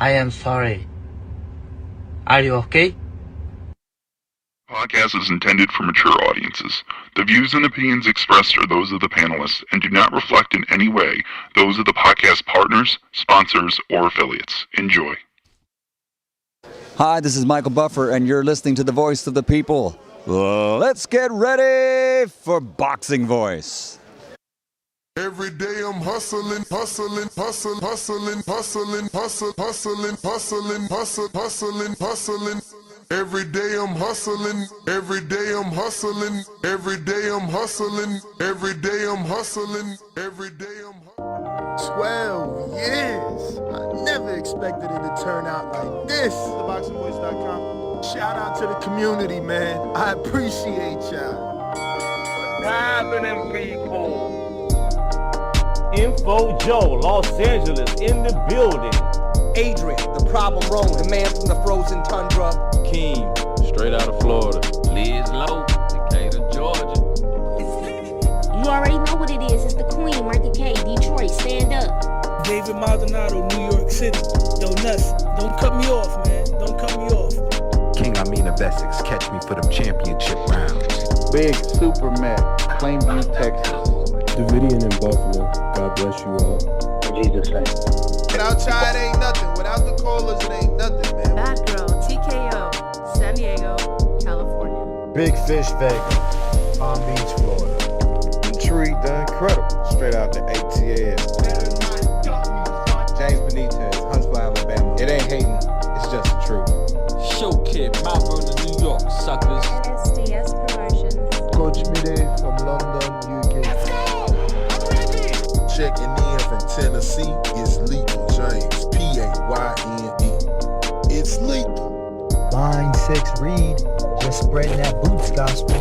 I am sorry. Are you okay? Podcast is intended for mature audiences. The views and opinions expressed are those of the panelists and do not reflect in any way those of the podcast partners, sponsors, or affiliates. Enjoy. Hi, this is Michael Buffer, and you're listening to the Voice of the People. Let's get ready for Boxing Voice. Every day I'm hustling, hustling, hustling, hustling, hustling, hustling, hustling, hustling, hustling, hustling. Every day I'm hustling, every day I'm hustling, every day I'm hustling, every day I'm hustling, every day I'm hustling. 12 years. I never expected it to turn out like this. TheBoxingVoice.com. Shout out to the community, man. I appreciate y'all. What's happening, people? Info Joe, Los Angeles, in the building. Adrian, the problem wrong, the man from the frozen tundra. Keem, straight out of Florida. Liz Lowe, Decatur, Georgia. You already know what it is. It's the Queen, Martha K, Detroit, stand up. David Maldonado, New York City. Yo, Nuts, don't cut me off, man. Don't cut me off. King Amina of Essex, catch me for them championship rounds. Big Super Mac, Plainview, Texas. Davidian in Buffalo. God bless you all. In Jesus' name. Without Chai, it ain't nothing. Without the callers, it ain't nothing, man. Bad Girl, TKO, San Diego, California. Big Fish, Vegas, Palm Beach, Florida. Intrigue, the Incredible, straight out the ATL. James Benitez, Huntsville, Alabama. It ain't hating, it's just the truth. Show Kid, Mount Vernon, New York, suckers. SDS Promotions. Coach Mide from London, UK. Checking in from Tennessee, it's Lethal James, P-A-Y-N-E. It's lethal. Line 6 Reed, just spreading that boots gospel.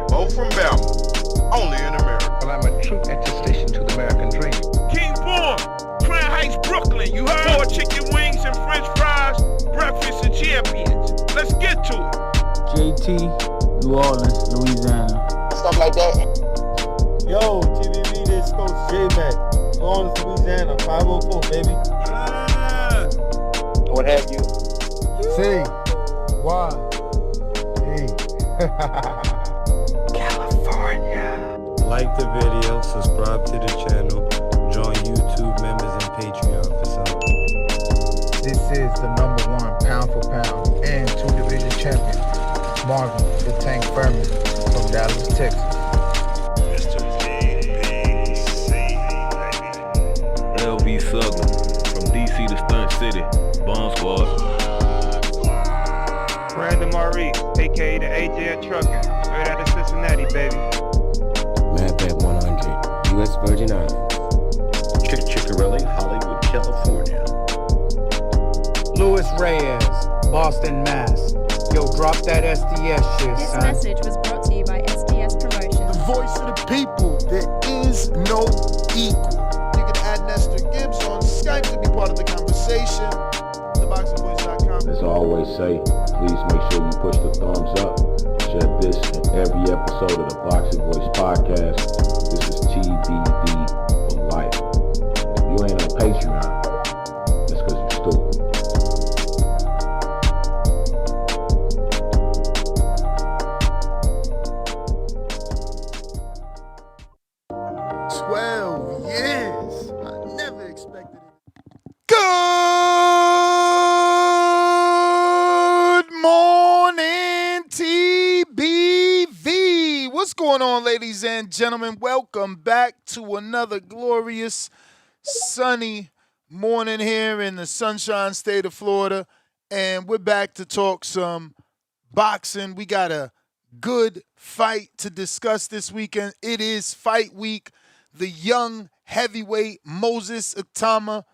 Bo from Bama, only in America. Well, I'm a true attestation to the American dream. King Born, Crown Heights, Brooklyn. You heard? 4 chicken wings and french fries, breakfast of champions. Let's get to it. JT, New Orleans, Louisiana. Stuff like that. Yo, TVV, this Coach J-Mac. New Orleans, Louisiana, 504, baby. What have you? C. Y. E. California. Like the video, subscribe to the channel, join YouTube members and Patreon for some. This is the #1 pound for pound and 2-division champion, Marvin the Tank Furman from Dallas, Texas. LB Sugler, from DC to Stunt City, Bomb Squad. Brandon Maurice, a.k.a. the AJ at Trucking, straight out of Cincinnati, baby. Madbat 100, U.S. Virgin Islands. Chick Chickarelli, Hollywood, California. Louis Reyes, Boston, Mass. Yo, drop that SDS shit, This son. message was brought to you by SDS Promotions. The voice of the people. There is no equal. You can add Nestor Gibbs on Skype to be part of the conversation. TheBoxingVoice.com. As I always say, please make sure you push the thumbs up. Share this in every episode of the Boxing Voice podcast. This is TBV for life. If you ain't on Patreon, that's because you're stupid. Good morning, TBV. What's going on, ladies and gentlemen? Welcome back to another glorious, sunny morning here in the Sunshine State of Florida. And we're back to talk some boxing. We got a good fight to discuss this weekend. It is fight week. The young heavyweight Moses Itauma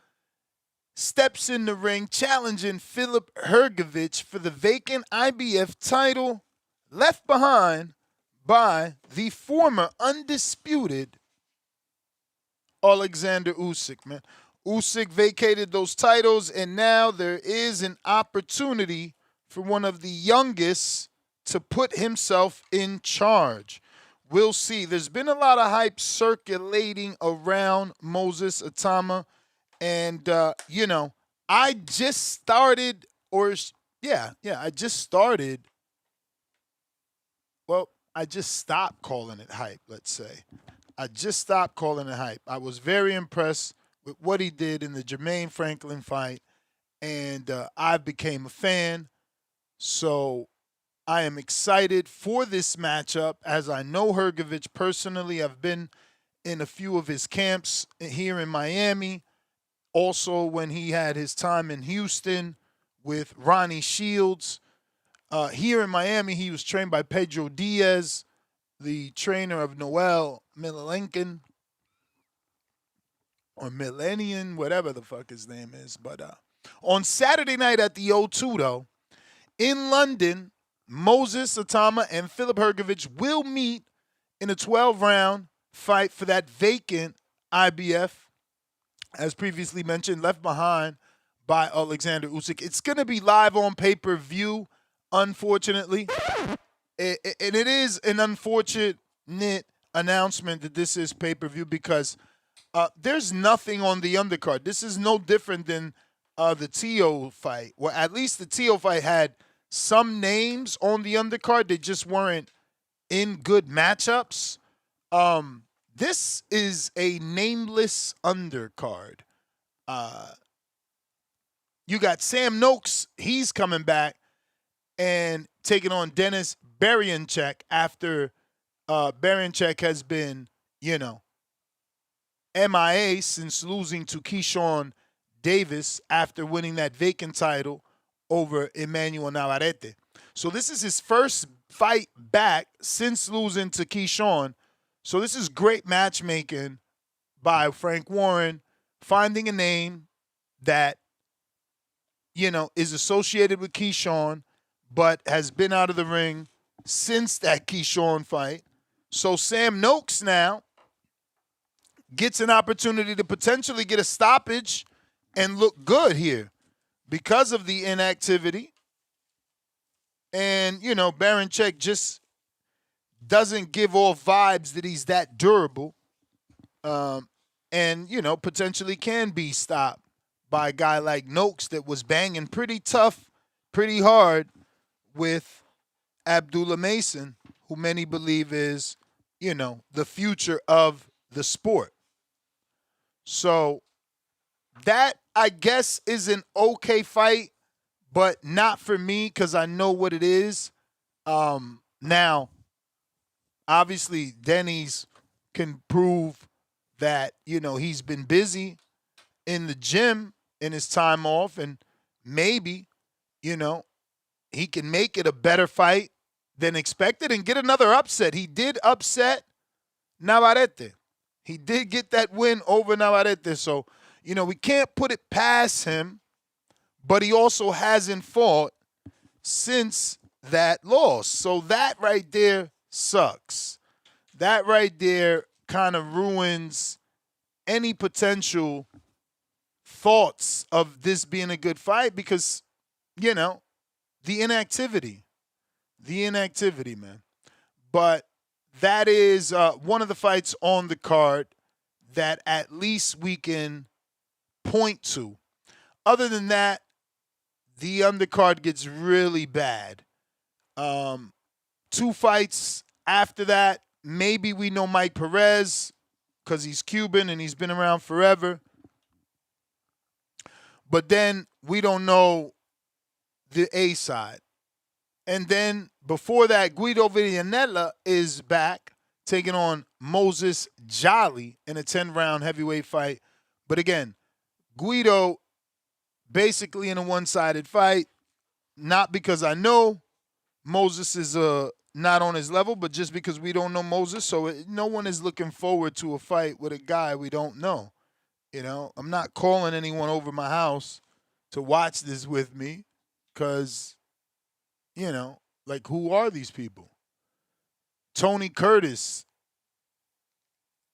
steps in the ring challenging Filip Hrgovic for the vacant IBF title, left behind by the former undisputed Alexander Usyk, man. Usyk vacated those titles, and now there is an opportunity for one of the youngest to put himself in charge. We'll see. There's been a lot of hype circulating around Moses Itauma, And, I just started, I just started. Well, I just stopped calling it hype, let's say. I just stopped calling it hype. I was very impressed with what he did in the Jermaine Franklin fight, and I became a fan. So I am excited for this matchup, as I know Hrgovic personally. I've been in a few of his camps here in Miami. Also, when he had his time in Houston with Ronnie Shields. Here in Miami, he was trained by Pedro Diaz, the trainer of Noel Milenkin, or Millennium, whatever the fuck his name is. But on Saturday night at the O2, though, in London, Moses Itauma and Filip Hrgovic will meet in a 12-round fight for that vacant IBF, as previously mentioned, left behind by Alexander Usyk. It's going to be live on pay-per-view, unfortunately. And it is an unfortunate announcement that this is pay-per-view because there's nothing on the undercard. This is no different than the Tio fight. Well, at least the Tio fight had some names on the undercard. They just weren't in good matchups. This is a nameless undercard. You got Sam Noakes. He's coming back and taking on Denis Berianchek after Berianchek has been, MIA since losing to Keyshawn Davis after winning that vacant title over Emmanuel Navarrete. So this is his first fight back since losing to Keyshawn. So this is great matchmaking by Frank Warren, finding a name that, is associated with Keyshawn, but has been out of the ring since that Keyshawn fight. So Sam Noakes now gets an opportunity to potentially get a stoppage and look good here because of the inactivity. And, Berianchek just doesn't give off vibes that he's that durable, and, potentially can be stopped by a guy like Noakes that was banging pretty tough, pretty hard with Abdullah Mason, who many believe is, the future of the sport. So that, I guess, is an okay fight, but not for me because I know what it is. Now, obviously, Denny's can prove that, he's been busy in the gym in his time off, and maybe, he can make it a better fight than expected and get another upset. He did upset Navarrete. He did get that win over Navarrete. So, we can't put it past him, but he also hasn't fought since that loss. So that right there sucks. That right there kind of ruins any potential thoughts of this being a good fight because, the inactivity, man. But that is one of the fights on the card that at least we can point to. Other than that, the undercard gets really bad. 2 fights after that, maybe we know Mike Perez because he's Cuban and he's been around forever. But then we don't know the A side. And then before that, Guido Villanella is back, taking on Moses Jolly in a 10-round heavyweight fight. But again, Guido basically in a one-sided fight, not because I know Moses is not on his level, but just because we don't know Moses. So no one is looking forward to a fight with a guy we don't know. I'm not calling anyone over my house to watch this with me because, who are these people? Tony Curtis.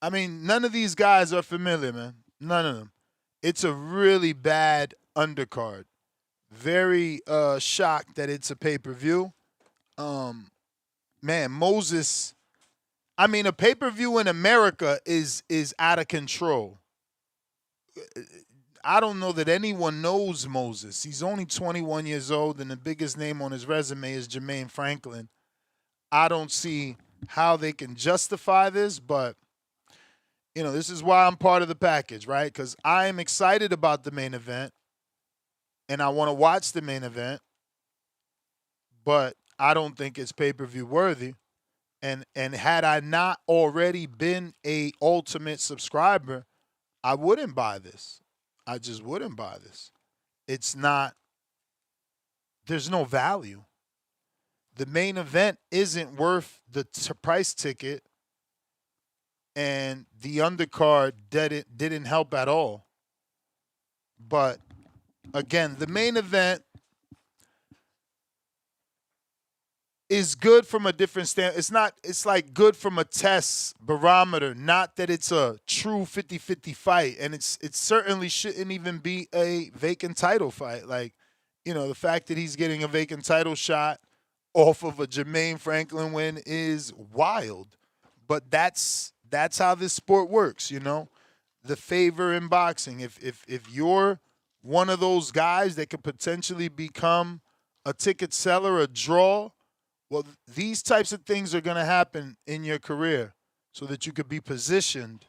I mean, none of these guys are familiar, man. None of them. It's a really bad undercard. Very shocked that it's a pay-per-view. Man, Moses, a pay-per-view in America is out of control. I don't know that anyone knows Moses. He's only 21 years old, and the biggest name on his resume is Jermaine Franklin. I don't see how they can justify this, but, this is why I'm part of the package, right? Because I am excited about the main event, and I want to watch the main event, but I don't think it's pay-per-view worthy. And had I not already been a Ultimate subscriber, I wouldn't buy this. I just wouldn't buy this. It's not, there's no value. The main event isn't worth the price ticket, and the undercard didn't help at all. But again, the main event is good from a different standpoint. It's like good from a test barometer, not that it's a true 50-50 fight. And it certainly shouldn't even be a vacant title fight. Like, the fact that he's getting a vacant title shot off of a Jermaine Franklin win is wild. But that's how this sport works, The favor in boxing. If you're one of those guys that could potentially become a ticket seller, a draw, well, these types of things are going to happen in your career so that you could be positioned,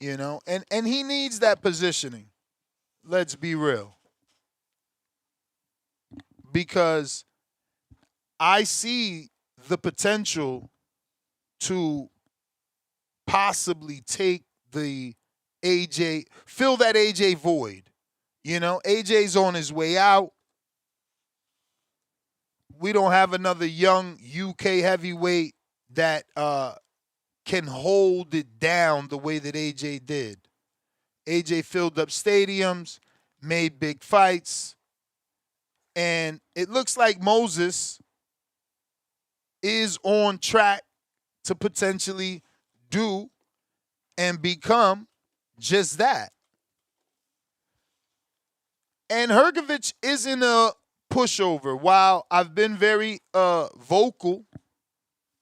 And he needs that positioning. Let's be real. Because I see the potential to possibly take the AJ, fill that AJ void. AJ's on his way out. We don't have another young UK heavyweight that can hold it down the way that AJ did. AJ filled up stadiums, made big fights, and it looks like Moses is on track to potentially do and become just that. And Hrgovic isn't a pushover. While I've been very vocal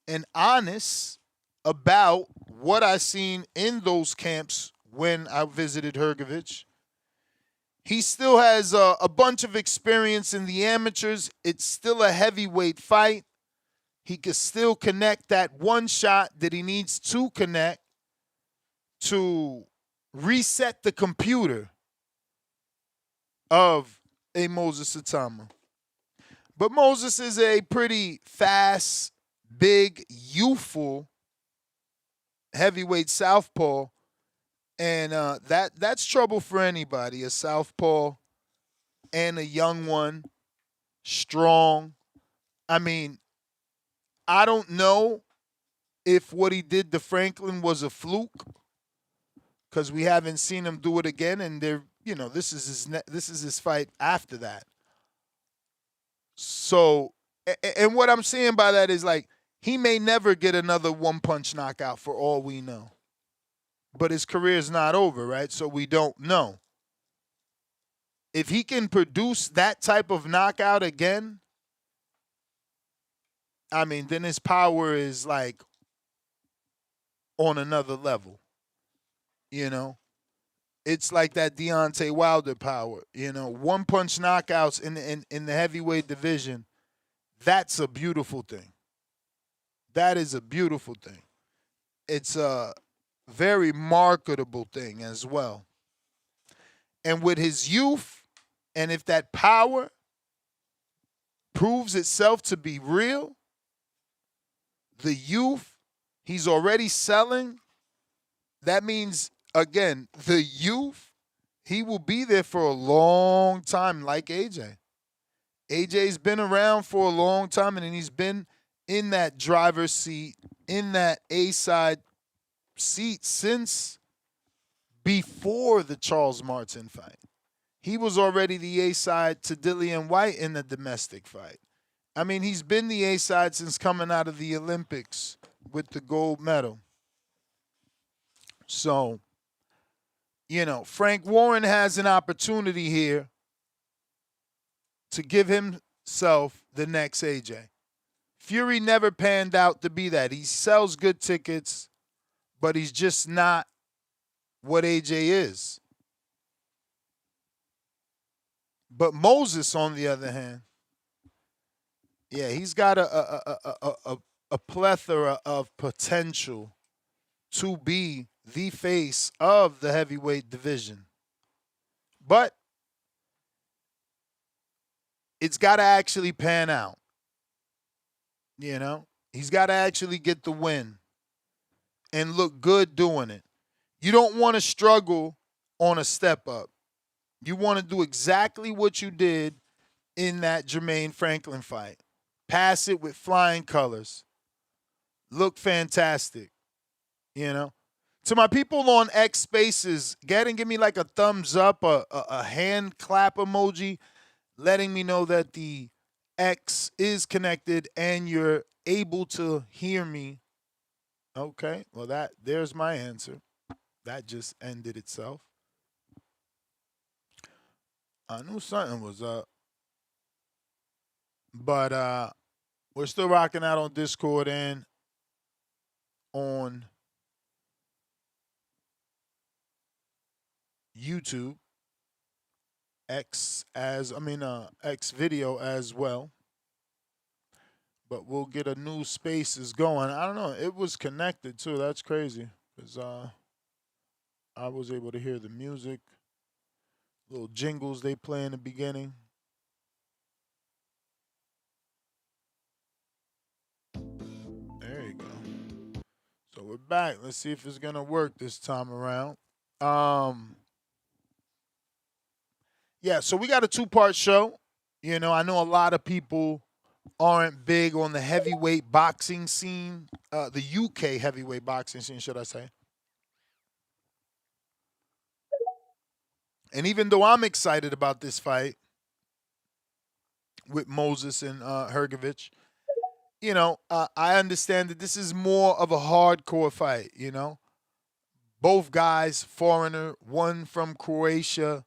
and honest about what I seen in those camps when I visited Hrgovic, he still has a bunch of experience in the amateurs. It's still a heavyweight fight. He can still connect that one shot that he needs to connect to reset the computer of a Moses Itauma. But Moses is a pretty fast, big, youthful heavyweight southpaw, and that's trouble for anybody. A southpaw and a young one, strong. I mean, I don't know if what he did to Franklin was a fluke, because we haven't seen him do it again, and this is his fight after that. So, and what I'm saying by that is, like, he may never get another one-punch knockout for all we know. But his career's not over, right? So we don't know. If he can produce that type of knockout again, I mean, then his power is, like, on another level. It's like that Deontay Wilder power. One-punch knockouts in the heavyweight division, that's a beautiful thing. That is a beautiful thing. It's a very marketable thing as well. And with his youth, and if that power proves itself to be real, the youth he's already selling, that means, again, the youth, he will be there for a long time, like AJ. AJ's been around for a long time, and he's been in that driver's seat, in that A-side seat since before the Charles Martin fight. He was already the A-side to Dillian White in the domestic fight. I mean, he's been the A-side since coming out of the Olympics with the gold medal. So, Frank Warren has an opportunity here to give himself the next AJ. Fury never panned out to be that. He sells good tickets, but he's just not what AJ is. But Moses, on the other hand, yeah, he's got a plethora of potential to be the face of the heavyweight division. But it's got to actually pan out. You know, he's got to actually get the win and look good doing it. You don't want to struggle on a step up. You want to do exactly what you did in that Jermaine Franklin fight. Pass it with flying colors. Look fantastic. You know, to my people on X Spaces, give me like a thumbs up, a hand clap emoji, letting me know that the X is connected and you're able to hear me. Okay, well there's my answer. That just ended itself. I knew something was up. But we're still rocking out on Discord and on YouTube. X video as well. But we'll get a new Spaces going. I don't know. It was connected too. That's crazy. Because I was able to hear the music. Little jingles they play in the beginning. There you go. So we're back. Let's see if it's going to work this time around. Yeah, so we got a two-part show. You know, I know a lot of people aren't big on the heavyweight boxing scene, the UK heavyweight boxing scene, should I say. And even though I'm excited about this fight with Moses and Hrgovic, you know, I understand that this is more of a hardcore fight, you know. Both guys, foreigner, one from Croatia.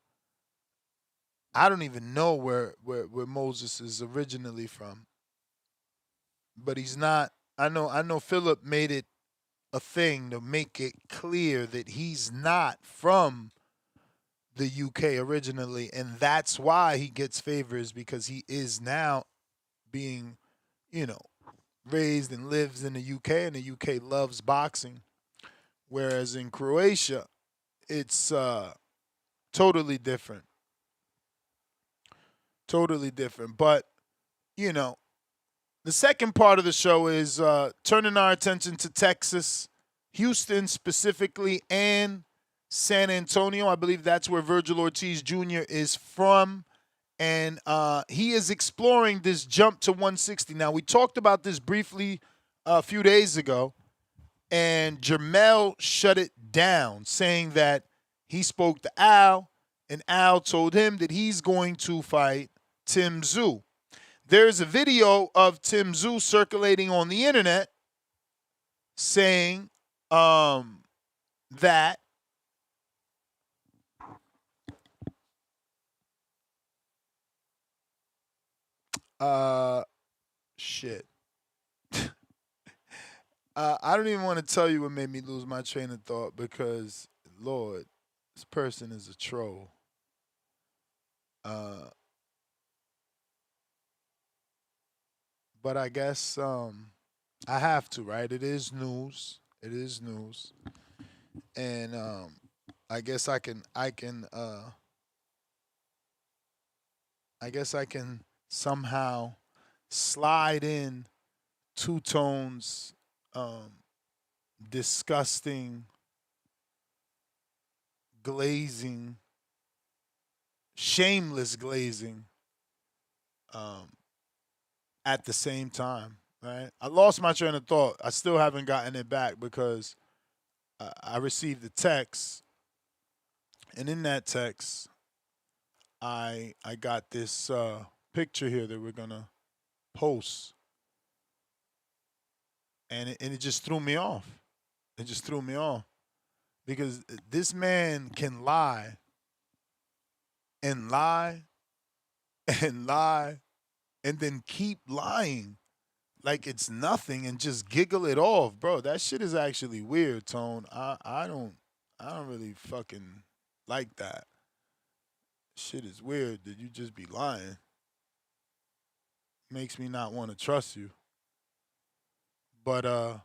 I don't even know where Moses is originally from. But he's not. I know Filip made it a thing to make it clear that he's not from the UK originally, and that's why he gets favors, because he is now being, you know, raised and lives in the UK, and the UK loves boxing. Whereas in Croatia, it's totally different. Totally different. But, you know, the second part of the show is turning our attention to Texas, Houston specifically, and San Antonio. I believe that's where Vergil Ortiz Jr. is from. And he is exploring this jump to 160. Now, we talked about this briefly a few days ago, and Jermell shut it down, saying that he spoke to Al, and Al told him that he's going to fight Tim Tszyu. There's a video of Tim Tszyu circulating on the internet saying that shit. I don't even want to tell you what made me lose my train of thought, because, Lord, this person is a troll. But I guess I have to, right? It is news. It is news. And I guess I can somehow slide in Two Tone's disgusting, glazing, shameless glazing at the same time, right? I lost my train of thought. I still haven't gotten it back, because I received the text, and in that text, I got this picture here that we're gonna post, and it just threw me off. It just threw me off, because this man can lie and lie and lie and then keep lying like it's nothing and just giggle it off, bro. That shit is actually weird, Tone. I don't really fucking like that. Shit is weird that you just be lying. Makes me not want to trust you. But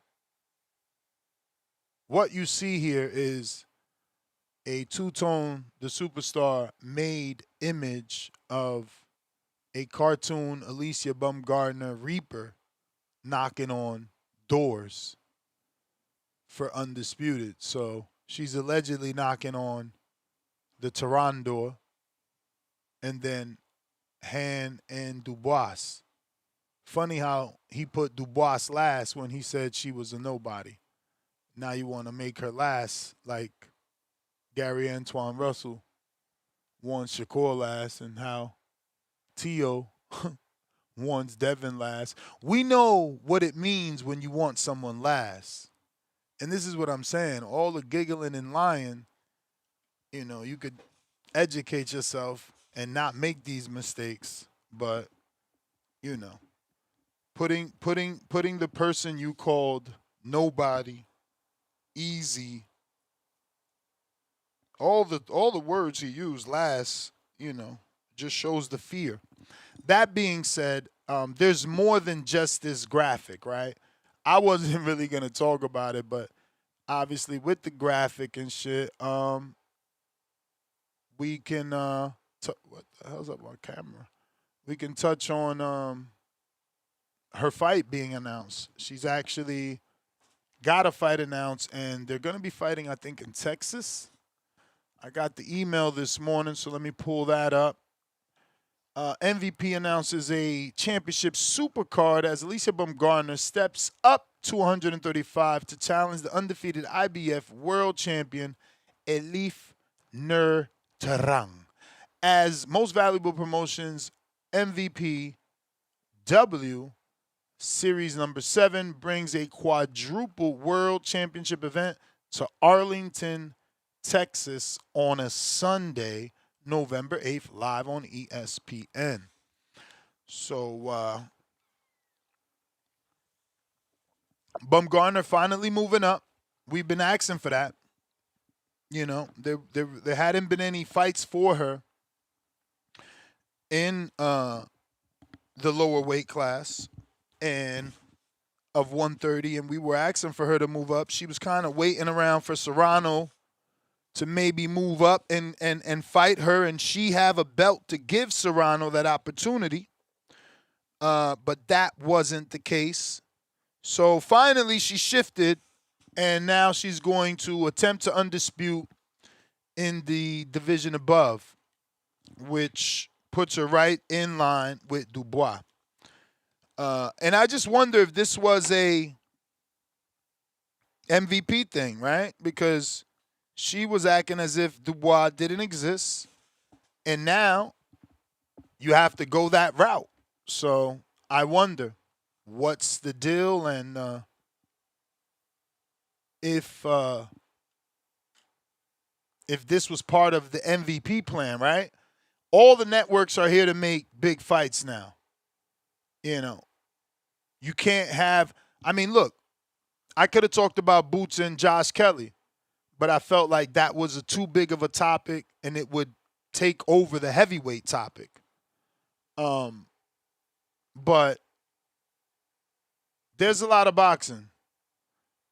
what you see here is a two-tone, the superstar, made image of a cartoon Alicia Baumgardner Reaper knocking on doors for undisputed. So she's allegedly knocking on the Tehran door, and then Han and Dubois. Funny how he put Dubois last when he said she was a nobody. Now you want to make her last like Gary Antoine Russell wants Shakur last, and how Tio wants Devin last. We know what it means when you want someone last. And this is what I'm saying. All the giggling and lying, you know, you could educate yourself and not make these mistakes. But, you know, putting the person you called nobody, easy, all the words he used last, you know, just shows the fear. That being said, there's more than just this graphic, right? I wasn't really going to talk about it, but obviously with the graphic and shit, we can, what the hell's up on camera? We can touch on her fight being announced. She's actually got a fight announced, and they're going to be fighting, I think, in Texas. I got the email this morning, so let me pull that up. MVP announces a championship supercard as Alicia Baumgardner steps up to 135 to challenge the undefeated IBF world champion Elif Nur Terang. As Most Valuable Promotions MVP W Series number 7 brings a quadruple world championship event to Arlington, Texas on a Sunday, November 8th, live on ESPN. So, Baumgardner finally moving up. We've been asking for that. You know, there hadn't been any fights for her in the lower weight class and of 130, and we were asking for her to move up. She was kind of waiting around for Serrano to maybe move up and fight her, and she have a belt to give Serrano that opportunity. But that wasn't the case. So finally she shifted, and now she's going to attempt to undispute in the division above, which puts her right in line with Dubois. And I just wonder if this was a MVP thing, right? Because she was acting as if Dubois didn't exist, and now you have to go that route. So I wonder what's the deal, and if this was part of the MVP plan, right? All the networks are here to make big fights now. You know, you can't have, I mean, look, I could have talked about Boots and Josh Kelly, but I felt like that was too big of a topic, and it would take over the heavyweight topic. But there's a lot of boxing,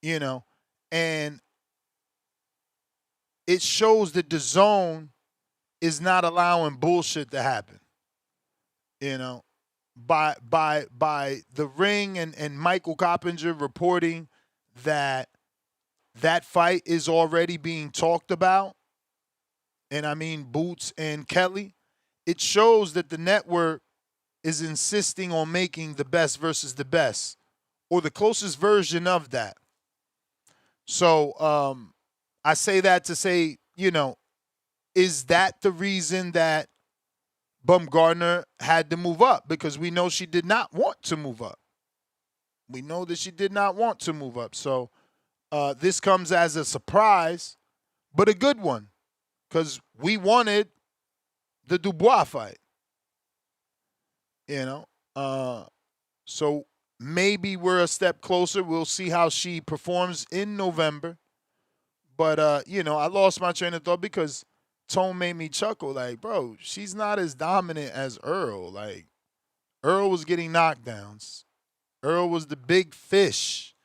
you know, and it shows that the DAZN is not allowing bullshit to happen, you know, by the Ring and Michael Coppinger reporting that fight is already being talked about, and I mean Boots and Kelly. It shows that the network is insisting on making the best versus the best, or the closest version of that. So I say that to say, you know, is that the reason that Baumgardner had to move up? Because we know she did not want to move up. We know that she did not want to move up. So this comes as a surprise, but a good one, because we wanted the Dubois fight. You know, so maybe we're a step closer. We'll see how she performs in November. But, you know, I lost my train of thought because Tone made me chuckle. Like, bro, she's not as dominant as Earl. Like, Earl was getting knockdowns. Earl was the big fish.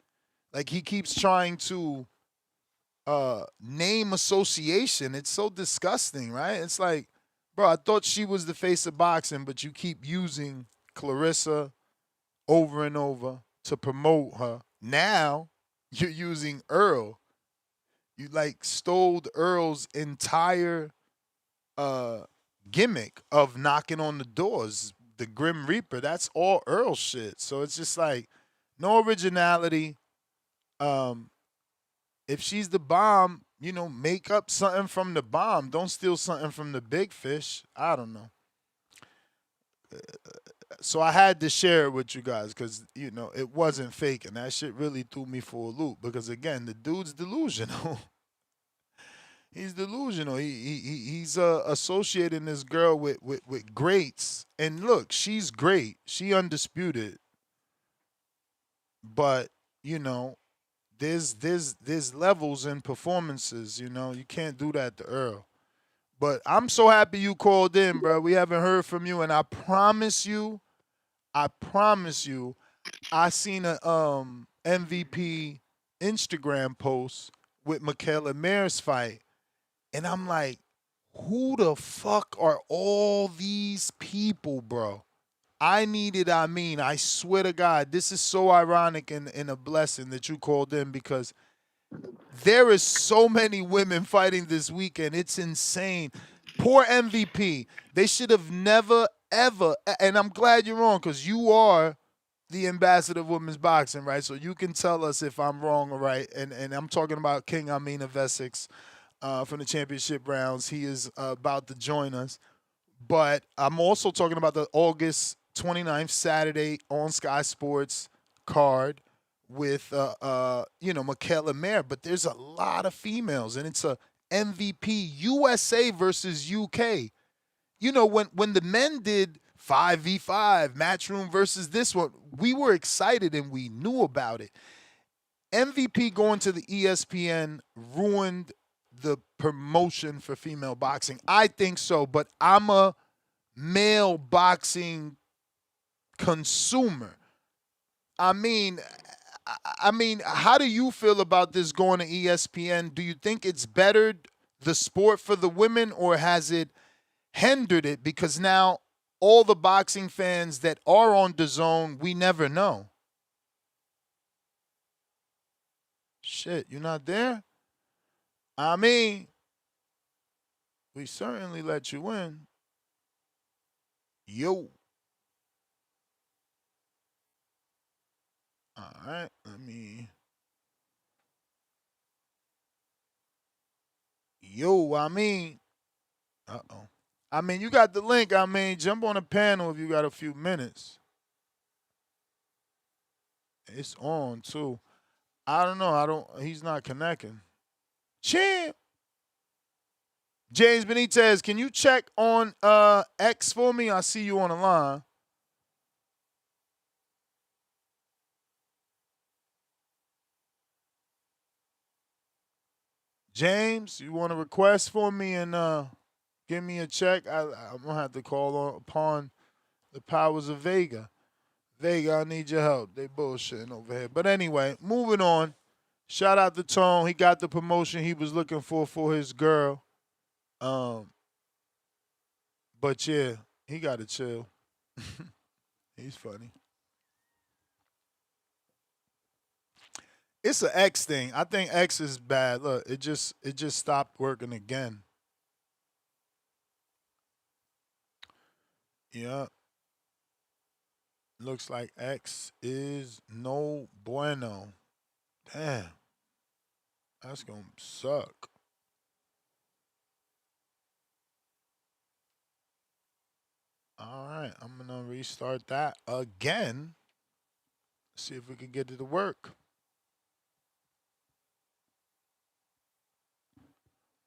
Like, he keeps trying to name association. It's so disgusting, right? It's like, bro, I thought she was the face of boxing, but you keep using Clarissa over and over to promote her. Now you're using Earl. You like stole Earl's entire gimmick of knocking on the doors. The Grim Reaper, that's all Earl shit. So it's just like no originality. If she's the bomb, make up something from the bomb. Don't steal something from the big fish. I don't know. So I had to share it with you guys because, it wasn't fake. And that shit really threw me for a loop because, again, the dude's delusional. He's delusional. He's associating this girl with greats. And look, she's great. She undisputed. But, there's levels in performances, You can't do that to Earl. But I'm so happy you called in, bro. We haven't heard from you. And I promise you, I seen a MVP Instagram post with Michaela Maer's fight. And I'm like, who the fuck are all these people, bro? I swear to God, this is so ironic and a blessing that you called in because there is so many women fighting this weekend. It's insane. Poor MVP. They should have never, ever, and I'm glad you're wrong because you are the ambassador of women's boxing, right? So you can tell us if I'm wrong or right. And I'm talking about King Amina of Essex from the championship rounds. He is about to join us. But I'm also talking about the August 29th, Saturday on Sky Sports card with, Michaela Mayer. But there's a lot of females, and it's a MVP USA versus UK. When the men did 5v5, Matchroom versus this one, we were excited and we knew about it. MVP going to the ESPN ruined the promotion for female boxing. I think so, but I'm a male boxing consumer. I mean, how do you feel about this going to ESPN? Do you think it's bettered the sport for the women or has it hindered it? Because now all the boxing fans that are on DAZN, we never know. Shit, you're not there? We certainly let you in. Yo. All right, you got the link. Jump on the panel if you got a few minutes. It's on, too. I don't know. He's not connecting. Champ. James Benitez, can you check on X for me? I see you on the line. James, you want to request for me and give me a check? I'm going to have to call upon the powers of Vega. Vega, I need your help. They bullshitting over here. But anyway, moving on. Shout out to Tone. He got the promotion he was looking for his girl. But yeah, he got to chill. He's funny. It's an X thing. I think X is bad. Look, it just stopped working again. Yeah. Looks like X is no bueno. Damn. That's going to suck. All right. I'm going to restart that again. See if we can get it to work.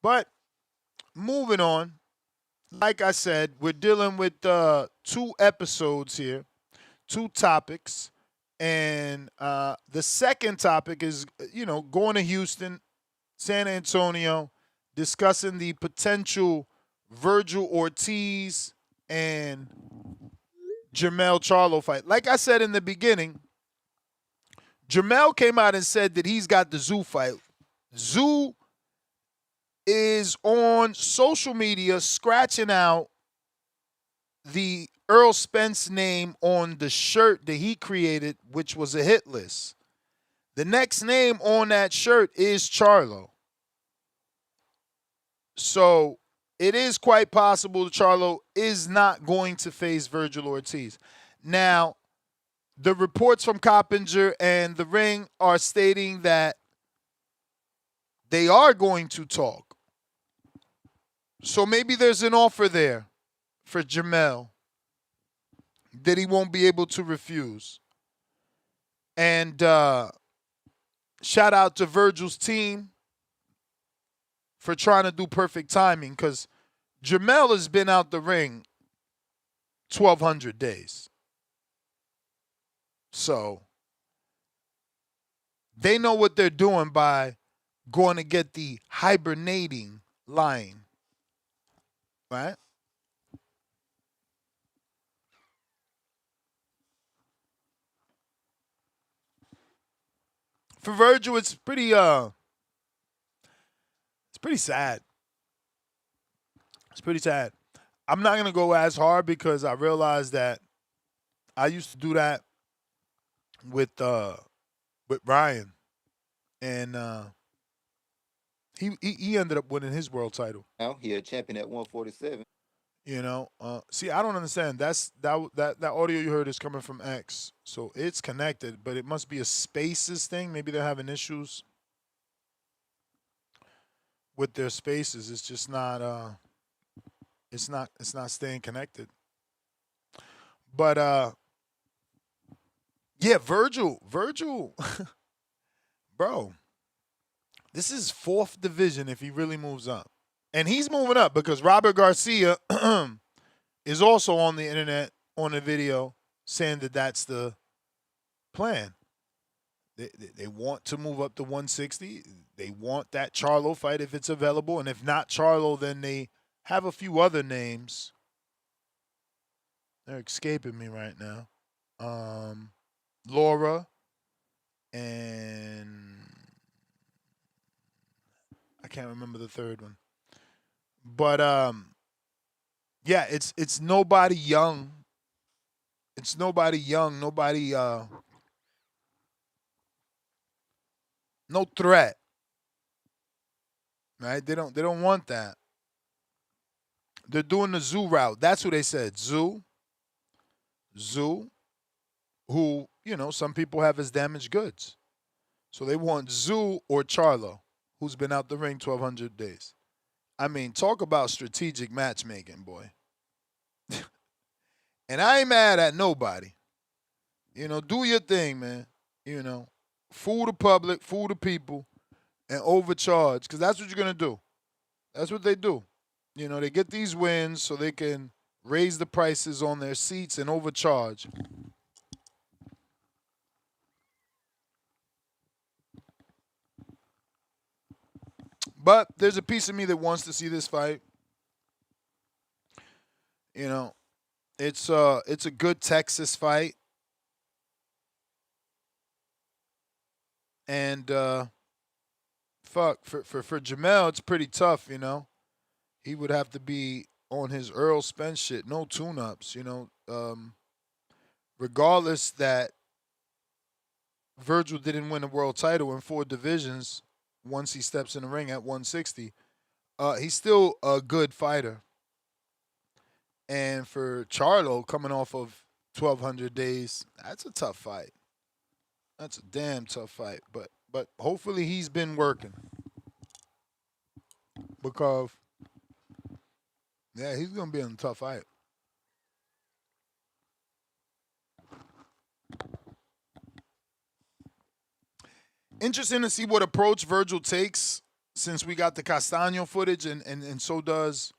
But moving on, like I said, we're dealing with 2 episodes here, 2 topics. And the second topic is, going to Houston, San Antonio, discussing the potential Vergil Ortiz and Jermell Charlo fight. Like I said in the beginning, Jermell came out and said that he's got the Zoo fight. Zoo is on social media scratching out the Earl Spence name on the shirt that he created, which was a hit list. The next name on that shirt is Charlo. So it is quite possible that Charlo is not going to face Vergil Ortiz. Now, the reports from Coppinger and The Ring are stating that they are going to talk. So maybe there's an offer there for Jermell that he won't be able to refuse. And shout out to Vergil's team for trying to do perfect timing, because Jermell has been out the ring 1,200 days. So they know what they're doing by going to get the hibernating lion. Right? For Vergil, it's pretty sad. It's pretty sad. I'm not gonna go as hard because I realized that I used to do that with Ryan, and he ended up winning his world title. Now he a champion at 147. You know, see, I don't understand. That audio you heard is coming from X, so it's connected, but it must be a Spaces thing. Maybe they're having issues with their Spaces. It's just not. It's not staying connected. But yeah, Vergil, bro, this is 4th division if he really moves up. And he's moving up because Robert Garcia is also on the internet on a video saying that that's the plan. They want to move up to 160. They want that Charlo fight if it's available. And if not Charlo, then they have a few other names. They're escaping me right now. Laura and I can't remember the third one. But yeah, it's nobody young. It's nobody young, nobody no threat. Right? They don't want that. They're doing the Zoo route. That's who they said. Zoo, who, you know, some people have as damaged goods. So they want Zoo or Charlo, who's been out the ring 1,200 days. I mean, talk about strategic matchmaking, boy. And I ain't mad at nobody. You know, do your thing, man. You know, fool the public, fool the people, and overcharge, because that's what you're going to do. That's what they do. You know, they get these wins so they can raise the prices on their seats and overcharge. But there's a piece of me that wants to see this fight. You know, it's a good Texas fight. And for Jermell, it's pretty tough, you know. He would have to be on his Earl Spence shit, no tune-ups, you know. Regardless that Vergil didn't win a world title in 4 divisions once he steps in the ring at 160, he's still a good fighter. And for Charlo, coming off of 1,200 days, that's a tough fight. That's a damn tough fight. But hopefully he's been working. Because, yeah, he's going to be in a tough fight. Interesting to see what approach Vergil takes, since we got the Castaño footage, and so does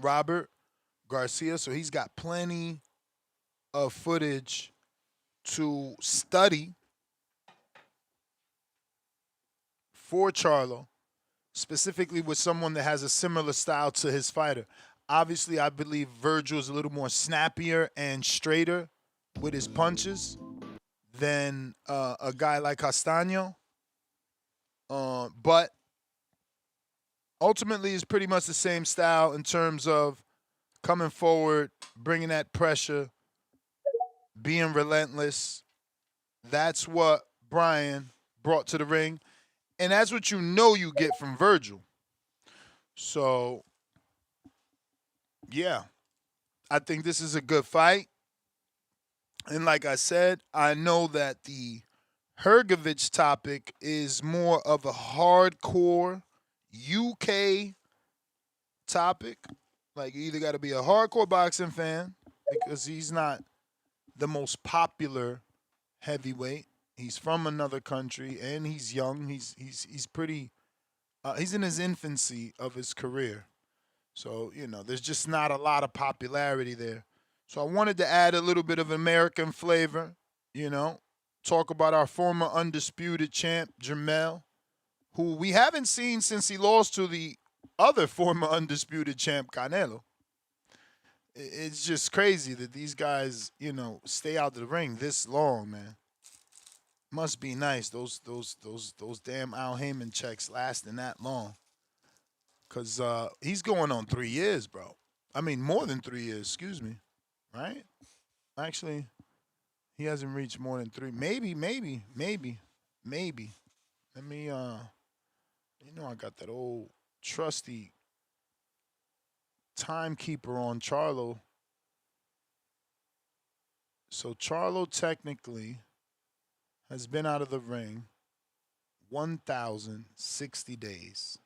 Robert Garcia. So he's got plenty of footage to study for Charlo. specifically with someone that has a similar style to his fighter. Obviously, I believe Vergil is a little more snappier and straighter with his punches than a guy like Castaño. But ultimately, it's pretty much the same style in terms of coming forward, bringing that pressure, being relentless. That's what Brian brought to the ring. And that's what you know you get from Vergil. So, yeah, I think this is a good fight. And like I said, I know that the Hrgovic topic is more of a hardcore UK topic. Like, you either got to be a hardcore boxing fan because he's not the most popular heavyweight. He's from another country and he's young. He's pretty. He's in his infancy of his career, so there's just not a lot of popularity there. So I wanted to add a little bit of American flavor. Talk about our former undisputed champ Jermell, who we haven't seen since he lost to the other former undisputed champ Canelo. It's just crazy that these guys, stay out of the ring this long, man. Must be nice. Those damn Al Heyman checks lasting that long. Cause he's going on 3 years, bro. I mean more than 3 years, excuse me. Right? Actually, he hasn't reached more than 3. Maybe. Let me I got that old trusty timekeeper on Charlo. So Charlo technically has been out of the ring 1,060 days.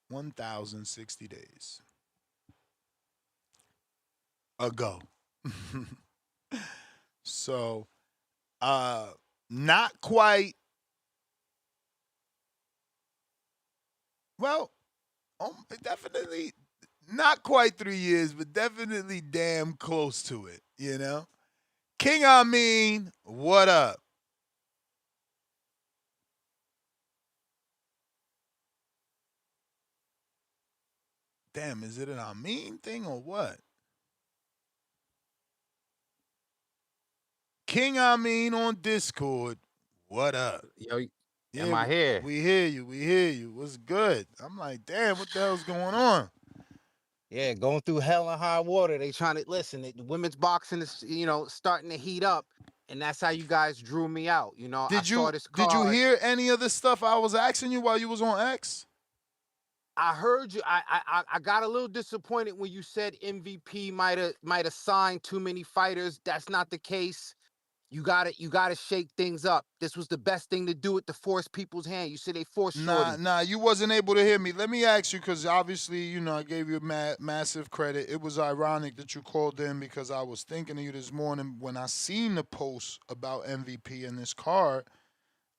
1,060 days ago. So, not quite. Well, definitely not quite 3 years, but definitely damn close to it, King Amin, what up? Damn, is it an Amin thing or what? King Amin on Discord, what up? Yo, am I here? We hear you. What's good? I'm like, damn, what the hell's going on? Yeah, going through hell and high water. They trying to listen. The women's boxing is, starting to heat up, and that's how you guys drew me out. Did you hear any of the stuff I was asking you while you was on X? I heard you. I got a little disappointed when you said MVP might have signed too many fighters. That's not the case. You gotta shake things up. This was the best thing to do it to force people's hand. You said they forced Shorty. Nah, you wasn't able to hear me. Let me ask you, because obviously, I gave you massive credit. It was ironic that you called in because I was thinking of you this morning when I seen the post about MVP in this card.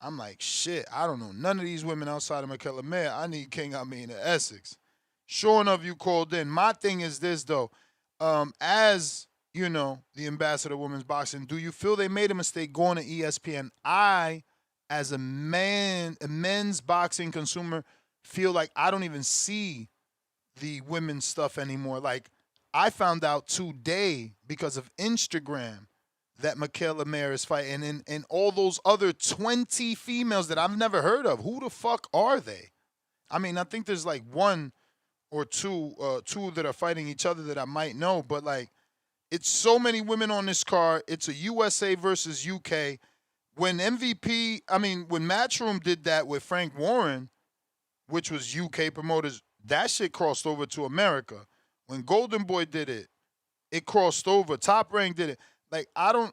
I'm like, shit, I don't know none of these women outside of Michaela Mayer. I need King Amin in Essex. Sure enough, you called in. My thing is this, though. As the ambassador of women's boxing, do you feel they made a mistake going to ESPN? I, as a men's boxing consumer, feel like I don't even see the women's stuff anymore. Like, I found out today because of Instagram that Michaela Mayer is fighting, and all those other 20 females that I've never heard of. Who the fuck are they? I mean, I think there's like one or two that are fighting each other that I might know, but like, it's so many women on this card. It's a USA versus UK. When Matchroom did that with Frank Warren, which was UK promoters, that shit crossed over to America. When Golden Boy did it, it crossed over. Top Rank did it. Like, I'm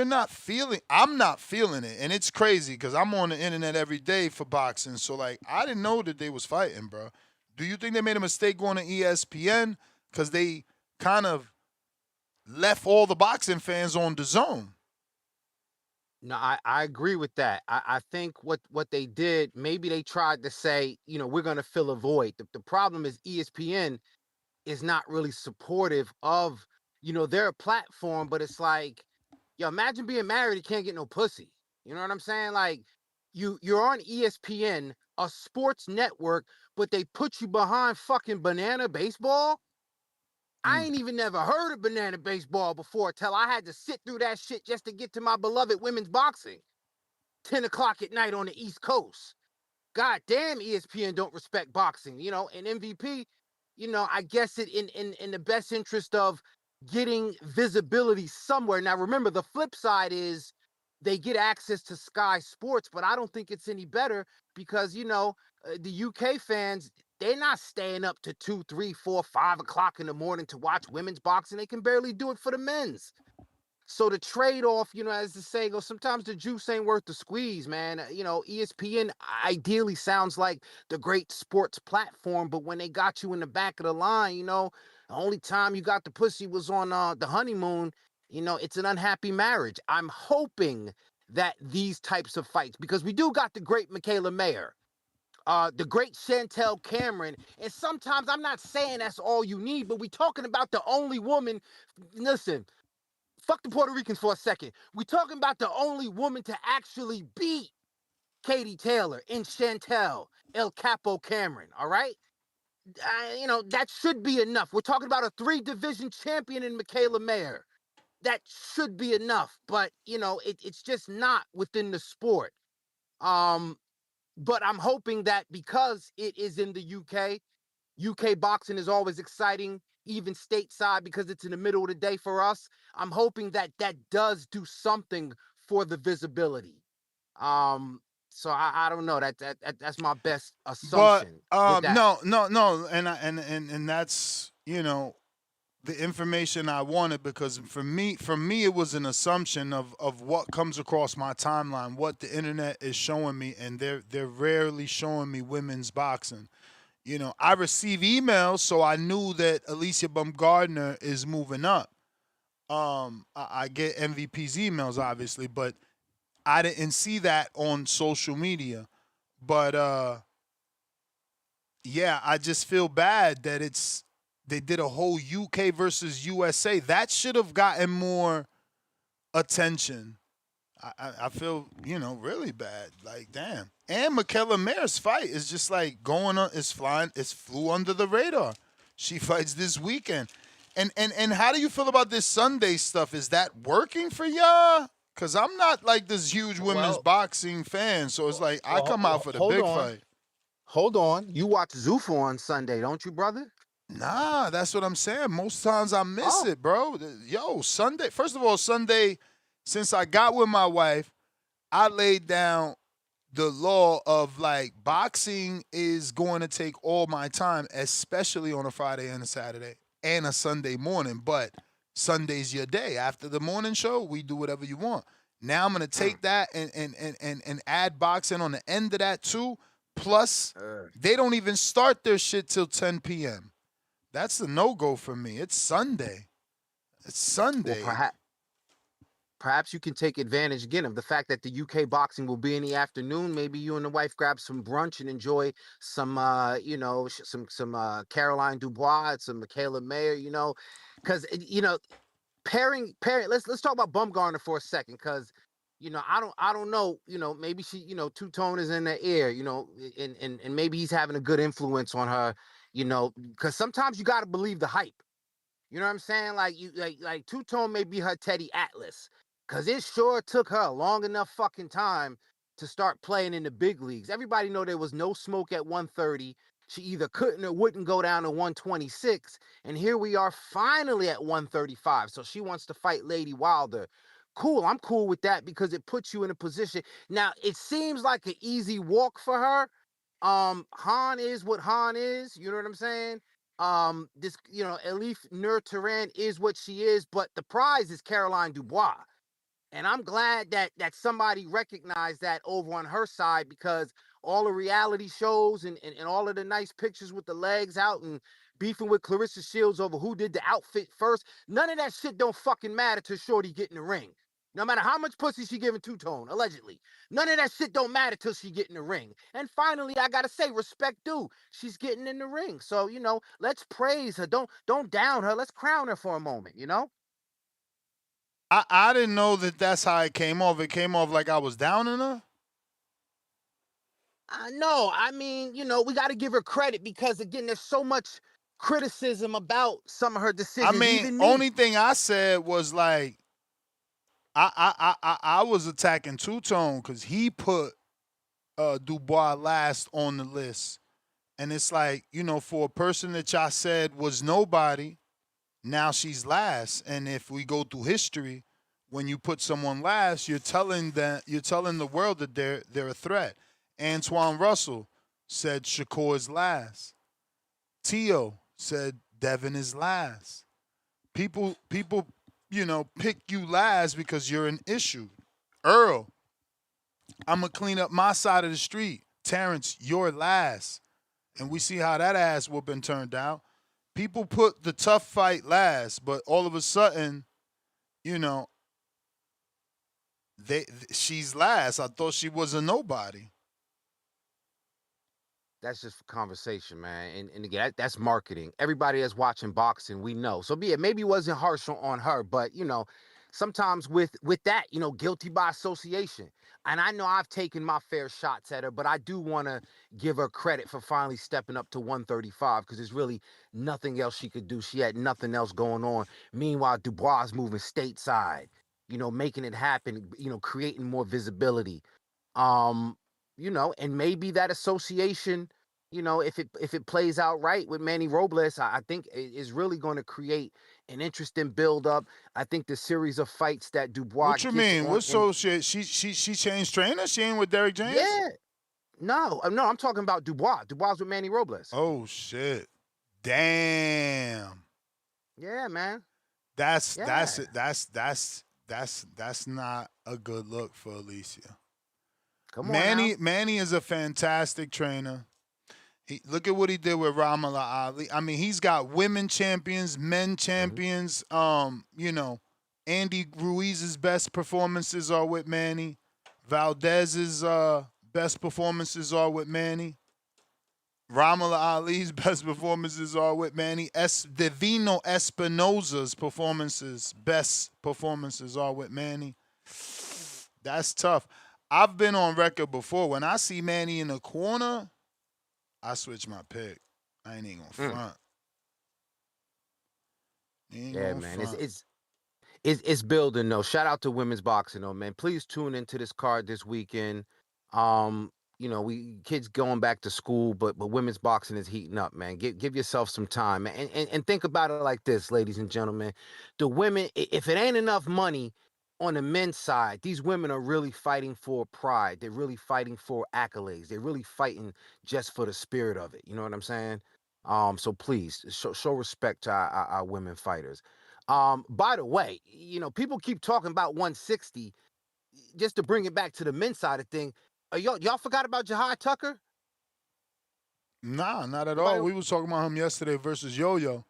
not feeling it. And it's crazy because I'm on the internet every day for boxing. So, like, I didn't know that they was fighting, bro. Do you think they made a mistake going to ESPN? Because they kind of left all the boxing fans on DAZN. No, I agree with that. I think what they did, maybe they tried to say, we're going to fill a void. The problem is ESPN is not really supportive of, their platform, but it's like, imagine being married and can't get no pussy. You know what I'm saying? Like, you're on ESPN a sports network, but they put you behind fucking banana baseball? I ain't even never heard of banana baseball before till I had to sit through that shit just to get to my beloved women's boxing. 10 o'clock at night on the East Coast. God damn, ESPN don't respect boxing, and MVP, I guess it in the best interest of getting visibility somewhere. Now, remember, the flip side is they get access to Sky Sports, but I don't think it's any better because, the UK fans, they're not staying up to 2, 3, 4, 5 o'clock in the morning to watch women's boxing. They can barely do it for the men's. So the trade-off, as the saying goes, sometimes the juice ain't worth the squeeze, man. ESPN ideally sounds like the great sports platform, but when they got you in the back of the line, the only time you got the pussy was on the honeymoon. It's an unhappy marriage. I'm hoping that these types of fights, because we do got the great Michaela Mayer, the great Chantel Cameron, and sometimes I'm not saying that's all you need, but we talking about the only woman. Listen. Fuck the Puerto Ricans for a second. We're talking about the only woman to actually beat Katie Taylor and Chantel El Capo Cameron, all right? That should be enough. We're talking about a 3-division champion in Michaela Mayer. That should be enough, but, it's just not within the sport. But I'm hoping that because it is in the UK boxing is always exciting, even stateside, because it's in the middle of the day for us. I'm hoping that does do something for the visibility. So I don't know. That's my best assumption. But no, and that's the information I wanted, because for me it was an assumption of what comes across my timeline, what the internet is showing me, and they're rarely showing me women's boxing. I receive emails, so I knew that Alicia Baumgardner is moving up. I get MVP's emails, obviously, but I didn't see that on social media. But yeah, I just feel bad that they did a whole UK versus USA. That should have gotten more attention. I feel, really bad. Like, damn. And Michaela Mayer's fight is just like going on, flew under the radar. She fights this weekend. And how do you feel about this Sunday stuff? Is that working for y'all? Because I'm not like this huge women's boxing fan. So it's like, I come out for the big fight. Hold on. You watch Zuffa on Sunday, don't you, brother? Nah, that's what I'm saying. Most times I miss it, bro. Yo, Sunday. First of all, Sunday, since I got with my wife, I laid down the law of like boxing is going to take all my time, especially on a Friday and a Saturday and a Sunday morning. But Sunday's your day. After the morning show, we do whatever you want. Now I'm going to take that and add boxing on the end of that too. Plus, they don't even start their shit till 10 p.m. That's a no-go for me. It's Sunday. It's Sunday. Well, perhaps you can take advantage again of the fact that the UK boxing will be in the afternoon. Maybe you and the wife grab some brunch and enjoy some, some Caroline Dubois, some Michaela Mayer, because pairing. Let's talk about Bumgarner for a second, because I don't know, maybe she, two-tone is in the air, and maybe he's having a good influence on her, because sometimes you got to believe the hype. You know what I'm saying? Like two-tone may be her Teddy Atlas, because it sure took her a long enough fucking time to start playing in the big leagues. Everybody know there was no smoke at 130. She either couldn't or wouldn't go down to 126. And here we are finally at 135. So she wants to fight Lady Wilder. Cool. I'm cool with that because it puts you in a position. Now, it seems like an easy walk for her. Han is what Han is. You know what I'm saying? This, Elif Nur Turan is what she is, but the prize is Caroline Dubois. And I'm glad that somebody recognized that over on her side, because all the reality shows and all of the nice pictures with the legs out and beefing with Clarissa Shields over who did the outfit first, none of that shit don't fucking matter till Shorty get in the ring. No matter how much pussy she giving two-tone, allegedly. None of that shit don't matter till she get in the ring. And finally, I gotta say, respect due. She's getting in the ring. So, let's praise her. Don't down her. Let's crown her for a moment, I didn't know that that's how it came off. It came off like I was downing her. No, I mean, we got to give her credit because again, there's so much criticism about some of her decisions. I mean, even me. only thing I said was like, I was attacking Two Tone because he put Dubois last on the list, and it's like, for a person that y'all said was nobody, now she's last. And if we go through history, when you put someone last, you're telling the world that they're a threat. Antoine Russell said Shakur is last. Tio said Devin is last. People, pick you last because you're an issue. Earl, I'm going to clean up my side of the street. Terrence, you're last. And we see how that ass whooping turned out. People put the tough fight last, but all of a sudden, she's last. I thought she was a nobody. That's just for conversation, man. And again, that's marketing. Everybody that's watching boxing, we know. So maybe it wasn't harsh on her, but sometimes with that, guilty by association. And I know I've taken my fair shots at her, but I do want to give her credit for finally stepping up to 135 because there's really nothing else she could do. She had nothing else going on. Meanwhile, Dubois is moving stateside, making it happen, creating more visibility. And maybe that association, if it plays out right with Manny Robles, I think is really going to create an interesting build up. I think the series of fights that Dubois. What you mean? What associate? She changed trainers? She ain't with Derek James? Yeah. No, I'm talking about Dubois. Dubois with Manny Robles. Oh shit! Damn. Yeah, man. That's not a good look for Alicia. Come on, Manny is a fantastic trainer. Look at what he did with Ramala Ali. I mean, he's got women champions, men champions. Andy Ruiz's best performances are with Manny. Valdez's best performances are with Manny. Ramala Ali's best performances are with Manny. Divino Espinoza's best performances are with Manny. That's tough. I've been on record before. When I see Manny in the corner, I switch my pick. I ain't even gonna front. Yeah, man. It's building though. Shout out to women's boxing though, man. Please tune into this card this weekend. We kids going back to school, but women's boxing is heating up, man. Give yourself some time, man. And think about it like this, ladies and gentlemen. The women, if it ain't enough money on the men's side, these women are really fighting for pride. They're really fighting for accolades. They're really fighting just for the spirit of it. You know what I'm saying? So please show respect to our women fighters. By the way, people keep talking about 160. Just to bring it back to the men's side of thing, y'all forgot about Jahai Tucker? Nah, not at all. We was talking about him yesterday versus Yo-Yo.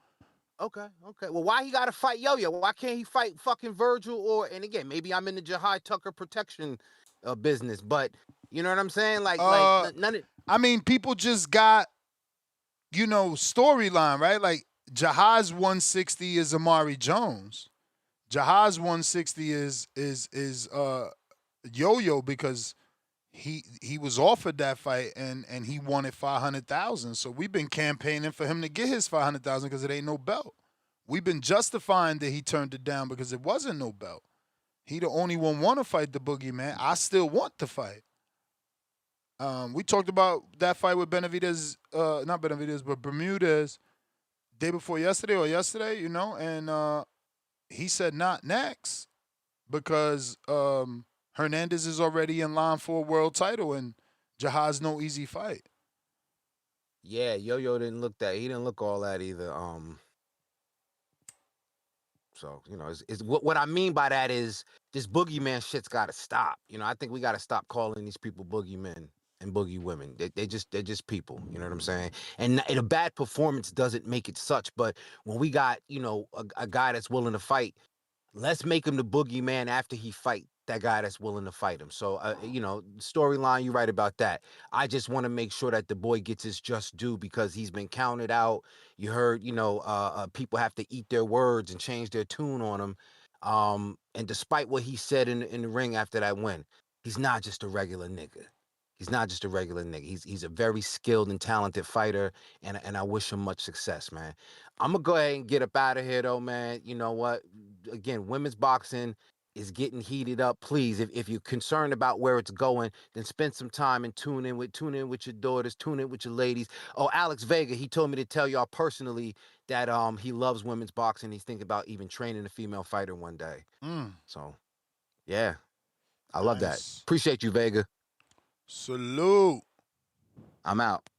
Okay. Well, why he got to fight Yo-Yo? Why can't he fight fucking Vergil? And again, maybe I'm in the Jahai Tucker protection business, but you know what I'm saying? Like none of. I mean, people just got, storyline, right? Like Jahai's 160 is Amari Jones. Jahai's 160 is Yo-Yo because he was offered that fight and he wanted $500,000. So we've been campaigning for him to get his $500,000 because it ain't no belt. We've been justifying that he turned it down because it wasn't no belt. He the only one want to fight the boogeyman. I still want to fight. We talked about that fight with Benavidez, not Benavidez, but Bermudez, day before yesterday, and he said not next because Hernandez is already in line for a world title, and Jahai's no easy fight. Yeah, Yo-Yo he didn't look all that either. So, it's what I mean by that is this boogeyman shit's got to stop. I think we got to stop calling these people boogeymen and boogie women. They're just people. You know what I'm saying? And a bad performance doesn't make it such. But when we got, a guy that's willing to fight, let's make him the boogeyman after he fight that guy that's willing to fight him. So, storyline, you're right about that. I just want to make sure that the boy gets his just due because he's been counted out. You heard, people have to eat their words and change their tune on him. And despite what he said in the ring after that win, he's not just a regular nigga. He's not just a regular nigga. He's a very skilled and talented fighter, and I wish him much success, man. I'm gonna go ahead and get up out of here though, man. You know what? Again, women's boxing is getting heated up. Please, if you're concerned about where it's going, then spend some time and tune in with your daughters, tune in with your ladies. Oh, Alex Vega, he told me to tell y'all personally that he loves women's boxing. He's thinking about even training a female fighter one day. So, yeah, I love that. Appreciate you, Vega. Salute. I'm out.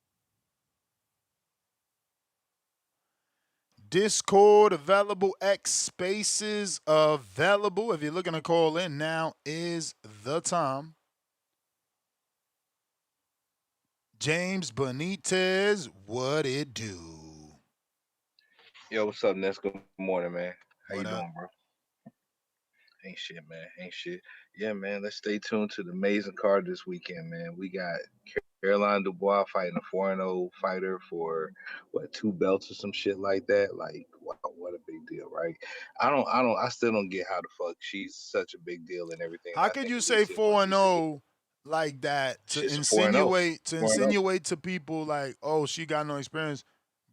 Discord available, X Spaces available. If you're looking to call in, now is the time. James Benitez, what it do? Yo, what's up, Ness? Good morning, man. How What you up? doing, bro? Ain't shit, man. Ain't shit. Yeah, man. Let's stay tuned to the amazing card this weekend, man. We got Caroline Dubois fighting a 4-0 fighter for what, 2 belts or some shit like that. Like, wow, what a big deal, right? I still don't get how the fuck she's such a big deal and everything. How could you say 4-0 like that to Shit's a 4-0. insinuate 4-0. to people like, oh, she got no experience,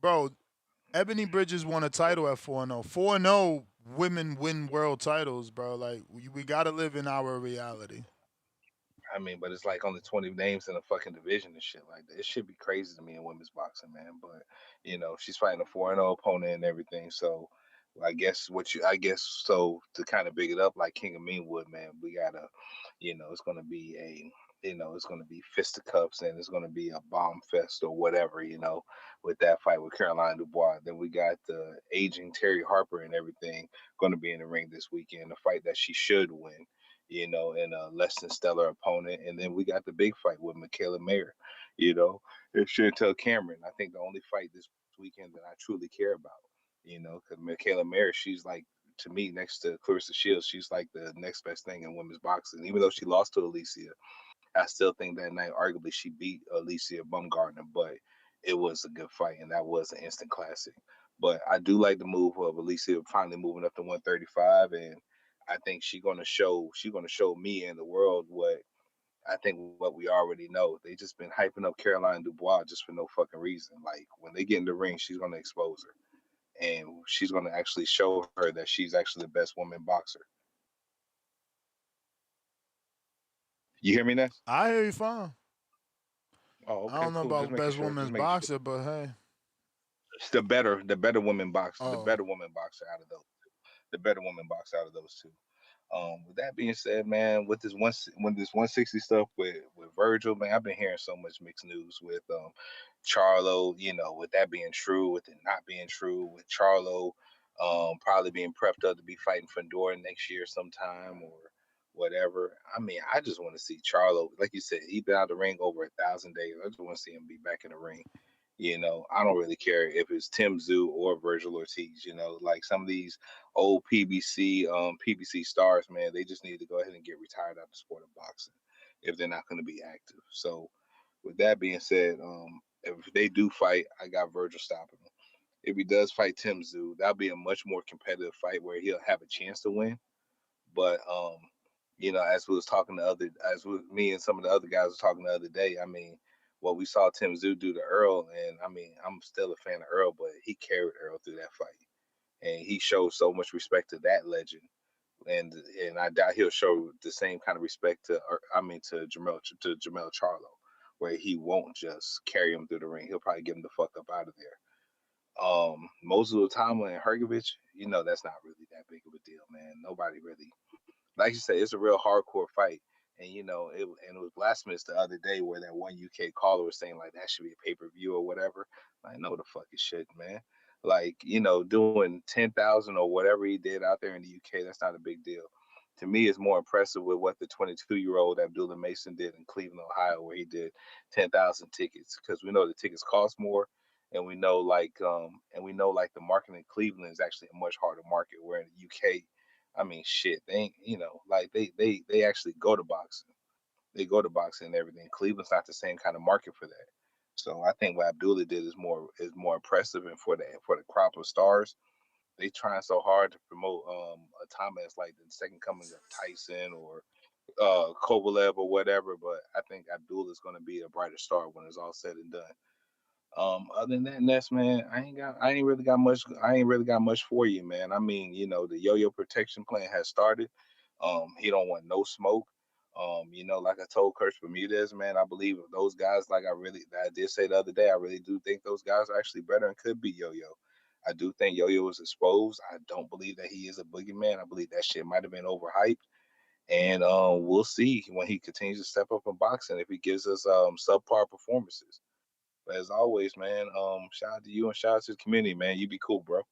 bro? Ebony Bridges won a title at 4-0. 4-0 women win world titles, bro. Like we gotta live in our reality. I mean, but it's like only 20 names in a fucking division and shit like that. It should be crazy to me in women's boxing, man. But she's fighting a 4-0 opponent and everything. So I guess so to kind of big it up like King of Meanwood, man, we gotta, it's gonna be it's gonna be fisticuffs and it's gonna be a bomb fest or whatever, with that fight with Caroline Dubois. Then we got the aging Terry Harper and everything gonna be in the ring this weekend, a fight that she should win, and a less than stellar opponent. And then we got the big fight with Michaela Mayer, and Chantel Cameron. I think the only fight this weekend that I truly care about, because Michaela Mayer, she's like, to me, next to Clarissa Shields, she's like the next best thing in women's boxing. Even though she lost to Alicia, I still think that night, arguably, she beat Alicia Baumgartner, but it was a good fight, and that was an instant classic. But I do like the move of Alicia finally moving up to 135, and I think she's gonna show me and the world what we already know. They just been hyping up Caroline Dubois just for no fucking reason. Like when they get in the ring, she's gonna expose her, and she's gonna actually show her that she's actually the best woman boxer. You hear me, Ness? I hear you fine. Oh, okay, I don't know cool. about best women's boxer, but hey, it's the better woman boxer, Oh. the better woman boxer out of those two. The better woman boxer out of those two. With that being said, man, with this 160 stuff with Vergil, man, I've been hearing so much mixed news with Charlo, with that being true, with it not being true, with Charlo probably being prepped up to be fighting Fedor next year sometime or whatever. I mean, I just want to see Charlo, like you said, he's been out of the ring over 1,000 days. I just want to see him be back in the ring. I don't really care if it's Tim Tszyu or Vergil Ortiz. Like some of these old PBC stars, man, they just need to go ahead and get retired out of the sport of boxing if they're not going to be active. So, with that being said, if they do fight, I got Vergil stopping him. If he does fight Tim Tszyu, that'll be a much more competitive fight where he'll have a chance to win. But as me and some of the other guys were talking the other day, I mean, what we saw Tim Tszyu do to Earl, and I mean, I'm still a fan of Earl, but he carried Earl through that fight, and he showed so much respect to that legend, and I doubt he'll show the same kind of respect to Jermell Charlo, where he won't just carry him through the ring. He'll probably get him the fuck up out of there. Moses Itauma and Hrgovic, that's not really that big of a deal, man. Nobody really, like you said, it's a real hardcore fight. And it was blasphemous the other day where that one UK caller was saying like that should be a pay-per-view or whatever. Like, no, the fuck is shit, man. Like, doing 10,000 or whatever he did out there in the UK, that's not a big deal. To me, it's more impressive with what the 22-year-old Abdullah Mason did in Cleveland, Ohio, where he did 10,000 tickets, because we know the tickets cost more, and we know the market in Cleveland is actually a much harder market. Where in the UK, I mean, shit, they ain't, they actually go to boxing. They go to boxing and everything. Cleveland's not the same kind of market for that. So I think what Abdullah did is more impressive, and for the crop of stars, they trying so hard to promote Itauma as like the second coming of Tyson or Kovalev or whatever, but I think Abdul is going to be a brighter star when it's all said and done. Other than that, Ness, man, I ain't really got much for you, man. I mean, the yo-yo protection plan has started. He don't want no smoke. Like I told Curtis Bermudez, man, I believe if those guys, I did say the other day, I really do think those guys are actually better and could be Yo-Yo. I do think Yo-Yo is exposed. I don't believe that he is a boogeyman. I believe that shit might have been overhyped. And we'll see when he continues to step up in boxing if he gives us subpar performances. But as always, man, shout out to you and shout out to the community, man. You be cool, bro.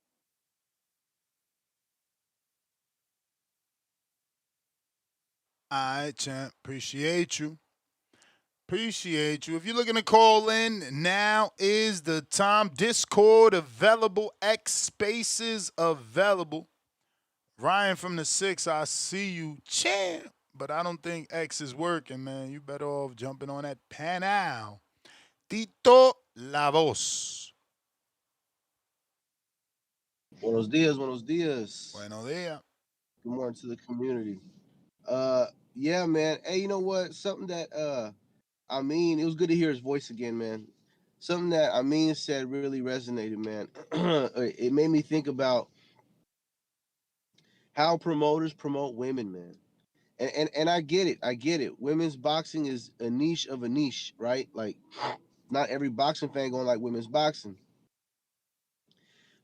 All right, champ. Appreciate you. Appreciate you. If you're looking to call in, now is the time. Discord available. X spaces available. Ryan from the 6, I see you, champ. But I don't think X is working, man. You better off jumping on that panel. Tito La Voz. Buenos dias, buenos dias. Buenos dias. Good morning to the community. Yeah, man. Hey, you know what? Something that it was good to hear his voice again, man. Something that said really resonated, man. It made me think about how promoters promote women, man. And I get it. I get it. Women's boxing is a niche of a niche, right? Like, not every boxing fan gonna like women's boxing.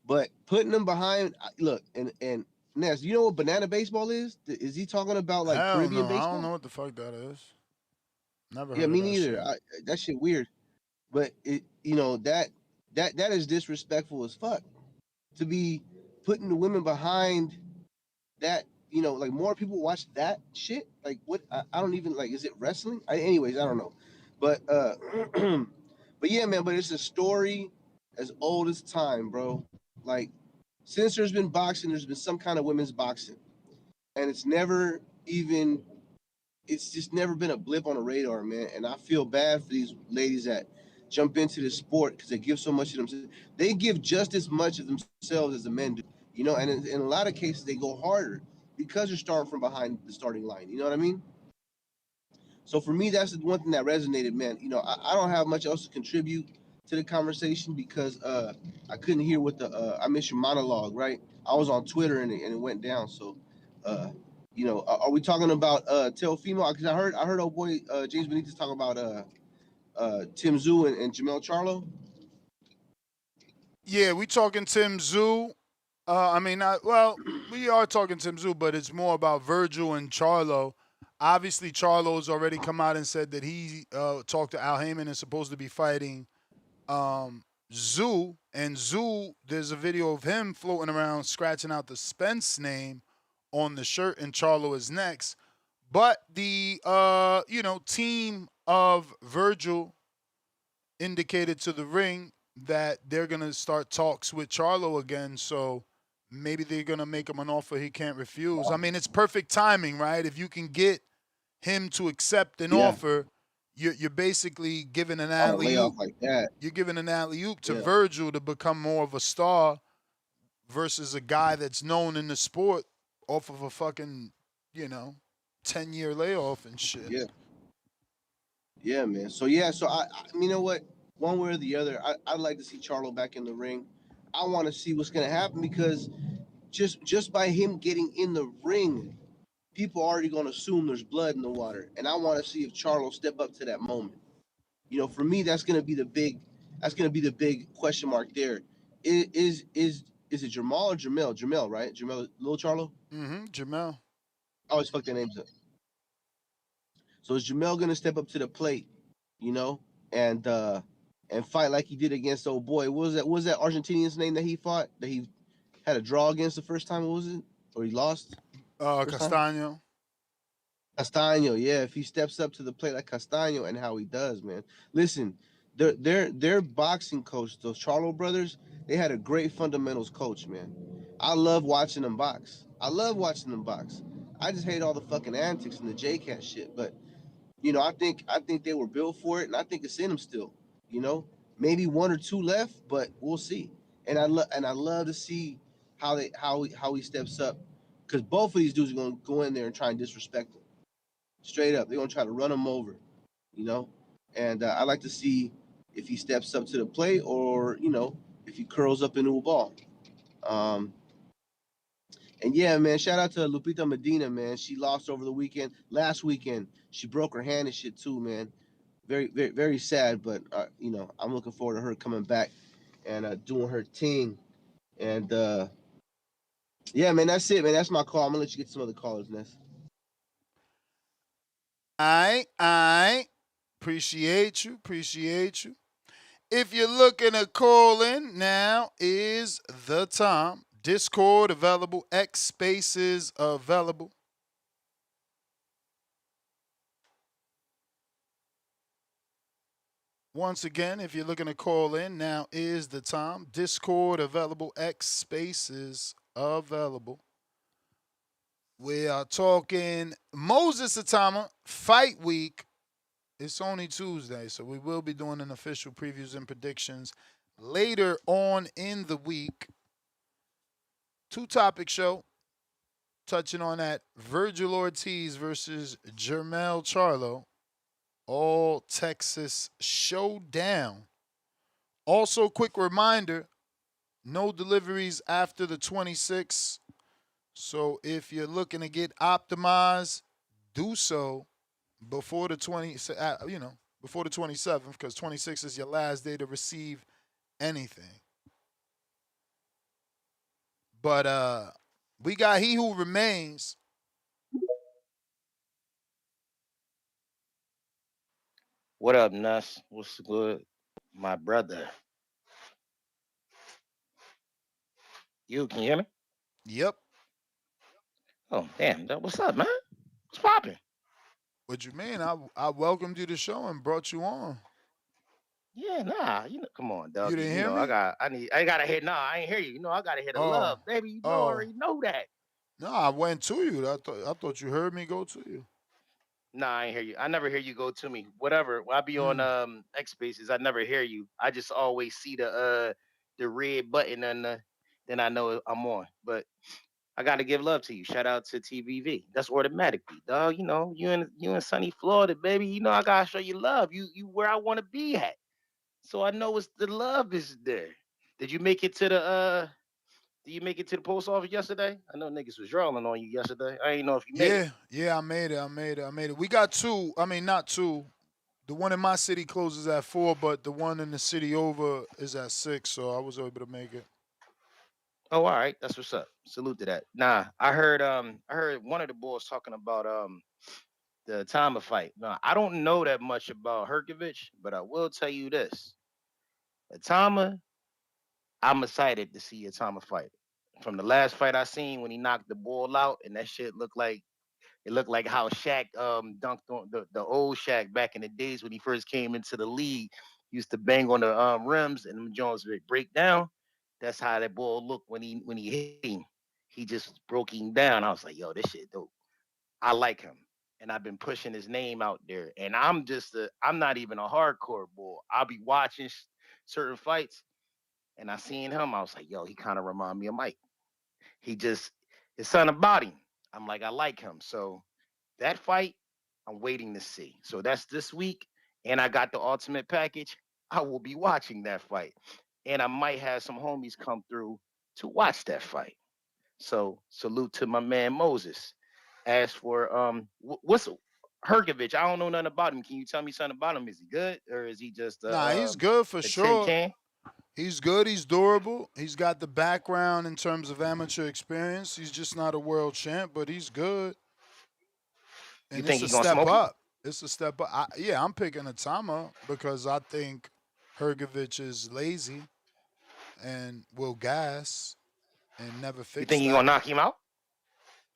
But putting them behind, look, and Ness, you know what banana baseball is? Is he talking about like Hell Caribbean no, baseball? I don't know what the fuck that is. Never heard Yeah, of me that neither. shit. That shit weird. But that is disrespectful as fuck to be putting the women behind that. Like more people watch that shit. Like what? I don't even like. Is it wrestling? Anyways, I don't know. But but yeah, man. But it's a story as old as time, bro. Like since there's been boxing, there's been some kind of women's boxing, and it's just never been a blip on the radar, man. And I feel bad for these ladies that jump into this sport because they give so much of themselves. They give just as much of themselves as the men do, and in a lot of cases they go harder because they're starting from behind the starting line. You know what I mean? So for me, that's the one thing that resonated, man. I don't have much else to contribute to the conversation because I couldn't hear what I missed your monologue, right? I was on Twitter and it went down. So, are we talking about Teofimo? Because I heard old boy James Benitez talk about Tim Tszyu and Jermell Charlo. Yeah, we talking Tim Tszyu. We are talking Tim Tszyu, but it's more about Vergil and Charlo. Obviously, Charlo's already come out and said that he talked to Al Heyman and is supposed to be fighting Tszyu. And Tszyu, there's a video of him floating around scratching out the Spence name on the shirt, and Charlo is next. But the team of Vergil indicated to the ring that they're gonna start talks with Charlo again. So maybe they're gonna make him an offer he can't refuse. I mean, it's perfect timing, right? If you can get him to accept an offer, you're basically giving an alley-oop. Like that. You're giving an alley-oop to Vergil to become more of a star versus a guy that's known in the sport off of a fucking 10-year layoff and shit. Yeah, man. So I you know what? One way or the other, I'd like to see Charlo back in the ring. I want to see what's gonna happen because just by him getting in the ring, people are already gonna assume there's blood in the water, and I want to see if Charlo step up to that moment. For me, that's gonna be the big question mark there. Is it Jermall or Jermell? Jermell, right? Jermell, Lil Charlo. Jermell. I always fuck their names up. So is Jermell gonna step up to the plate, and fight like he did against old boy? What was that Argentinian's name that he fought that he had a draw against the first time? What was it? Or he lost? Castaño. Castaño, yeah. If he steps up to the plate like Castaño and how he does, man. Listen, their boxing coach, those Charlo brothers, they had a great fundamentals coach, man. I love watching them box. I just hate all the fucking antics and the J-Cat shit, but I think they were built for it, and I think it's in them still. Maybe one or two left, but we'll see. And I love to see how he steps up, because both of these dudes are gonna go in there and try and disrespect him. straight up. They're gonna try to run him over, you know. And I like to see if he steps up to the plate or if he curls up into a ball. Um, and yeah, man, shout out to Lupita Medina, man. She lost over the weekend. Last weekend, she broke her hand and shit too, man. Very, very, very sad. But I'm looking forward to her coming back and doing her thing. And yeah, man, that's it, man. That's my call. I'm gonna let you get some other callers, Ness. I appreciate you. If you're looking to call in, now is the time. Discord available, X Spaces available. Once again, if you're looking to call in, now is the time. Discord available, X Spaces available. We are talking Moses Itauma Fight Week. It's only Tuesday, so we will be doing an official previews and predictions later on in the week. 2-topic show, touching on that Vergil Ortiz versus Jermell Charlo, all Texas showdown. Also, quick reminder, no deliveries after the 26th. So if you're looking to get optimized, do so before the before the 27th, because 26 is your last day to receive anything. But we got He Who Remains. What up, Nuss? What's good, my brother? You can you hear me? Yep. Oh, damn. What's up, man? What's popping? What you mean? I welcomed you to the show and brought you on. Yeah, nah. Come on, dog. You didn't hear me? I gotta hear. Nah, I ain't hear you. I gotta hear the love, baby. I already know that. No, I went to you. I thought you heard me go to you. Nah, I ain't hear you. I never hear you go to me. Whatever. When I be on X Spaces, I never hear you. I just always see the red button and then I know I'm on. But I gotta give love to you. Shout out to TBV. That's automatically, dog. You in sunny Florida, baby. I gotta show you love. You where I want to be at. So I know it's the love is there. Did you make it to the Did you make it to the post office yesterday? I know niggas was drawing on you yesterday. I ain't know if you made it. Yeah, I made it. We got two. I mean, not two. The one in my city closes at 4, but the one in the city over is at 6. So I was able to make it. Oh, all right. That's what's up. Salute to that. Nah, I heard one of the boys talking about the Itauma fight. Now, I don't know that much about Hrgovic, but I will tell you this. Itauma, I'm excited to see Itauma fight. From the last fight I seen when he knocked the ball out, and that shit looked like how Shaq dunked on the old Shaq back in the days when he first came into the league. He used to bang on the rims and them Jones would break down. That's how that ball looked when he hit him. He just broke him down. I was like, yo, this shit dope. I like him. And I've been pushing his name out there. And I'm not even a hardcore bull. I'll be watching certain fights and I seen him. I was like, yo, he kind of remind me of Mike. His son about him. I'm like, I like him. So that fight, I'm waiting to see. So that's this week. And I got the ultimate package. I will be watching that fight. And I might have some homies come through to watch that fight. So salute to my man Moses. As for what's Hrgovic? I don't know nothing about him. Can you tell me something about him? Is he good or is he just Nah, he's good for sure. Can? He's good. He's durable. He's got the background in terms of amateur experience. He's just not a world champ, but he's good. And you think it's he's gonna smoke up. It's a step up. I'm picking Itauma because I think Hrgovic is lazy and will gas and never fix. You think he's gonna knock him out?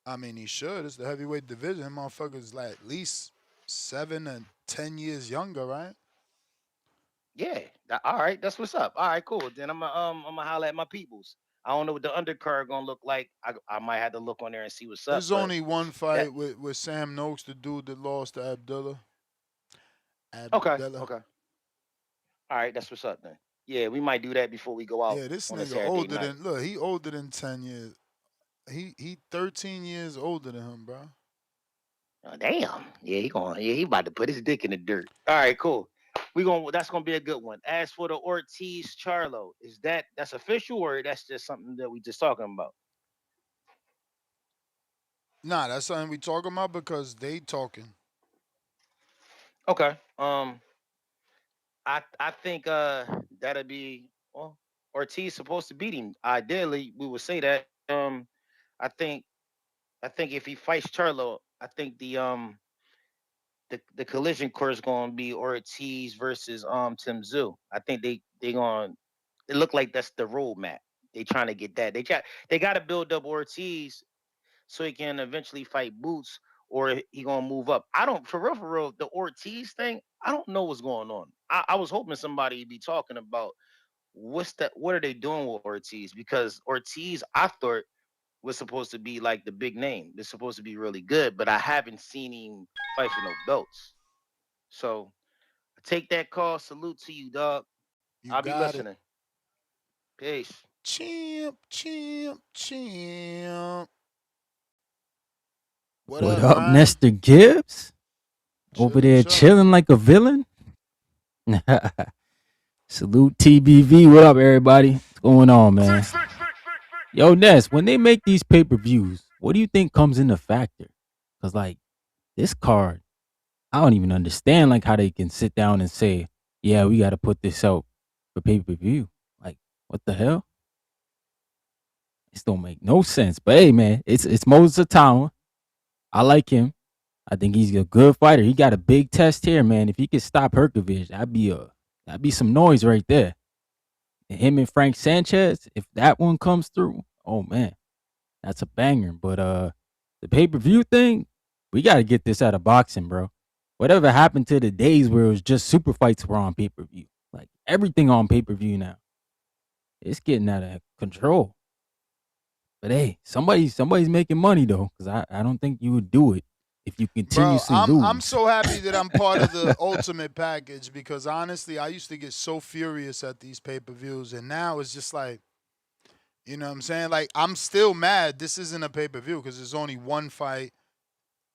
I mean, he should. It's the heavyweight division. Them motherfuckers like at least 7 and 10 years younger, right? Yeah. All right. That's what's up. All right. Cool. Then I'm gonna holler at my peoples. I don't know what the undercard gonna look like. I might have to look on there and see what's up. There's only one fight with Sam Noakes, the dude that lost to Abdullah. Okay. All right. That's what's up then. Yeah, we might do that before we go out. Yeah, this on nigga older than he older than 10 years. He 13 years older than him, bro. Oh, damn. Yeah, he about to put his dick in the dirt. All right, cool. That's gonna be a good one. As for the Ortiz Charlo, that's official or that's just something that we just talking about? Nah, that's something we talking about because they talking. Okay. I think that'll be well. Ortiz supposed to beat him. Ideally, we would say that. I think I think if he fights Charlo, I think the collision course going to be Ortiz versus Tim Zoo. I think they going it look like that's the roadmap. They trying to get that. They got to build up Ortiz so he can eventually fight Boots or he gonna move up. I don't for real the Ortiz thing. I don't know what's going on. I was hoping somebody would be talking about what are they doing with Ortiz because Ortiz I thought was supposed to be like the big name. They're supposed to be really good, but I haven't seen him fight for no belts. So take that call. Salute to you, dog. You I'll be got it. listening. Peace. Champ, champ, champ. What up, Nestor Gibbs? Over there chilling like a villain? Salute TBV. What up, everybody? What's going on, man? Yo, Ness, when they make these pay-per-views, what do you think comes into factor? Because, like, this card, I don't even understand, like, how they can sit down and say, yeah, we got to put this out for pay-per-view. Like, what the hell? This don't make no sense. But, hey, man, it's Moses Itauma. I like him. I think he's a good fighter. He got a big test here, man. If he could stop Hrgovic, that'd be some noise right there. And him and Frank Sanchez, if that one comes through, oh man, that's a banger. But the pay-per-view thing, we gotta get this out of boxing, bro. Whatever happened to the days where it was just super fights were on pay-per-view? Like everything on pay-per-view now. It's getting out of control. But hey, somebody's making money though, because I don't think you would do it if you continuously lose. I'm so happy that I'm part of the ultimate package because honestly, I used to get so furious at these pay-per-views, and now it's just like, you know what I'm saying? Like, I'm still mad this isn't a pay-per-view because there's only one fight.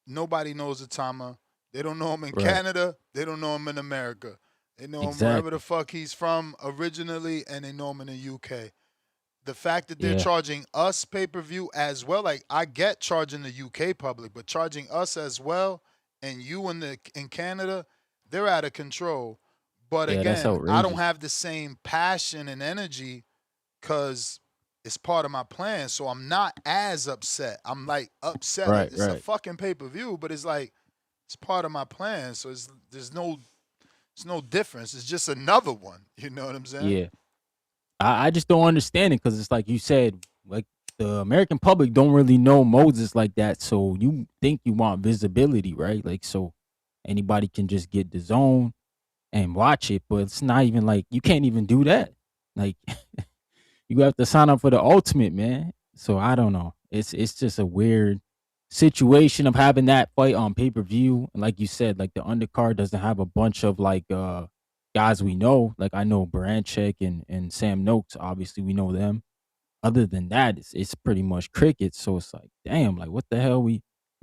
Nobody knows Itauma. They don't know him in Canada. They don't know him in America. They know him wherever the fuck he's from originally, and they know him in the UK. The fact that they're charging us pay-per-view as well, like I get charging the UK public, but charging us as well, and you in Canada, they're out of control. But again, I don't have the same passion and energy because it's part of my plan. So I'm not as upset. I'm like upset. Like, it's a fucking pay-per-view, but it's like it's part of my plan. So there's no difference. It's just another one. You know what I'm saying? Yeah. I just don't understand it because it's like you said, like the American public don't really know Moses like that. So you think you want visibility, right? Like, so anybody can just get the zone and watch it, but it's not even like you can't even do that. Like you have to sign up for the ultimate, man. So I don't know. It's just a weird situation of having that fight on pay-per-view. And like you said, like the undercard doesn't have a bunch of like guys we know. Like I know Baranchek and Sam Noakes, obviously we know them. Other than that, it's pretty much cricket. So it's like, damn, like what the hell we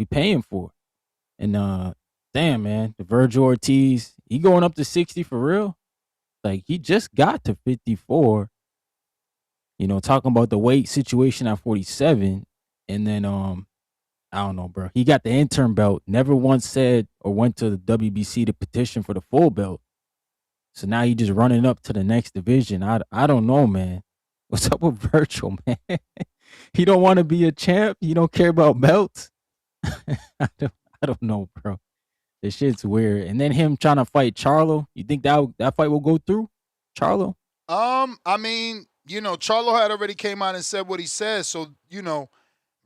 paying for? And damn man, the Vergil Ortiz, he going up to 60 for real? Like he just got to 54. You know, talking about the weight situation at 47. And then I don't know, bro. He got the intern belt, never once said or went to the WBC to petition for the full belt. So now he just running up to the next division. I don't know, man. What's up with Vergil, man? He don't want to be a champ. He don't care about belts. I don't know, bro. This shit's weird. And then him trying to fight Charlo. You think that fight will go through? Charlo? I mean, you know, Charlo had already came out and said what he said. So, you know,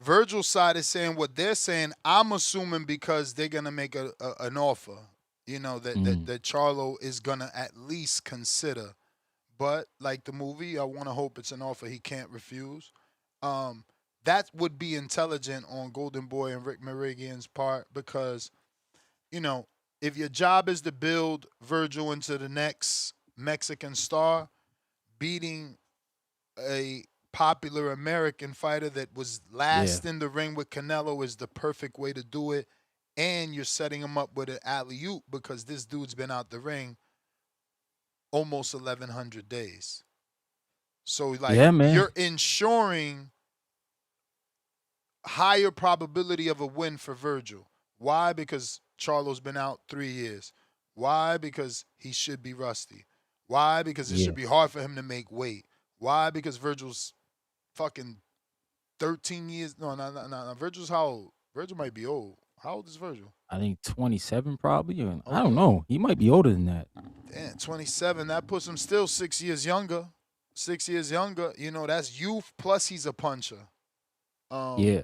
Vergil's side is saying what they're saying. I'm assuming because they're gonna make an offer. You know, that Charlo is gonna at least consider. But like the movie, I want to hope it's an offer he can't refuse. That would be intelligent on Golden Boy and Rick Meridian's part because, you know, if your job is to build Vergil into the next Mexican star, beating a popular American fighter that was last in the ring with Canelo is the perfect way to do it. and you're setting him up with an alley-oop because this dude's been out the ring almost 1,100 days. So, like, Yeah, man. you're ensuring higher probability of a win for Vergil. Why? Because Charlo's been out 3 years. Why? Because he should be rusty. Why? Because it Yeah. should be hard for him to make weight. Why? Because Vergil's fucking 13 years. No. Vergil's how old? Vergil might be old. How old is Vergil? I think 27 probably. Or, I Okay. don't know. He might be older than that. Damn, 27. That puts him still 6 years younger. 6 years younger. You know, that's youth plus he's a puncher. Yeah.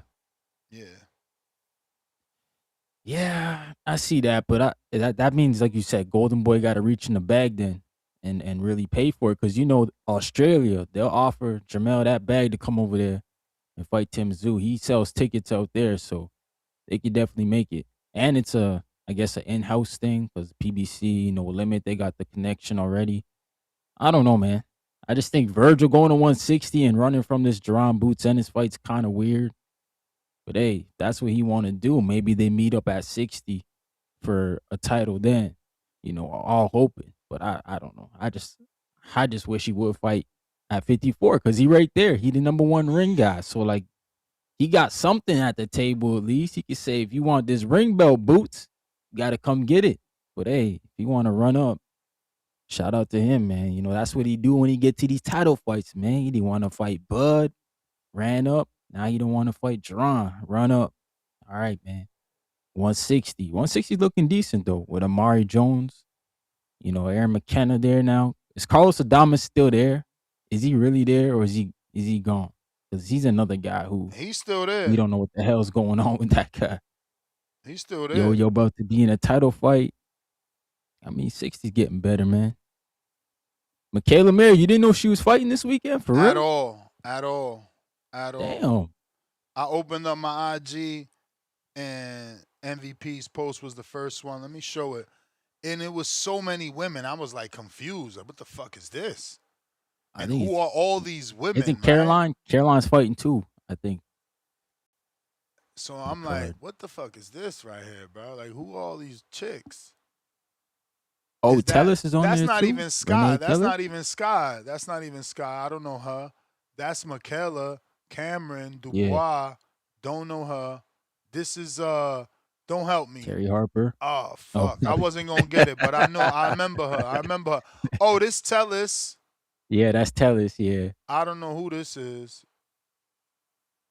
Yeah. Yeah, I see that, but that means, like you said, Golden Boy got to reach in the bag then and really pay for it, because you know Australia, they'll offer Jermell that bag to come over there and fight Tim Tszyu. He sells tickets out there, so they could definitely make it. And it's I guess, an in-house thing because PBC, No Limit, they got the connection already. I don't know, man. I just think Vergil going to 160 and running from this Jerron Boots Ennis fight's kind of weird. But hey, that's what he want to do. Maybe they meet up at 60 for a title then, you know, all hoping. But I don't know. I just wish he would fight at 54 because he right there. He the number one ring guy. So, like, he got something at the table at least. He could say, if you want this ring belt, Boots, you got to come get it. But hey, if you want to run up, shout out to him, man. You know, that's what he do when he get to these title fights, man. He didn't want to fight Bud, ran up. Now you don't want to fight Jerron, run up. All right, man. 160. 160 looking decent, though, with Amari Jones. You know, Aaron McKenna there now. Is Carlos Adames still there? Is he really there, or is he gone? Because he's another guy who He's still there. we don't know what the hell's going on with that guy. He's still there. Yo, about to be in a title fight. I mean, 60's getting better, man. Michaela Mary, you didn't know she was fighting this weekend? For real? At all. Damn. I opened up my IG and MVP's post was the first one. Let me show it. And it was so many women. I was like confused. Like, what the fuck is this? I And think who are all these women? Isn't man? Caroline? Caroline's fighting too, I think. So I'm like, what the fuck is this right here, bro? Like, who are all these chicks? Oh, Tellis is on there That's not too? even Sky. Renee That's Tellis? not even Sky. That's not even Sky. I don't know her. That's Michaela, Cameron, Dubois. Don't know her. This is don't help me. Terry Harper. Oh fuck. I wasn't gonna get it, but I know I remember her. Oh, this Tellis. Yeah, that's Tellis, yeah. I don't know who this is.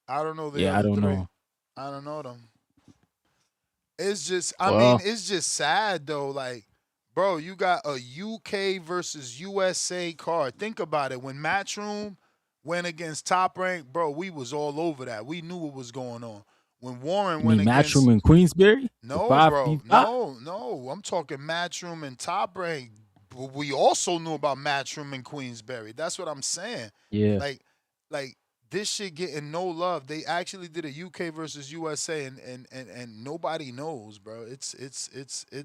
I don't know the Yeah, I other don't three. know. I don't know them. It's just, it's just sad though. Like, bro, you got a UK versus USA card. Think about it. When Matchroom went against Top Rank, bro, we was all over that. We knew what was going on. When Warren You went mean against Matchroom in Queensberry? no, The 5v5? bro, no. I'm talking Matchroom and Top Rank. We also knew about Matchroom in Queensberry. That's what I'm saying. Yeah. Like this shit getting no love. They actually did a UK versus USA, and nobody knows, bro. It's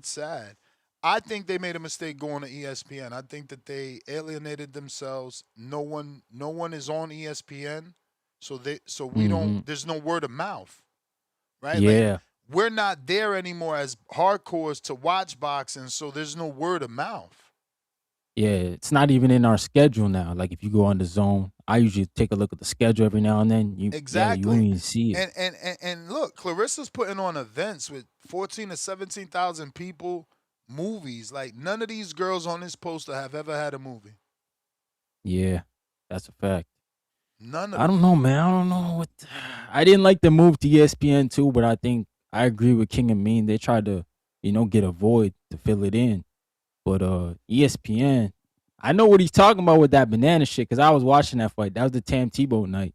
sad. I think they made a mistake going to ESPN. I think that they alienated themselves. No one is on ESPN, so we don't. There's no word of mouth, right? Yeah. Like, we're not there anymore as hardcores to watch boxing, so there's no word of mouth. Yeah, it's not even in our schedule now. Like, if you go on the Zone, I usually take a look at the schedule every now and then. You won't even see it. And look, Clarissa's putting on events with 14 to 17,000 people, movies. Like, none of these girls on this poster have ever had a movie. Yeah, that's a fact. None of I don't know, man. I don't know what. I didn't like the move to ESPN too, but I think I agree with King and Mean. They tried to, get a void to fill it in. But ESPN, I know what he's talking about with that banana shit because I was watching that fight. That was the Tam Tebow night.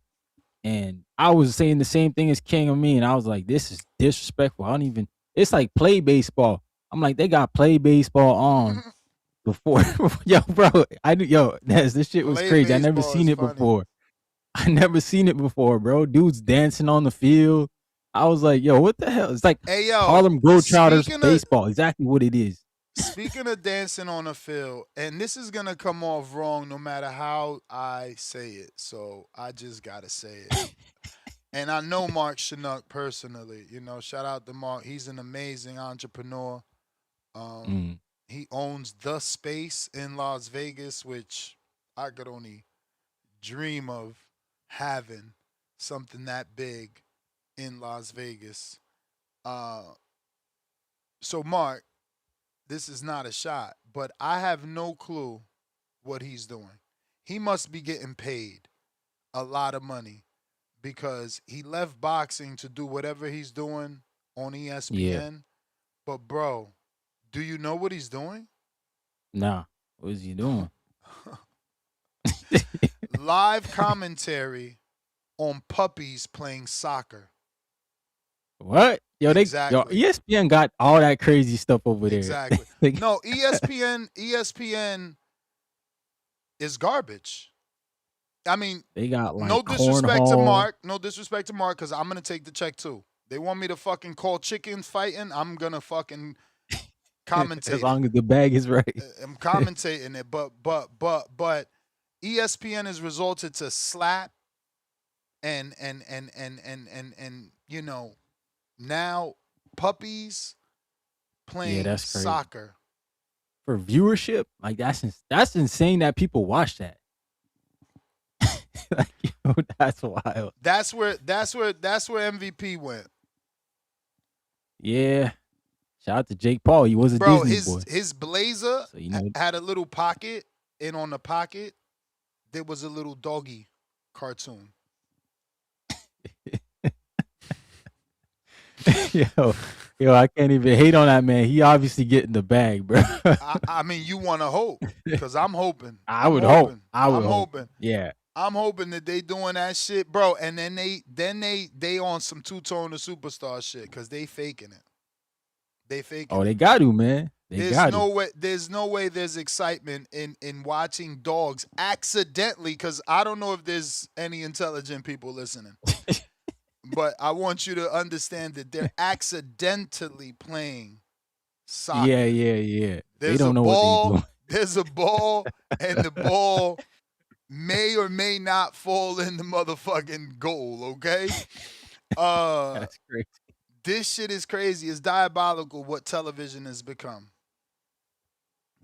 And I was saying the same thing as King and me. And I was like, this is disrespectful. I don't even, it's like play baseball. I'm like, they got play baseball on before. Yo, bro, this shit was Play crazy. I never baseball seen is it funny. before. I never seen it before, bro. Dudes dancing on the field. I was like, yo, what the hell? It's like Hey, yo, Harlem Globetrotters speaking of- baseball. Exactly what it is. Speaking of dancing on the field, and this is gonna come off wrong no matter how I say it, so I just gotta say it. And I know Mark Chinook personally. You know, shout out to Mark. He's an amazing entrepreneur. He owns the space in Las Vegas, which I could only dream of having something that big in Las Vegas. So Mark, this is not a shot, but I have no clue what he's doing. He must be getting paid a lot of money because he left boxing to do whatever he's doing on ESPN. Yeah. But bro, do you know what he's doing? Nah, what is he doing? Live commentary on puppies playing soccer. What? Yo, Exactly. ESPN got all that crazy stuff over there. Exactly. No, ESPN is garbage. I mean, They got like no disrespect to cornhole. Mark. No disrespect to Mark, because I'm gonna take the check too. They want me to fucking call chickens fighting. I'm gonna fucking commentate. As long as the bag is right. I'm commentating it, but ESPN has resulted to slap and you know, now puppies playing that's crazy. soccer. For viewership, like that's insane that people watch that. Like, yo, that's wild. That's where MVP went. Yeah. Shout out to Jake Paul. He was a Bro, Disney boy. his blazer So, you know, had a little pocket, and on the pocket there was a little doggy cartoon. yo, I can't even hate on that man. He obviously getting the bag, bro. I mean, you want to hope, because I'm hoping. I'm hoping. hoping. Yeah. I'm hoping that they doing that shit, bro. And then they on some two-tone superstar shit, because they faking it. They faking. Oh, they got to, man. There's no way there's excitement in watching dogs accidentally, because I don't know if there's any intelligent people listening. But I want you to understand that they're accidentally playing soccer. Yeah. There's They don't know what they're doing. There's a ball, and the ball may or may not fall in the motherfucking goal, okay? That's crazy. This shit is crazy. It's diabolical what television has become.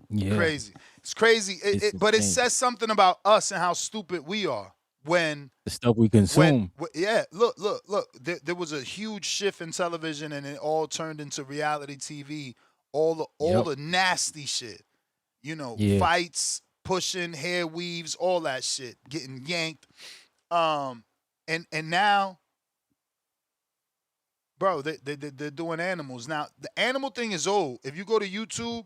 Yeah. Crazy. It's crazy. But it says something about us and how stupid we are when The stuff we consume. Look. There was a huge shift in television, and it all turned into reality TV. All the nasty shit. You know, fights, pushing, hair weaves, all that shit, getting yanked. And now, bro, they're doing animals. Now, the animal thing is old. If you go to YouTube,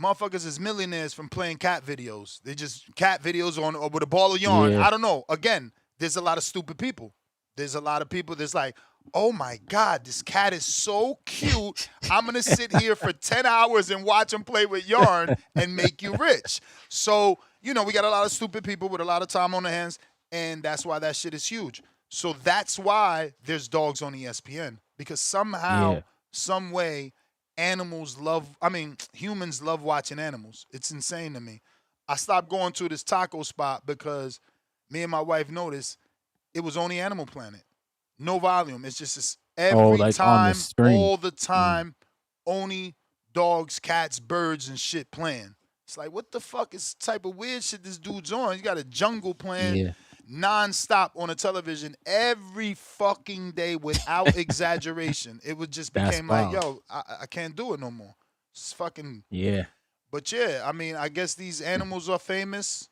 motherfuckers is millionaires from playing cat videos. They just cat videos on or with a ball of yarn. Yeah. I don't know. Again, there's a lot of stupid people. There's a lot of people that's like, oh my God, this cat is so cute. I'm going to sit here for 10 hours and watch him play with yarn and make you rich. So, you know, we got a lot of stupid people with a lot of time on their hands, and that's why that shit is huge. So that's why there's dogs on ESPN, because somehow, some way, humans love watching animals. It's insane to me. I stopped going to this taco spot because me and my wife noticed it was only Animal Planet. No volume. It's just this every time, all the time, only dogs, cats, birds, and shit playing. It's like, what the fuck is type of weird shit this dude's on? He's got a jungle playing nonstop on a television every fucking day without exaggeration. It would just became like, yo, I can't do it no more. It's fucking But yeah, I mean, I guess these animals are famous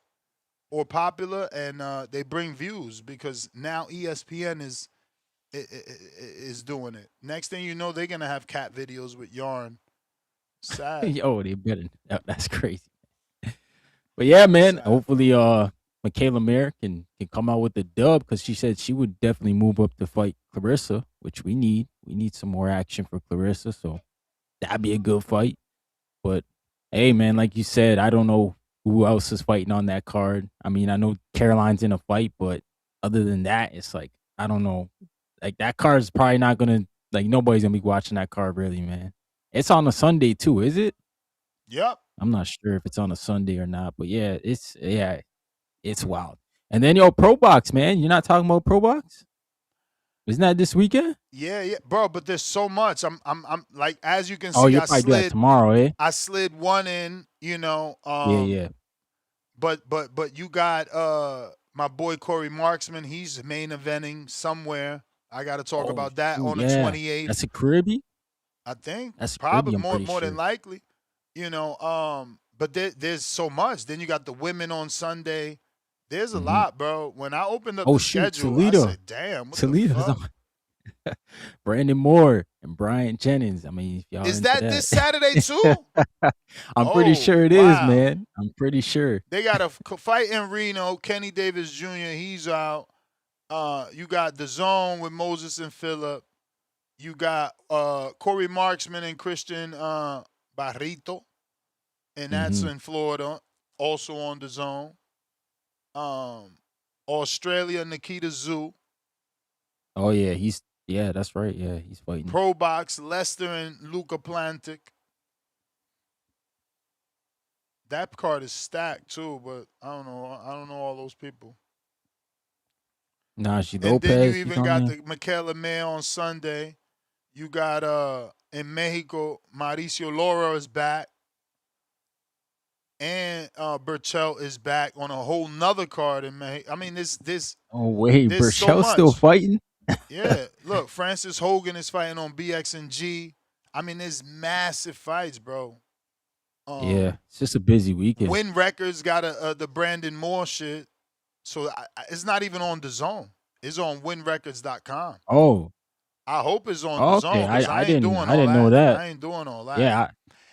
or popular, and they bring views because now ESPN is doing it. Next thing you know, they're gonna have cat videos with yarn. Sad. Yo, they better. That's crazy. But yeah, man. Sad. Hopefully, Michaela Mayer can come out with the dub, because she said she would definitely move up to fight Clarissa, which we need. We need some more action for Clarissa, so that'd be a good fight. But hey, man, like you said, I don't know who else is fighting on that card. I mean, I know Caroline's in a fight, but other than that, it's like, I don't know. Like, that card is probably not gonna, like, nobody's gonna be watching that card, really, man. It's on a Sunday too, is it? Yep. I'm not sure if it's on a Sunday or not, but yeah, it's wild. And then Pro Box, man. You're not talking about Pro Box? Isn't that this weekend? Yeah, bro. But there's so much. I'm like, as you can Oh, see, you'll probably do that tomorrow, eh? I slid one in. Yeah. But you got my boy Corey Marksman. He's main eventing somewhere. I got to talk about that on the 28th. That's a Caribbean. I think That's a probably Caribbean, I'm more pretty than likely. But there's so much. Then you got the women on Sunday. There's a lot, bro. When I opened up the schedule, Toledo. I said, "Damn, what Toledo's the fuck?" on. Brandon Moore and Brian Jennings. I mean, if y'all Is into that this Saturday too? I'm pretty sure it is, wow. man. I'm pretty sure. They got a fight in Reno. Kenny Davis Jr. He's out. You got DAZN with Moses and Filip. You got Corey Marksman and Christian Barrito, and that's in Florida, also on DAZN. Australia, Nikita Zoo. Oh yeah, that's right. Yeah, he's fighting. Pro Box, Lester and Luca Plantic. That card is stacked too, but I don't know all those people. Nashi And Lopez. then you even got the Michaela May on Sunday. You got in Mexico, Mauricio Lara is back. And Berchelt is back on a whole nother card in Mexico. I mean, this. Oh wait, there's so Berchel's still much. fighting? Yeah, look, Francis Hogan is fighting on BX&G. I mean, there's massive fights, bro. Yeah, it's just a busy weekend. Win Records got the Brandon Moore shit, so it's not even on DAZN. It's on winrecords.com. Oh, I hope it's on okay. DAZN because I didn't ain't know that. I ain't doing all that. Yeah,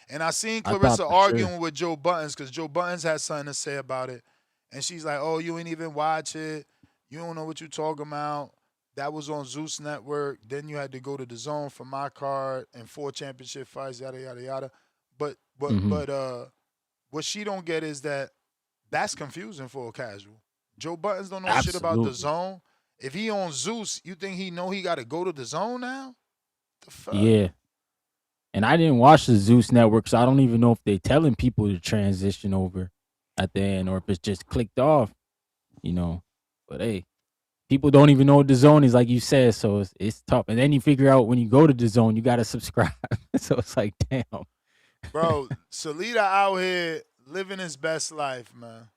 and I seen I thought Clarissa for arguing sure. with Joe Buttons because Joe Buttons had something to say about it, and she's like, "Oh, you ain't even watch it. You don't know what you talking about. That was on Zeus Network. Then you had to go to DAZN for my card and 4 championship fights, yada yada yada." But what she don't get is that's confusing for a casual. Joe Buttons don't know shit about DAZN. If he on Zeus, you think he know he got to go to DAZN now? The fuck? Yeah. And I didn't watch the Zeus Network, so I don't even know if they're telling people to transition over at the end or if it's just clicked off, But hey, people don't even know what DAZN is, like you said, so it's tough. And then you figure out when you go to DAZN, you got to subscribe. So it's like, damn. Bro, Salida out here living his best life, man.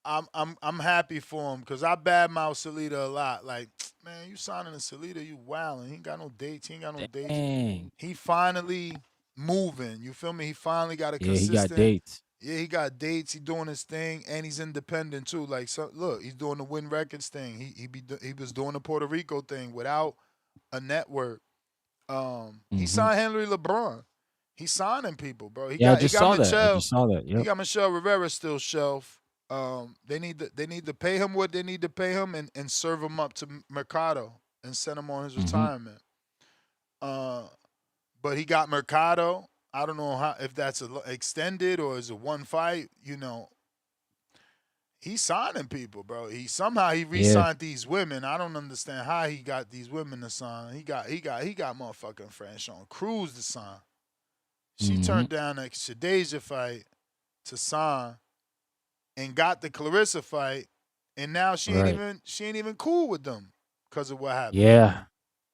I'm happy for him because I badmouth Salida a lot. Like, man, you signing to Salida, you wilding. He ain't got no dates. He ain't got no dates. He finally moving. You feel me? He finally got a consistent. Yeah, he got dates. Yeah, he got dates. He doing his thing, and he's independent too. Like, so look, he's doing the Win Records thing. He was doing the Puerto Rico thing without a network. He signed Henry LeBron. He's signing people, bro. I just saw that. Yep. He got Michelle Rivera still shelf. They need to pay him what they need to pay him and serve him up to Mercado and send him on his retirement. But he got Mercado. I don't know if that's extended or is it one fight. He's signing people, bro. He re-signed these women. I don't understand how he got these women to sign. He got motherfucking Franchon Cruz to sign. She turned down a Shadeja fight to sign and got the Clarissa fight, and now she ain't even cool with them because of what happened. Yeah.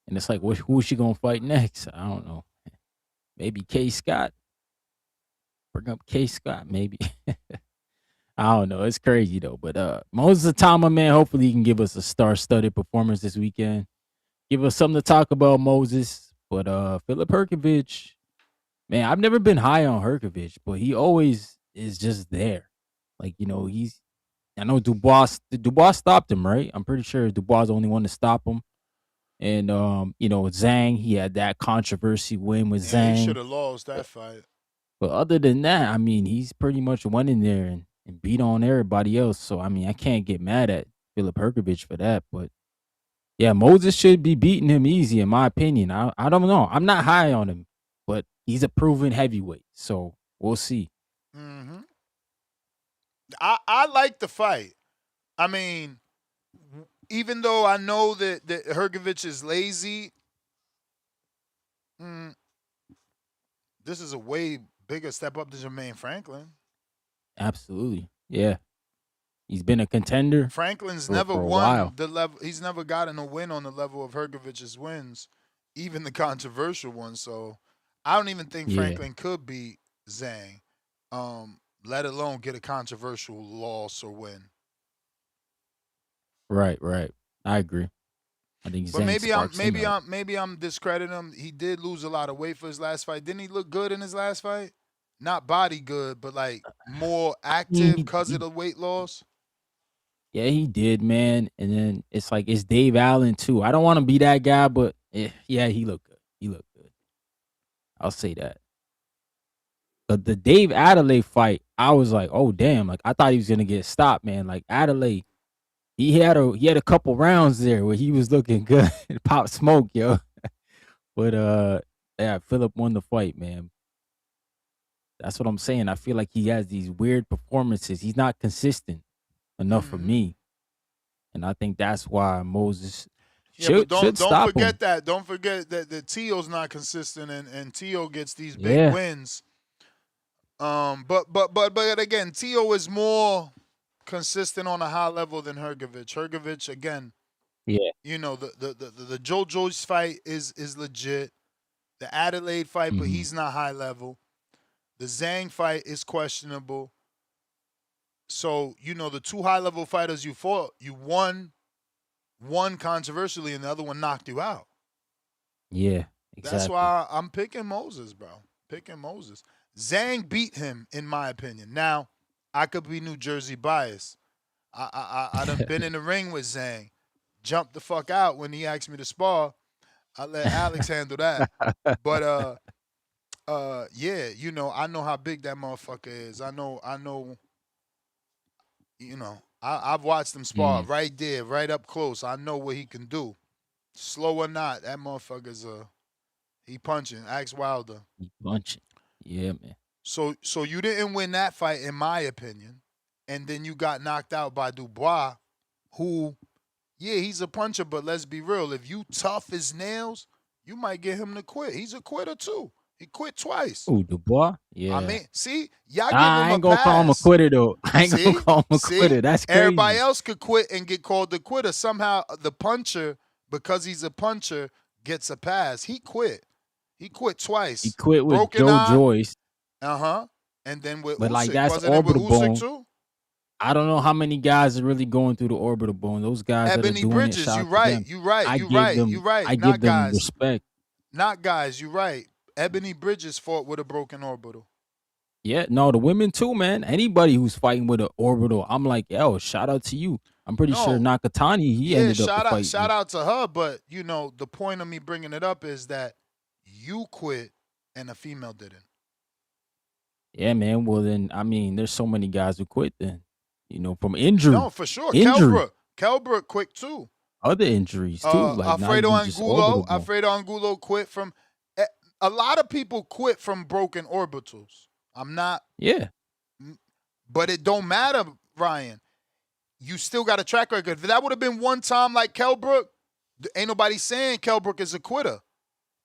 And it's like, who is she gonna fight next? I don't know. Maybe K. Scott. Bring up K. Scott, maybe. I don't know. It's crazy though. But Moses Itauma, man, hopefully he can give us a star-studded performance this weekend. Give us something to talk about, Moses. But Filip Hrgovic, man, I've never been high on Hrgovic, but he always is just there. Like, I know Dubois stopped him, right? I'm pretty sure Dubois is the only one to stop him. And Zhang, he had that controversy win with Zhang. He should have lost that fight. But other than that, I mean, he's pretty much went in there and beat on everybody else. So I mean, I can't get mad at Filip Hrgovic for that. But yeah, Moses should be beating him easy, in my opinion. I don't know. I'm not high on him, but he's a proven heavyweight. So we'll see. I like the fight. I mean, even though I know that Hrgovic is lazy, this is a way bigger step up to Jermaine Franklin. Absolutely. Yeah. He's been a contender Franklin's for never a won while. the level. He's never gotten a win on the level of Hrgovic's wins, even the controversial ones. So I don't even think Yeah. Franklin could beat Zhang, let alone get a controversial loss or win. Right. I agree. I think But Zhang maybe I'm discrediting him. He did lose a lot of weight for his last fight. Didn't he look good in his last fight? Not body good, but like more active because of the weight loss. Yeah, he did, man. And then it's like it's Dave Allen too. I don't want to be that guy, but yeah, he looked good. He looked good. I'll say that. But the Dave Adelaide fight, I was like, oh damn! Like I thought he was gonna get stopped, man. Like Adelaide, he had a couple rounds there where he was looking good. Pop smoke, yo. But yeah, Philip won the fight, man. That's what I'm saying. I feel like he has these weird performances. He's not consistent enough for me, and I think that's why Moses should don't stop forget him. that. Don't forget that Tio's not consistent, and Tio gets these big wins. But again, Tio is more consistent on a high level than Hrgovic. Hrgovic, again, you know, the Joe Joyce fight is legit. The Adelaide fight, but he's not high level. The Zhang fight is questionable. So, you know, the two high level fighters you fought, you won one controversially and the other one knocked you out. Yeah, exactly. That's why I'm picking Moses, bro. Picking Moses. Zhang beat him, in my opinion. Now, I could be New Jersey biased. I done been in the ring with Zhang. Jumped the fuck out when he asked me to spar. I let Alex handle that. But yeah, you know, I know how big that motherfucker is. I know, you know, I've watched him spar right there, right up close. I know what he can do. Slow or not, that motherfucker's he punching. Ask Wilder. He punching. Yeah, man. So you didn't win that fight, in my opinion. And then you got knocked out by Dubois, who, yeah, he's a puncher, but let's be real. If you tough as nails, you might get him to quit. He's a quitter too. He quit twice. Ooh, Dubois? Yeah. I mean, see, y'all give him I ain't a gonna pass. call him a quitter though. I ain't gonna call him a quitter. That's crazy. Everybody else could quit and get called a quitter. Somehow the puncher, because he's a puncher, gets a pass. He quit. He quit twice. He quit with Broken Joe eye. Joyce. And then with But Usyk. like that's Wasn't it with orbital Usyk bone. too? I don't know how many guys are really going through the orbital bone. Those guys that are Ebony doing Bridges, it, shout you out to right, them. you right, I you give right, them, you right. I Not give them guys. respect. Not guys, you right. Ebony Bridges fought with a broken orbital. Yeah, no, the women too, man. Anybody who's fighting with an orbital, I'm like, yo, shout out to you. I'm pretty sure Nakatani, he ended up the fight. Shout out to her, but you know, the point of me bringing it up is that you quit and a female didn't. Yeah, man. Well, then, I mean, there's so many guys who quit then, you know, from injury. No, for sure. Injury. Kelbrook quit too. Other injuries too. Like Alfredo not even just orbital bone. Angulo quit from. A lot of people quit from broken orbitals. I'm not. Yeah. But it don't matter, Ryan. You still got a track record. If that would have been one time like Kelbrook, ain't nobody saying Kelbrook is a quitter.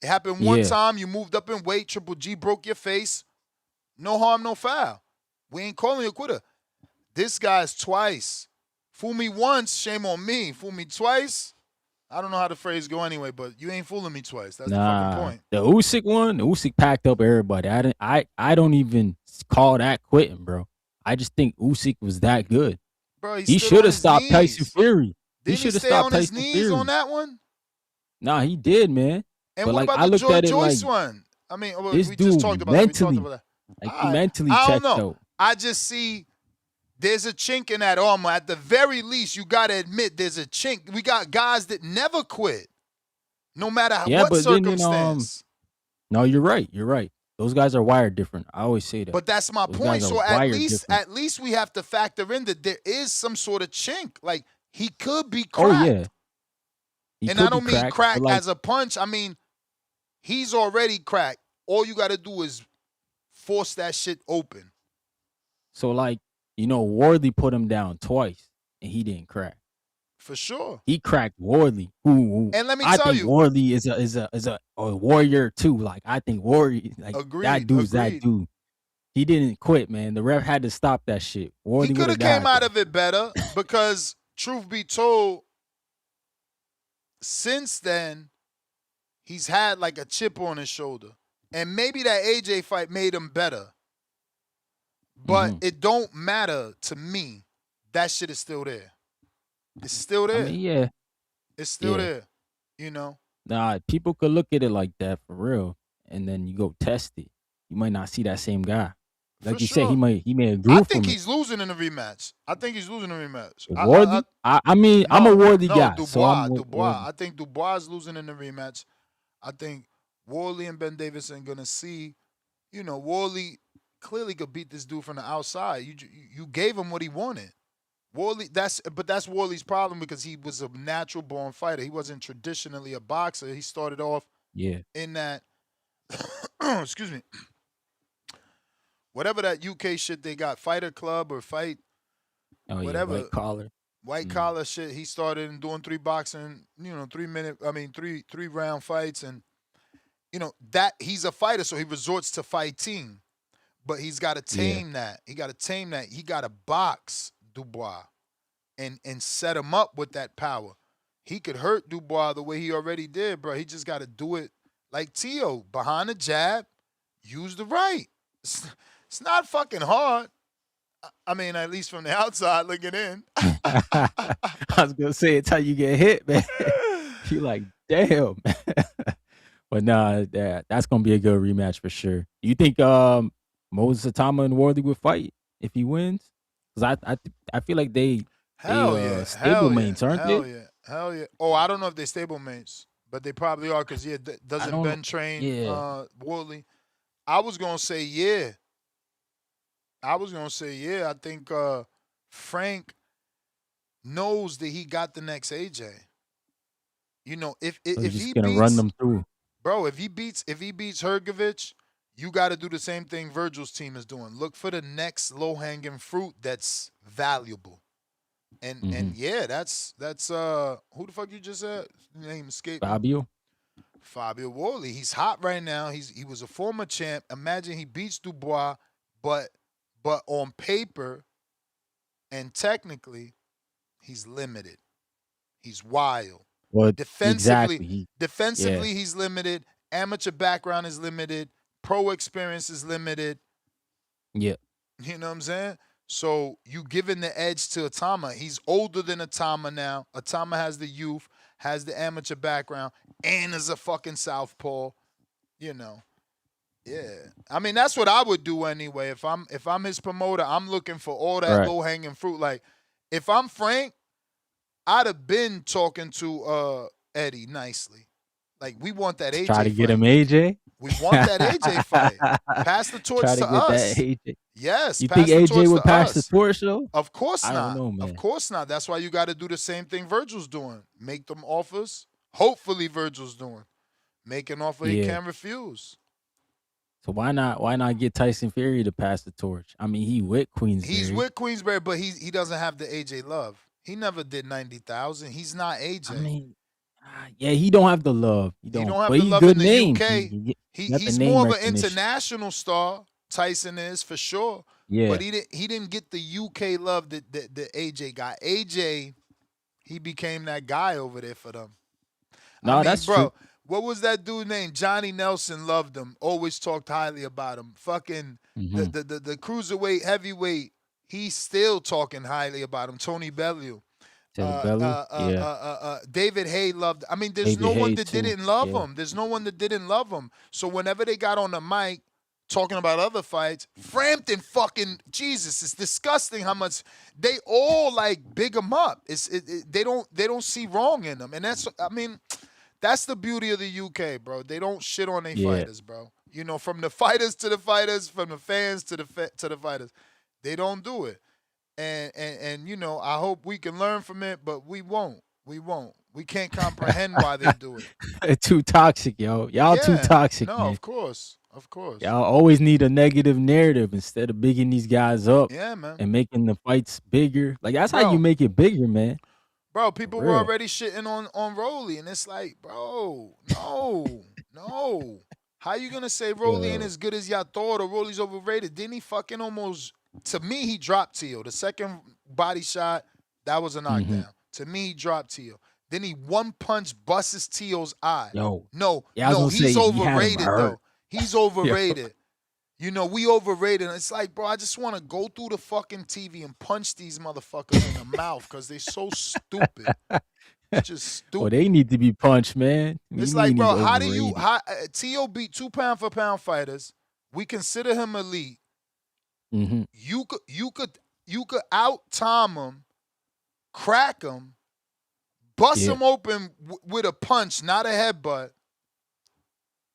It happened one time. You moved up in weight. Triple G broke your face. No harm, no foul. We ain't calling you a quitter. This guy's twice. Fool me once, shame on me. Fool me twice. I don't know how the phrase go anyway, but you ain't fooling me twice. That's the fucking point. The Usyk one, the Usyk packed up everybody. I don't even call that quitting, bro. I just think Usyk was that good. Bro, he should have stopped Tyson Fury. Didn't he stay on his knees on that one? Nah, he did, man. And but what like, about the Joe Joyce one? I mean, this we dude just talked about mentally, that. Like he mentally I don't checked know. out. I just see there's a chink in that armor. At the very least, you got to admit there's a chink. We got guys that never quit, no matter what circumstance. No, you're right. You're right. Those guys are wired different. I always say that. But that's my point. So at least we have to factor in that there is some sort of chink. Like he could be cracked. Oh yeah. And I don't mean crack as a punch. I mean he's already cracked. All you got to do is force that shit open. So like, you know, Wardley put him down twice and he didn't crack. For sure. He cracked Wardley. Who and let me I tell think you, Wardley is a warrior too. Like I think Warrior, like that dude's that dude. he didn't quit, man. The ref had to stop that shit. Warley He could would have have came died. out of it better because, truth be told, since then, he's had like a chip on his shoulder. And maybe that AJ fight made him better. But it don't matter to me. That shit is still there. It's still there. I mean, yeah. It's still there. You know? Nah, people could look at it like that for real. And then you go test it. You might not see that same guy. Like For you said, sure. he may have I grew think from he's losing in the rematch. Warley? I mean, I'm a Warley guy. Dubois. So I'm Dubois. I think Dubois is losing in the rematch. I think Warley and Ben Davison are gonna see, you know, Warley clearly could beat this dude from the outside. You gave him what he wanted. Warley, that's Warley's problem because he was a natural born fighter. He wasn't traditionally a boxer. He started off in that excuse me. Whatever that UK shit they got, Fighter Club or Fight whatever. White collar. White collar shit. He started doing 3 boxing, you know, 3 round fights, and you know that he's a fighter, so he resorts to fighting. But he's got to tame that. He got to tame that. He got to box Dubois and set him up with that power. He could hurt Dubois the way he already did, bro. He just got to do it like Tio, behind the jab, use the right. It's not fucking hard. I mean, at least from the outside looking in. I was gonna say it's how you get hit, man. You like, damn. But nah, that's gonna be a good rematch for sure. You think Moses Itauma and Warley would fight if he wins? Because I feel like they stablemates, aren't they? Hell yeah. Oh, I don't know if they're stablemates, but they probably are because doesn't Ben train Warley? I was gonna say yeah. I think Frank knows that he got the next AJ. You know, if he gonna beats, run them through, bro. If he beats Hrgovic, you got to do the same thing Vergil's team is doing. Look for the next low hanging fruit that's valuable. And yeah, that's who the fuck you just said? Name escaped. Fabio Warley. He's hot right now. He was a former champ. Imagine he beats Dubois, but on paper and technically, he's limited. He's wild. Well, defensively, he's limited. Amateur background is limited. Pro experience is limited. Yeah. You know what I'm saying? So you giving the edge to Itauma. He's older than Itauma now. Itauma has the youth, has the amateur background, and is a fucking southpaw. You know. Yeah. I mean, that's what I would do anyway. If I'm his promoter, I'm looking for all that low-hanging fruit. Like, if I'm Frank, I'd have been talking to Eddie nicely. Like, we want that AJ Try to get fight. him AJ? We want that AJ fight. Pass the torch Try to to get us. that AJ. Yes. You pass think the torch AJ would to pass us. the torch though? Of course I not. don't know, man. Of course not. That's why you got to do the same thing Vergil's doing. Make them offers. Hopefully Vergil's doing. Make an offer he can't refuse. So why not get Tyson Fury to pass the torch? I mean, he with Queensberry. He's with Queensberry, but he doesn't have the AJ love. He never did 90,000. He's not AJ. I mean, yeah, he don't have the love. He don't have but the he's love good in the name. UK. He's name more of an recognition. international star. Tyson is for sure. Yeah. But he didn't get the UK love that AJ got. AJ, he became that guy over there for them. No, I mean, that's bro, true. what was that dude named? Johnny Nelson loved him. Always talked highly about him. Fucking the cruiserweight, heavyweight, he's still talking highly about him. Tony Bellew. David Hay loved. I mean, there's David no one Hay that too. didn't love Yeah. him. There's no one that didn't love him. So whenever they got on the mic talking about other fights, Frampton fucking Jesus, it's disgusting how much they all like big him up. They don't see wrong in them, and that's the beauty of the UK, bro. They don't shit on their fighters, bro. You know, from the fighters to the fighters, from the fans to the fighters, they don't do it. And you know, I hope we can learn from it, but we won't. We can't comprehend why they do it. It's too toxic, yo. Y'all too toxic, No, man. of course. Y'all always need a negative narrative instead of bigging these guys up. Yeah, man. And making the fights bigger. Like that's how you make it bigger, man. Bro, people For were real. already shitting on Rolly, and it's like, bro, no. How you gonna say Rolly ain't as good as y'all thought or Rolly's overrated? Didn't he fucking almost? To me, he dropped Teal. The second body shot, that was a knockdown. To me, he dropped Teal. Then he one punch busts Teal's eye. Yo. No, Yeah, I was gonna he's say, he had him overrated hurt. though. He's overrated. You know, we overrated. It's like, bro, I just want to go through the fucking TV and punch these motherfuckers in the mouth because they so stupid. It's just stupid. Well, they need to be punched, man. It's like, bro, how do you? T.O. beat 2 pound for pound fighters. We consider him elite. Mm-hmm. You could out time him, crack him, bust him open with a punch, not a headbutt.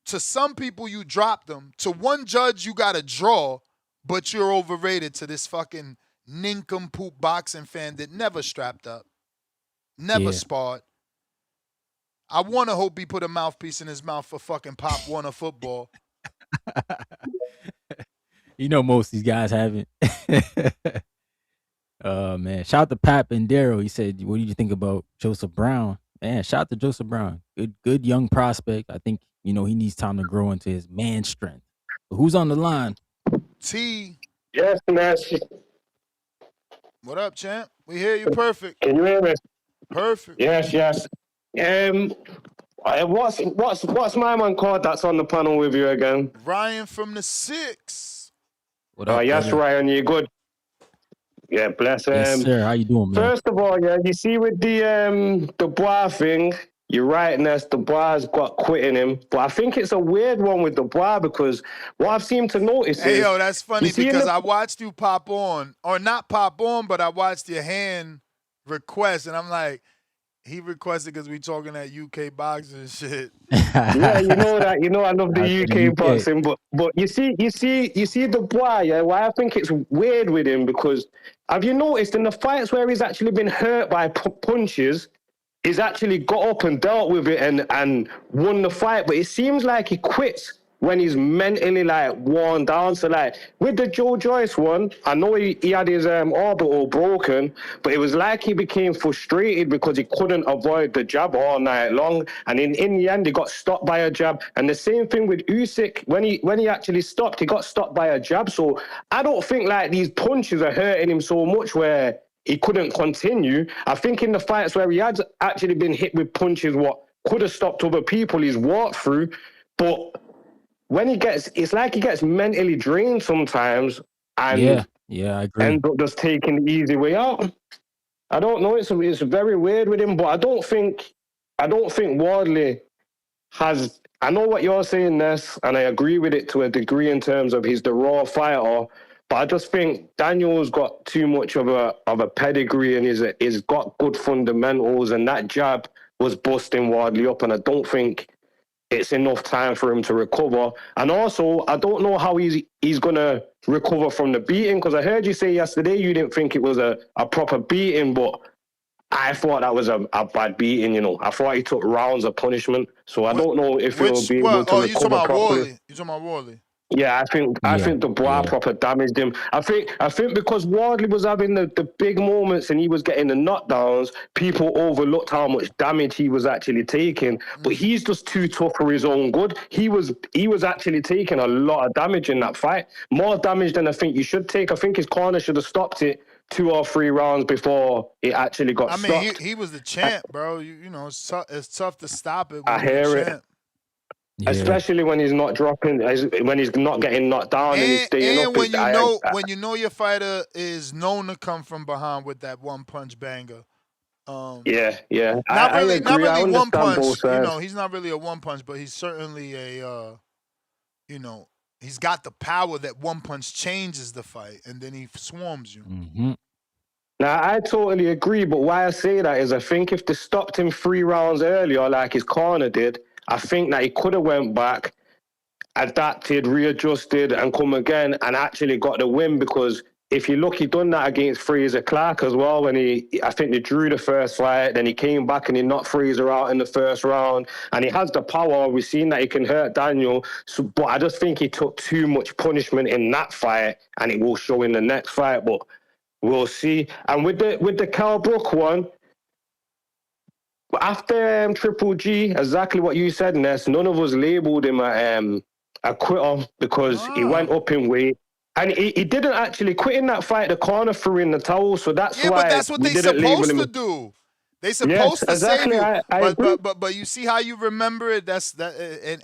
To some people, you dropped them. To one judge, you got a draw, but you're overrated to this fucking nincompoop boxing fan that never strapped up, never sparred. I want to hope he put a mouthpiece in his mouth for fucking Pop Warner football. You know most of these guys haven't. Man. Shout out to Pap and Darryl. He said, what did you think about Joseph Brown? Man, shout out to Joseph Brown. Good young prospect. I think, he needs time to grow into his man strength. But who's on the line? T. Yes, man. What up, champ? We hear you perfect. Can you hear me? Perfect. Yes. What's my man called that's on the panel with you again? Ryan from the 6. What up? Yes, brother? Ryan, you good? Yeah, bless him. Yes, sir. How you doing, man? First of all, you see with the Bois thing, you're right, Ness, the Bois got quitting him. But I think it's a weird one with the Bois because what I've seemed to notice is... Yo, that's funny because I watched you pop on, or not pop on, but I watched your hand request, and I'm like, he requested because we talking that UK boxing and shit. Yeah, you know that. I love the UK boxing, but you see the Bois, yeah. Why I think it's weird with him because have you noticed in the fights where he's actually been hurt by punches, he's actually got up and dealt with it and won the fight, but it seems like he quits when he's mentally worn down. So with the Joe Joyce one, I know he had his orbital broken, but it was like he became frustrated because he couldn't avoid the jab all night long. And in the end, he got stopped by a jab. And the same thing with Usyk, when he actually stopped, he got stopped by a jab. So I don't think these punches are hurting him so much where he couldn't continue. I think in the fights where he had actually been hit with punches, what could have stopped other people, he's walked through. But when it's like he gets mentally drained sometimes and I agree. ends up just taking the easy way out. I don't know. It's very weird with him, but I don't think Wardley has. I know what you're saying, Ness, and I agree with it to a degree in terms of he's the raw fighter. But I just think Daniel's got too much of a pedigree and he's got good fundamentals, and that jab was busting Wardley up, and I don't think it's enough time for him to recover. And also, I don't know how he's going to recover from the beating, because I heard you say yesterday you didn't think it was a proper beating, but I thought that was a bad beating, I thought he took rounds of punishment, so I don't know if he'll be able to recover properly. You talking about Wardley? Yeah, I think the Bois proper damaged him. I think because Wardley was having the big moments and he was getting the knockdowns, people overlooked how much damage he was actually taking. But he's just too tough for his own good. He was actually taking a lot of damage in that fight, more damage than I think you should take. I think his corner should have stopped it 2 or 3 rounds before it actually got stopped. I mean, he was the champ, bro. It's tough to stop it. I hear it. Yeah. Especially when he's not dropping, when he's not getting knocked down and he's staying up. And when you know your fighter is known to come from behind with that one punch banger. Yeah. Not really one punch. He's not really a one punch, but he's certainly he's got the power that one punch changes the fight, and then he swarms you. Mm-hmm. Now, I totally agree, but why I say that is I think if they stopped him 3 rounds earlier, like his corner did, I think that he could have went back, adapted, readjusted, and come again and actually got the win, because if you look, he done that against Fraser Clark as well when I think they drew the first fight, then he came back and he knocked Fraser out in the first round, and he has the power. We've seen that he can hurt Daniel, but I just think he took too much punishment in that fight, and it will show in the next fight, but we'll see. And with the Kell Brook one, after Triple G, exactly what you said, Ness, none of us labelled him a quitter because he went up in weight. And he didn't actually quit in that fight. The corner threw in the towel, so that's why but that's what we they didn't label supposed him. to do. They supposed to exactly. save you. I agree. But you see how you remember it? That's that.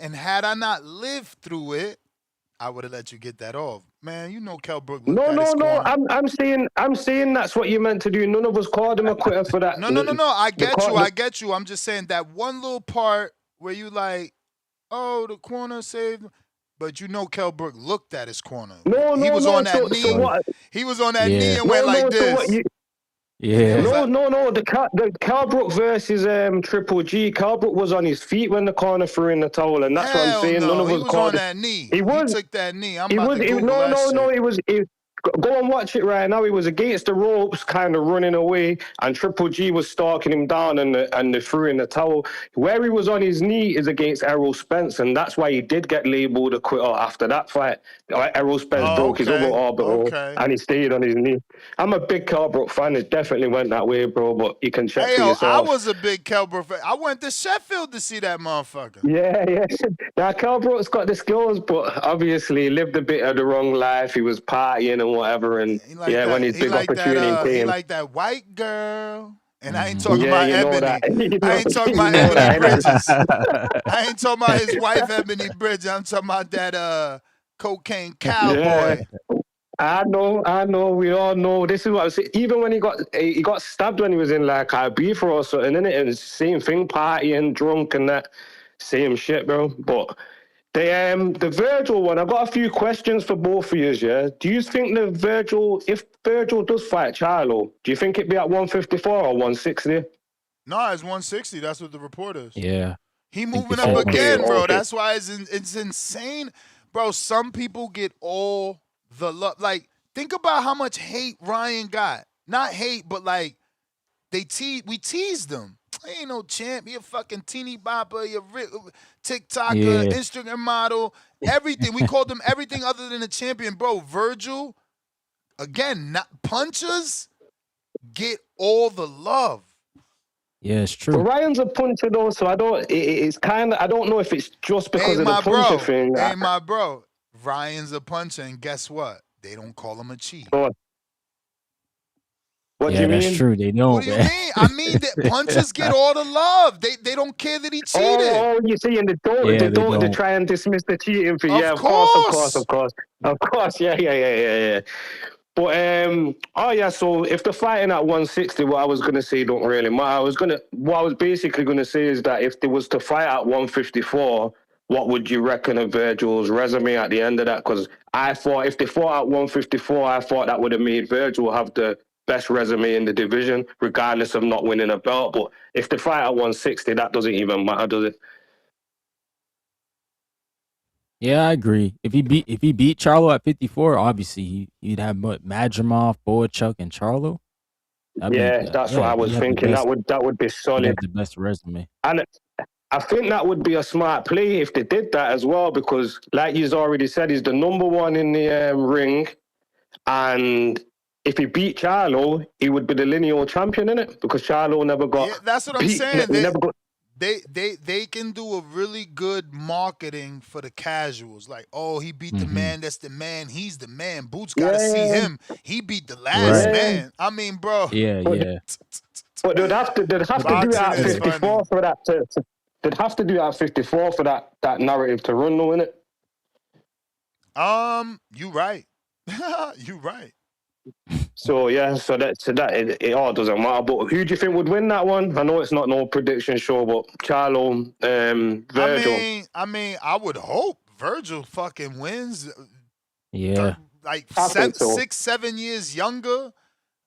And had I not lived through it, I would have let you get that off. Man, you know Kell Brook looked at his corner. I'm saying that's what you meant to do. None of us called him a quitter for that. No. I get you. I'm just saying that one little part where you like, oh, the corner saved. But you know Kell Brook looked at his corner. He was on that knee. He was on that knee and went like this. The Kell Brook versus Triple G. Kell Brook was on his feet when the corner threw in the towel, and that's what I'm saying. None of us was on that knee. He took that knee. Go and watch it right now. He was against the ropes, kind of running away, and Triple G was stalking him down, and they threw in the towel. Where he was on his knee is against Errol Spence, and that's why he did get labelled a quitter after that fight. Errol Spence broke his other orbital, and he stayed on his knee. I'm a big Kell Brook fan. It definitely went that way, bro, but you can check for yourself. I was a big Kell Brook fan. I went to Sheffield to see that motherfucker. Yeah. Now, Kell Brook's got the skills, but obviously he lived a bit of the wrong life. He was partying and whatever, and when his big opportunity came. He like that white girl. And I ain't talking about Ebony. I ain't talking about Ebony Bridges. I ain't talking about his wife, Ebony Bridges. I'm talking about that cocaine cowboy. I know. We all know. This is what I was saying. Even when he got stabbed when he was in like Ibiza or something, innit? And it's the same thing, partying, drunk and that. Same shit, bro. But the Vergil one, I've got a few questions for both of you, yeah? Do you think if Vergil does fight Charlo, do you think it'd be at 154 or 160? No, it's 160. That's what the report is. Yeah. He moving up again, bro. That's why it's insane. Bro, some people get all the love. Like, think about how much hate Ryan got. Not hate, but like, we teased him. He ain't no champ. He a fucking teeny bopper. He a TikToker, Instagram model, everything. We called him everything other than a champion. Bro, Vergil, again, punchers get all the love. Yeah, it's true. But Ryan's a puncher though, so I don't know if it's just because of the puncher thing. Hey, my bro. Ryan's a puncher, and guess what? They don't call him a cheat. What do you mean? That's true. They don't. What do you mean? I mean that punchers get all the love. They don't care that he cheated. Oh, you see, and they try and dismiss the cheating for Of course. Of course. Yeah. But so if they're fighting at 160, what I was gonna say don't really matter. What I was basically gonna say is that if they was to fight at 154, what would you reckon of Vergil's resume at the end of that? Because I thought if they fought at 154, I thought that would have made Vergil have the best resume in the division, regardless of not winning a belt. But if they fight at 160, that doesn't even matter, does it? Yeah, I agree. If he beat Charlo at 54, obviously he'd have Madrimov, Boachuk, and Charlo. That's what I was thinking. That would be solid. Have the best resume. And I think that would be a smart play if they did that as well, because like you've already said, he's the number one in the ring, and if he beat Charlo, he would be the lineal champion, innit? Because Charlo never got. Yeah, that's what I'm saying. They can do a really good marketing for the casuals. Like, oh, he beat the man. That's the man. He's the man. Boots got to see him. He beat the last man. I mean, bro. Yeah. But they'd have to do it at 54 for that. They'd have to do it at 54 for that narrative to run, though, innit? You right. You right. So it all doesn't matter. But who do you think would win that one? I know it's not no prediction show, but Charlo, Vergil. I mean, I would hope Vergil fucking wins. Yeah, like 6-7 years younger.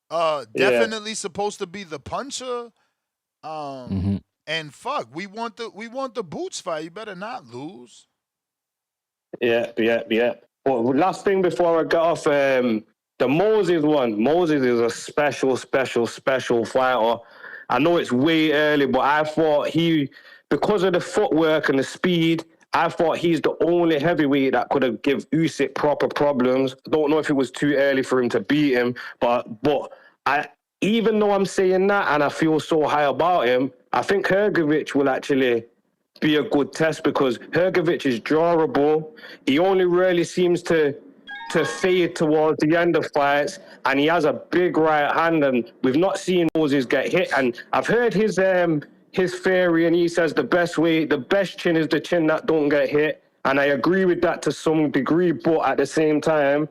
Definitely supposed to be the puncher. And fuck, we want the Boots fight. You better not lose. Yeah. But last thing before I get off, the Moses one. Moses is a special fighter. I know it's way early, but I thought because of the footwork and the speed, I thought he's the only heavyweight that could have give Usyk proper problems. I don't know if it was too early for him to beat him, but even though I'm saying that and I feel so high about him, I think Hrgovic will actually be a good test because Hrgovic is drawable. He only really seems to fade towards the end of fights, and he has a big right hand, and we've not seen Moses get hit. And I've heard his theory, and he says the best chin is the chin that don't get hit, and I agree with that to some degree, but at the same time,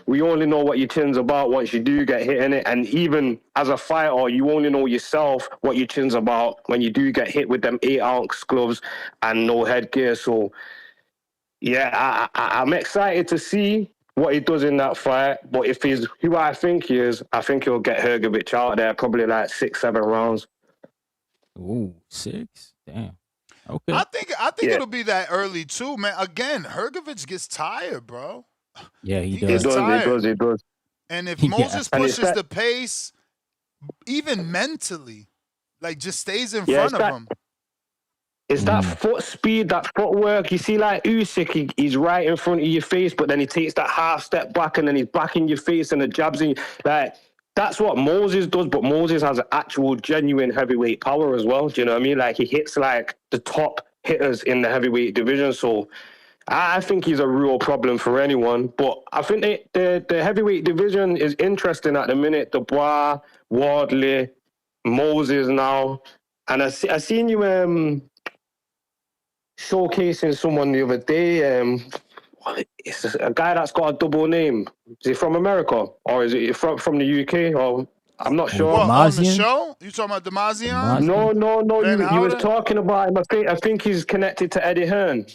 we only know what your chin's about once you do get hit in it. And even as a fighter, you only know yourself what your chin's about when you do get hit with them 8-ounce gloves and no headgear. So, yeah, I'm excited to see what he does in that fight. But if he's who I think he is, I think he'll get Hrgovic out there probably like 6-7 rounds. Ooh, 6? Damn. Okay. I think it'll be that early too, man. Again, Hrgovic gets tired, bro. Yeah, he gets does. tired. He does. And if Yeah. Moses pushes the pace, even mentally, like just stays in front of him. It's that foot speed, that footwork. You see, like Usyk, he's right in front of your face, but then he takes that half step back and then he's back in your face and the jabs in. Like, that's what Moses does, but Moses has actual genuine heavyweight power as well. Do you know what I mean? Like, he hits like the top hitters in the heavyweight division. So I think he's a real problem for anyone. But I think the heavyweight division is interesting at the minute. Dubois, Wardley, Moses now. And I seen you showcasing someone the other day. It's a guy that's got a double name. Is he from America or is it from the UK? Or I'm not sure. What, on the show? You talking about Demazian? No. Ben You was Howard? talking about him. I think he's connected to Eddie Hearn.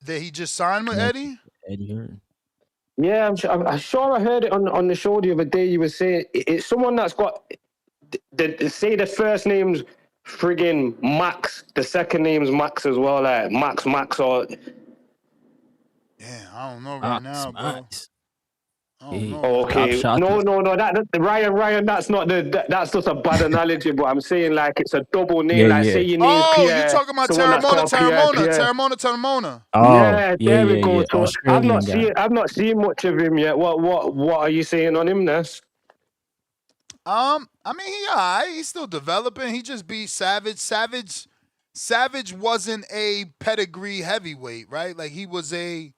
That he just signed with Eddie? Eddie Hearn. Yeah, I'm sure I heard it on the show the other day. You were saying it's someone that's got say the first name's friggin' Max, the second name's Max as well, like Max or. Yeah, I don't know right now, bro. Okay, no. That Ryan. That's not that's just a bad analogy. But I'm saying like it's a double name. Say your name. Pierre, you talking about Terramona? Oh, yeah, there we go. So Australian I've not seen much of him yet. What are you saying on him, Ness? I mean, he alright. He's still developing. He just beat Savage. Savage wasn't a pedigree heavyweight, right? Like he was a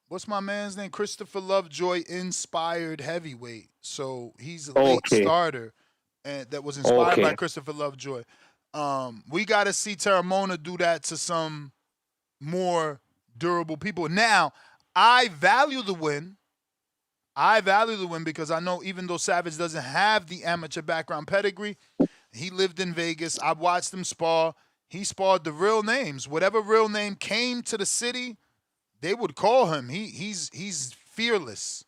what's my man's name? Christopher Lovejoy inspired heavyweight. So he's a late starter and that was inspired by Christopher Lovejoy. We got to see Terramona do that to some more durable people. Now, I value the win because I know even though Savage doesn't have the amateur background pedigree, he lived in Vegas. I watched him spar. He sparred the real names. Whatever real name came to the city, they would call him. He's fearless.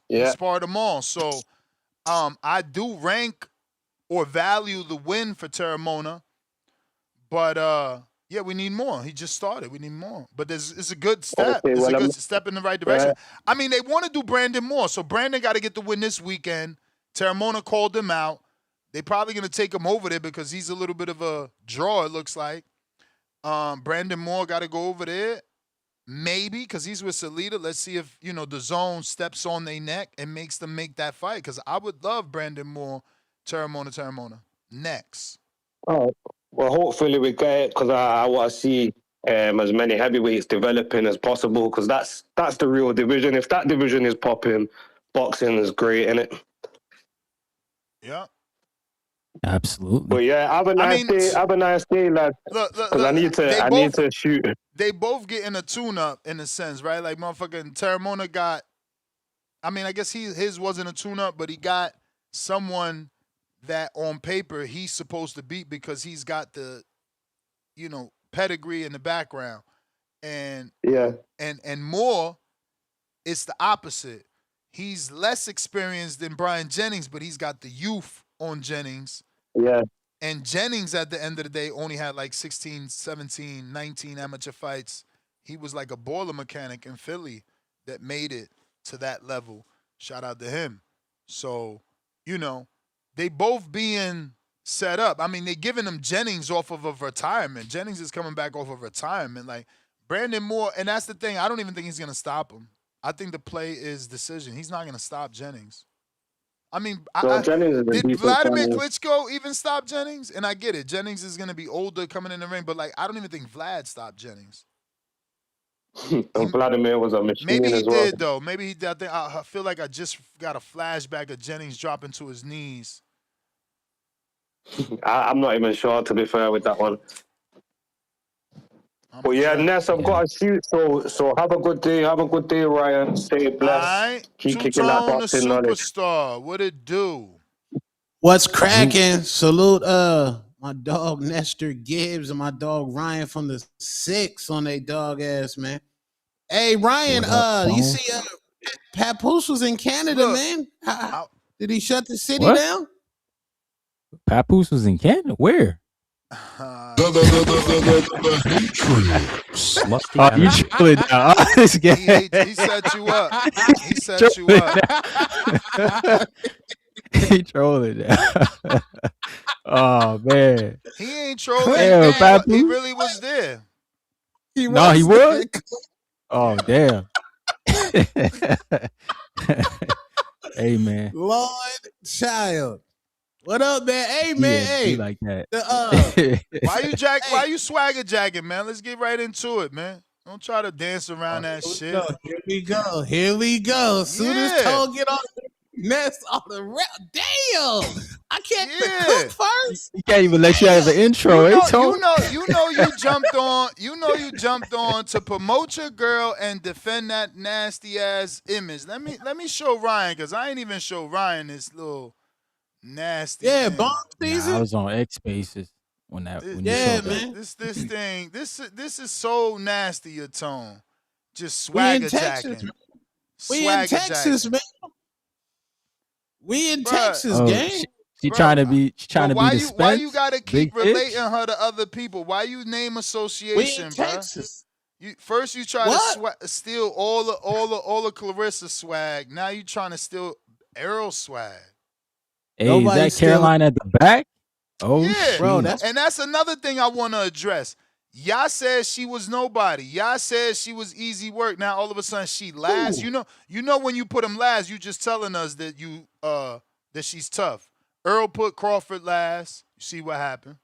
Yeah. He sparred them all. So I do rank or value the win for Terramona. But yeah, we need more. He just started. We need more. But it's a good step. It's a good step in the right direction. I mean, they want to do Brandon Moore. So Brandon got to get the win this weekend. Terramona called him out. They probably going to take him over there because he's a little bit of a draw, it looks like. Brandon Moore got to go over there. Maybe because he's with Salita. Let's see if, the zone steps on their neck and makes them make that fight. Because I would love Brandon Moore, Terramona. Next. Oh, well, hopefully we get it because I want to see as many heavyweights developing as possible because that's the real division. If that division is popping, boxing is great, innit? Yeah. Absolutely. But yeah, have a nice day, lad. Because I need to shoot. They both getting a tune-up in a sense, right? Like motherfucking Terramona got. I mean, I guess his wasn't a tune-up, but he got someone that on paper he's supposed to beat because he's got the, pedigree in the background, and Moore, it's the opposite. He's less experienced than Brian Jennings, but he's got the youth on Jennings. Yeah. And Jennings, at the end of the day, only had like 16, 17, 19 amateur fights. He was like a boiler mechanic in Philly that made it to that level. Shout out to him. So, they both being set up. I mean, they giving him Jennings off of a retirement. Jennings is coming back off of retirement. Like, Brandon Moore, and that's the thing. I don't even think he's going to stop him. I think the play is decision. He's not going to stop Jennings. I mean, Jennings is a did decent Vladimir signing. Klitschko even stop Jennings? And I get it. Jennings is going to be older coming in the ring, but like, I don't even think Vlad stopped Jennings. Vladimir was a machine Maybe he as well. did, though. Maybe he did. I feel like I just got a flashback of Jennings dropping to his knees. I'm not even sure, to be fair, with that one. But yeah, Ness, I've got to shoot. So have a good day. Have a good day, Ryan. Stay blessed. All right. Keep kicking that Two-Tone the boxing knowledge. superstar. What it do? What's cracking? Salute my dog Nestor Gibbs and my dog Ryan from the 6 on they dog ass, man. Hey Ryan, you see Papoose was in Canada, man. Did he shut the city down? Papoose was in Canada. Where? Slusty you trolling now. This guy. He set you up. He set you up. He trolling now. Oh man. He ain't trolling. Damn, Papoose. He really was there. He was. Oh damn. Hey man. Lord child. What up, man? Hey man, hey. Like that. Why you swagger jacking, man? Let's get right into it, man. Don't try to dance around that shit. Here we go. Soon as Toe get on Ness on the rep. Damn. I can't cook first. He can't even let you have an intro. You jumped on to promote your girl and defend that nasty ass image. Let me show Ryan, because I ain't even show Ryan this little nasty. Yeah, bomb season. I was on X Spaces when that. When man. This is so nasty. Your tone, just swagger jacking. We in Texas, man. We in Texas, gang. She trying to be the Spence. Why you gotta keep relating her to other people? Why you name association, bro? Texas. You try to steal all the Clarissa swag. Now you trying to steal Errol swag. Hey, is that Caroline at the back? Oh, yeah, bro. That's another thing I want to address. Y'all said she was nobody. Y'all said she was easy work. Now all of a sudden she last. Ooh. You know when you put them last, you just telling us that that she's tough. Earl put Crawford last. You see what happened?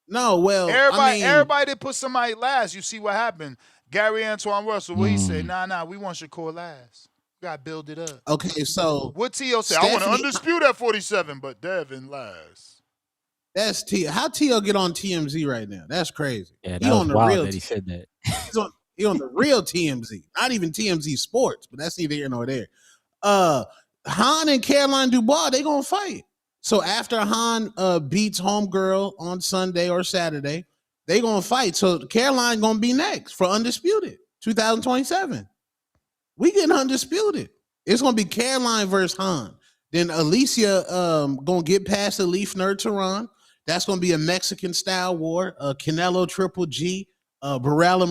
No, well, everybody that put somebody last. You see what happened? Gary Antoine Russell. What he said? Nah. We want Shakur last. We gotta build it up. Okay, so what T.O. said? I want to undisputed at 47, but Devin last. That's T.O. How T.O. get on TMZ right now? That's crazy. Yeah, that was wild that he said that. He on the real TMZ, not even TMZ Sports, but that's neither here nor there. Han and Caroline Dubois, they gonna fight. So after Han beats Homegirl on Sunday or Saturday, they gonna fight. So Caroline gonna be next for Undisputed 2027. We getting Undisputed. It's gonna be Caroline versus Han. Then Alicia gonna get past Elif Nerd-Tehran. That's gonna be a Mexican style war. Canelo Triple G, Barella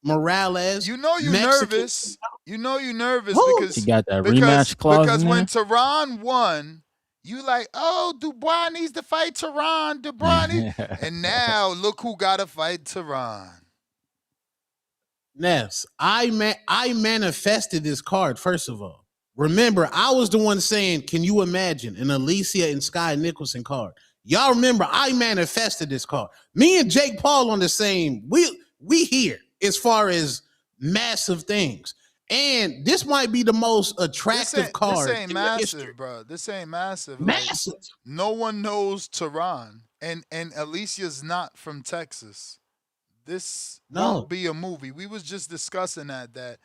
Morales. You know you nervous. You know you nervous because he got that rematch clause. Because when Tehran won, you like, oh, Dubois needs to fight Tehran. And now look who got to fight Tehran. Ness, I manifested this card, first of all. Remember, I was the one saying, can you imagine an Alicia and Sky Nicholson card? Y'all remember, I manifested this card. Me and Jake Paul on the same, we here as far as massive things. And this might be the most attractive card. This ain't massive, bro. This ain't massive. Massive. Like, no one knows Tehran. And Alicia's not from Texas. This won't be a movie. We was just discussing that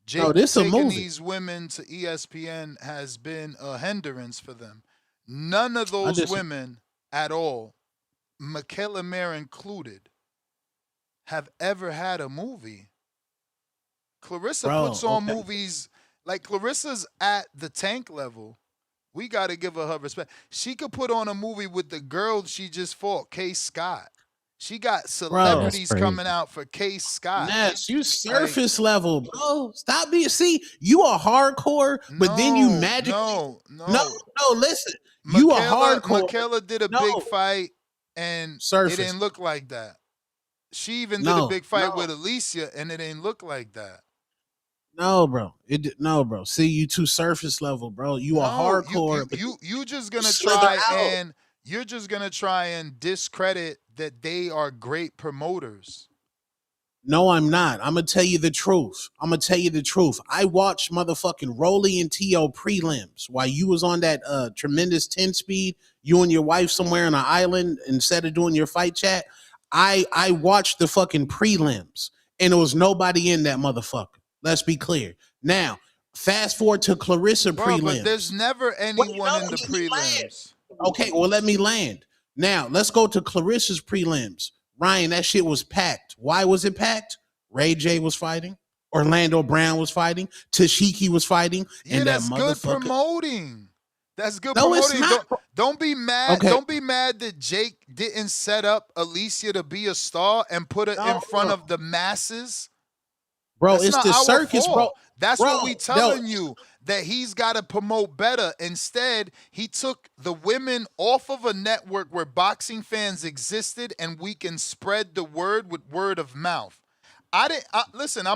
Jake taking these women to ESPN has been a hindrance for them. None of those women at all, Michaela Mayer included, have ever had a movie. Clarissa puts on movies. Like, Clarissa's at the Tank level. We got to give her respect. She could put on a movie with the girl she just fought, Kay Scott. She got celebrities coming out for Case Scott. Ness, you surface level, bro. Stop being. See, you are hardcore, but then you magically. No, listen. You are hardcore. Michaela did a big fight, and it didn't look like that. She even did a big fight with Alicia, and it didn't look like that. No, bro. No, bro. See, you too surface level, bro. You are hardcore. You just gonna slither try out. and you're just gonna try and discredit that they are great promoters. No, I'm not. I'm gonna tell you the truth. I watched motherfucking Rolly and T.O. prelims while you was on that tremendous 10 speed. You and your wife somewhere on an island instead of doing your fight chat. I watched the fucking prelims and there was nobody in that motherfucker. Let's be clear. Now, fast forward to Clarissa prelims. But there's never anyone in the prelims. Okay, well, let me land. Now, let's go to Clarissa's prelims. Ryan, that shit was packed. Why was it packed? Ray J was fighting. Orlando Brown was fighting. Tashiki was fighting. Yeah, and that's that good motherfucker. promoting. That's good No, it's promoting. not. Don't be mad. Okay. Don't be mad that Jake didn't set up Alicia to be a star and put her in front of the masses. Bro, That's it's not the our circus, fault. bro. That's Bro, what we telling you, that he's got to promote better. Instead, he took the women off of a network where boxing fans existed and we can spread the word with word of mouth. Listen,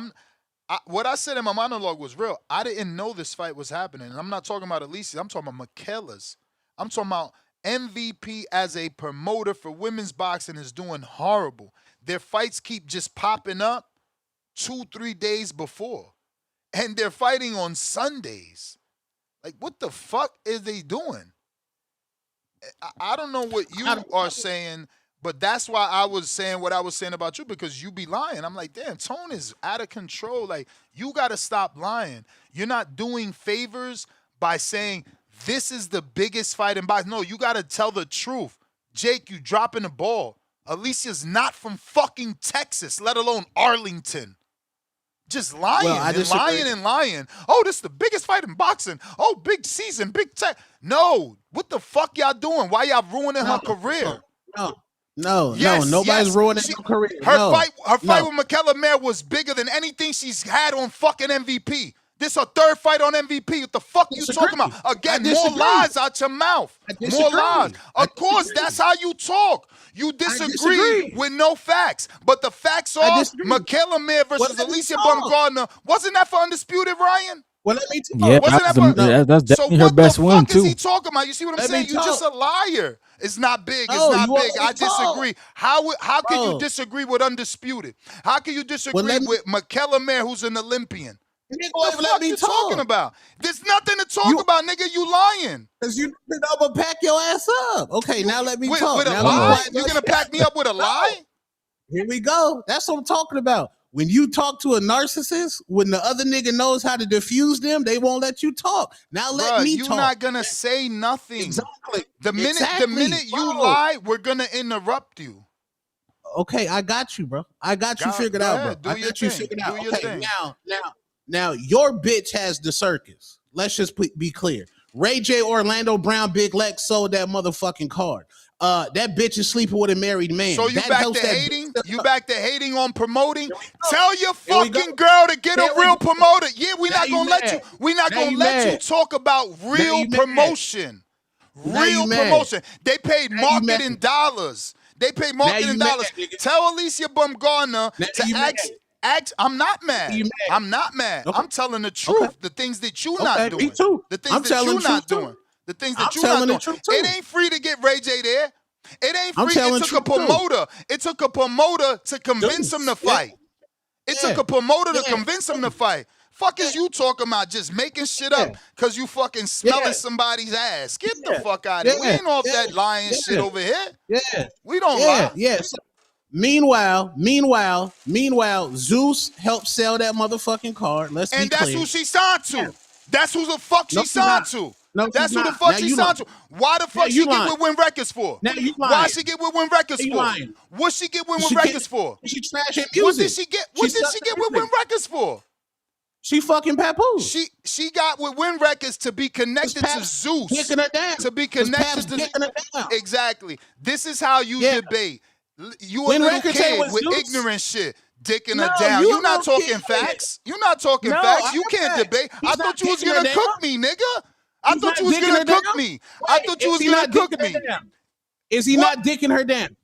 what I said in my monologue was real. I didn't know this fight was happening. And I'm not talking about Alicia. I'm talking about Michaela's. I'm talking about MVP as a promoter for women's boxing is doing horrible. Their fights keep just popping up 2-3 days before. And they're fighting on Sundays. Like, what the fuck is they doing? I don't know what you are saying, but that's why I was saying what I was saying about you, because you be lying. I'm like, damn, Tone is out of control. Like, you got to stop lying. You're not doing favors by saying this is the biggest fight in boxing. No, you got to tell the truth. Jake, you dropping the ball. Alicia's not from fucking Texas, let alone Arlington. Just lying and lying. Oh, this is the biggest fight in boxing. Oh, big season, big tech. No, what the fuck y'all doing? Why y'all ruining her career? No, nobody's ruining her career. Her fight with Michaela Mayer was bigger than anything she's had on fucking MVP. This her third fight on MVP. What the fuck you talking about? Again, more lies out your mouth. More lies. Of course, that's how you talk. You disagree with no facts. But the facts are Michaela Mayer versus Alicia Baumgardner. Wasn't that for Undisputed, Ryan? Well, let me talk. Yeah, that's definitely her best win, too. So what the fuck is he talking about? You see what I'm saying? You're just a liar. It's not big. It's not big. I disagree. How can you disagree with Undisputed? How can you disagree with Michaela Mayer, who's an Olympian? What the fuck you talking about? There's nothing to talk about, nigga. You lying. Because you gonna pack your ass up. Okay, now let me talk. With a lie? You gonna pack me up with a lie? Here we go. That's what I'm talking about. When you talk to a narcissist, when the other nigga knows how to diffuse them, they won't let you talk. Now let me talk. You're not gonna say nothing. Exactly. The minute you lie, we're gonna interrupt you. Okay, I got you, bro. I got you figured out, bro. I got you figured out. Okay, now your bitch has the circus. Let's just be clear. Ray J, Orlando Brown, Big Lex sold that motherfucking card. That bitch is sleeping with a married man. So you back to hating? You back to hating on promoting? Tell your fucking girl to get a real promoter. Yeah, we're not gonna let you. We're not gonna let you talk about real promotion. Real promotion. They paid marketing dollars. They paid marketing dollars. Tell Alicia Baumgardner to act. I'm not mad. I'm not mad. Okay. I'm telling the truth. Okay. The things that you not doing. Me too. The things that you not doing. The things that you not doing. It ain't free to get Ray J there. It ain't free. It took a promoter. It took a promoter to convince him to fight. It took a promoter to convince him to fight. Fuck is you talking about? Just making shit up because you fucking smelling somebody's ass. Get the fuck out of here. We ain't off that lying shit over here. Yeah. We don't lie. Yes. Meanwhile, Zeus helped sell that motherfucking card. Let's be clear. And that's who she signed to. That's who the fuck she signed to. No, that's who the fuck she signed to. Why the fuck she get with Win Records for? Why she get with Win Records for? What she get with Win Records for? She trashing music. What did she get with Win Records for? She fucking papoose. She got with Win Records to be connected to Zeus. Dicking her down. To be connected to exactly. This is how you debate. You a little kid with ignorant shit. Dicking her down. You're not talking facts. You're not talking facts. You can't debate. I thought you was gonna cook me, nigga. I thought you was gonna cook me. I thought you was gonna cook me. Is he not dicking her down?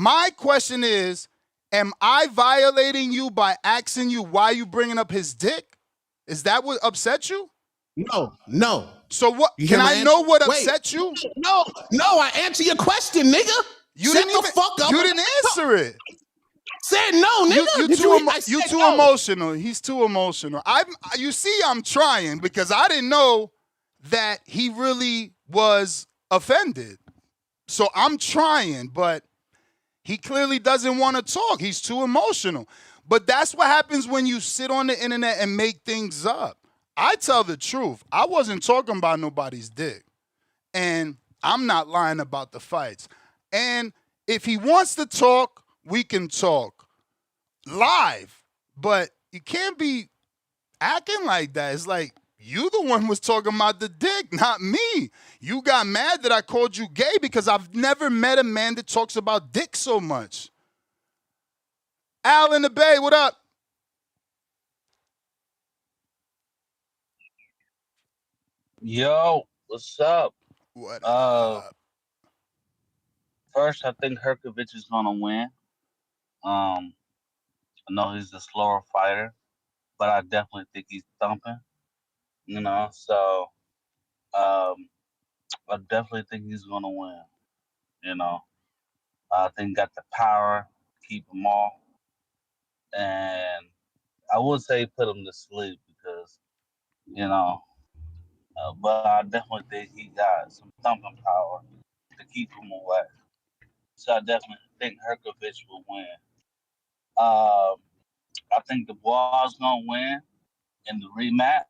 My question is, am I violating you by asking you why you bringing up his dick? Is that what upset you? No. So what? You hear Can my I know answer? what Wait. upset you? No. I answer your question, nigga. You Shut didn't the even. fuck up. You didn't answer it. Said no, nigga. You too emotional. He's too emotional. You see, I'm trying because I didn't know that he really was offended. So I'm trying, but he clearly doesn't want to talk. He's too emotional. But that's what happens when you sit on the internet and make things up. I tell the truth. I wasn't talking about nobody's dick. And I'm not lying about the fights. And if he wants to talk, we can talk live. But you can't be acting like that. It's like you the one was talking about the dick, not me. You got mad that I called you gay because I've never met a man that talks about dick so much. Al in the Bay, what up? Yo, what's up? What up? First, I think Hrgovic is gonna win. I know he's a slower fighter, but I definitely think he's thumping. You know, so I definitely think he's gonna win. You know, I think got the power to keep him off, and I would say put him to sleep because but I definitely think he got some thumping power to keep him away. So I definitely think Hrgovic will win. I think the Dubois gonna win in the rematch.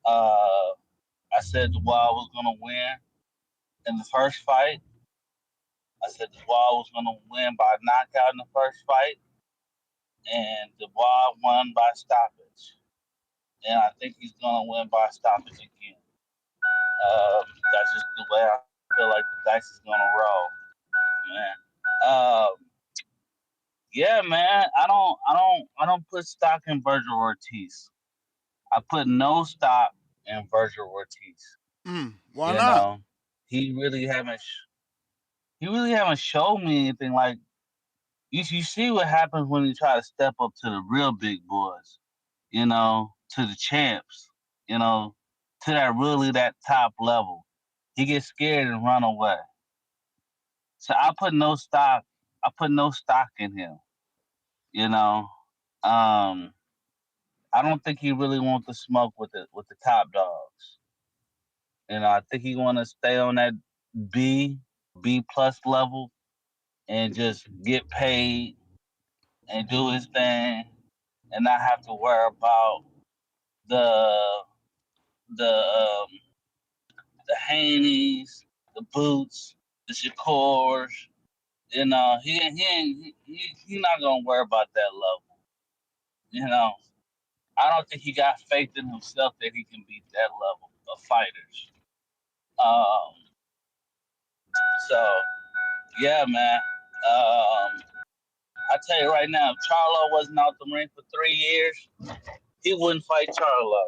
I said Dubois was gonna win in the first fight. I said Dubois was gonna win by knockout in the first fight, and Dubois won by stoppage. And I think he's gonna win by stoppage again. That's just the way I feel like the dice is gonna roll, man. Yeah, man. I don't put stock in Vergil Ortiz. I put no stock in Vergil Ortiz. Why you not? Know, he really haven't showed me anything. Like you see what happens when you try to step up to the real big boys. To the champs. To that top level. He gets scared and run away. So I put no stock in him. I don't think he really wants to smoke with the top dogs. I think he want to stay on that B plus level and just get paid and do his thing and not have to worry about the Haneys, the Boots, the Shakors. He not gonna worry about that level. I don't think he got faith in himself that he can beat that level of fighters. So yeah, man. I tell you right now, if Charlo wasn't out the ring for 3 years, he wouldn't fight Charlo.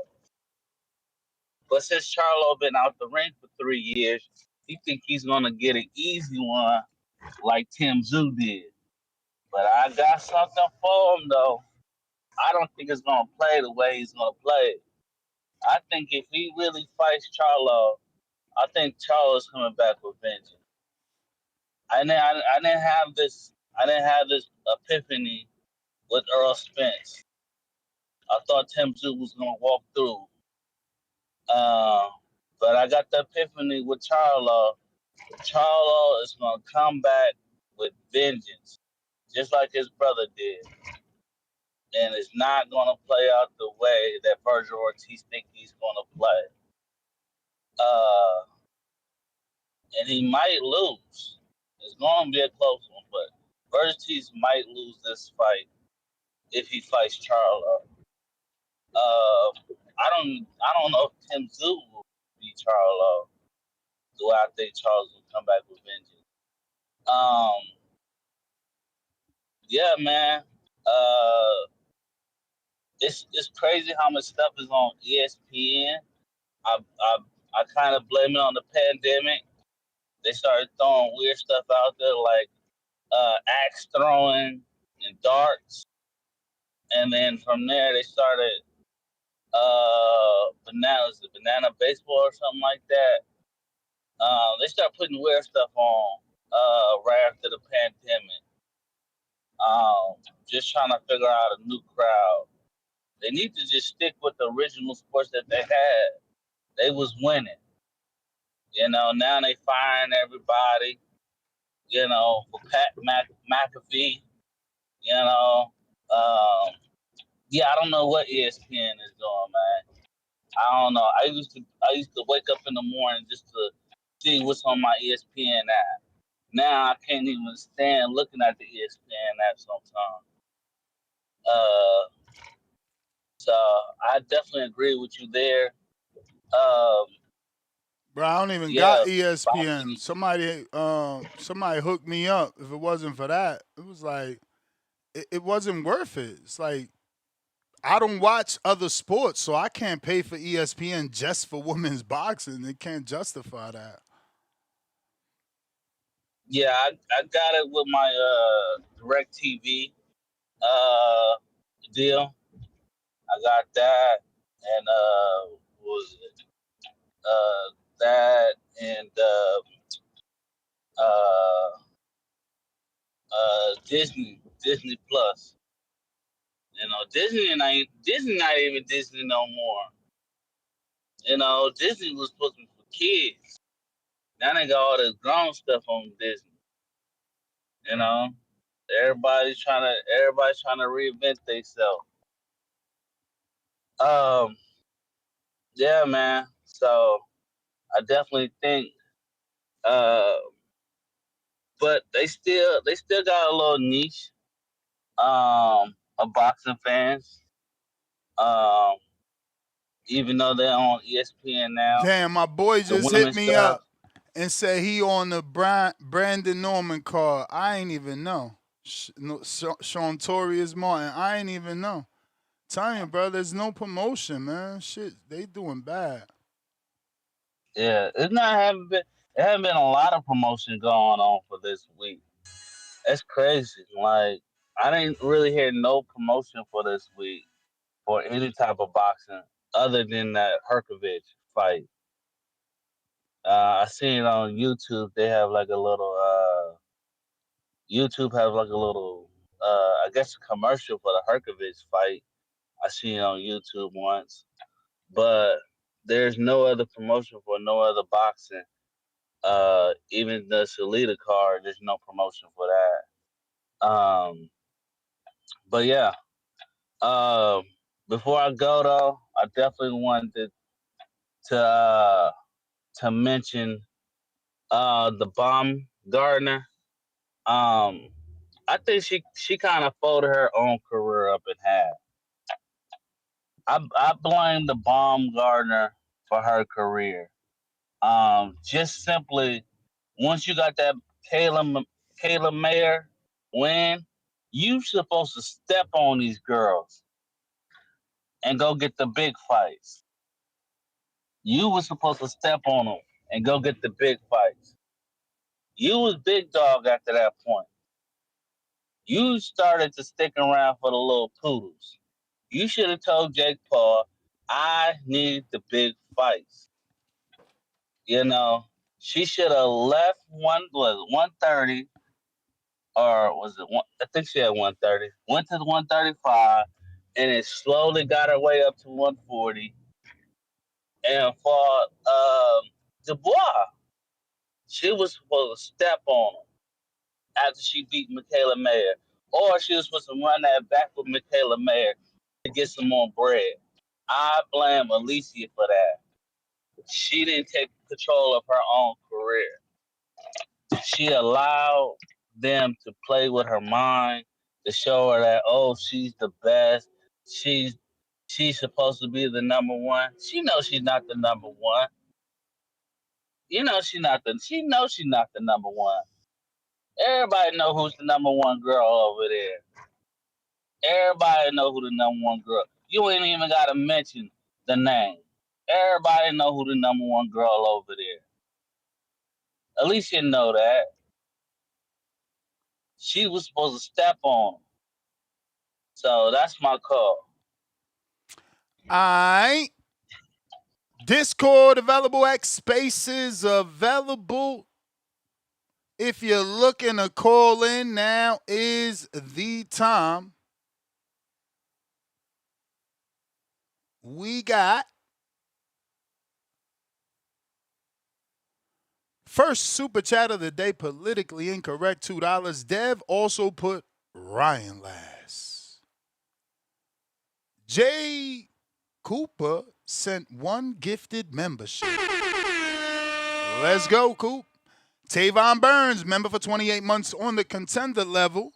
But since Charlo been out the ring for 3 years, he think he's gonna get an easy one like Tim Tszyu did. But I got something for him though. I don't think it's gonna play the way he's gonna play. I think if he really fights Charlo, I think Charlo's coming back with vengeance. I didn't have this epiphany with Earl Spence. I thought Tim Tszyu was gonna walk through. But I got the epiphany with Charlo. Charlo is gonna come back with vengeance, just like his brother did. And it's not gonna play out the way that Vergil Ortiz think he's gonna play. And he might lose. It's gonna be a close one, but Vergil Ortiz might lose this fight if he fights Charlo. I don't know if Tim Tszyu will beat Charlo. Do I think Charles will come back with vengeance? Yeah, man. It's crazy how much stuff is on ESPN. I kind of blame it on the pandemic. They started throwing weird stuff out there like axe throwing and darts, and then from there they started banana baseball or something like that. They start putting weird stuff on right after the pandemic. Just trying to figure out a new crowd. They need to just stick with the original sports that they had. They was winning. Now they firing everybody. For Pat McAfee. I don't know what ESPN is doing, man. I don't know. I used to wake up in the morning just to see what's on my ESPN app. Now I can't even stand looking at the ESPN app sometimes. So I definitely agree with you there. Bro, I don't even got ESPN. Somebody hooked me up. If it wasn't for that, it was like it wasn't worth it. It's like I don't watch other sports, so I can't pay for ESPN just for women's boxing. They can't justify that. Yeah, I got it with my DirecTV deal. I got that, and what was it? That and Disney Plus. Disney not even Disney no more. Disney was supposed to be for kids. Now they got all this grown stuff on Disney. Everybody's trying to reinvent themselves. Yeah, man. So I definitely think, but they still got a little niche, of boxing fans. Even though they're on ESPN now. Damn, my boy just hit me up and said he on the Brandon Norman card. I ain't even know. Sean Torres Martin. I ain't even know. Tell you, bro, there's no promotion, man. Shit, they doing bad. Yeah, it haven't been a lot of promotion going on for this week. That's crazy. Like, I didn't really hear no promotion for this week for any type of boxing other than that Hrgovic fight. I seen it on YouTube. They have like a little YouTube has like a little I guess a commercial for the Hrgovic fight. I seen it on YouTube once. But there's no other promotion for no other boxing. Even the Salida card, there's no promotion for that. But yeah. Before I go though, I definitely wanted to mention the Bomb Gardner. I think she kind of folded her own career up in half. I blame the Bomb Gardner for her career. Just simply, once you got that Kayla Mayer win, you supposed to step on these girls and go get the big fights. You was supposed to step on them and go get the big fights. You was big dog after that point. You started to stick around for the little poodles. You should have told Jake Paul, I need the big fights. She should have left 130, or was it one? I think she had 130. Went to 135, and it slowly got her way up to 140, and fought Dubois. She was supposed to step on him after she beat Michaela Mayer, or she was supposed to run that back with Michaela Mayer to get some more bread. I blame Alicia for that. She didn't take control of her own career. She allowed them to play with her mind, to show her that, oh, she's the best. She's supposed to be the number one. She knows she's not the number one. She knows she's not the number one. Everybody know who's the number one girl over there. Everybody know who the number one girl. You ain't even gotta mention the name. Everybody know who the number one girl over there. At least you know that. She was supposed to step on him. So that's my call. right. Discord available, X Spaces available. If you're looking to call in, now is the time. We got first super chat of the day, politically incorrect, $2. Dev also put Ryan last. Jay Cooper sent 1 gifted membership. Let's go, Coop. Tavon Burns, member for 28 months on the contender level.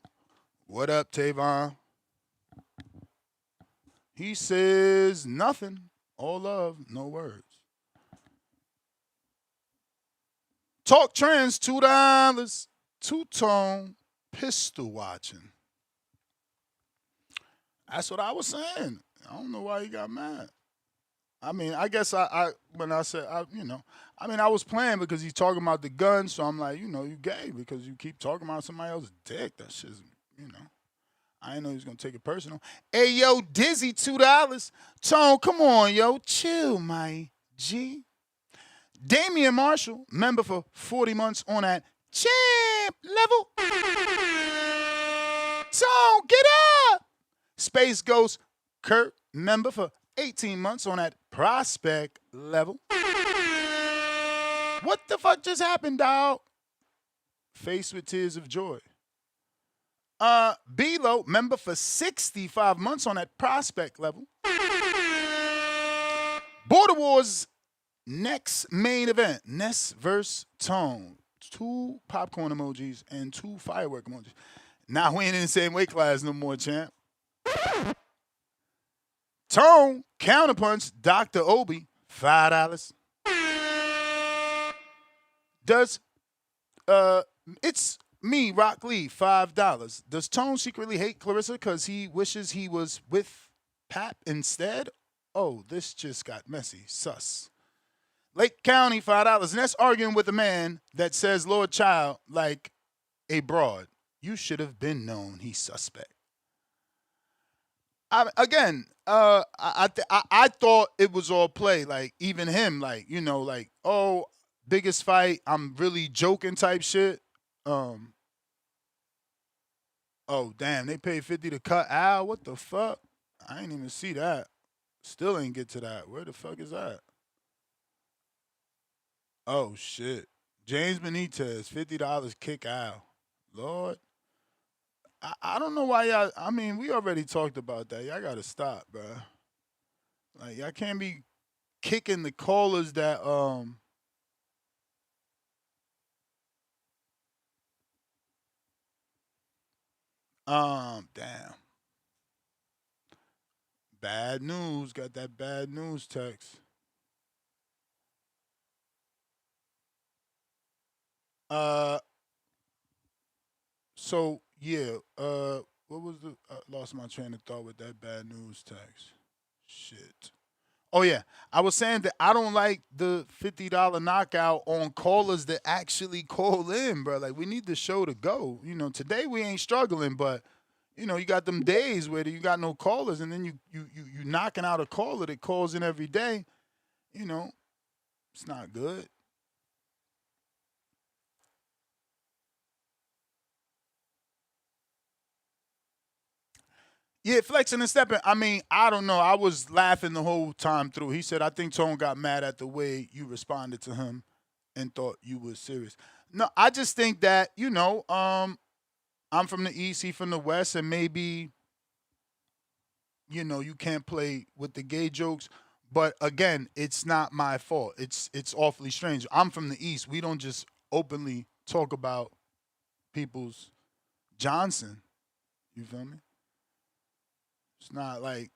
What up, Tavon? He says nothing. All love, no words. Talk Trends, $2. Two-tone pistol watching. That's what I was saying. I don't know why he got mad. I mean, I guess when I said, I was playing because he's talking about the gun, so I'm like, you gay because you keep talking about somebody else's dick. That shit's, I didn't know he was going to take it personal. Hey, yo, Dizzy, $2. Tone, come on, yo. Chill, my G. Damian Marshall, member for 40 months on that champ level. Tone, get up. Space Ghost Kurt, member for 18 months on that prospect level. What the fuck just happened, dog? Faced with tears of joy. B-Lo, member for 65 months on that prospect level. Border Wars next main event, Ness vs. Tone. 2 popcorn emojis and 2 firework emojis. Now we ain't in the same weight class no more, champ. Tone, counterpunch, Dr. Obi, $5. Does, it's me, Rock Lee, $5. Does Tone secretly hate Clarissa because he wishes he was with Pap instead? Oh, this just got messy. Sus. Lake County, $5. And that's arguing with a man that says Lord Child like a broad. You should have been known he's suspect. I thought it was all play. Like, even him, oh, biggest fight, I'm really joking type shit. Oh, damn, they paid 50 to cut Al. What the fuck? I ain't even see that. Still ain't get to that. Where the fuck is that? Oh, shit. James Benitez, $50 kick Al. Lord. I don't know why y'all, we already talked about that. Y'all got to stop, bro. Like, y'all can't be kicking the callers that, damn. Bad news. Got that bad news text. So, yeah, what was the, lost my train of thought with that bad news text. Shit. Oh, yeah. I was saying that I don't like the $50 knockout on callers that actually call in, bro. Like, we need the show to go. Today we ain't struggling, but, you got them days where you got no callers, and then you knocking out a caller that calls in every day. It's not good. Yeah, flexing and stepping. I don't know. I was laughing the whole time through. He said, I think Tone got mad at the way you responded to him and thought you were serious. No, I just think that, I'm from the East, he from the West, and maybe, you can't play with the gay jokes. But again, it's not my fault. It's awfully strange. I'm from the East. We don't just openly talk about people's Johnson. You feel me? It's not like,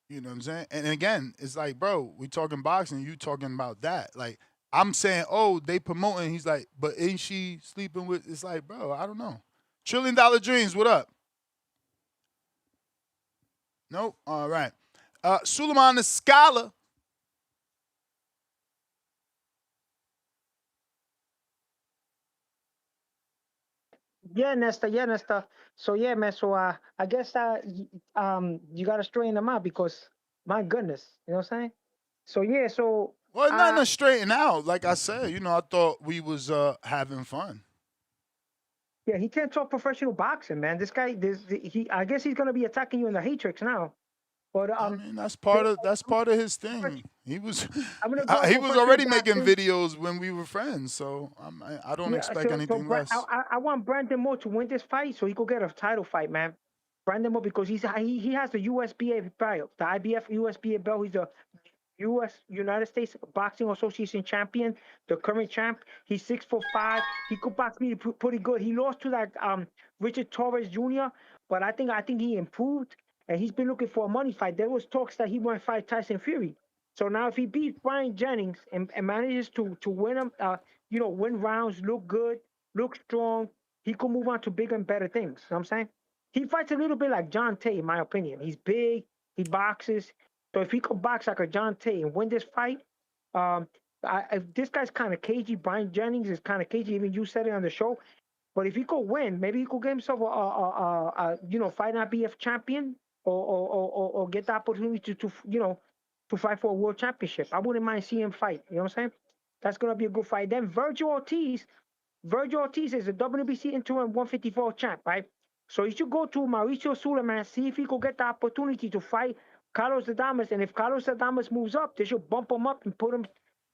you know what I'm saying? And again, it's like, bro, we talking boxing, you talking about that. Like, I'm saying, oh, they promoting. He's like, but ain't she sleeping with? It's like, bro, I don't know. $1 Trillion Dreams, what up? Nope. All right. Suleiman the Scholar. Yeah, Nesta. So yeah, man. So I guess you gotta straighten them out because My goodness, you know what I'm saying? So yeah, so Well, nothing to straighten out. Like I said, I thought we was having fun. yeah, he can't talk professional boxing, man. This guy, I guess he's gonna be attacking you in the Hatrix now. But I mean, that's part of his thing. He was I'm gonna go he was professional already making boxing. videos when we were friends, so I don't expect anything less. I want Brandon Moore to win this fight so he could get a title fight, man. Brandon Moore, because he has the USBA belt, the IBF USBA belt. He's the United States Boxing Association champion, the current champ. He's 6'5". He could box me pretty good. He lost to that Richard Torres Jr., but I think he improved, and he's been looking for a money fight. There was talks that he might fight Tyson Fury. So now if he beats Brian Jennings and manages to win him, win rounds, look good, look strong, he could move on to bigger and better things. You know what I'm saying? He fights a little bit like John Tate, in my opinion. He's big, he boxes. So if he could box like a John Tate and win this fight, if this guy's kind of cagey, Brian Jennings is kind of cagey. Even you said it on the show. But if he could win, maybe he could get himself a fight IBF champion or get the opportunity to fight for a world championship. I wouldn't mind seeing him fight. You know what I'm saying? That's gonna be a good fight. Then Vergil Ortiz is a WBC interim 154 champ, right? So he should go to Mauricio Suleiman, see if he could get the opportunity to fight Carlos Adames. And if Carlos Adames moves up, they should bump him up and put him,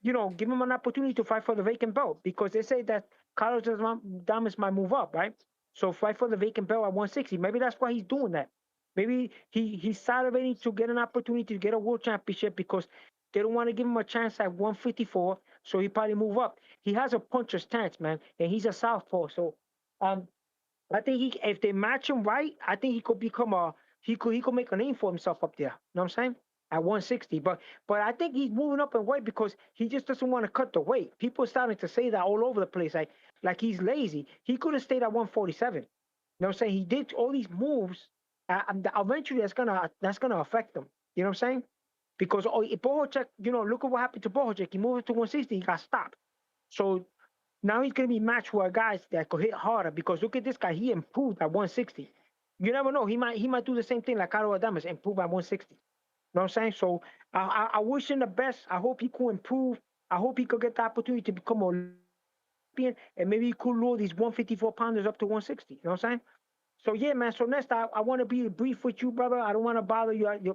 give him an opportunity to fight for the vacant belt, because they say that Carlos Adames might move up, right? So fight for the vacant belt at 160. Maybe that's why he's doing that. Maybe he's salivating to get an opportunity to get a world championship because they don't want to give him a chance at 154. So he probably move up. He has a puncher's stance, man, and he's a southpaw. So I think if they match him right, I think he could become he could make a name for himself up there. You know what I'm saying? At 160. But I think he's moving up in weight because he just doesn't want to cut the weight. People are starting to say that all over the place, like he's lazy. He could have stayed at 147. You know what I'm saying? He did all these moves. Eventually that's gonna affect him. You know what I'm saying? Because Bohocek, look at what happened to Bohocek. He moved to 160, he got stopped. So now he's gonna be matched with guys that could hit harder. Because look at this guy, he improved at 160. You never know. He might do the same thing like Carlos Adames, improve at 160. You know what I'm saying? So I wish him the best. I hope he could improve. I hope he could get the opportunity to become a champion, and maybe he could lure these 154 pounders up to 160. You know what I'm saying? So yeah, man. So next, I want to be brief with you, brother. I don't want to bother you.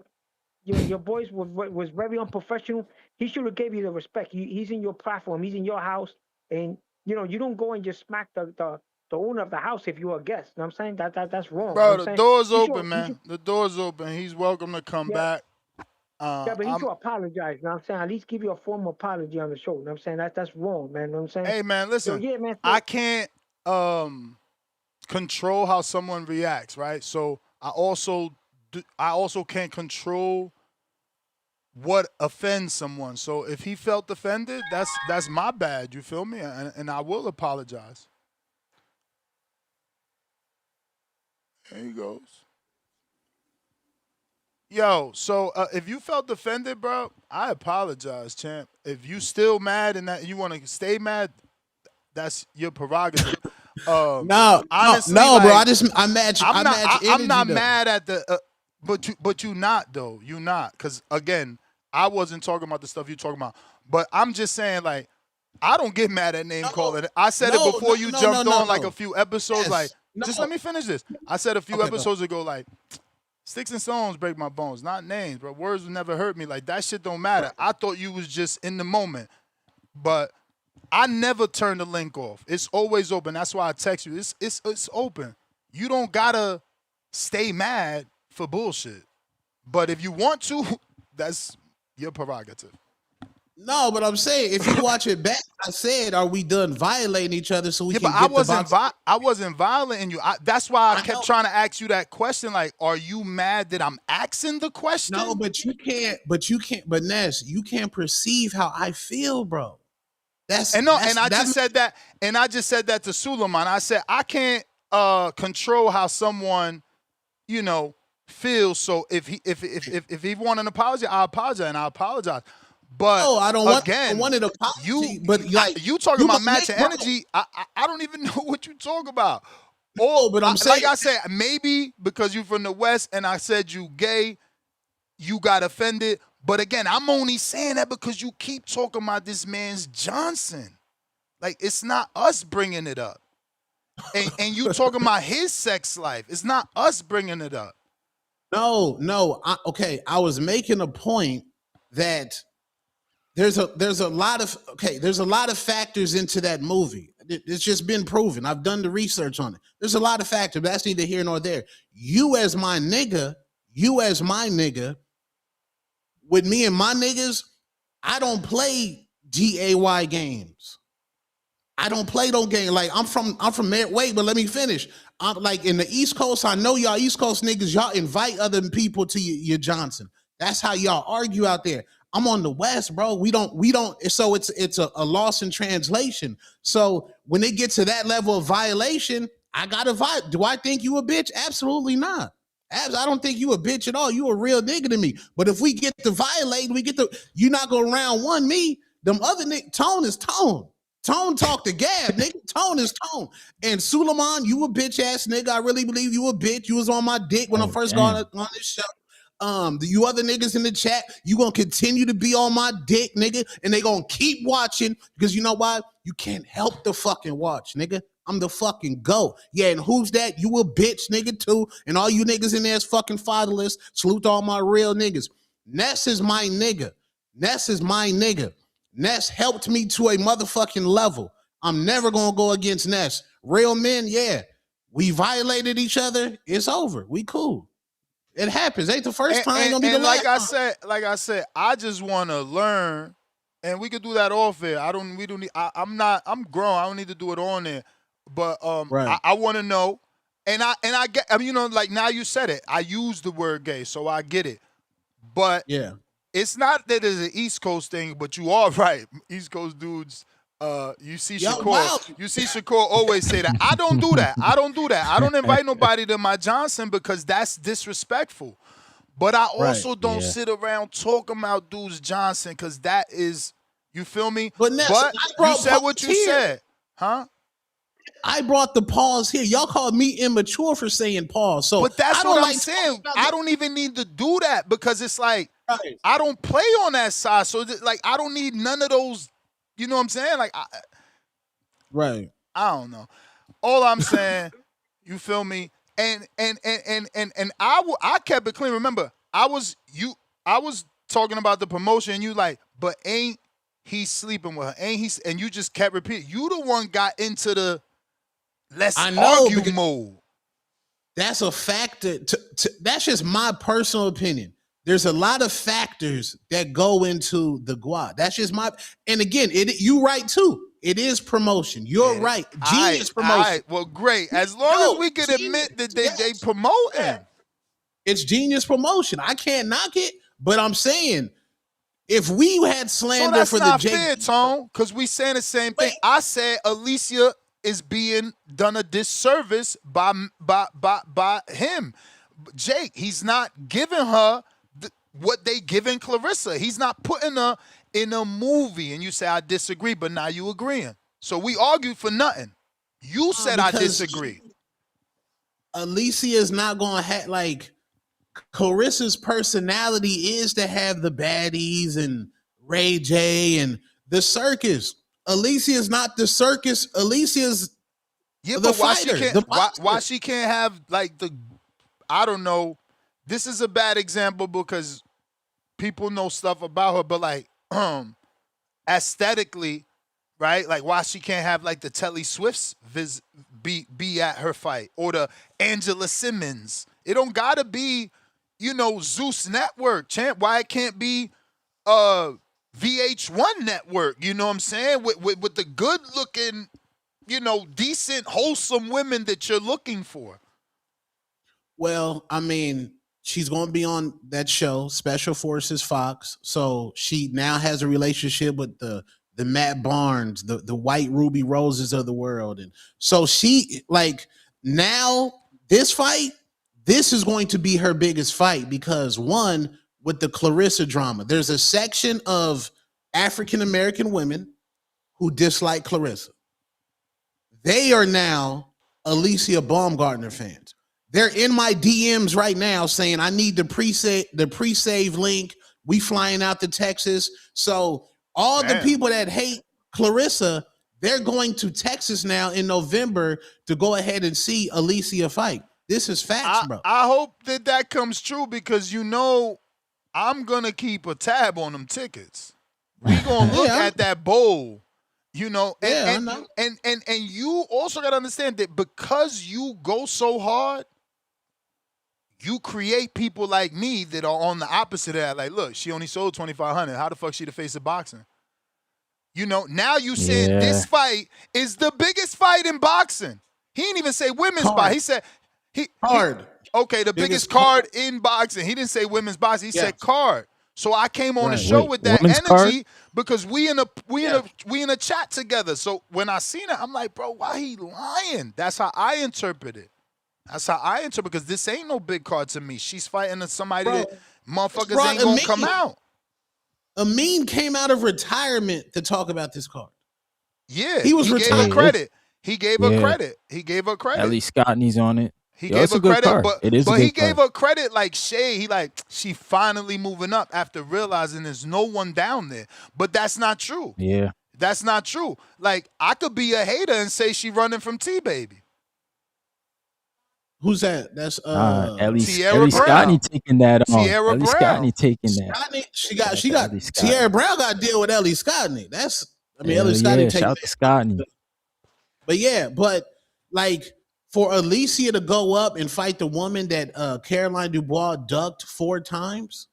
Your boys was very unprofessional. He should have gave you the respect. He's in your platform. He's in your house, and you don't go and just smack the owner of the house if you're a guest. You know what I'm saying? That's wrong. Bro, you know the door's open, man. The door's open. He's welcome to come back. Yeah, but he should apologize. You know what I'm saying? At least give you a formal apology on the show. You know what I'm saying? That's wrong, man. You know what I'm saying? Hey, man, listen. So, yeah, man. I can't control how someone reacts, right? So I also can't control what offends someone. So if he felt offended, that's my bad. You feel me? And I will apologize. There he goes. Yo, so if you felt offended, bro, I apologize, champ. If you still mad and that you want to stay mad, that's your prerogative. Honestly, no, bro. like, I'm not mad at the, but you not though. You not, because again, I wasn't talking about the stuff you talking about. But I'm just saying, like, I don't get mad at name calling. I said it before you jumped on like a few episodes. Like, just let me finish this. I said a few episodes ago, like, sticks and stones break my bones, not names, bro. Words will never hurt me. Like, that shit don't matter. I thought you was just in the moment, but I never turn the link off. It's always open. That's why I text you. It's open. You don't gotta stay mad for bullshit. But if you want to, that's your prerogative. No, but I'm saying if you watch it back, I said, are we done violating each other so we can but get I wasn't violating you. That's why I kept trying to ask you that question. Like, are you mad that I'm asking the question? No, but but Ness, you can't perceive how I feel, bro. I just said that to Suleiman. I said I can't control how someone, feels. So if he want an apology, I apologize, and I apologize. But no, I don't want. Again, I wanted an apology, but like you talking about matching energy, I don't even know what you talk about. But I'm saying, like I said, maybe because you from the West and I said you gay, you got offended. But again, I'm only saying that because you keep talking about this man's Johnson. Like, it's not us bringing it up. And you talking about his sex life. It's not us bringing it up. No. Okay, I was making a point that there's a lot of factors into that movie. It's just been proven. I've done the research on it. There's a lot of factors, but that's neither here nor there. You as my nigga, with me and my niggas, I don't play GAY games. I don't play those games. Like, I'm from wait, but let me finish. I'm like, in the East Coast, I know y'all East Coast niggas, y'all invite other people to your Johnson. That's how y'all argue out there. I'm on the West, bro. We don't. So it's a loss in translation. So when it gets to that level of violation, I gotta vibe. Do I think you a bitch? Absolutely not. I don't think you a bitch at all. You a real nigga to me. But if we get to violate, you're not gonna round one me. Them other niggas, tone is tone. Tone talk to Gab, nigga. Tone is tone. And Suleiman, you a bitch ass nigga. I really believe you a bitch. You was on my dick when I first got on this show. You other niggas in the chat, you gonna continue to be on my dick, nigga, and they gonna keep watching because you know why? You can't help the fucking watch, nigga. I'm the fucking GOAT. Yeah, and who's that? You a bitch, nigga, too. And all you niggas in there is fucking fatherless. Salute to all my real niggas. Ness is my nigga. Ness helped me to a motherfucking level. I'm never gonna go against Ness. Real men, yeah. We violated each other. It's over. We cool. It happens. Ain't the first time. Gonna be the last time. Like I said, I just want to learn, and we could do that off air. I'm grown. I don't need to do it on there. But right. I want to know, and I get. I mean, like now you said it. I use the word gay, so I get it. But yeah. It's not that it's an East Coast thing, but you are right. East Coast dudes, you see Shakur. You see Shakur always say that. I don't do that. I don't invite nobody to my Johnson because that's disrespectful. But I also don't sit around talking about dudes Johnson because that is, you feel me? But you said what you said. Huh? I brought the pause here. Y'all called me immature for saying pause. So but that's what I'm saying. I don't even need to do that because it's like, right. I don't play on that side, so like I don't need none of those. You know what I'm saying? Like, right? I don't know. All I'm saying, you feel me? And I kept it clean. Remember, I was talking about the promotion, and you like, but ain't he sleeping with her? Ain't he? And you just kept repeating. You the one got into the let's argue mode. That's a factor. That's just my personal opinion. There's a lot of factors that go into the guap. That's just my, and again, you right too. It is promotion. You're right. Genius promotion. All right. Well, great. As long as we can admit that they promoting. Yeah. It's genius promotion. I can't knock it, but I'm saying if we had slander for the that's not fair, Tone, because we saying the same thing. I said Alicia is being done a disservice by him. Jake, he's not giving her what they giving Clarissa. He's not putting her in a movie. And you say, I disagree, but now you agreeing. So we argued for nothing. You said I disagree. Alicia is not going to have, like, Clarissa's personality is to have the baddies and Ray J and the circus. Alicia is not the circus. Alicia's the fighter. Why she can't have, like, the, I don't know. This is a bad example because people know stuff about her, but like aesthetically, right? Like why she can't have like the Telly Swifts be at her fight or the Angela Simmons. It don't gotta be, Zeus Network, champ. Why it can't be VH1 Network? You know what I'm saying? With the good looking, decent, wholesome women that you're looking for. Well, I mean, she's going to be on that show, Special Forces Fox. So she now has a relationship with the Matt Barnes, the White Ruby Roses of the world. And so she, like, now this fight, this is going to be her biggest fight because, one, with the Clarissa drama, there's a section of African-American women who dislike Clarissa. They are now Alicia Baumgartner fans. They're in my DMs right now saying I need the pre-save link. We flying out to Texas. So all the people that hate Clarissa, they're going to Texas now in November to go ahead and see Alicia fight. This is facts, bro. I hope that comes true because I'm gonna keep a tab on them tickets. We gonna look at that bowl, and you also gotta understand that because you go so hard, you create people like me that are on the opposite of that. Like, look, she only sold 2,500. How the fuck she the face of boxing? Now you saying this fight is the biggest fight in boxing. He didn't even say women's boxing. He said the biggest card in boxing. He didn't say women's boxing. He said card. So I came on the show with that energy because we in a chat together. So when I seen it, I'm like, bro, why he lying? That's how I interpret it. Because this ain't no big card to me. She's fighting somebody that motherfuckers ain't gonna come out. Amin came out of retirement to talk about this card. Yeah, he was retired. Gave her credit. He gave her credit. He gave her credit. Ellie Scottney's on it. He gave her credit, but he gave her her credit like shade. He like she finally moving up after realizing there's no one down there. But that's not true. Yeah, that's not true. Like I could be a hater and say she running from T Baby. Who's that? That's Ellie Scottney taking that on. Tierra Ellie Brown. Scottney taking that. She got Tierra Brown got to deal with Ellie Scottney. Ellie Scottney taking shout to Scottney. But like for Alicia to go up and fight the woman that Caroline Dubois ducked 4 times,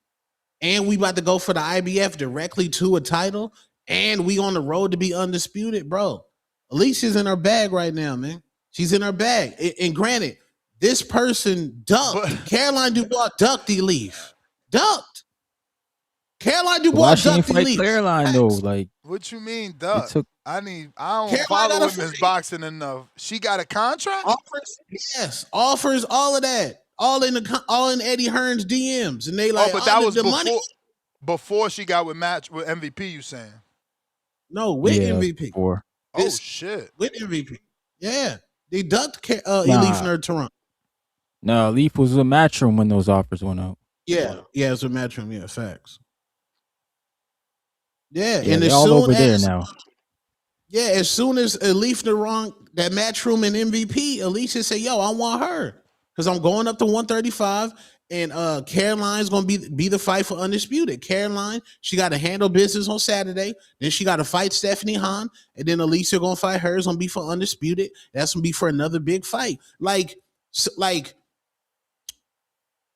and we about to go for the IBF directly to a title, and we on the road to be undisputed, bro. Alicia's in her bag right now, man. She's in her bag. And granted, this person ducked. Caroline Dubois ducked Elif. Ducked. Caroline Dubois Why she ducked ain't fight Elif. Caroline though? Like, what you mean, duck? I don't Caroline follow women's boxing enough. She got a contract? Offers, all of that. All in Eddie Hearn's DMs. And they like, but that was the money. Before she got with MVP, you saying? No, with MVP. Before. Shit. With MVP. Yeah. They ducked Elif in her Toronto. No, Leaf was a Matchroom when those offers went out. Yeah, it was a Matchroom. Yeah, facts. Yeah, and they're as all soon over there as now. as soon as Elif Naron, that Matchroom and MVP, Alicia said, "Yo, I want her because I'm going up to 135, and Caroline's gonna be the fight for undisputed. Caroline, she got to handle business on Saturday. Then she got to fight Stephanie Hahn, and then Alicia gonna fight hers. Gonna be for undisputed. That's gonna be for another big fight. Like."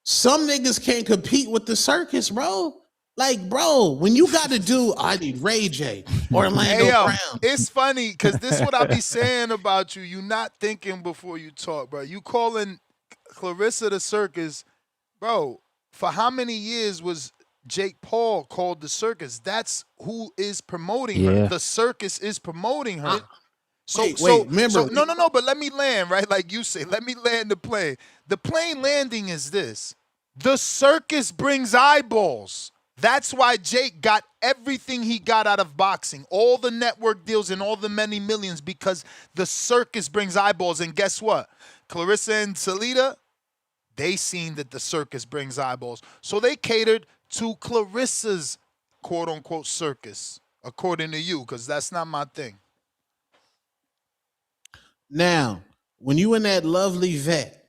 Some niggas can't compete with the circus, bro. Like, bro, when you got to do, I need Ray J, Orlando Brown. It's funny because this is what I be saying about you. You not thinking before you talk, bro. You calling Clarissa the circus, bro. For how many years was Jake Paul called the circus? That's who is promoting her. The circus is promoting her. Remember? No, but let me land, right? Like you say, let me land the plane. The plane landing is this. The circus brings eyeballs. That's why Jake got everything he got out of boxing, all the network deals and all the many millions, because the circus brings eyeballs. And guess what? Clarissa and Salida, they seen that the circus brings eyeballs. So they catered to Clarissa's quote-unquote circus, according to you, because that's not my thing. Now, when you in that lovely vet,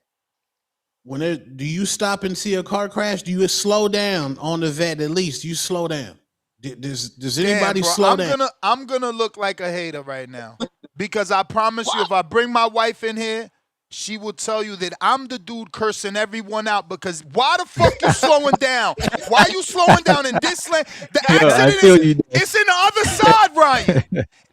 do you stop and see a car crash? Do you slow down on the vet at least? Do you slow down? Does anybody slow down? I'm gonna look like a hater right now because I promise you, if I bring my wife in here, she will tell you that I'm the dude cursing everyone out because why the fuck you slowing down? Why you slowing down in this lane? The accident it's in the other side, Ryan.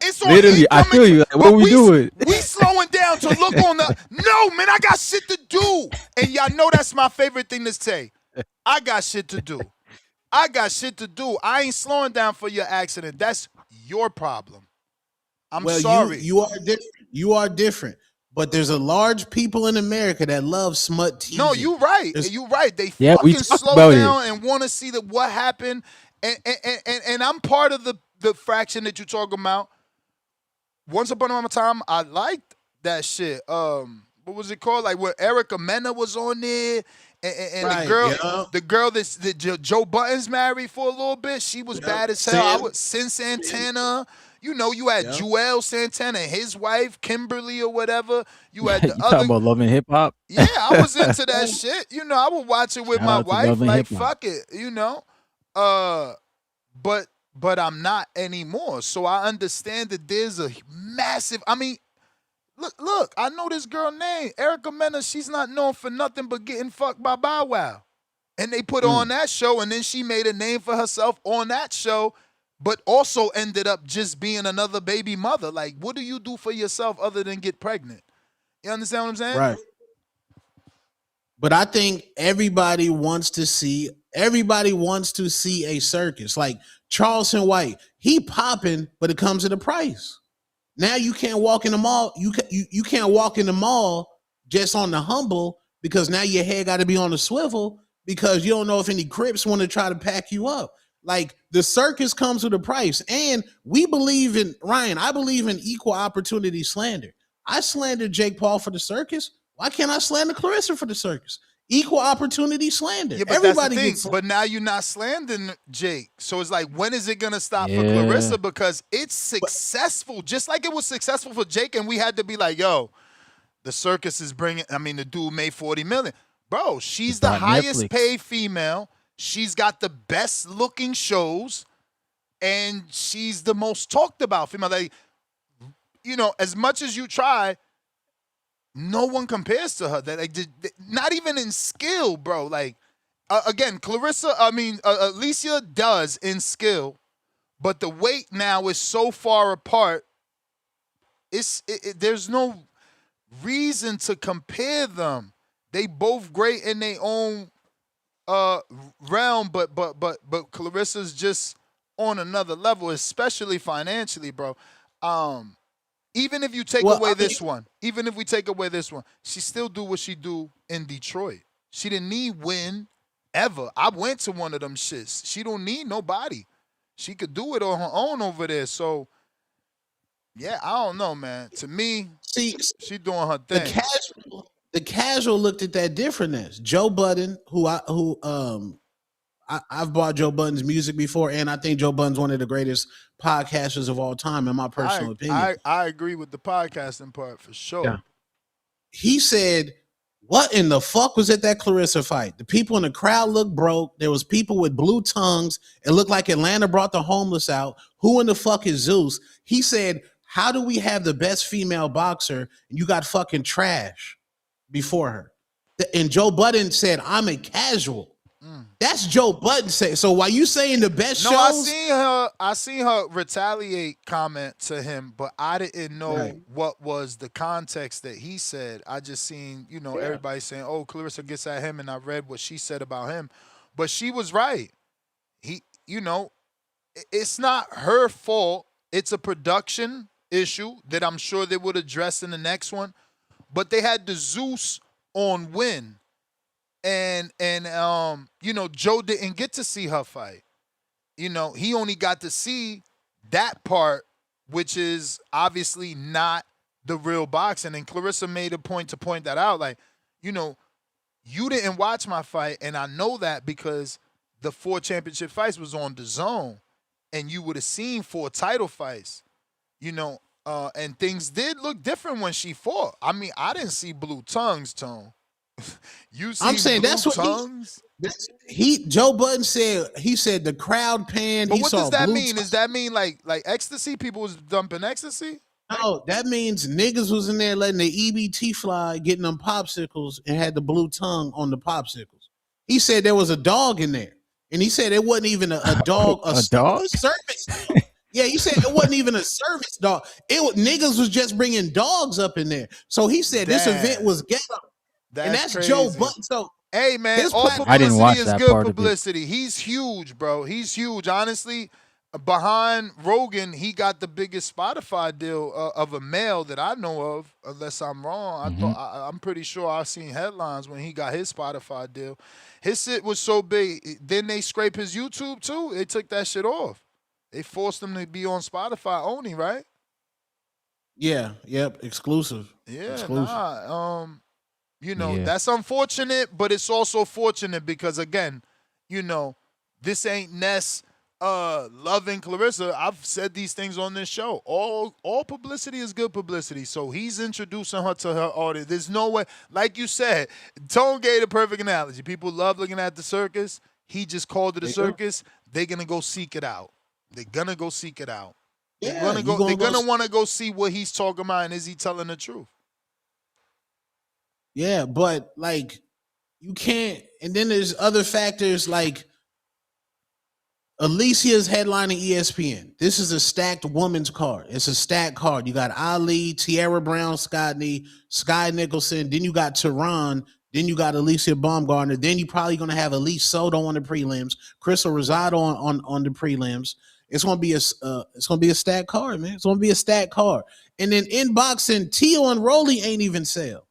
It's on literally, I feel you. Like, what we doing? We slowing down to look on the no, man, I got shit to do. And y'all know that's my favorite thing to say. I got shit to do. I got shit to do. I ain't slowing down for your accident. That's your problem. I'm sorry. You are different. You are different. But there's a large people in America that love smut TV. No, you're right. You're right. They fucking slow down and want to see what happened. And I'm part of the fraction that you're talking about. Once upon a time, I liked that shit. what was it called? Like where Erica Mena was on there, and Right, the girl that Joe Budden's married for a little bit, she was bad as hell. Sin Santana. You know, you had Joel Santana and his wife, Kimberly or whatever. You had the You other. talking about Love and Hip Hop? Yeah, I was into that shit. You know, I would watch it with Shout my out to wife. Love and Like, Hip Hop. fuck it, you know. But I'm not anymore. So I understand that there's a massive. I mean, look. I know this girl named Erica Mena. She's not known for nothing but getting fucked by Bow Wow, and they put her on that show, and then she made a name for herself on that show, but also ended up just being another baby mother. Like, what do you do for yourself other than get pregnant? You understand what I'm saying? Right. But I think everybody wants to see a circus. Like Charleston White, he popping, but it comes at a price. Now you can't walk in the mall. You can't walk in the mall just on the humble because now your head got to be on the swivel because you don't know if any Crips want to try to pack you up. Like the circus comes with a price, and we believe in Ryan. I believe in equal opportunity slander. I slandered Jake Paul for the circus. Why can't I slander Clarissa for the circus? Equal opportunity slander. Yeah, but Everybody that's the gets. thing. But now you're not slandering Jake. So it's like, when is it gonna stop for Yeah. Clarissa? Because it's successful, just like it was successful for Jake, and we had to be like, yo, the circus is bringing. I mean, the dude made $40 million, bro. She's the on highest Netflix. paid female. She's got the best looking shows, and she's the most talked about female. Like, you know, as much as you try, no one compares to her. That like, not even in skill, bro. Like, again, Alicia does in skill, but the weight now is so far apart. There's no reason to compare them. They both great in their own realm, but Clarissa's just on another level, especially financially, bro. Even if you take away this one, she still do what she do in Detroit. She didn't need win ever. I went to one of them shits. She don't need nobody. She could do it on her own over there. So, yeah, I don't know, man. To me, she doing her thing. The casual looked at that differentness. Joe Budden, I've bought Joe Budden's music before, and I think Joe Budden's one of the greatest podcasters of all time, in my personal opinion. I agree with the podcasting part for sure. Yeah. He said, what in the fuck was at that Clarissa fight? The people in the crowd looked broke. There was people with blue tongues. It looked like Atlanta brought the homeless out. Who in the fuck is Zeus? He said, how do we have the best female boxer and you got fucking trash before her? And Joe Budden said, I'm a casual. That's Joe Budden say. So while you saying the best shows, I seen her retaliate comment to him, but I didn't know what was the context that he said. I just seen, everybody saying, "Oh, Clarissa gets at him," and I read what she said about him, but she was right. It's not her fault. It's a production issue that I'm sure they would address in the next one. But they had the Zeus on win. And Joe didn't get to see her fight. He only got to see that part, which is obviously not the real boxing. And Clarissa made a point to point that out. Like, you didn't watch my fight, and I know that because the 4 championship fights was on DAZN, and you would have seen 4 title fights, and things did look different when she fought. I mean, I didn't see blue tongues, Tone. I'm saying that's what Joe Budden said. He said the crowd panned. But what does that mean? Does that mean like ecstasy? People was dumping ecstasy? No, that means niggas was in there letting the EBT fly, getting them popsicles, and had the blue tongue on the popsicles. He said there was a dog in there, and he said it wasn't even a dog. A dog? Service dog. Yeah, he said it wasn't even a service dog. Niggas was just bringing dogs up in there. So he said this event was ghetto. That's crazy. Joe Budden. So hey man, all I didn't watch publicity is that good part publicity. He's huge, bro. He's huge. Honestly, behind Rogan, he got the biggest Spotify deal of a male that I know of. Unless I'm wrong, I'm pretty sure I've seen headlines when he got his Spotify deal. His shit was so big. Then they scrape his YouTube too. They took that shit off. They forced him to be on Spotify only, right? Yeah. Yep. Exclusive. Yeah, Exclusive. nah. Yeah. That's unfortunate, but it's also fortunate because again, this ain't Ness loving Clarissa. I've said these things on this show. All publicity is good publicity. So he's introducing her to her audience. There's no way, like you said, Tone gave the perfect analogy. People love looking at the circus. He just called it a circus. They're gonna go seek it out. They're gonna go seek it out. They're gonna want to go see what he's talking about and is he telling the truth? Yeah, but like you can't. And then there's other factors like Alicia's headlining ESPN. This is a stacked woman's card. It's a stacked card. You got Ali, Tierra Brown, Scotty, Sky Nicholson. Then you got Tehran. Then you got Alicia Baumgartner. Then you're probably going to have Elise Soto on the prelims, Crystal Rosado on the prelims. It's going to be a stacked card, man. It's going to be a stacked card. And then in boxing, Tio and Rolly ain't even sell.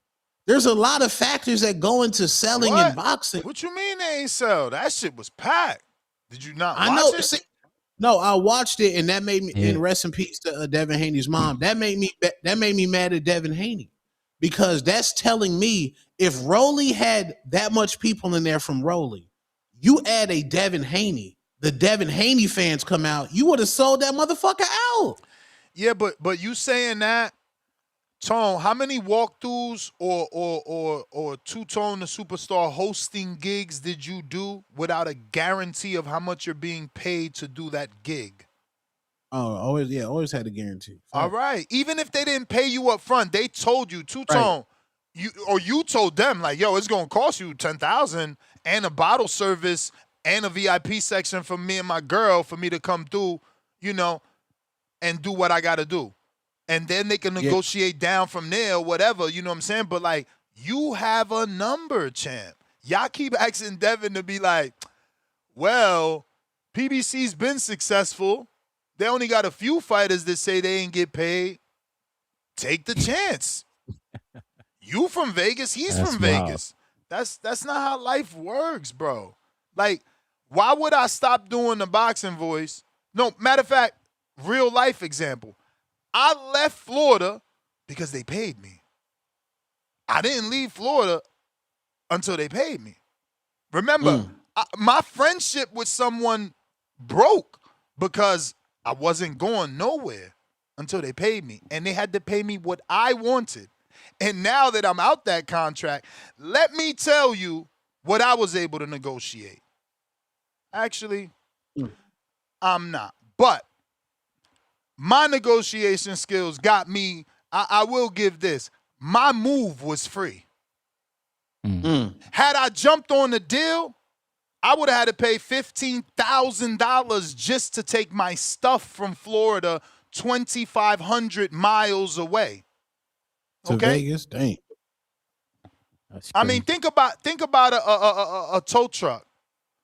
There's a lot of factors that go into selling in boxing. What you mean they ain't sell? That shit was packed. Did you not watch it? See, no, I watched it, and that made me. And rest in peace to Devin Haney's mom. That made me mad at Devin Haney, because that's telling me if Rolly had that much people in there from Rolly, you add a Devin Haney, the Devin Haney fans come out, you would have sold that motherfucker out. Yeah, but you saying that, Tone, how many walkthroughs or Two-Tone the Superstar hosting gigs did you do without a guarantee of how much you're being paid to do that gig? Oh, always had a guarantee. All right. Even if they didn't pay you up front, they told you, Two-Tone, you told them, like, yo, it's going to cost you $10,000 and a bottle service and a VIP section for me and my girl for me to come through, and do what I got to do. And then they can negotiate down from there or whatever, you know what I'm saying? But, like, you have a number, champ. Y'all keep asking Devin to be like, well, PBC's been successful. They only got a few fighters that say they ain't get paid. Take the chance. You from Vegas, he's from Vegas. That's not how life works, bro. Like, why would I stop doing the boxing voice? No, matter of fact, real life example. I left Florida because they paid me. I didn't leave Florida until they paid me. Remember, my friendship with someone broke because I wasn't going nowhere until they paid me. And they had to pay me what I wanted. And now that I'm out that contract, let me tell you what I was able to negotiate. Actually, I'm not. But my negotiation skills got me, I will give this, my move was free. Had I jumped on the deal, I would have had to pay $15,000 just to take my stuff from Florida 2,500 miles away. To Vegas, dang. I mean, think about a tow truck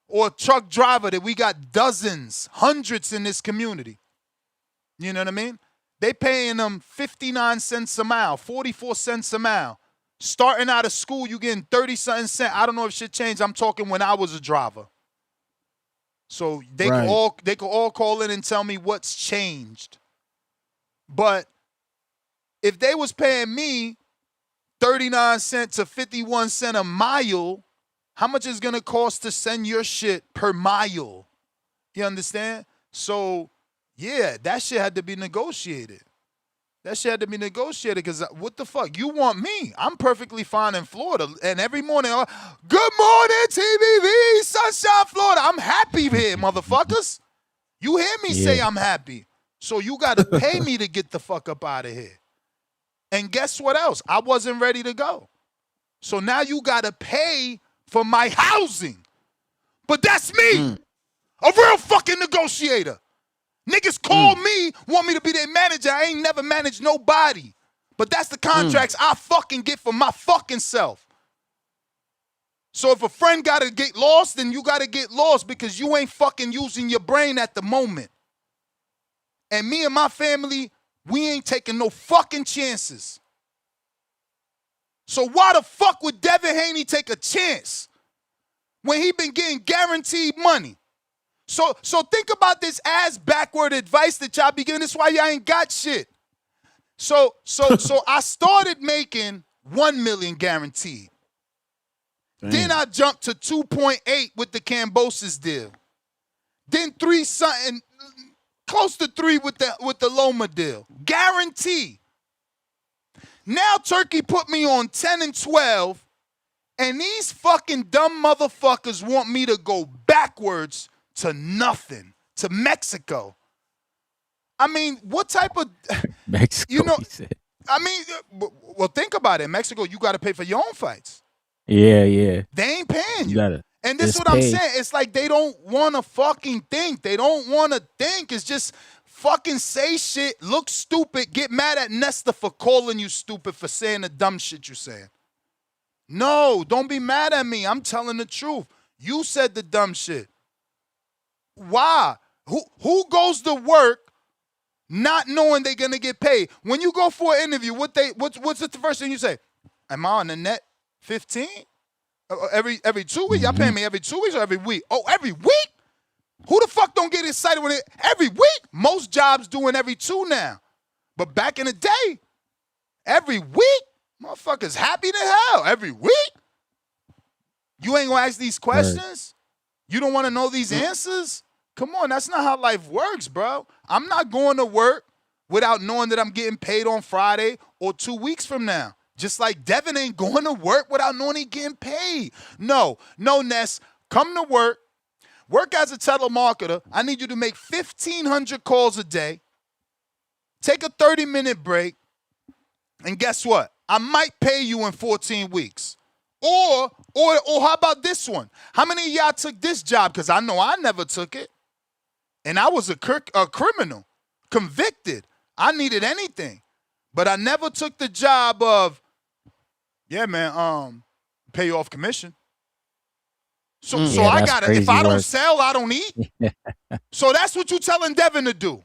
or a truck driver that we got dozens, hundreds in this community. You know what I mean? They paying them 59 cents a mile, 44 cents a mile. Starting out of school, you getting 30-something cents. I don't know if shit changed. I'm talking when I was a driver. So they could all call in and tell me what's changed. But if they was paying me 39 cents to 51 cents a mile, how much is going to cost to send your shit per mile? You understand? So, yeah, that shit had to be negotiated. Because what the fuck? You want me? I'm perfectly fine in Florida. And every morning, good morning, TBV, Sunshine, Florida. I'm happy here, motherfuckers. You hear me say I'm happy. So you got to pay me to get the fuck up out of here. And guess what else? I wasn't ready to go. So now you got to pay for my housing. But that's me, a real fucking negotiator. Niggas call me, want me to be their manager. I ain't never managed nobody. But that's the contracts I fucking get for my fucking self. So if a friend got to get lost, then you got to get lost because you ain't fucking using your brain at the moment. And me and my family, we ain't taking no fucking chances. So why the fuck would Devin Haney take a chance when he been getting guaranteed money? So think about this ass backward advice that y'all be giving. This is why y'all ain't got shit. So I started making 1 million guaranteed. Damn. Then I jumped to 2.8 with the Cambosis deal. Then 3 something, close to 3 with the Loma deal. Guarantee. Now Turkey put me on 10 and 12, and these fucking dumb motherfuckers want me to go backwards to nothing, to Mexico. I mean, what type of Mexico? You know, he said. I mean, well, think about it. In Mexico, you got to pay for your own fights. Yeah, yeah. They ain't paying you. Gotta And this is just what I'm pay. saying. It's like they don't want to fucking think. They don't want to think. It's just fucking say shit, look stupid, get mad at Nesta for calling you stupid for saying the dumb shit you're saying. No, don't be mad at me. I'm telling the truth. You said the dumb shit. Why? Who goes to work not knowing they're gonna get paid? When you go for an interview, what's the first thing you say? Am I on the net 15? Every 2 weeks? Y'all paying me every 2 weeks or every week? Oh, every week? Who the fuck don't get excited when it every week? Most jobs doing every 2 now. But back in the day, every week, motherfuckers happy to hell. Every week? You ain't gonna ask these questions? You don't want to know these answers? Come on, that's not how life works, bro. I'm not going to work without knowing that I'm getting paid on Friday or 2 weeks from now. Just like Devin ain't going to work without knowing he getting paid. No, Ness, come to work. Work as a telemarketer. I need you to make 1,500 calls a day. Take a 30-minute break. And guess what? I might pay you in 14 weeks. Or how about this one? How many of y'all took this job? Because I know I never took it. And I was a criminal, convicted. I needed anything. But I never took the job of, yeah, man, pay you off commission. So I got to, if I don't sell, I don't eat. So that's what you telling Devin to do.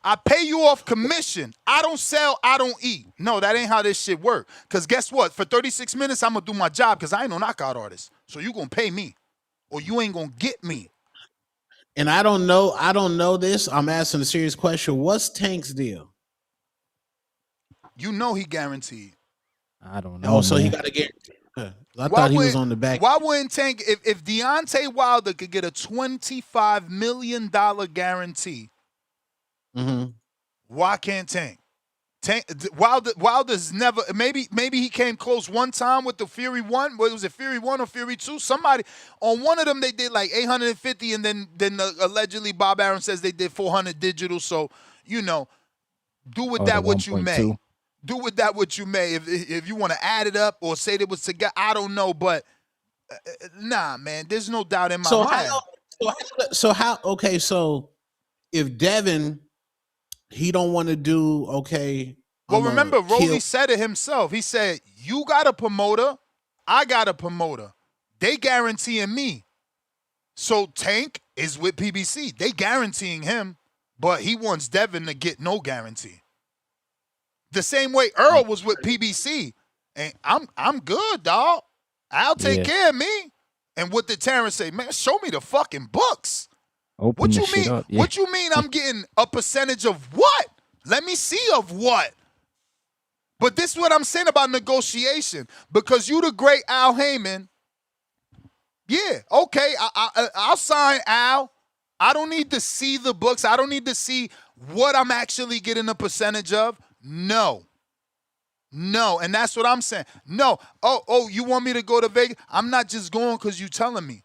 I pay you off commission. I don't sell, I don't eat. No, that ain't how this shit work. Because guess what? For 36 minutes, I'm going to do my job because I ain't no knockout artist. So you going to pay me or you ain't going to get me. And I don't know this. I'm asking a serious question. What's Tank's deal? You know he guaranteed. I don't know. Oh, so he got to guarantee. I thought he was on the back. Why wouldn't Tank, if Deontay Wilder could get a $25 million guarantee, why can't Tank? Wilder's never, maybe he came close one time with the Fury 1. What was it, Fury 1 or Fury 2? Somebody, on one of them they did like 850 and then allegedly Bob Arum says they did 400 digital. So, you know, do with that what you may. Do with that what you may. If you want to add it up or say that was together, I don't know. But nah, man, there's no doubt in my mind. So if Devin, he don't want to do, okay. Well, remember, Rolly said it himself. He said, you got a promoter, I got a promoter. They guaranteeing me. So Tank is with PBC. They guaranteeing him, but he wants Devin to get no guarantee. The same way Earl was with PBC. And I'm good, dog. I'll take care of me. And what did Terrence say? Man, show me the fucking books. What you mean? Up, yeah. What you mean I'm getting a percentage of what? Let me see of what. But this is what I'm saying about negotiation. Because you the great Al Heyman. Yeah, okay, I'll sign Al. I don't need to see the books. I don't need to see what I'm actually getting a percentage of. No. And that's what I'm saying. No. Oh, you want me to go to Vegas? I'm not just going because you telling me.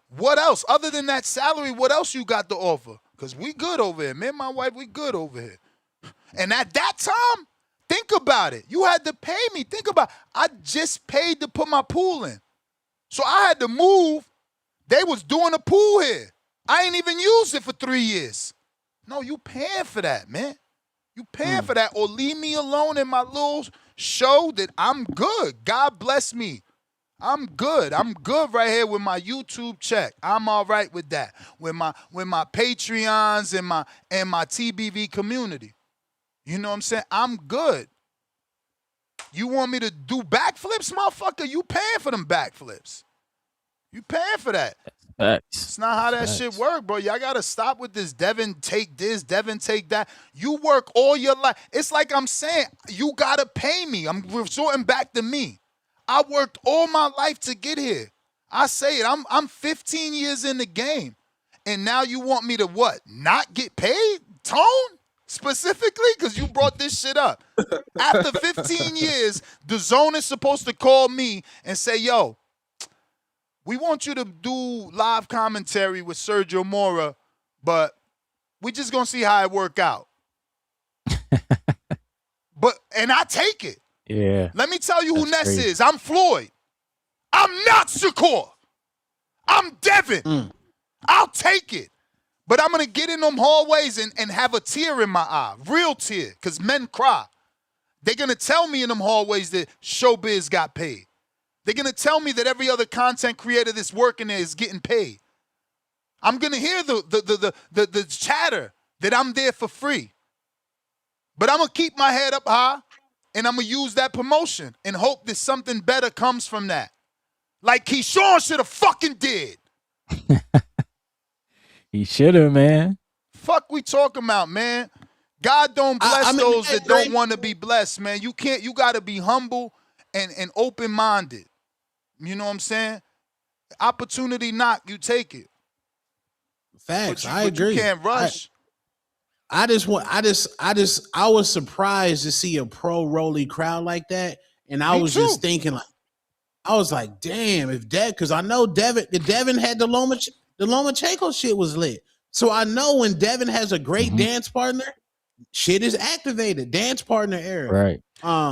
What else? Other than that salary, what else you got to offer? Because we good over here. Me and my wife, we good over here. And at that time, think about it. You had to pay me. Think about it. I just paid to put my pool in. So I had to move. They was doing a pool here. I ain't even used it for 3 years. No, you paying for that, man. You paying for that, or leave me alone in my little show that I'm good. God bless me. I'm good. I'm good right here with my YouTube check. I'm all right with that. With my Patreons and my TBV community. You know what I'm saying? I'm good. You want me to do backflips, motherfucker? You paying for them backflips. You paying for that. Facts. It's not how that shit work, bro. Y'all gotta stop with this Devin take this, Devin take that. You work all your life. It's like I'm saying, you gotta pay me. I'm resorting back to me. I worked all my life to get here. I say it. I'm 15 years in the game. And now you want me to what? Not get paid? Tone? Specifically? Because you brought this shit up. After 15 years, the DAZN is supposed to call me and say, yo, we want you to do live commentary with Sergio Mora, but we just gonna see how it work out. And I take it. Yeah. Let me tell you who That's Ness crazy. is. I'm Floyd. I'm not Shakur. I'm Devin. I'll take it. But I'm gonna get in them hallways and have a tear in my eye. Real tear. Because men cry. They're gonna tell me in them hallways that Showbiz got paid. They're going to tell me that every other content creator that's working there is getting paid. I'm going to hear the chatter that I'm there for free. But I'm going to keep my head up high, and I'm going to use that promotion and hope that something better comes from that. Like Keyshawn should have fucking did. He should have, man. Fuck we talking about, man. God don't bless those that don't want to be blessed, man. You got to be humble and open-minded. You know what I'm saying? Opportunity knock, you take it. Facts. But I agree. You can't rush. I was surprised to see a pro Rolly crowd like that. And I was just thinking I was like, damn, if that, because I know Devin had the Lomachenko shit was lit. So I know when Devin has a great dance partner, shit is activated. Dance partner era. Right.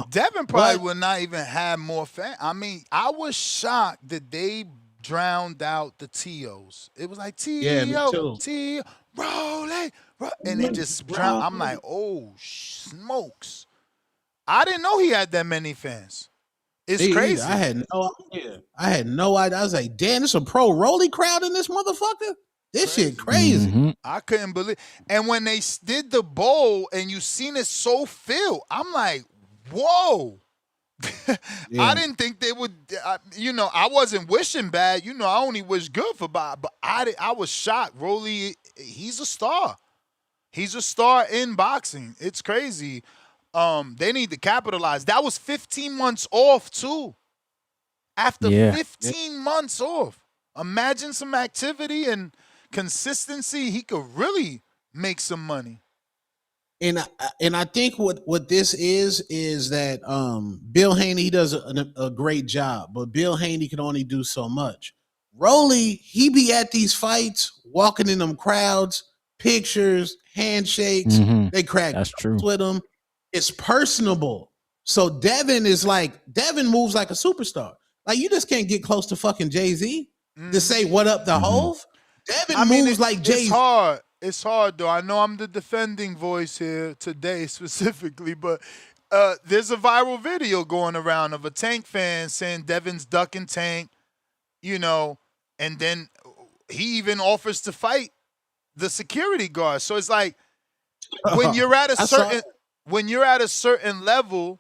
Devin probably would not even have more fans. I mean, I was shocked that they drowned out the T.O.s. It was like T.O., T.O., Rolling, and it just drowned. I'm like, oh, smokes. I didn't know he had that many fans. It's crazy. I had no idea. I was like, damn, there's a pro Rolly crowd in this motherfucker? This shit crazy. I couldn't believe. And when they did the bowl and you seen it so filled, I'm like, whoa. I didn't think they would, I wasn't wishing bad. I only wish good for Bob, but I was shocked. Rolly, he's a star. He's a star in boxing. It's crazy. They need to capitalize. That was 15 months off, too. After 15 months off. Imagine some activity and consistency. He could really make some money. And I think what this is that Bill Haney, he does a great job, but Bill Haney can only do so much. Rolly, he be at these fights, walking in them crowds, pictures, handshakes. They crack jokes with him. It's personable. So Devin moves like a superstar. Like you just can't get close to fucking Jay-Z to say what up to Hove. Devin moves like Jay-Z. It's hard, though. I know I'm the defending voice here today specifically, but there's a viral video going around of a Tank fan saying Devin's ducking Tank, and then he even offers to fight the security guard. So it's like when you're at a certain level,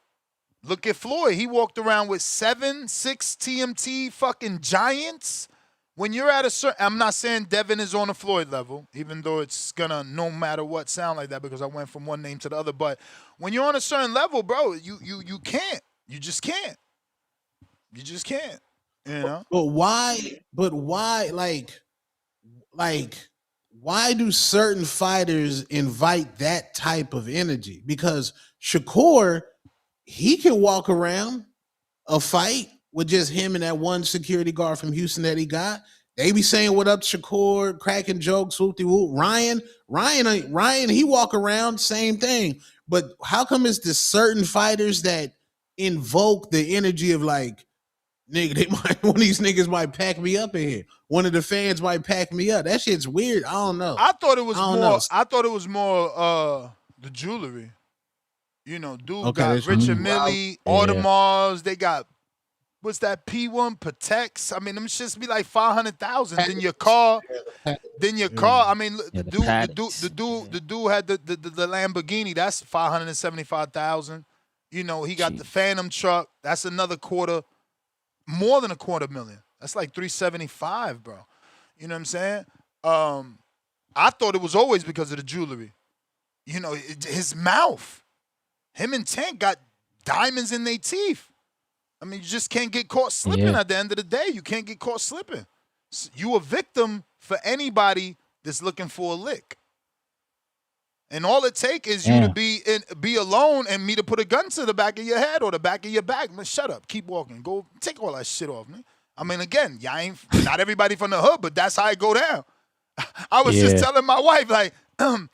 look at Floyd. He walked around with 6 TMT fucking giants. When you're at a certain, I'm not saying Devin is on a Floyd level, even though it's gonna no matter what sound like that because I went from one name to the other. But when you're on a certain level, bro, you can't. You just can't. You just can't. But why? Why do certain fighters invite that type of energy? Because Shakur, he can walk around a fight with just him and that one security guard from Houston that he got. They be saying what up, Shakur, cracking jokes, whoop-de-whoop. Ryan, he walk around, same thing. But how come it's the certain fighters that invoke the energy of like, nigga, one of these niggas might pack me up in here. One of the fans might pack me up. That shit's weird. I don't know. I thought it was more the jewelry. Dude got Richard Mille, Audemars, they got what's that P1 Protects? I mean, them shits be like 500,000. Then your car. I mean, the dude had the Lamborghini. That's 575,000. He got the Phantom truck. That's another quarter, more than $250,000. That's like 375, bro. You know what I'm saying? I thought it was always because of the jewelry. You know, his mouth. Him and Tank got diamonds in their teeth. I mean, you just can't get caught slipping at the end of the day. You can't get caught slipping. You a victim for anybody that's looking for a lick. And all it takes is you to be alone and me to put a gun to the back of your head or the back of your back. Man, shut up. Keep walking. Go take all that shit off, man. I mean, again, y'all ain't not everybody from the hood, but that's how it go down. I was just telling my wife, like, I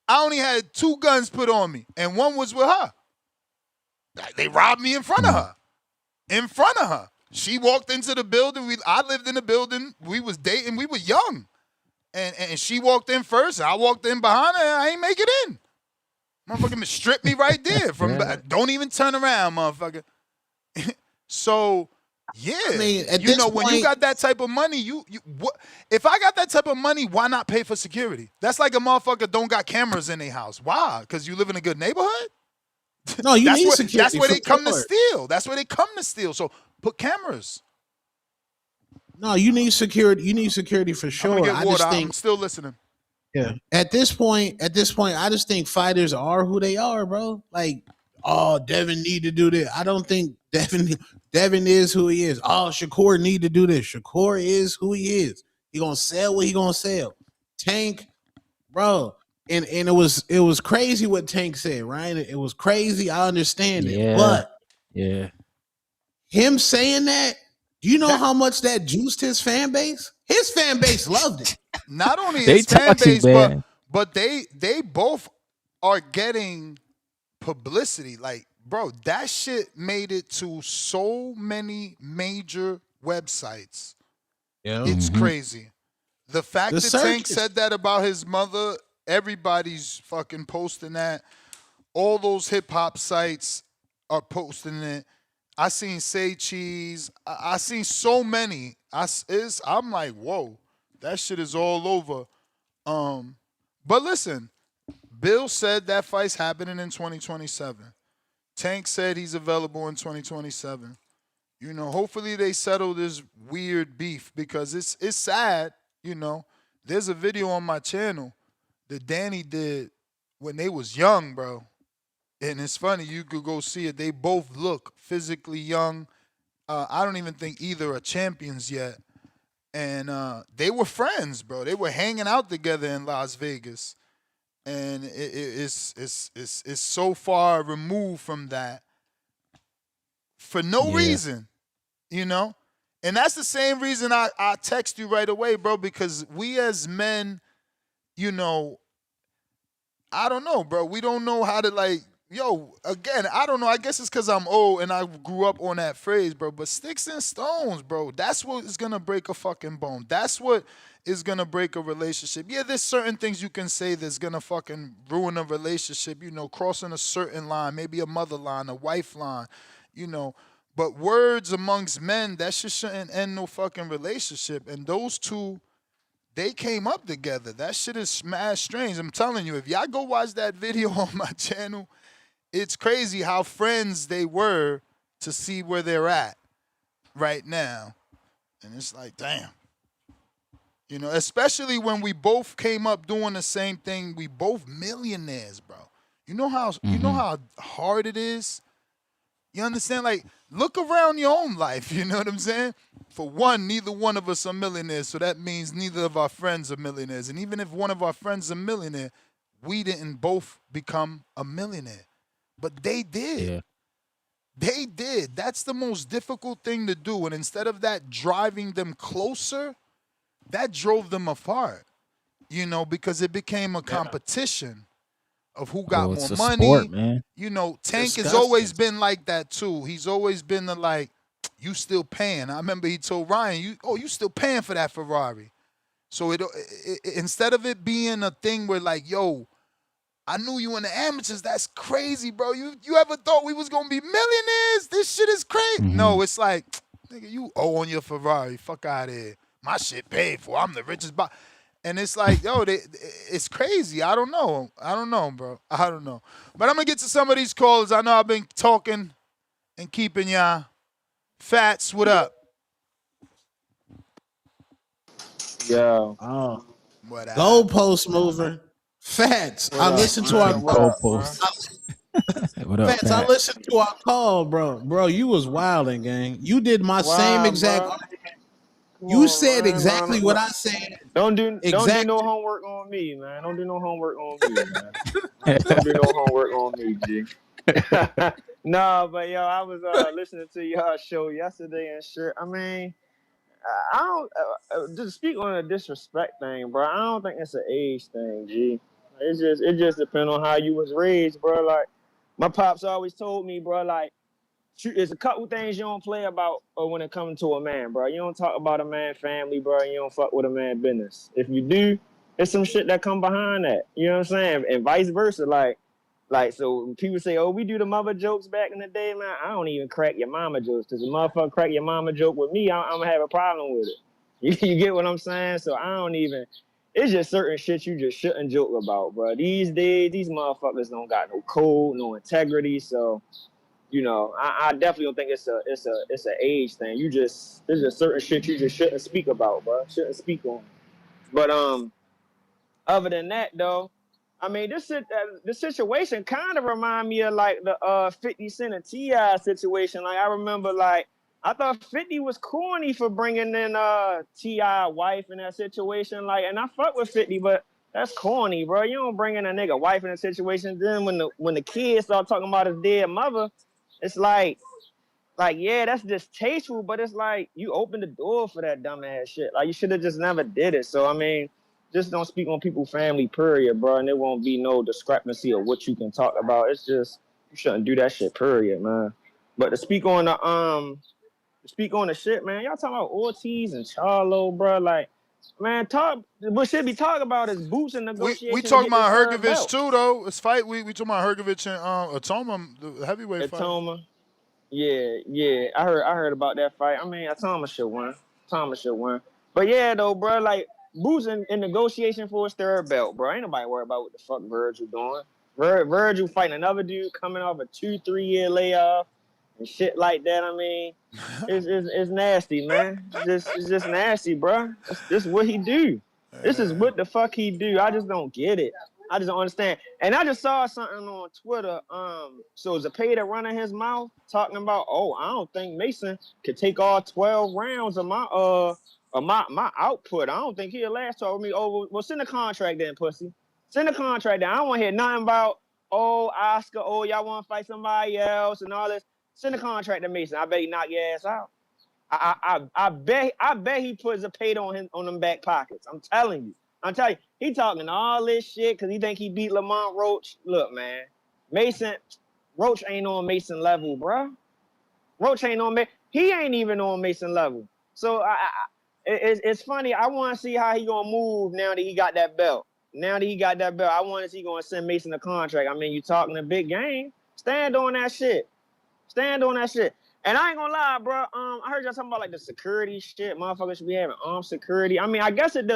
only had 2 guns put on me, and one was with her. They robbed me in front of her. In front of her. She walked into the building. I lived in the building. We was dating. We were young. And she walked in first. I walked in behind her, and I ain't make it in. Motherfucker stripped me right there. Don't even turn around, motherfucker. So, yeah. I mean, you know, when you got that type of money, if I got that type of money, why not pay for security? That's like a motherfucker don't got cameras in their house. Why? Because you live in a good neighborhood? No, you need security. That's where they come to steal. That's where they come to steal. So put cameras. No, you need security. You need security for sure. I'm gonna get water. I'm still listening. Yeah. At this point, I just think fighters are who they are, bro. Like, oh, Devin need to do this. I don't think Devin is who he is. Oh, Shakur need to do this. Shakur is who he is. He gonna sell what he gonna sell. Tank, bro. And it was crazy what Tank said, right? It was crazy. I understand it. But him saying that, do you know how much that juiced his fan base? His fan base loved it. Not only his fan base, but they both are getting publicity. Like, bro, that shit made it to so many major websites. Yeah. It's crazy. The fact that Tank said that about his mother, everybody's fucking posting that. All those hip hop sites are posting it. I seen Say Cheese. I seen so many. I'm like, whoa, that shit is all over. But listen, Bill said that fight's happening in 2027. Tank said he's available in 2027. You know, hopefully they settle this weird beef because it's sad. You know, there's a video on my channel that Danny did when they was young, bro. And it's funny, you could go see it. They both look physically young. I don't even think either are champions yet. And they were friends, bro. They were hanging out together in Las Vegas. And it's so far removed from that for no reason, you know? And that's the same reason I text you right away, bro, because we as men, you know, I don't know, bro. We don't know how to, like, again, I don't know. I guess it's because I'm old and I grew up on that phrase, bro. But sticks and stones, bro. That's what is going to break a fucking bone. That's what is going to break a relationship. Yeah, there's certain things you can say that's going to fucking ruin a relationship, you know, crossing a certain line, maybe a mother line, a wife line, you know. But words amongst men, that shit shouldn't end no fucking relationship. And those two, they came up together. That shit is smash strange. I'm telling you, if y'all go watch that video on my channel, it's crazy how friends they were to see where they're at right now. And it's like, damn. You know, especially when we both came up doing the same thing. We both millionaires, bro. You know how hard it is? You understand? Like, look around your own life, you know what I'm saying? For one, neither one of us are millionaires, so that means neither of our friends are millionaires. And even if one of our friends is a millionaire, we didn't both become a millionaire. But they did. Yeah. They did. That's the most difficult thing to do. And instead of that driving them closer, that drove them apart, you know, because it became a competition of who got more money. Sport, man. You know, Tank has always been like that too. He's always been the like, you still paying. I remember he told Ryan, you still paying for that Ferrari. So it instead of it being a thing where like, yo, I knew you in the amateurs. That's crazy, bro. You ever thought we was gonna be millionaires? This shit is crazy. No, it's like, nigga, you owe on your Ferrari. Fuck out of here. My shit paid for. I'm the richest. And it's like, yo, it's crazy. I don't know, bro. I don't know. But I'm gonna get to some of these calls. I know I've been talking and keeping y'all. Fats, what up? Yo. Oh, What goalpost mover. Fats. What I up, listened to man? our What up, man? What up, Fats. I Pat? listened to our call, bro. Bro, you was wilding, gang. You did my same Wow, exact. bro. Come You on, said man. exactly what I said. Don't do Exactly. no homework on me, man. Don't do no homework on me, man. Don't do no homework on me, G. No, but yo, I was listening to y'all show yesterday and shit. I mean, I don't just speak on the disrespect thing, bro. I don't think it's an age thing, G. It just depends on how you was raised, bro. Like my pops always told me, bro, like there's a couple things you don't play about when it comes to a man, bro. You don't talk about a man family, bro. You don't fuck with a man business. If you do, there's some shit that come behind that. You know what I'm saying? And vice versa. Like so when people say, oh, we do the mother jokes back in the day, man. I don't even crack your mama jokes. Because a motherfucker crack your mama joke with me, I'm going to have a problem with it. You get what I'm saying? So I don't even... It's just certain shit you just shouldn't joke about, bro. These days, these motherfuckers don't got no code, no integrity, so... You know, I definitely don't think it's an age thing. There's just certain shit you just shouldn't speak about, bro. Shouldn't speak on. But other than that though, I mean the situation kind of remind me of like the 50 Cent and T.I. situation. Like I remember like I thought 50 was corny for bringing in T.I. wife in that situation. Like, and I fuck with 50, but that's corny, bro. You don't bring in a nigga wife in a situation. Then when the kids start talking about his dead mother, it's like yeah, that's distasteful, but it's like you opened the door for that dumbass shit. Like you should have just never did it. So I mean, just don't speak on people's family, period, bro. And there won't be no discrepancy of what you can talk about. It's just you shouldn't do that shit, period, man. But to speak on the shit, man, y'all talking about Ortiz and Charlo, bro. Like, man, what should be talking about is boots and negotiation. We talking about Hrgovic Hrgovic too, though. It's fight week. We talking about Hrgovic and Itauma, the heavyweight fight. Itauma. Yeah. I heard about that fight. I mean, Itauma should win. But yeah, though, bro, like Boots in negotiation for his third belt, bro. Ain't nobody worried about what the fuck Vergil doing. Vergil fighting another dude coming off a 2-3 year layoff and shit like that. I mean, it's nasty, man. It's just nasty, bro. This what he do. This is what the fuck he do. I just don't get it. I just don't understand. And I just saw something on Twitter. So Zepeda running his mouth talking about, oh, I don't think Mason could take all 12 rounds of my output. I don't think he'll last 12 with me. Oh, well, send a contract then, pussy. Send a contract then. I don't want to hear nothing about, oh, Oscar, oh, y'all want to fight somebody else and all this. Send a contract to Mason. I bet he knock your ass out. I bet he puts a pay on them back pockets. I'm telling you, he talking all this shit because he think he beat Lamont Roach. Look, man, Roach ain't on Mason level, bro. Roach ain't on he ain't even on Mason level. So it's funny. I want to see how he gonna move now that he got that belt. I want to see he gonna send Mason a contract. I mean, you talking a big game. Stand on that shit. And I ain't gonna lie, bro. I heard y'all talking about like the security shit. Motherfuckers should be having armed security. I mean, I guess it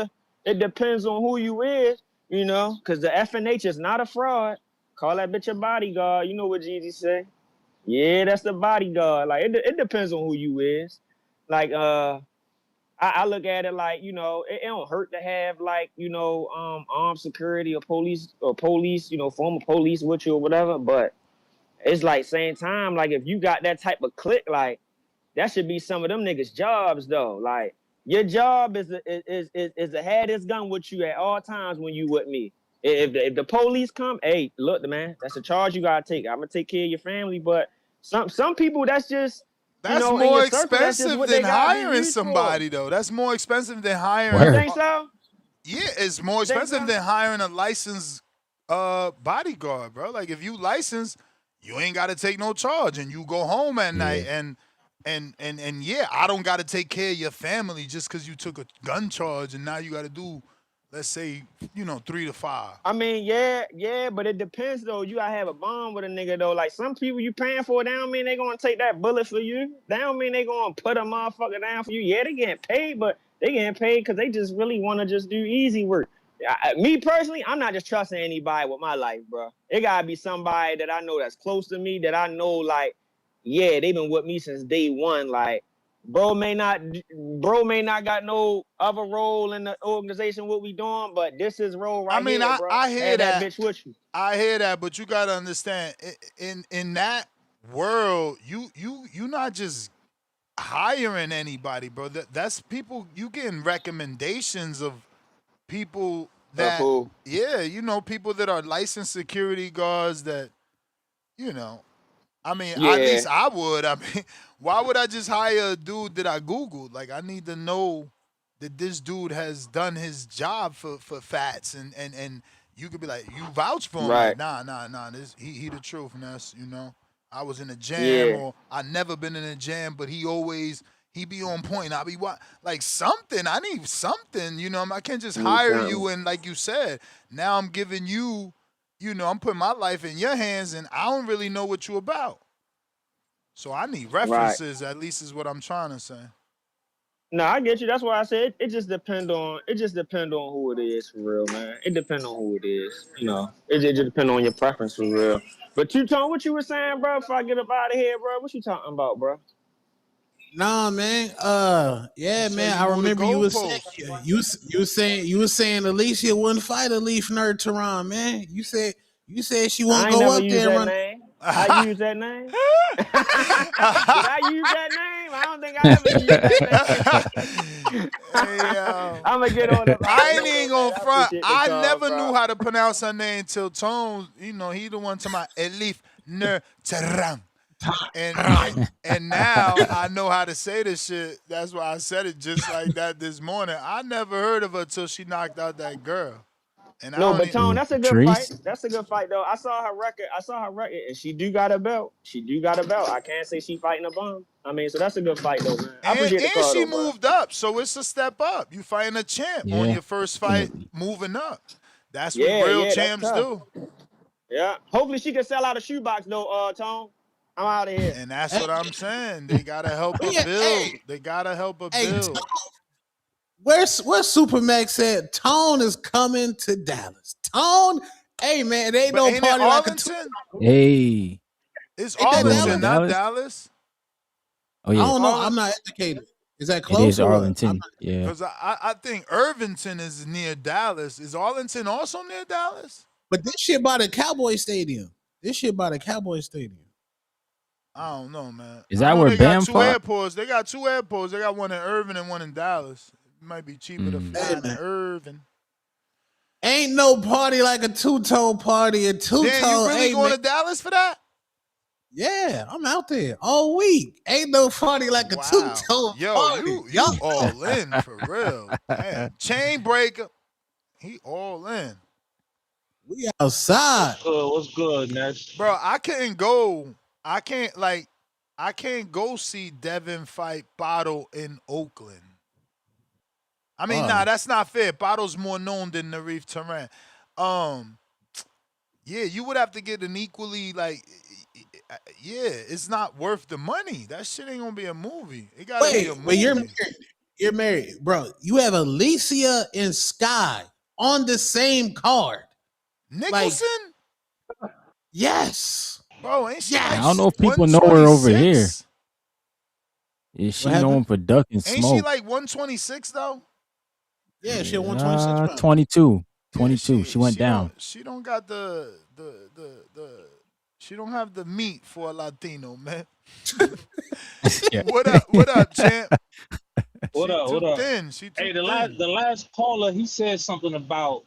depends on who you is, you know, because the FNH is not a fraud. Call that bitch a bodyguard. You know what Jeezy say? Yeah, that's the bodyguard. Like it depends on who you is. Like I look at it like, you know, it don't hurt to have like, you know, armed security or police, you know, former police with you or whatever, but it's like same time, like if you got that type of click, like that should be some of them niggas' jobs though. Like your job is to have this gun with you at all times when you with me. If the police come, hey, look, man, that's a charge you gotta take. I'm gonna take care of your family, but some people that's just That's you know, more in your circle, that's just expensive what than they gotta be hiring used somebody, for. though. That's more expensive than hiring. You think so? Yeah, it's more expensive than hiring a licensed bodyguard, bro. Like if you licensed, you ain't got to take no charge, and you go home at night, and yeah, I don't got to take care of your family just because you took a gun charge, and now you got to do, let's say, you know, 3 to 5. I mean, yeah, but it depends though. You gotta have a bond with a nigga though. Like some people you paying for, they don't mean they gonna take that bullet for you. They don't mean they gonna put a motherfucker down for you. Yeah, they getting paid, but they getting paid because they just really want to just do easy work. Me personally, I'm not just trusting anybody with my life, bro. It gotta be somebody that I know that's close to me, that I know, like, yeah, they've been with me since day one. Like, bro may not got no other role in the organization what we doing, but this is role right I mean, here, bro. I hear Have that. that bitch with you. I hear that, but you gotta understand, in that world, you not just hiring anybody, bro. That's people. You getting recommendations of people that, Who? yeah, you know, people that are licensed security guards that, you know. I mean, at Yeah. least I would. I mean, why would I just hire a dude that I Googled? Like, I need to know that this dude has done his job for Fats, and you could be like, you vouch for him, Right. like, nah, this he the truth, and that's, you know, I was in a jam, Yeah. or I never been in a jam, but he be on point. I be like something. I need something, you know. I can't just hire you, and like you said, now I'm giving you. You know, I'm putting my life in your hands, and I don't really know what you about. So I need references, at least is what I'm trying to say. No, I get you. That's why I said it just depend on who it is for real, man. It depends on who it is. You know, it just depend on your preference for real. But Two-Tone, what you were saying, bro, before I get up out of here, bro? What you talking about, bro? Nah, man. Yeah, man. I remember you was saying Alicia wouldn't fight Elise Nerd Tehran, man. You said she won't go up there and run. Name. I use that name. Did I use that name? I don't think I ever used that name. Hey, I'm gonna get on up. I ain't even gonna front. I never knew how to pronounce her name till Tone. You know, he the one to my Elif Ner Tehran. And now I know how to say this shit. That's why I said it just like that this morning. I never heard of her till she knocked out that girl. And No, but Tone, that's a good fight. That's a good fight, though. I saw her record, and she do got a belt. I can't say she fighting a bum. I mean, so that's a good fight, though, man. I appreciate the call, she though, moved up, so it's a step up. You fighting a champ on your first fight, moving up. That's what real champs do. Yeah. Hopefully she can sell out a shoebox, though, Tone. I'm out of here. And that's what I'm saying. They gotta help her build. They gotta help her build. Where's Supermax said Tone is coming to Dallas. Tone, hey man, it ain't no party like a Hey. It's Arlington, not Dallas. Oh yeah. I don't know. I'm not educated. Is that close? It is Arlington. Yeah. Because I think Irvington is near Dallas. Is Arlington also near Dallas? But this shit by the Cowboy Stadium. I don't know, man. Is that where Bam got two fought? airports. They got two airports. They got one in Irving and one in Dallas. It might be cheaper to fly to Irving. Ain't no party like a two-tone party. Damn, you really going to Dallas for that? Yeah, I'm out there all week. Ain't no party like a two-tone party. You all in for real. Man, chain breaker. He all in. We outside. What's good, Ness? Bro, I can't go see Devin fight Bottle in Oakland. I mean, nah, that's not fair. Bottle's more known than Narif Tehran. Yeah, you would have to get an equally it's not worth the money. That shit ain't gonna be a movie. It gotta be a movie. But you're married, bro. You have Alicia and Sky on the same card. Nicholson? Yes. Bro, ain't she I don't know if people know her over here. Is she known for ducking Ain't smoke? she like 126 though? Yeah, she 126. 22. She went down. She don't got the she don't have the meat for a Latino, man. What up, champ? What up? Thin. She too hey, thin. the last caller, he said something about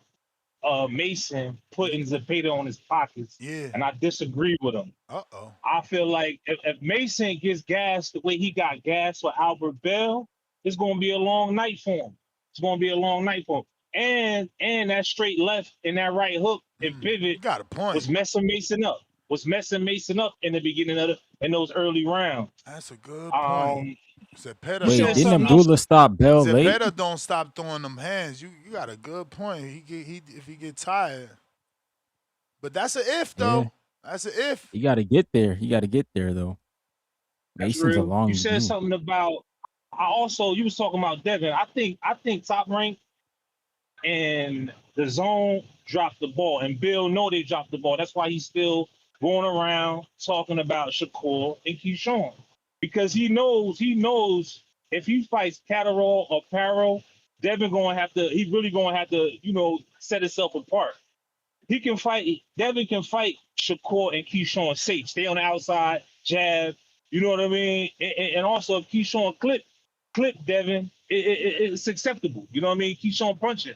Mason putting Zepeda on his pockets. Yeah. And I disagree with him. Uh-oh. I feel like if Mason gets gas the way he got gas for Albert Bell, it's gonna be a long night for him. And that straight left and that right hook and pivot got a point. was messing Mason up in the beginning in those early rounds. That's a good point. Zepeda Wait, didn't Abdullah stop Bell late? Zepeda don't stop throwing them hands. You got a good point. If he get tired. But that's an if though. Yeah. That's an if. You gotta get there. Though. Mason's a long You said dude. something about you was talking about Devin. I think Top Rank and the Zone dropped the ball, and Bill know they dropped the ball. That's why he's still going around talking about Shakur and Keyshawn, because he knows if he fights Catterall or Paro, Devin he really gonna have to, set himself apart. Devin can fight Shakur and Keyshawn safe. Stay on the outside, jab, you know what I mean? And also if Keyshawn clip Devin, it's acceptable. You know what I mean? Keyshawn punching.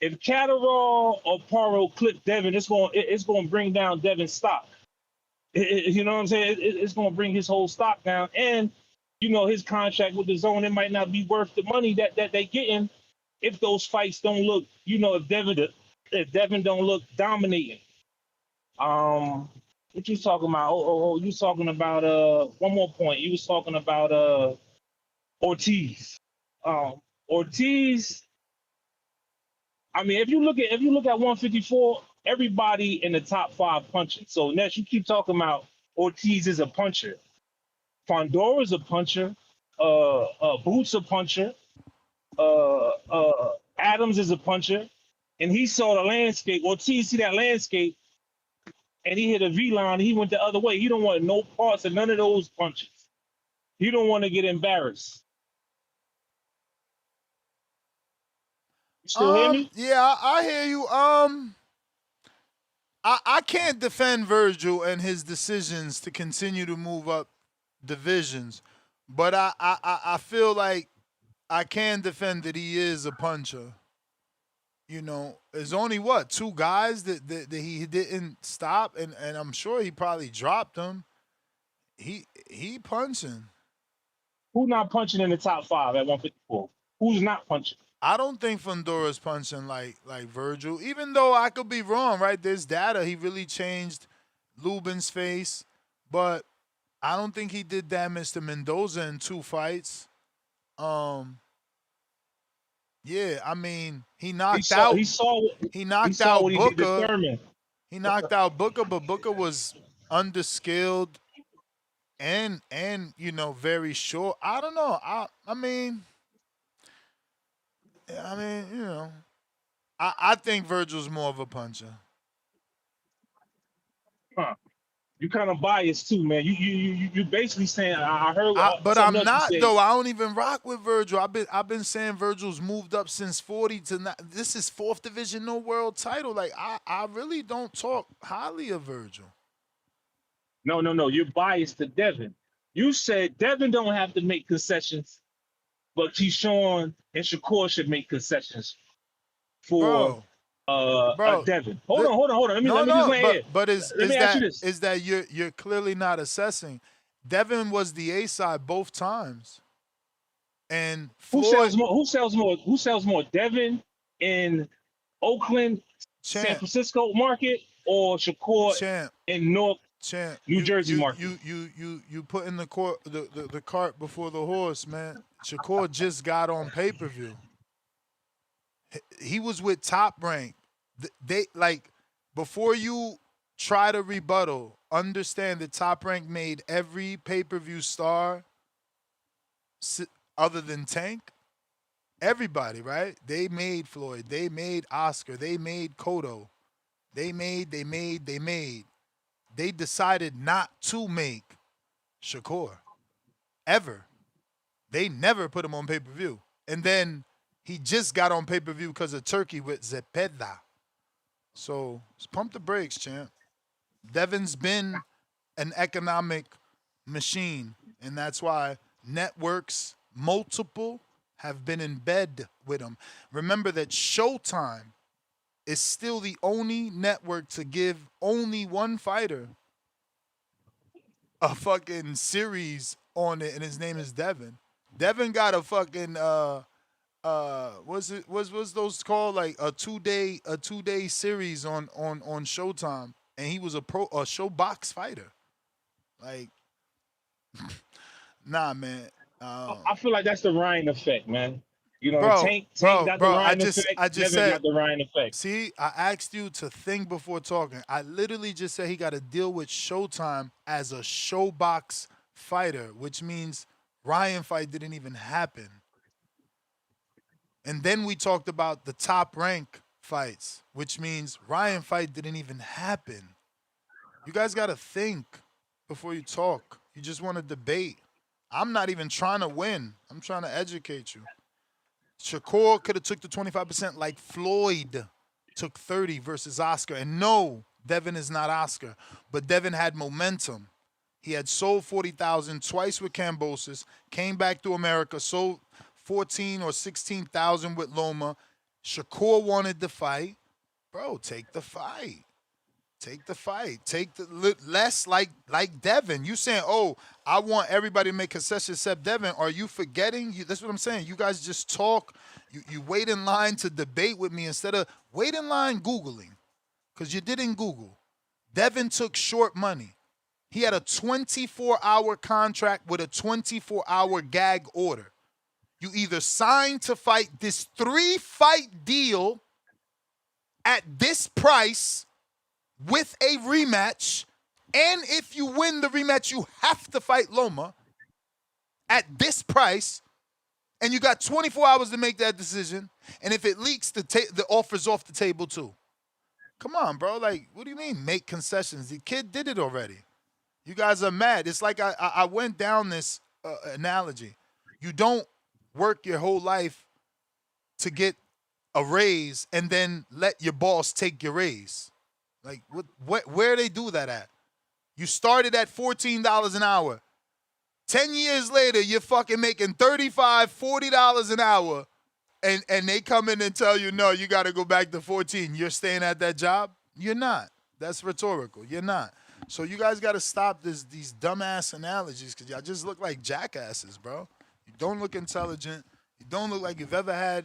If Catterall or Paro clip Devin, it's gonna bring down Devin's stock. You know what I'm saying? It's gonna bring his whole stock down. And his contract with the DAZN, it might not be worth the money that they getting if those fights don't look, if Devin don't look dominating. What you talking about? You talking about one more point. You was talking about Ortiz. Ortiz. I mean, if you look at 154, everybody in the top 5 punching. So next, you keep talking about Ortiz is a puncher. Fondora's a puncher. Boots a puncher. Adams is a puncher. And he saw the landscape. Ortiz see that landscape, and he hit a V-line. He went the other way. He don't want no parts of none of those punches. He don't want to get embarrassed. You still hear me? Yeah, I hear you. I can't defend Vergil and his decisions to continue to move up divisions, but I feel like I can defend that he is a puncher. There's only 2 guys that he didn't stop, and I'm sure he probably dropped them. He punching. Who's not punching in the top 5 at 154? Who's not punching? I don't think Fondora's punching like Vergil, even though I could be wrong, right? There's data. He really changed Lubin's face, but I don't think he did damage to Mendoza in 2 fights. Yeah, I mean, he knocked out Booker. He knocked out Booker, but Booker was underskilled and very short. I don't know. I mean, I think Vergil's more of a puncher. Huh. You kind of biased too, man. You basically saying I heard. But I'm not though. I don't even rock with Vergil. I've been saying Vergil's moved up since 40 to now. This is 4th division, no world title. Like I really don't talk highly of Vergil. No. You're biased to Devin. You said Devin don't have to make concessions, but Keyshawn and Shakur should make concessions for Devin. Hold on. Let me just lay here. But is that you're clearly not assessing? Devin was the A side both times. And who sells more? Devin in Oakland, San Francisco market, or Shakur in New Jersey market? You put in the cart before the horse, man. Shakur just got on pay-per-view. He was with Top Rank. They before you try to rebuttal, understand that Top Rank made every pay-per-view star other than Tank. Everybody, right? They made Floyd. They made Oscar. They made Cotto. They made. They decided not to make Shakur. Ever. They never put him on pay-per-view. And then he just got on pay-per-view because of Turkey with Zepeda. So pump the brakes, champ. Devin's been an economic machine, and that's why networks, multiple, have been in bed with him. Remember that Showtime is still the only network to give only one fighter a fucking series on it, and his name is Devin. Devin got a fucking what's those called, like a two day series on Showtime, and he was a showbox fighter. Like, nah, man. I feel like that's the Ryan effect, man. Tank got the Ryan effect. I just Devin said got the Ryan effect. See, I asked you to think before talking. I literally just said he got to deal with Showtime as a showbox fighter, which means Ryan fight didn't even happen. And then we talked about the Top Rank fights, which means Ryan fight didn't even happen. You guys got to think before you talk. You just want to debate. I'm not even trying to win. I'm trying to educate you. Shakur could have took the 25% like Floyd took 30 versus Oscar. And no, Devin is not Oscar. But Devin had momentum. He had sold 40,000 twice with Cambosis, came back to America, sold 14 or 16,000 with Loma. Shakur wanted the fight. Bro, take the fight. Take the fight. Take the less like Devin. You saying, oh, I want everybody to make concessions except Devin. Are you forgetting? That's what I'm saying. You guys just talk. You wait in line to debate with me instead of wait in line Googling. Because you didn't Google. Devin took short money. He had a 24-hour contract with a 24-hour gag order. You either sign to fight this 3-fight deal at this price with a rematch, and if you win the rematch, you have to fight Loma at this price, and you got 24 hours to make that decision, and if it leaks, the offer's off the table too. Come on, bro. Like, what do you mean make concessions? The kid did it already. You guys are mad. It's like I went down this analogy. You don't work your whole life to get a raise and then let your boss take your raise. Like, where they do that at? You started at $14 an hour. 10 years later, you're fucking making $35, $40 an hour, and they come in and tell you, no, you got to go back to 14. You're staying at that job? You're not. That's rhetorical. You're not. So you guys got to stop these dumbass analogies because y'all just look like jackasses, bro. You don't look intelligent. You don't look like you've ever had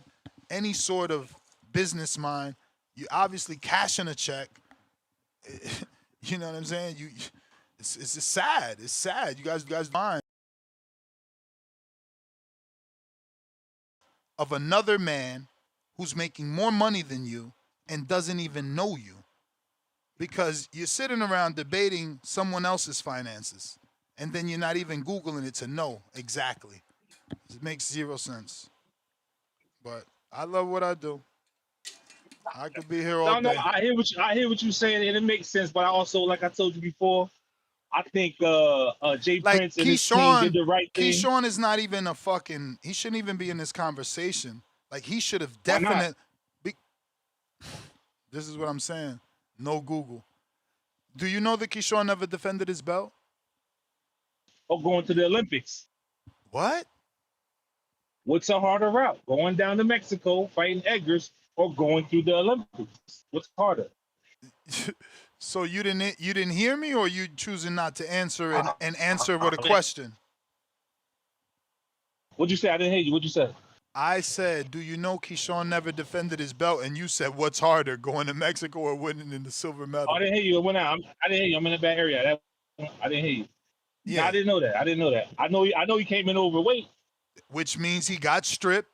any sort of business mind. You obviously cashing a check. You know what I'm saying? It's just sad. It's sad. You guys mind of another man who's making more money than you and doesn't even know you. Because you're sitting around debating someone else's finances, and then you're not even Googling it to know exactly. It makes zero sense. But I love what I do. I could be here all day. I hear what you're saying, and it makes sense. But I also, like I told you before, I think Jay Prince and his team did the right thing. Keyshawn is not even a fucking. He shouldn't even be in this conversation. Like he should have definitely. This is what I'm saying. No Google. Do you know that Keyshawn never defended his belt? Or going to the Olympics. What? What's a harder route? Going down to Mexico, fighting Edgars, or going through the Olympics? What's harder? So you didn't hear me, or you choosing not to answer and answer with a question? What'd you say? I didn't hear you. What'd you say? I said, do you know Keyshawn never defended his belt? And you said, what's harder, going to Mexico or winning in the silver medal? Oh, I didn't hear you. It went out. I didn't hear you. I'm in a bad area. I didn't hear you. Yeah, I didn't know that. I know he came in overweight. Which means he got stripped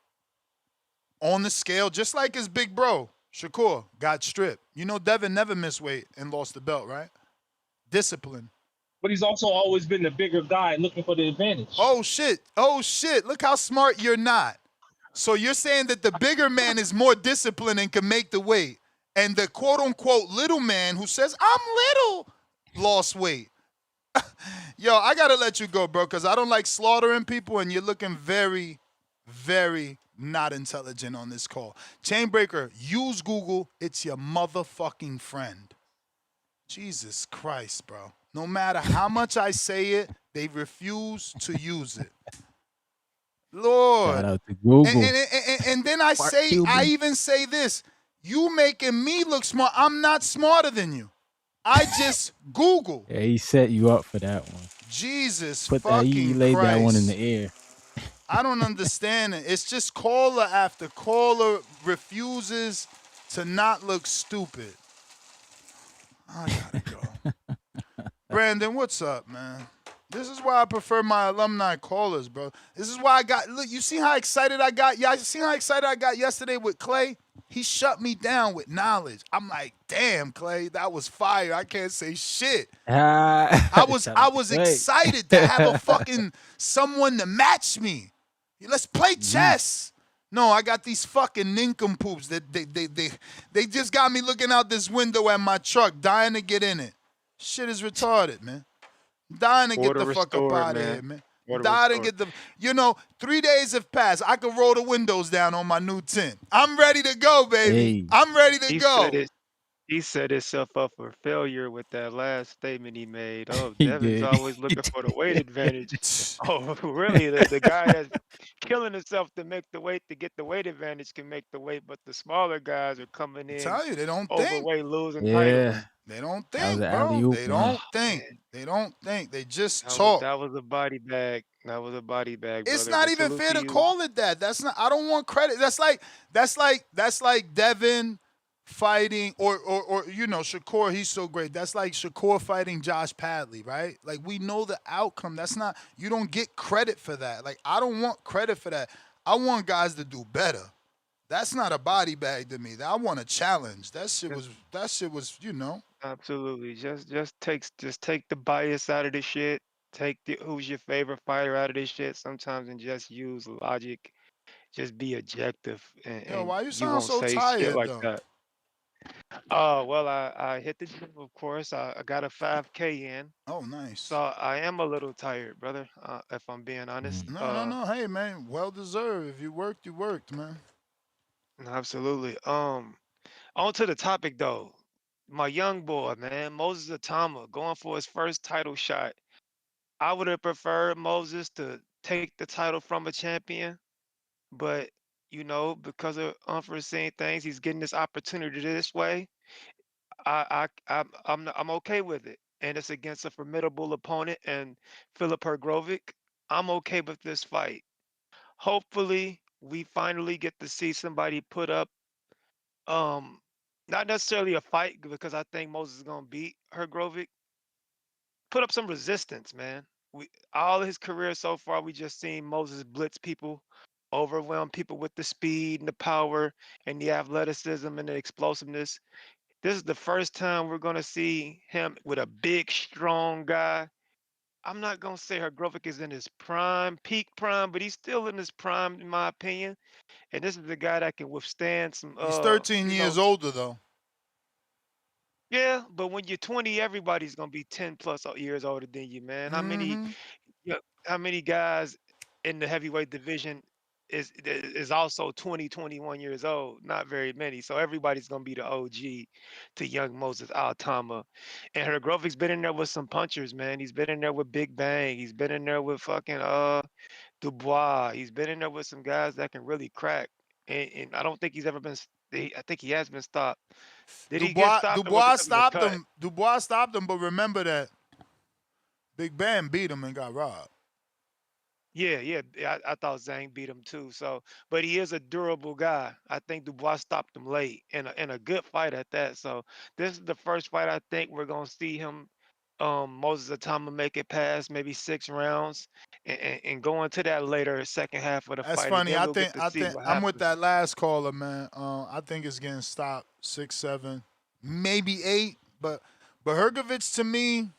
on the scale, just like his big bro, Shakur, got stripped. You know Devin never missed weight and lost the belt, right? Discipline. But he's also always been the bigger guy looking for the advantage. Oh, shit. Look how smart you're not. So you're saying that the bigger man is more disciplined and can make the weight, and the quote-unquote little man who says, I'm little, lost weight. Yo, I got to let you go, bro, because I don't like slaughtering people, and you're looking very, very not intelligent on this call. Chainbreaker, use Google. It's your motherfucking friend. Jesus Christ, bro. No matter how much I say it, they refuse to use it. Lord. Shout out to Google. And then I even say this. You making me look smart. I'm not smarter than you. I just Google. Yeah, he set you up for that one. Jesus Put fucking that, he laid Christ. that one in the air. I don't understand it. It's just caller after caller refuses to not look stupid. I gotta go. Brandon, what's up, man? This is why I prefer my alumni callers, bro. This is why I got, look, you see how excited I got? Yeah, you see how excited I got yesterday with Clay? He shut me down with knowledge. I'm like, damn, Clay, that was fire. I can't say shit. I was excited to have a fucking someone to match me. Let's play chess. No, I got these fucking nincompoops that they just got me looking out this window at my truck, dying to get in it. Shit is retarded, man. Dying to get the fuck up out of here, man. died and get the, 3 days have passed. I can roll the windows down on my new tent. I'm ready to go, baby. Hey. I'm ready to He go. said it. He set himself up for failure with that last statement he made. Oh, He Devin's did. always looking for the weight advantage. Oh, really? The guy that's killing himself to make the weight, to get the weight advantage, can make the weight, but the smaller guys are coming I in tell you, they don't think. overweight, losing titles. Yeah. They don't That was think, an bro. alley-oop, They man. don't think. They don't think. They just That was talk. that was a body bag. That was a body bag, It's brother. not But even salute fair to to you. call it that. That's not. I don't want credit. That's like Devin fighting or Shakur. He's so great. That's like Shakur fighting Josh Padley, right? Like we know the outcome. That's not. You don't get credit for that. Like I don't want credit for that. I want guys to do better. That's not a body bag to me. I want a challenge. That shit was. Absolutely. Just take the bias out of the shit. Take the who's your favorite fighter out of this shit sometimes and just use logic. Just be objective Yo, and why you you sound won't so say shit tired like though? that. Well, I hit the gym, of course. I got a 5K in. Oh, nice. So I am a little tired, brother, if I'm being honest. No. Hey, man, well deserved. If you worked, man. Absolutely. On to the topic though. My young boy, man, Moses Itauma, going for his first title shot. I would have preferred Moses to take the title from a champion, but because of unforeseen things, he's getting this opportunity this way. I'm okay with it, and it's against a formidable opponent and Filip Hrgovic. I'm okay with this fight. Hopefully, we finally get to see somebody put up, um, not necessarily a fight because I think Moses is gonna beat Hrgovic. Put up some resistance, man. We all his career so far, we just seen Moses blitz people, overwhelm people with the speed and the power and the athleticism and the explosiveness. This is the first time we're gonna see him with a big, strong guy. I'm not gonna say Hrgovic is in his prime, peak prime, but he's still in his prime, in my opinion. And this is the guy that can withstand some, He's 13 years older though. yeah. But when you're 20, everybody's gonna be 10 plus years older than you, man. How many guys in the heavyweight division is also 20, 21 years old? Not very many. So everybody's gonna be the OG to young Moses Itauma. And Hrgovic's been in there with some punchers, man. He's been in there with Big Bang. He's been in there with fucking Dubois. He's been in there with some guys that can really crack. And I don't think he's ever been. I think he has been stopped. Did he get stopped? Or was it Dubois because of the stopped cut? him. Dubois stopped him, but remember that Big Ben beat him and got robbed. Yeah. I thought Zhang beat him too. So, but he is a durable guy. I think Dubois stopped him late and a good fight at that. So this is the first fight I think we're gonna see him, Moses Itauma make it past maybe 6 rounds and go into that later second half of the That's fight, and funny. then I we'll get think to I see think what I'm with happens. that last caller, man. I think it's getting stopped 6-7, maybe 8. But Hrgovic to me,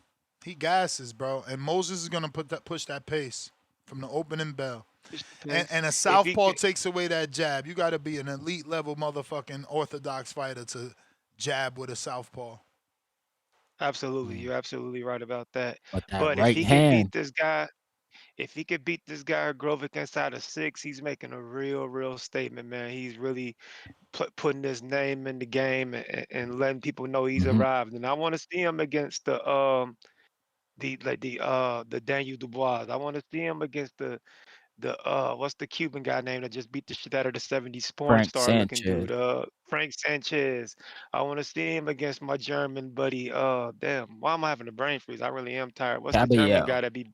he gasses, bro. And Moses is gonna push that pace from the opening bell. And a If he southpaw can, takes away that jab. You got to be an elite level motherfucking orthodox fighter to jab with a southpaw. absolutely, you're absolutely right about that. But that But if right he could beat hand, this guy, if he could beat this guy Grovic inside of 6, he's making a real statement, man. He's really putting his name in the game and letting people know he's mhm, arrived. And I want to see him against the Daniel Dubois. I want to see him against the what's the Cuban guy name that just beat the shit out of the 70s porn Frank star looking Sanchez, dude, Frank Sanchez. I want to see him against my German buddy. Damn, why am I having a brain freeze? I really am tired. What's the German Caballero. guy that be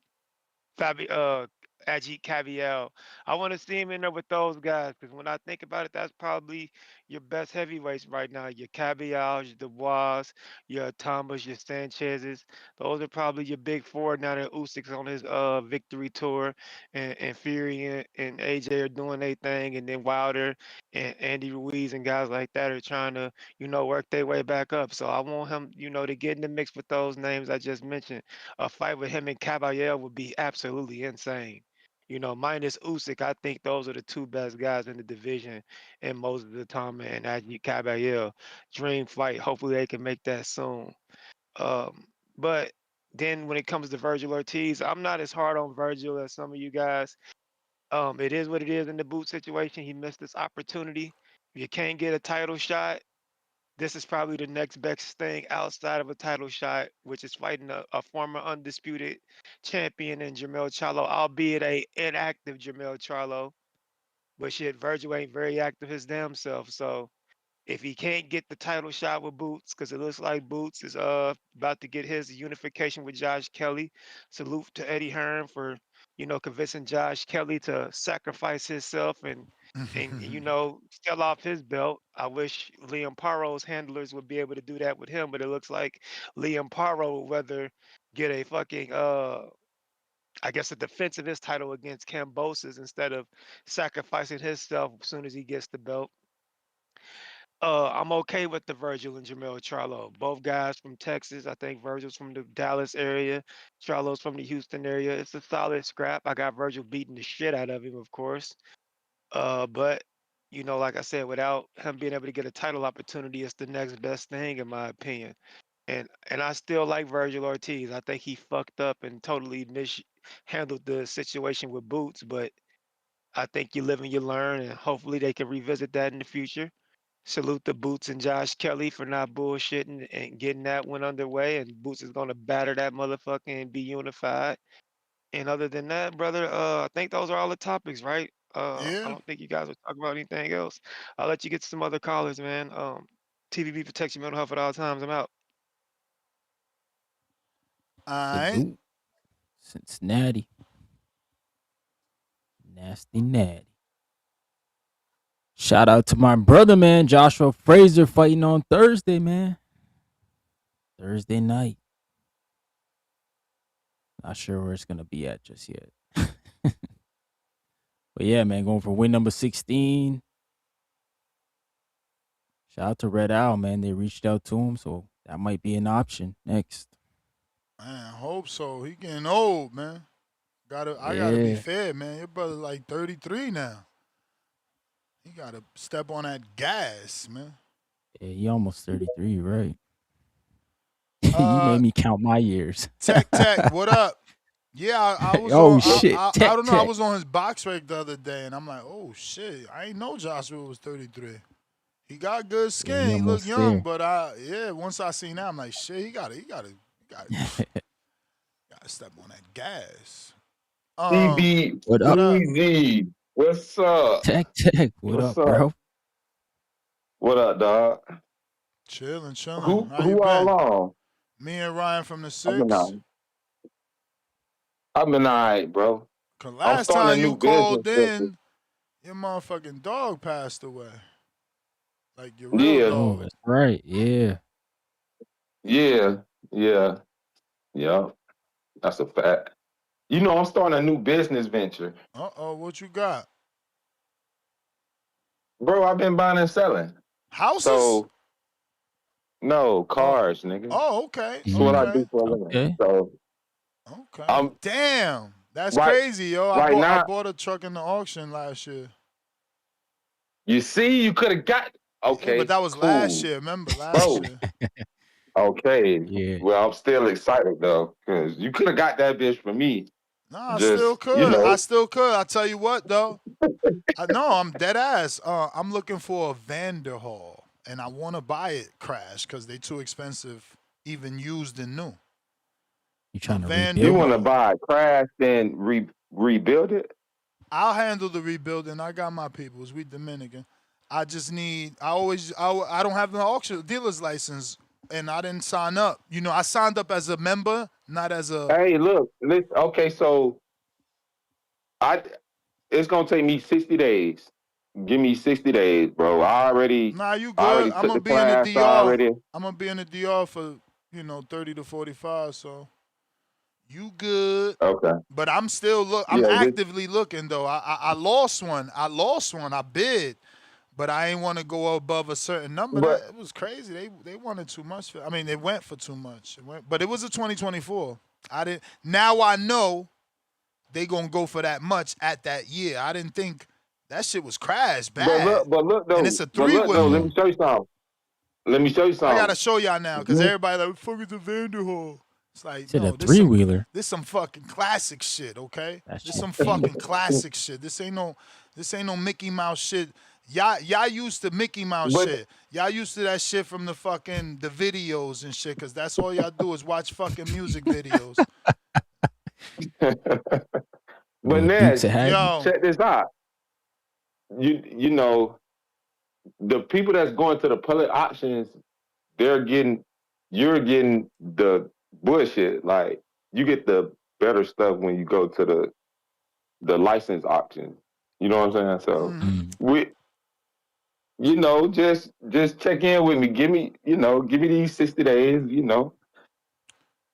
Ajit Caviel. I want to see him in there with those guys because when I think about it, that's probably your best heavyweights right now. Your Caviels, your Dubois, your Thomas, your Sanchez's. Those are probably your big four now that Usyk's on his victory tour, and Fury and AJ are doing their thing, and then Wilder and Andy Ruiz and guys like that are trying to work their way back up. So I want him to get in the mix with those names I just mentioned. A fight with him and Caballero would be absolutely insane. Minus Usyk, I think those are the two best guys in the division, and Moses Itauma and Ajit Caballero. Dream fight. Hopefully they can make that soon. Um, but Then when it comes to Vergil Ortiz, I'm not as hard on Vergil as some of you guys. It is what it is in the boot situation. He missed this opportunity. If you can't get a title shot, this is probably the next best thing outside of a title shot, which is fighting a former undisputed champion in Jermell Charlo, albeit a inactive Jermell Charlo. But shit, Vergil ain't very active his damn self. So if he can't get the title shot with Boots, because it looks like Boots is about to get his unification with Josh Kelly. Salute to Eddie Hearn for, convincing Josh Kelly to sacrifice himself and sell off his belt. I wish Liam Paro's handlers would be able to do that with him, but it looks like Liam Paro would rather get a fucking I guess a defense of his title against Cambosis instead of sacrificing himself as soon as he gets the belt. I'm okay with the Vergil and Jermell Charlo. Both guys from Texas. I think Vergil's from the Dallas area. Charlo's from the Houston area. It's a solid scrap. I got Vergil beating the shit out of him, of course. But like I said, without him being able to get a title opportunity, it's the next best thing in my opinion. And I still like Vergil Ortiz. I think he fucked up and totally mishandled the situation with Boots, but I think you live and you learn, and hopefully they can revisit that in the future. Salute to Boots and Josh Kelly for not bullshitting and getting that one underway. And Boots is gonna batter that motherfucker and be unified. And other than that, brother, I think those are all the topics, right? I Yeah. don't think you guys will talk about anything else. I'll let you get to some other callers, man. TVB protects your mental health at all times. I'm out. All right. Salute. Cincinnati. Nasty natty. Shout out to my brother, man. Joshua Frazier fighting on Thursday, man. Thursday night. Not sure where it's going to be at just yet. But yeah, man, going for win number 16. Shout out to Red Owl, man. They reached out to him, so that might be an option next. Man, I hope so. He getting old, man. I gotta be fair, man. Your brother's like 33 now. He gotta step on that gas, man. Yeah, he almost 33, right? You made me count my years. Tech, what up? Yeah, I was Oh, on. shit. I Tech, don't know. I Tech. was on his box rec the other day, and I'm like, oh shit, I ain't know Joshua was 33. He got good skin. he He look almost young, there. but once I seen that, I'm like, shit, he gotta step on that gas. CB, What up? Easy. What's up? Tech, what What's up, bro? What up, dog? Chilling. Who How you all been? on? Me and Ryan from the I've been Six. all right, bro. Cause I'm last starting time a you new business. called in, your motherfucking dog passed away. Like your real Yeah. dog. Oh, that's right. Yeah. Yeah. That's a fact. I'm starting a new business venture. What you got? Bro, I've been buying and selling. Houses? So, no, cars, nigga. Oh, okay. That's what I do for a living. Okay. So, Damn. That's Right- crazy, yo. I right now- bought a truck in the auction last year. you see, you could have got. Okay. Yeah, but that was cool. last year, remember? Last Bro. year. Okay. Yeah. Well, I'm still excited though, because you could have got that bitch for me. Nah, I Just, still could. you know. I still could. I tell you what, though. I'm dead ass. I'm looking for a Vanderhall, and I want to buy it crash because they too expensive, even used and new. You trying to Van You rebuild? want to buy a crash and rebuild it? I'll handle the rebuilding. I got my peoples. We Dominican. I just need. I don't have an auction dealer's license, and I didn't sign up. I signed up as a member, not as a. Hey, look. Okay, so it's gonna take me 60 days. Give me 60 days, bro. Nah, you good. I'm gonna be in the DR. I'm gonna be in the DR for 30 to 45. So you good. Okay. But I'm still I'm actively looking though. I lost one. I bid, but I ain't want to go above a certain number. It was crazy. They wanted too much. They went for too much. But it was a 2024. Now I know they gonna go for that much at that year. I didn't think that shit was crash bad. But look though. And it's a 3-wheel. Let me show you something. I gotta show y'all now because everybody like, fuck is a Vanderhall. It's like, Said a no, three wheeler. this some fucking classic shit, okay? That This shit some clean. fucking classic shit. This ain't no Mickey Mouse shit. Y'all used to Mickey Mouse But shit. Y'all used to that shit from the fucking the videos and shit, cause that's all y'all do is watch fucking music videos. but Yo, now Dukes of Hazzard. Yo, check this out. You know the people that's going to the public auctions, you're getting the bullshit. Like you get the better stuff when you go to the license auction. You know what I'm saying? So we, just check in with me. Give me these 60 days.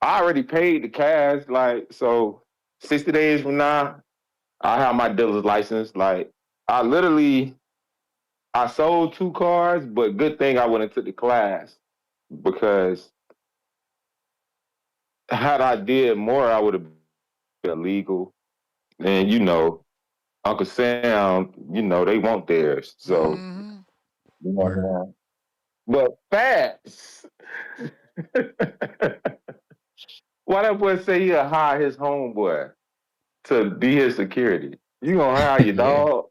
I already paid the cash. Like so, 60 days from now, I have my dealer's license. Like I sold 2 cars, but good thing I went into the class because had I did more, I would have been illegal. And Uncle Sam, they want theirs. So you know what I'm saying? But facts. Why that boy say he'll hire his homeboy to be his security? You gonna hire your Yeah. dog?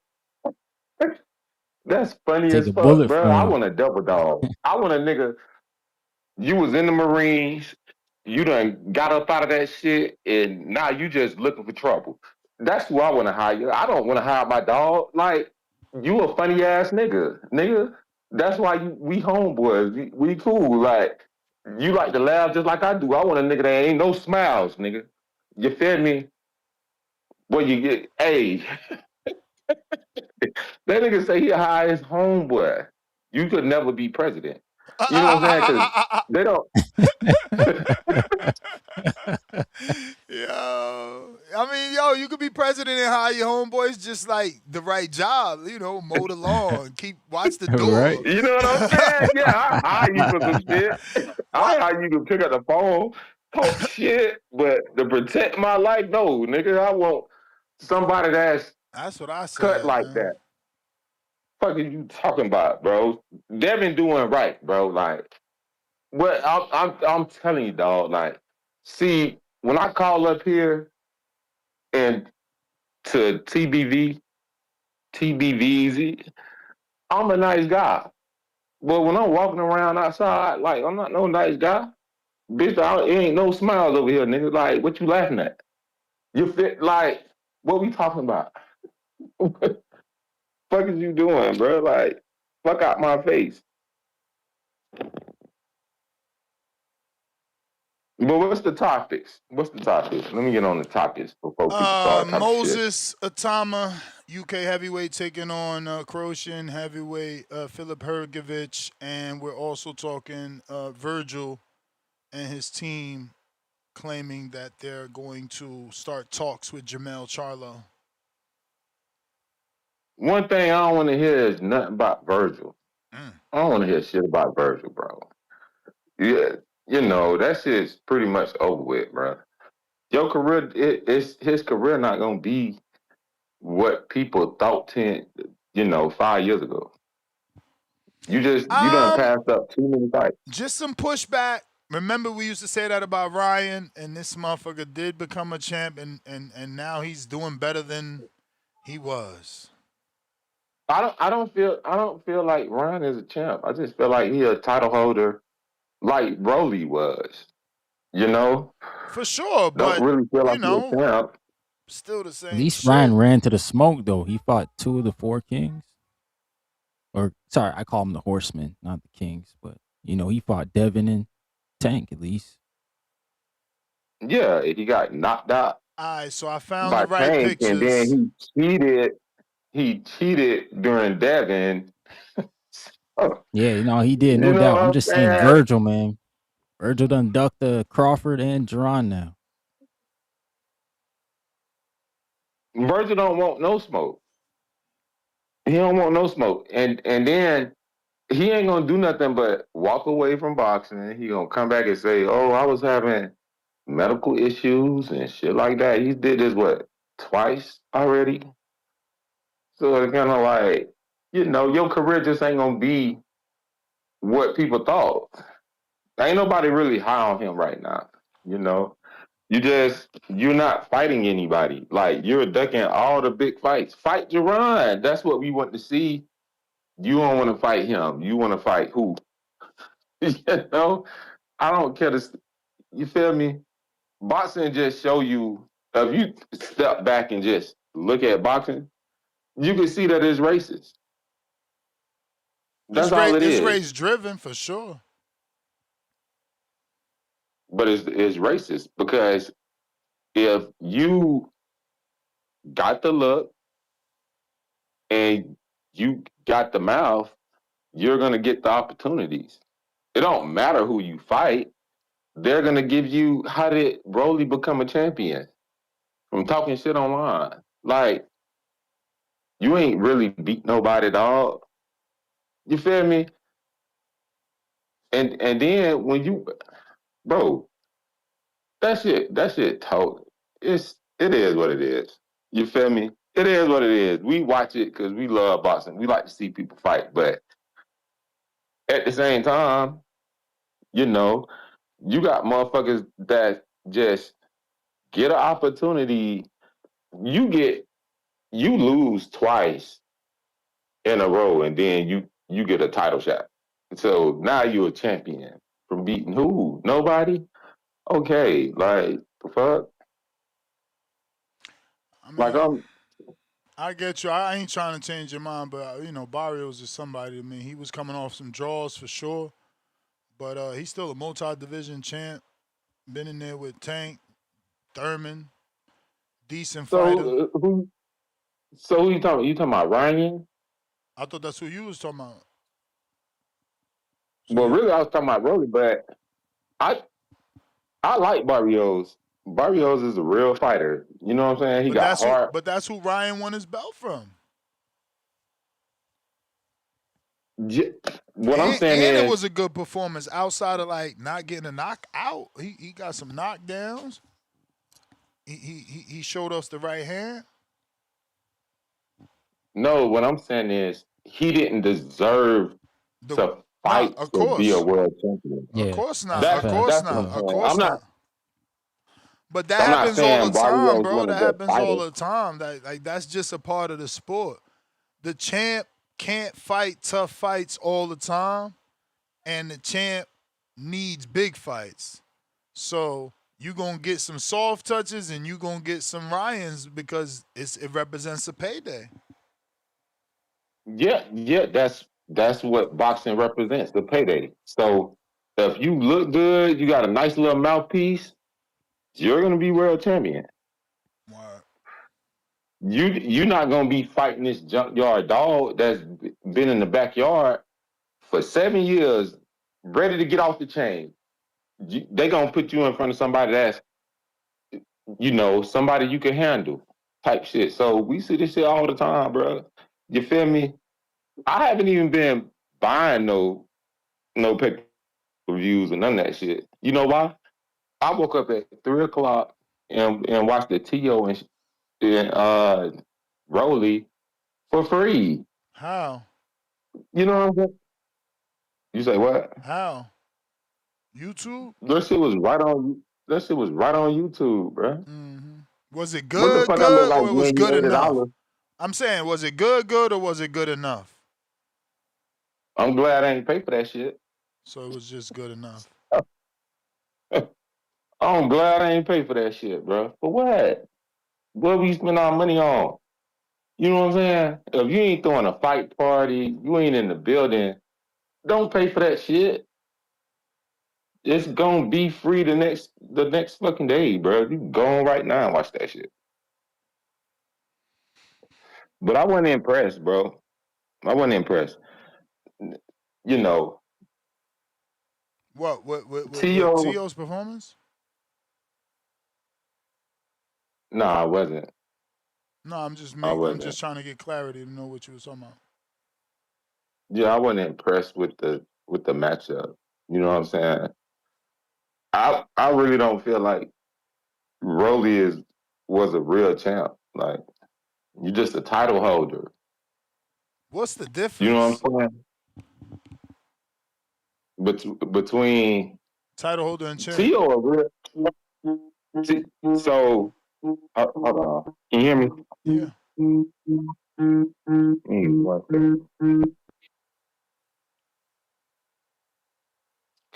That's funny Take as a fuck, bullet bro. for I him. want a double dog. I want a nigga. You was in the Marines. You done got up out of that shit, and now you just looking for trouble. That's who I want to hire. I don't want to hire my dog. Like, you a funny ass nigga. That's why we homeboys. We cool. Like, you like to laugh just like I do. I want a nigga that ain't no smiles, nigga. You feel me? Well, you get, hey, that nigga say he hire his homeboy. You could never be president. You know what I'm saying? Because they don't. yo, I mean, you could be president and hire your homeboys just like the right job. Mow the lawn, watch the Right. door. You know what I'm saying? Yeah, I hire you for some shit. I hire you to pick up the phone, talk shit, but to protect my life, no, nigga. I want somebody that's what I cut said, like man. that. Fuck are you talking about, bro? Devin doing right, bro. Like, what I'm telling you, dog. Like, see, when I call up here and to TBVZ, I'm a nice guy. But when I'm walking around outside, like, I'm not no nice guy. Bitch, it ain't no smiles over here, nigga. Like, what you laughing at? You fit like, what we talking about? What fuck is you doing, bro? Like, fuck out my face. But what's the topics? What's the topics? Let me get on the topics before people start talking shit. Moses Itauma, UK heavyweight, taking on Croatian heavyweight Filip Hrgovic, and we're also talking Vergil and his team claiming that they're going to start talks with Jermell Charlo. One thing I don't want to hear is nothing about Vergil. I don't want to hear shit about Vergil, bro. Yeah, that shit's pretty much over with, bro. Your career, his career not gonna be what people thought 5 years ago. You done passed up too many fights. Just some pushback. Remember, we used to say that about Ryan, and this motherfucker did become a champ, and now he's doing better than he was. I don't feel like Ryan is a champ. I just feel like he a title holder, like Broly was. For sure, but don't really feel like he's a champ. Still the same. At least shit. Ryan ran to the smoke though. He fought 2 of the 4 kings. Or sorry, I call them the horsemen, not the kings. But he fought Devin and Tank at least. Yeah, he got knocked out. All right, so I found by the right Tank, pictures. and then he cheated during Devin. Yeah, he did, no doubt. I'm just saying Vergil, man. Vergil done ducked the Crawford and Jerron now. Vergil don't want no smoke. He don't want no smoke. And then he ain't gonna do nothing but walk away from boxing. He gonna come back and say, "Oh, I was having medical issues and shit like that." He did this twice already. So it's kind of like, your career just ain't gonna be what people thought. Ain't nobody really high on him right now. You know, you're not fighting anybody. Like you're ducking all the big fights. Fight Jerron. That's what we want to see. You don't want to fight him. You want to fight who? You know, I don't care to. You feel me? Boxing just show you. If you step back and just look at boxing, you can see that it's racist. That's all it It's is. race driven for sure. But it's racist because if you got the look and you got the mouth, you're gonna get the opportunities. It don't matter who you fight. They're gonna give you. How did Broly become a champion? From talking shit online. Like you ain't really beat nobody, dog. You feel me? And then when you, bro, that shit told. It is what it is. You feel me? It is what it is. We watch it because we love boxing. We like to see people fight, but at the same time, you know, you got motherfuckers that just get an opportunity. You lose twice in a row, and then you get a title shot. So now you're a champion from beating who? Nobody? Okay, like the fuck? I Like mean, I get you. I ain't trying to change your mind, but you know, Barrios is somebody. I mean, he was coming off some draws for sure, but he's still a multi-division champ. Been in there with Tank, Thurman, decent fighter. So who you talking? You talking about Ryan? I thought that's who you was talking about. Well, really, I was talking about Rolly, but I I like Barrios. Barrios is a real fighter. You know what I'm saying? He got heart. But that's who Ryan won his belt from. What I'm saying And it is, was a good performance outside of like not getting a knockout. He got some knockdowns. He showed us the right hand. no, what I'm saying is he didn't deserve to fight Of to be a course. world champion. Of course not. That's Of course that's not. the Of point. course not. But that I'm not happens all saying the time, Barrios bro. wasn't That a good happens all fighter. the time. That's just a part of the sport. The champ can't fight tough fights all the time, and the champ needs big fights. So you gonna get some soft touches, and you gonna get some Ryans because it represents a payday. Yeah, that's what boxing represents, the payday. So if you look good, you got a nice little mouthpiece, you're gonna be world champion. You're not gonna be fighting this junkyard dog that's been in the backyard for 7 years, ready to get off the chain. They gonna put you in front of somebody that's, somebody you can handle, type shit. So we see this shit all the time, bro. You feel me? I haven't even been buying no pay per views or none of that shit. You know why? I woke up at 3 o'clock and watched the T.O. and Rolly for free. How? You know what I'm saying? You say what? How? YouTube? That shit was right on. That shit was right on YouTube, bro. Mm-hmm. Was it What the good, fuck I look like or it was when you good enough? $80? I'm saying, was it good, or was it good enough? I'm glad I ain't pay for that shit. So it was just good enough. I'm glad I ain't pay for that shit, bro. For what? What we spend our money on? You know what I'm saying? If you ain't throwing a fight party, you ain't in the building, don't pay for that shit. It's gonna be free the next fucking day, bro. You can go on right now and watch that shit. But I wasn't impressed, bro. I wasn't impressed. You know, What? With T.O. T.O.'s performance? No, I wasn't. No, I'm just I I'm wasn't. just trying to get clarity to know what you were talking about. Yeah, I wasn't impressed with the matchup. You know what I'm saying? I really don't feel like Rolly was a real champ. Like you just a title holder. What's the You know difference? what I'm saying? Between Title holder and champ. T.O. So, hold on. Can you hear me? Yeah.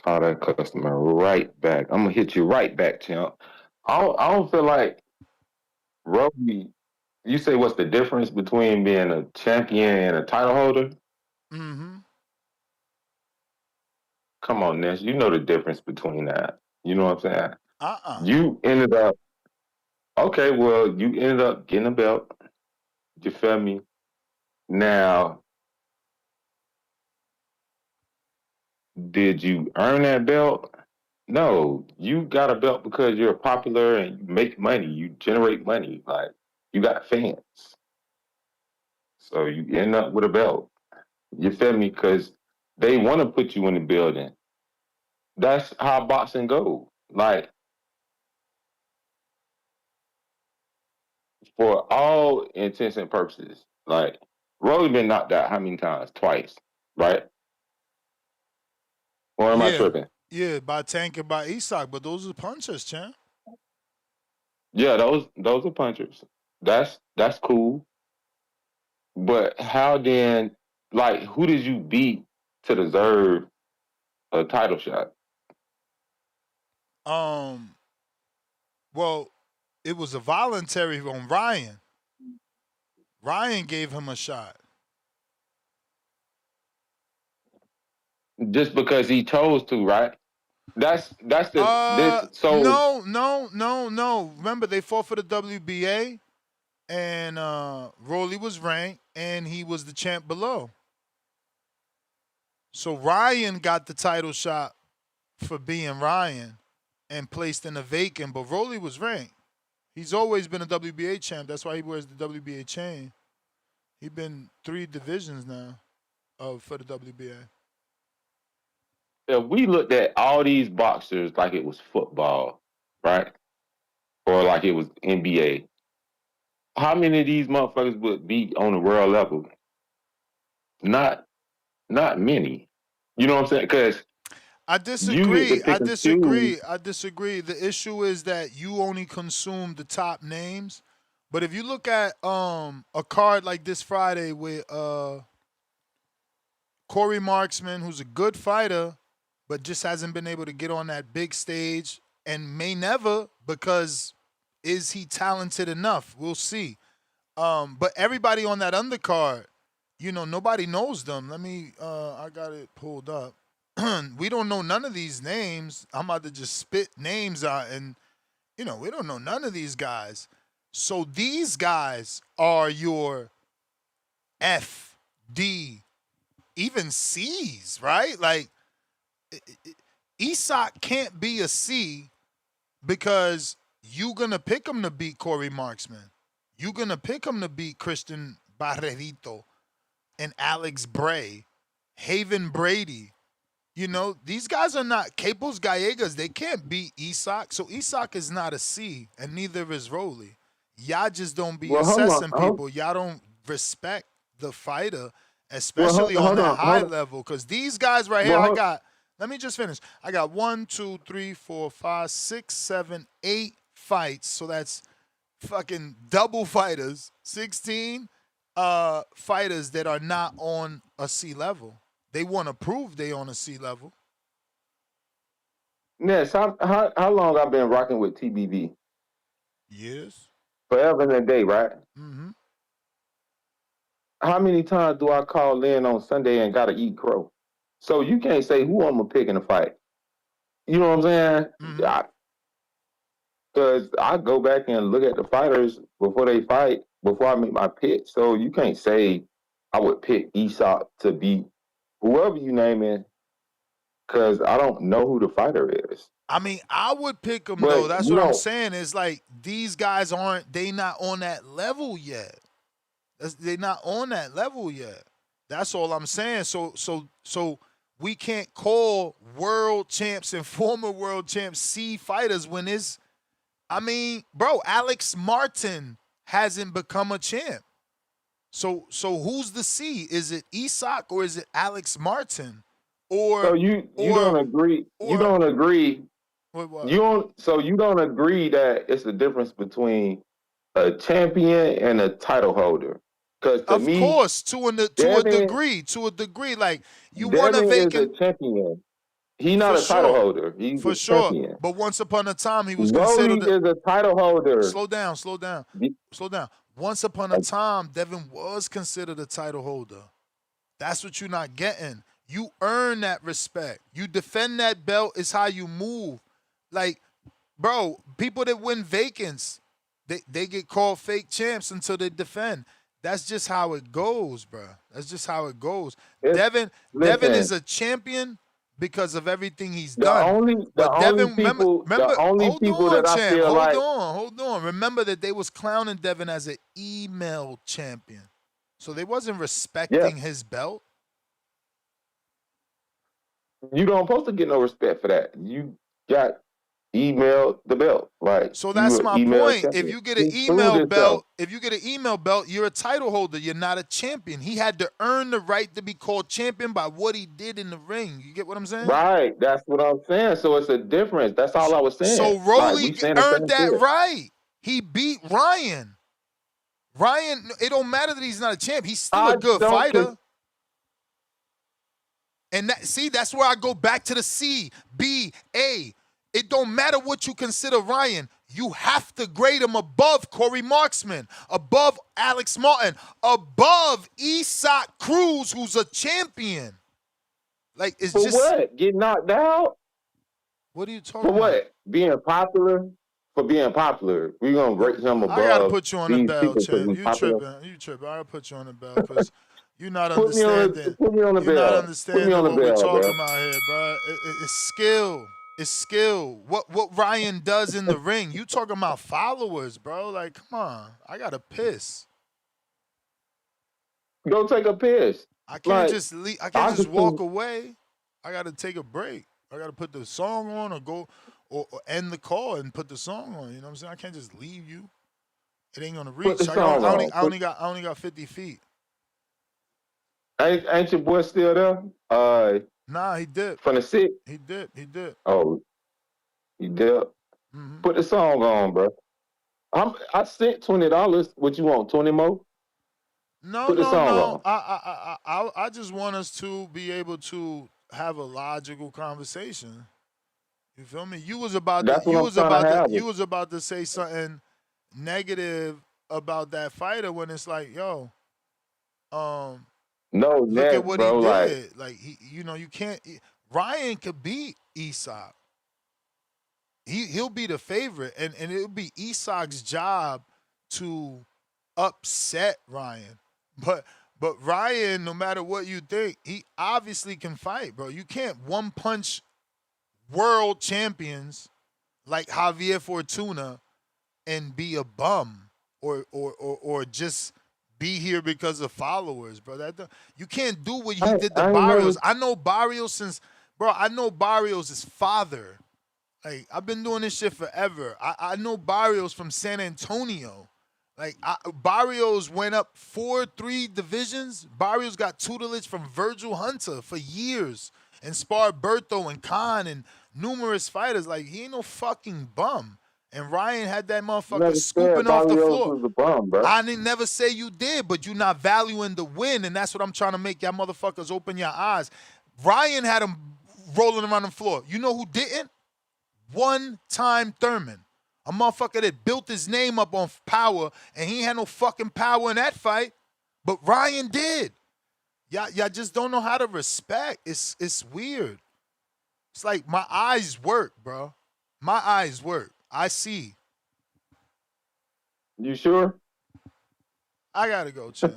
Call that customer right back. I'm gonna hit you right back, champ. I don't feel like Roby. You say what's the difference between being a champion and a title holder? Mm-hmm. Come on, Ness. You know the difference between that. You know what I'm saying? Uh-uh. You ended up okay. Well, you ended up getting a belt. You feel me? Now, did you earn that belt? No, you got a belt because you're popular and you make money. You generate money. Like you got fans, so you end up with a belt. You feel me? Because they want to put you in the building. That's how boxing goes. Like for all intents and purposes, like Rolly been knocked out how many times? Twice, right? Or am I Yeah. tripping? Yeah, by Tank and by Isak, but those are punchers, champ. Yeah, those are punchers. That's cool. But how then? Like, who did you beat to deserve a title shot? Well, it was a voluntary on Ryan. Ryan gave him a shot. Just because he chose to, right? That's the this. So No. Remember, they fought for the WBA, and Rolly was ranked, and he was the champ below. So Ryan got the title shot for being Ryan and placed in a vacant, but Rolly was ranked. He's always been a WBA champ. That's why he wears the WBA chain. He's been 3 divisions now for the WBA. if we looked at all these boxers like it was football, right, or like it was NBA, how many of these motherfuckers would be on the world level? Not many. You know what I'm saying? Because I you get to disagree. pick and choose. I disagree. The issue is that you only consume the top names. But if you look at a card like this Friday with Corey Marksman, who's a good fighter, but just hasn't been able to get on that big stage and may never, because is he talented enough? We'll see. But everybody on that undercard, nobody knows them. Let me I got it pulled up. We don't know none of these names. I'm about to just spit names out, and we don't know none of these guys. So these guys are your F, D, even C's, right? Like Isak can't be a C because you gonna pick him to beat Corey Marksman. You gonna pick him to beat Christian Barrerito and Alex Bray, Haven Brady. These guys are not Capos Gallegas. They can't beat Isak. So Isak is not a C, and neither is Rolly. Y'all just don't be Well, hold assessing on. people. Y'all don't respect the fighter, especially on Hold that on. high level. Because these guys right here, Well, let me just finish. I got 1, 2, 3, 4, 5, 6, 7, 8 fights. So that's fucking double fighters. 16 fighters that are not on a C level. They want to prove they on a C level. Ness, how long I've been rocking with TBV? Years. Forever and a day, right? Mm-hmm. How many times do I call in on Sunday and gotta eat crow? So you can't say who I'm gonna pick in a fight. You know what I'm saying? Mm-hmm. Because I go back and look at the fighters before they fight, before I make my pick. So you can't say I would pick Isak to beat whoever you name it, because I don't know who the fighter is. I mean, I would pick them, though. But That's you what I'm don't. saying. It's like these guys they not on that level yet. They not on that level yet. That's all I'm saying. So we can't call world champs and former world champs C fighters when it's, bro, Alex Martin hasn't become a champ. So who's the C? Is it Isak or is it Alex Martin? So you don't agree. You don't agree What? So you don't agree that it's the difference between a champion and a title holder? Because to Of me, course, to a Devin degree, like you want a Devin is a vacant champion. He's not for a title sure, holder. He's a for sure. champion. But once upon a time, he was Brody considered. is a title holder. Slow down. Once upon a time, Devin was considered a title holder. That's what you're not getting. You earn that respect. You defend that belt is how you move. Like, bro, people that win vacants, they get called fake champs until they defend. That's just how it goes, bro. That's just how it goes. Devin is a champion because of everything he's done. Hold Remember, that I champ. feel like Hold on. Remember that they was clowning Devin as an email champion. So they wasn't respecting his belt. You don't supposed to get no respect for that. You got emailed the belt. Like, so that's my point. Champion. If you get an email belt, you're a title holder. You're not a champion. He had to earn the right to be called champion by what he did in the ring. You get what I'm saying? Right. That's what I'm saying. So it's a difference. That's all I was saying. So Rolly earned that right. He beat Ryan. Ryan, it don't matter that he's not a champ. He's still a good fighter. And that's where I go back to the C, B, A. It don't matter what you consider Ryan. You have to grade him above Corey Marksman, above Alex Martin, above Isak Cruz, who's a champion. Like, it's just... For what? Get knocked out? What are you talking about? For what? Being popular? For being popular. We're going to grade him above. I got to put you on the bell, champ. You popular. tripping. I got to put you on the bell because... You're not understanding. Put me on the bell. You're not understanding what we're talking bro. about here, bro. It's skill. It's skill. What Ryan does in the ring. You talking about followers, bro. Like, come on. I got to piss. Go take a piss. I can't just leave. I can't just walk away. I got to take a break. I got to put the song on or go or end the call and put the song on. You know what I'm saying? I can't just leave you. It ain't going to reach. I only got 50 feet. Ain't your boy still there? Nah, he did. From the 6? He did. Oh, he did. Mm-hmm. Put the song on, bro. I sent $20. What you want? 20 more? No. I just want us to be able to have a logical conversation. You feel me? You was about to say something negative about that fighter when it's like, yo, no, look at what he did. Like he, you can't. Ryan could beat Isak. He'll be the favorite, and it'll be Isak's job to upset Ryan. But Ryan, no matter what you think, he obviously can fight, bro. You can't one punch world champions like Javier Fortuna and be a bum or just be here because of followers, bro. You can't do what he did to Barrios. I know Barrios I know Barrios' father. Like, I've been doing this shit forever. I know Barrios from San Antonio. Like, Barrios went up 4-3 divisions. Barrios got tutelage from Vergil Hunter for years and sparred Berto and Khan and numerous fighters. Like, he ain't no fucking bum. And Ryan had that motherfucker scooping off the floor. Was a bum, bro. I didn't never say you did, but you're not valuing the win, and that's what I'm trying to make y'all motherfuckers open your eyes. Ryan had him rolling around the floor. You know who didn't? One-time Thurman. A motherfucker that built his name up on power, and he ain't had no fucking power in that fight. But Ryan did. Y'all just don't know how to respect. It's weird. It's like my eyes work, bro. My eyes work. I see. You sure? I gotta go, champ.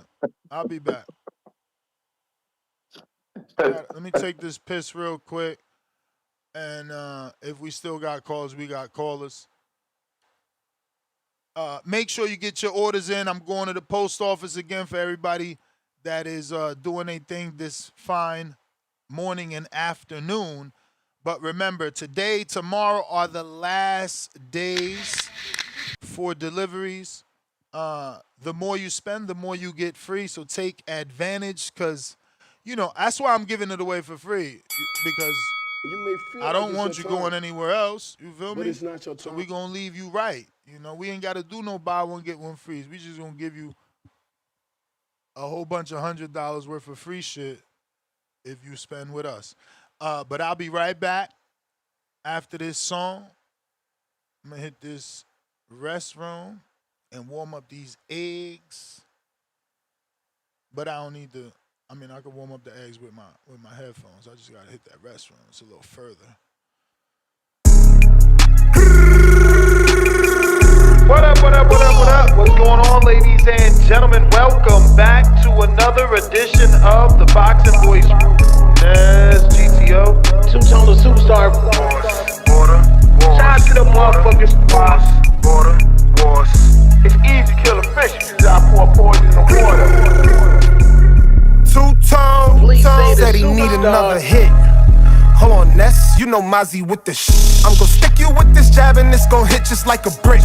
I'll be back. Let me take this piss real quick. And if we still got calls, we got callers. Make sure you get your orders in. I'm going to the post office again for everybody that is doing their thing this fine morning and afternoon. But remember, today, tomorrow are the last days for deliveries. The more you spend, the more you get free. So take advantage because, that's why I'm giving it away for free. Because You may feel I like don't it's want your you time, going anywhere else. You feel but me? it's not your So time. we gonna leave you right. We ain't gotta do no buy one get one free. We just gonna give you a whole bunch of $100 worth of free shit if you spend with us. But I'll be right back after this song. I'm gonna hit this restroom and warm up these eggs. But I don't need to. I mean, I can warm up the eggs with my headphones. I just gotta hit that restroom. It's a little further. What up, what up, what up, what up? What's going on, ladies and gentlemen? Welcome back to another edition of the Boxing Voice. Yes, GTO. Two-tone the superstar. Shout out to the motherfuckers. It's easy to kill a fish. You just gotta pour poison in the water. Two-tone said he need another hit. Hold on, Ness, you know Mozzie with the I'm gon' stick you with this jab and it's gon' hit just like a brick.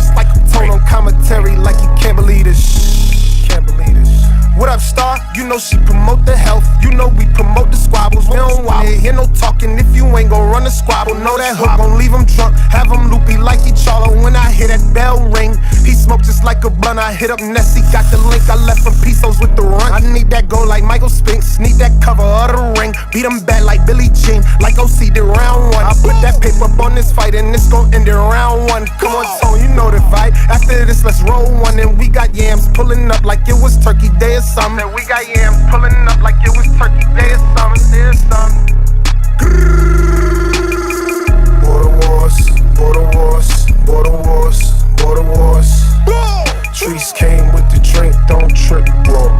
Tone on commentary like you can't believe this. Can't believe this. What up, Star? You know she promote the health. You know we promote the squabbles. We don't wanna hear no talking if you ain't gon' run the squabble. Know that hook gon' leave him drunk, have him loopy like he Charlo. When I hear that bell ring, he smoke just like a blunt. I hit up Nessie, got the link. I left him pesos with the run. I need that goal like Michael Spinks. Need that cover of the ring. Beat him bad like Billie Jean, like OC did round one. I put that paper up on this fight and it's gon' end in round one. Come on, Tone, you know the fight. After this, let's roll one. And we got yams pulling up like it was Turkey Day or something. We got yams pulling up like it was Turkey Day or something. There's something. Border wars, border wars, border wars, border wars. Trees came with the drink, don't trip, bro.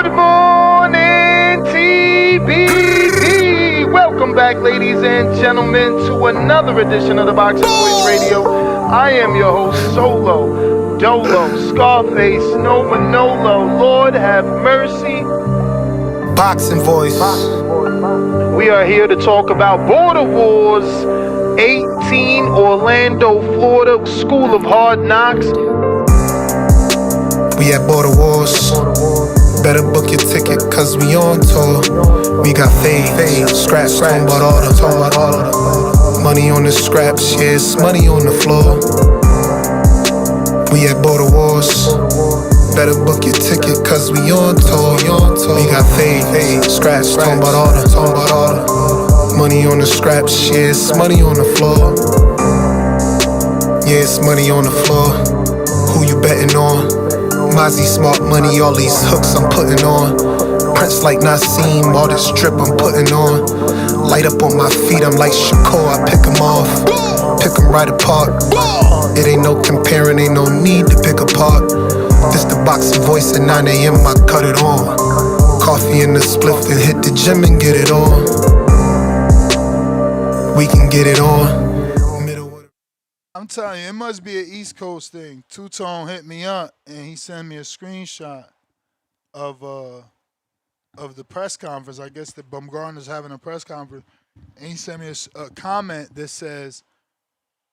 Good morning, TBD. Welcome back, ladies and gentlemen, to another edition of the Boxing Voice Radio. I am your host, Solo, Dolo, Scarface, No Manolo. Lord have mercy. Boxing Voice. We are here to talk about Border Wars 18, Orlando, Florida, School of Hard Knocks. We at Border Wars. Better book your ticket, cause we on tour. We got fades, scraps, talking about all the money on the scraps, yeah, it's money on the floor. We at Border Wars. Better book your ticket, cause we on tour. We got fades, scraps, talking about all the money on the scraps, yeah, it's money on the floor. Yeah, it's money on the floor. Who you betting on? Mozzie smart money, all these hooks I'm putting on. Prince like Nassim, all this drip I'm putting on. Light up on my feet, I'm like Shakur, I pick them off. Pick them right apart. It ain't no comparing, ain't no need to pick apart. This the Boxing Voice at 9 a.m, I cut it on. Coffee in the spliff, then hit the gym and get it on. We can get it on. I'm telling you, it must be an East Coast thing. Two-Tone hit me up and he sent me a screenshot of the press conference. I guess that Bumgarner's having a press conference, and he sent me a comment that says,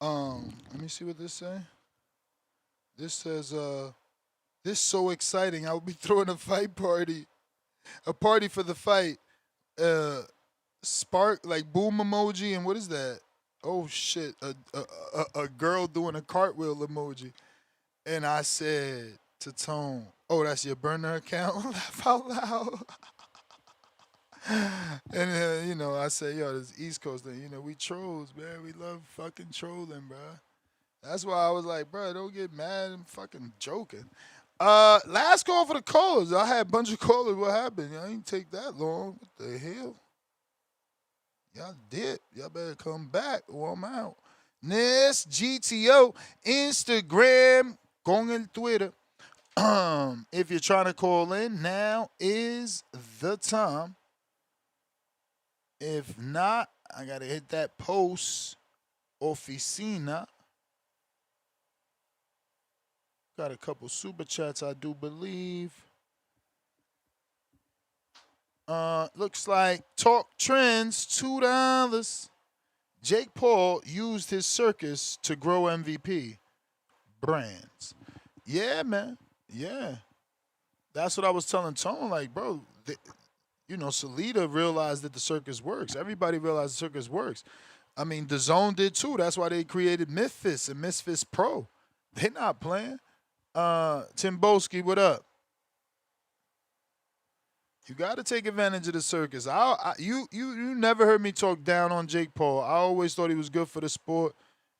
let me see what this say. This says, this so exciting. I will be throwing a fight party, a party for the fight. Spark, like boom emoji, and what is that? Oh shit, a girl doing a cartwheel emoji. And I said to Tone, oh, that's your burner account? Laugh out loud. And I say, yo, this East Coast thing, we trolls, man. We love fucking trolling, bro. That's why I was like, bro, don't get mad. I'm fucking joking. Last call for the callers. I had a bunch of callers. What happened? Y'all didn't take that long. What the hell? Y'all did. Y'all better come back or I'm out. Ness, GTO, Instagram, con el Twitter. If you're trying to call in, now is the time. If not, I got to hit that post oficina. Got a couple super chats, I do believe. Looks like Talk Trends, $2. Jake Paul used his circus to grow MVP brands. Yeah, man. Yeah, that's what I was telling Tone. Like, bro, Salida realized that the circus works. Everybody realized the circus works. I mean, DAZN did too. That's why they created Memphis and Memphis Pro. They not playing. Timboski, what up? You got to take advantage of the circus. You never heard me talk down on Jake Paul. I always thought he was good for the sport,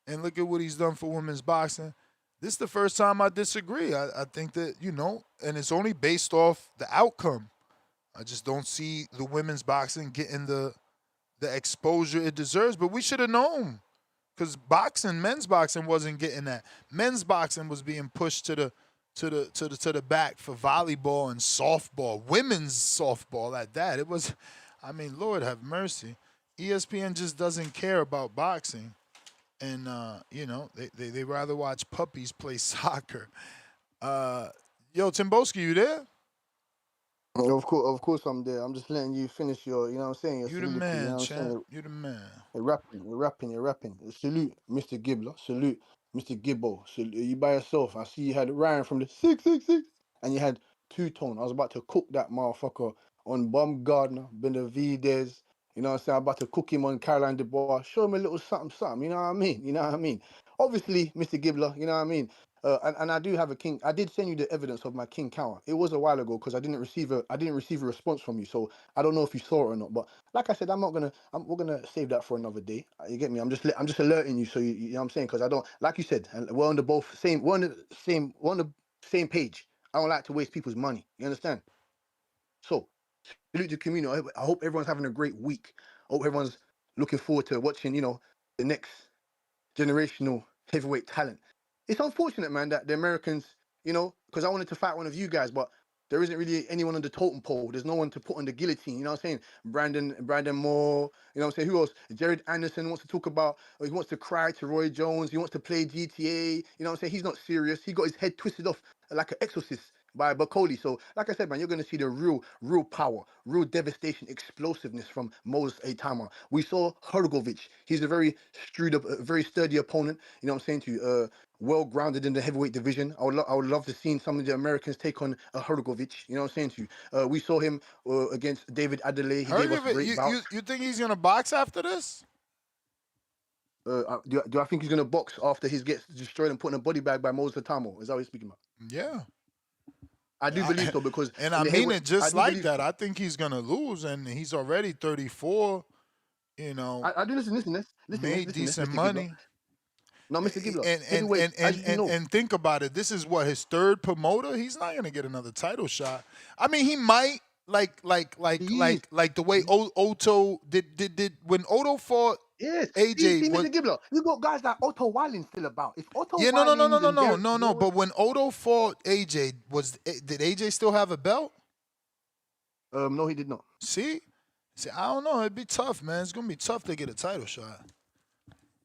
and look at what he's done for women's boxing. This is the first time I disagree. I think that, and it's only based off the outcome. I just don't see the women's boxing getting the exposure it deserves. But we should have known, because men's boxing wasn't getting that. Men's boxing was being pushed to the back for volleyball and softball, women's softball at that. It was, Lord have mercy. ESPN just doesn't care about boxing, and they rather watch puppies play soccer. Yo, Timboski, you there? Of course I'm there. I'm just letting you finish your, you know what I'm saying? Your You the soliloquy, man, you know what I'm champ. saying? You the man. You're rapping. Salute, Mr. Gibbler. Salute, Mr. Gibbo. Salute, you by yourself. I see you had Ryan from the 666, and you had two-tone. I was about to cook that motherfucker on Baumgartner, Benavidez. You know what I'm saying? I'm about to cook him on Caroline Dubois. Show him a little something. You know what I mean? Obviously, Mr. Gibbler, you know what I mean? And I do have a king. I did send you the evidence of my king counter. It was a while ago because I didn't receive a response from you. So I don't know if you saw it or not. But like I said, we're gonna save that for another day. You get me? I'm just alerting you, so you know what I'm saying, because I don't, like you said, and we're on the same page. I don't like to waste people's money. You understand? So salute the community. I hope everyone's having a great week. I hope everyone's looking forward to watching, the next generational heavyweight talent. It's unfortunate, man, that the Americans, because I wanted to fight one of you guys, but there isn't really anyone on the totem pole. There's no one to put on the guillotine. You know what I'm saying? Brandon Moore. You know what I'm saying? Who else? Jared Anderson wants to talk about, or he wants to cry to Roy Jones. He wants to play GTA. You know what I'm saying? He's not serious. He got his head twisted off like an exorcist by Bacoli. So, like I said, man, you're going to see the real power, real devastation, explosiveness from Moses Itauma. We saw Hrgovic. He's a very very sturdy opponent. You know what I'm saying to you? Well-grounded in the heavyweight division. I would love to see some of the Americans take on Hrgovic. You know what I'm saying to you? We saw him against David Adelaide. He gave us a great bout. You think he's going to box after this? Do I think he's going to box after he gets destroyed and put in a body bag by Moses Itauma? Is that what you're speaking about? Yeah. I do believe so, because... And I mean it just like that. I think he's going to lose, and he's already 34, I do listen. Made decent money. No, Mr. Gibbler. And think about it. This is what, his third promoter. He's not gonna get another title shot. I mean, he might like the way Otto did when Otto fought. Yes, AJ. See, Mr. Gibbler, you got guys like Otto Willing still about. If Otto No. But when Otto fought AJ, did AJ still have a belt? No, he did not. See, I don't know. It'd be tough, man. It's gonna be tough to get a title shot.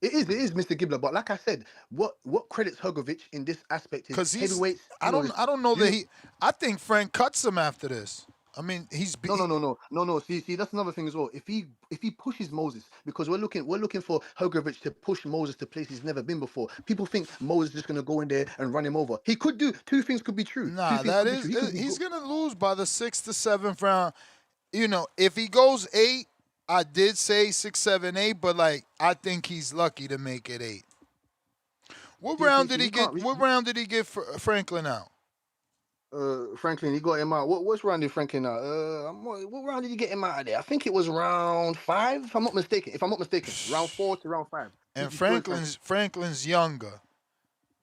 It is, Mr. Gibbler. But like I said, what credits Hrgovic in this aspect is heavyweights. I don't know that he. I think Frank cuts him after this. I mean, he's no. See, that's another thing as well. If he pushes Moses, because we're looking for Hrgovic to push Moses to places he's never been before. People think Moses is just gonna go in there and run him over. He could do two things. Could be true. Nah, he's gonna lose by the 6th to 7th round. If he goes 8. I did say 6, 7, 8, but I think he's lucky to make it 8. What round did he get Franklin out? Franklin, he got him out. What's round did Franklin out? What round did he get him out of there? I think it was round 5, if I'm not mistaken. Round 4 to round 5. And Franklin's younger.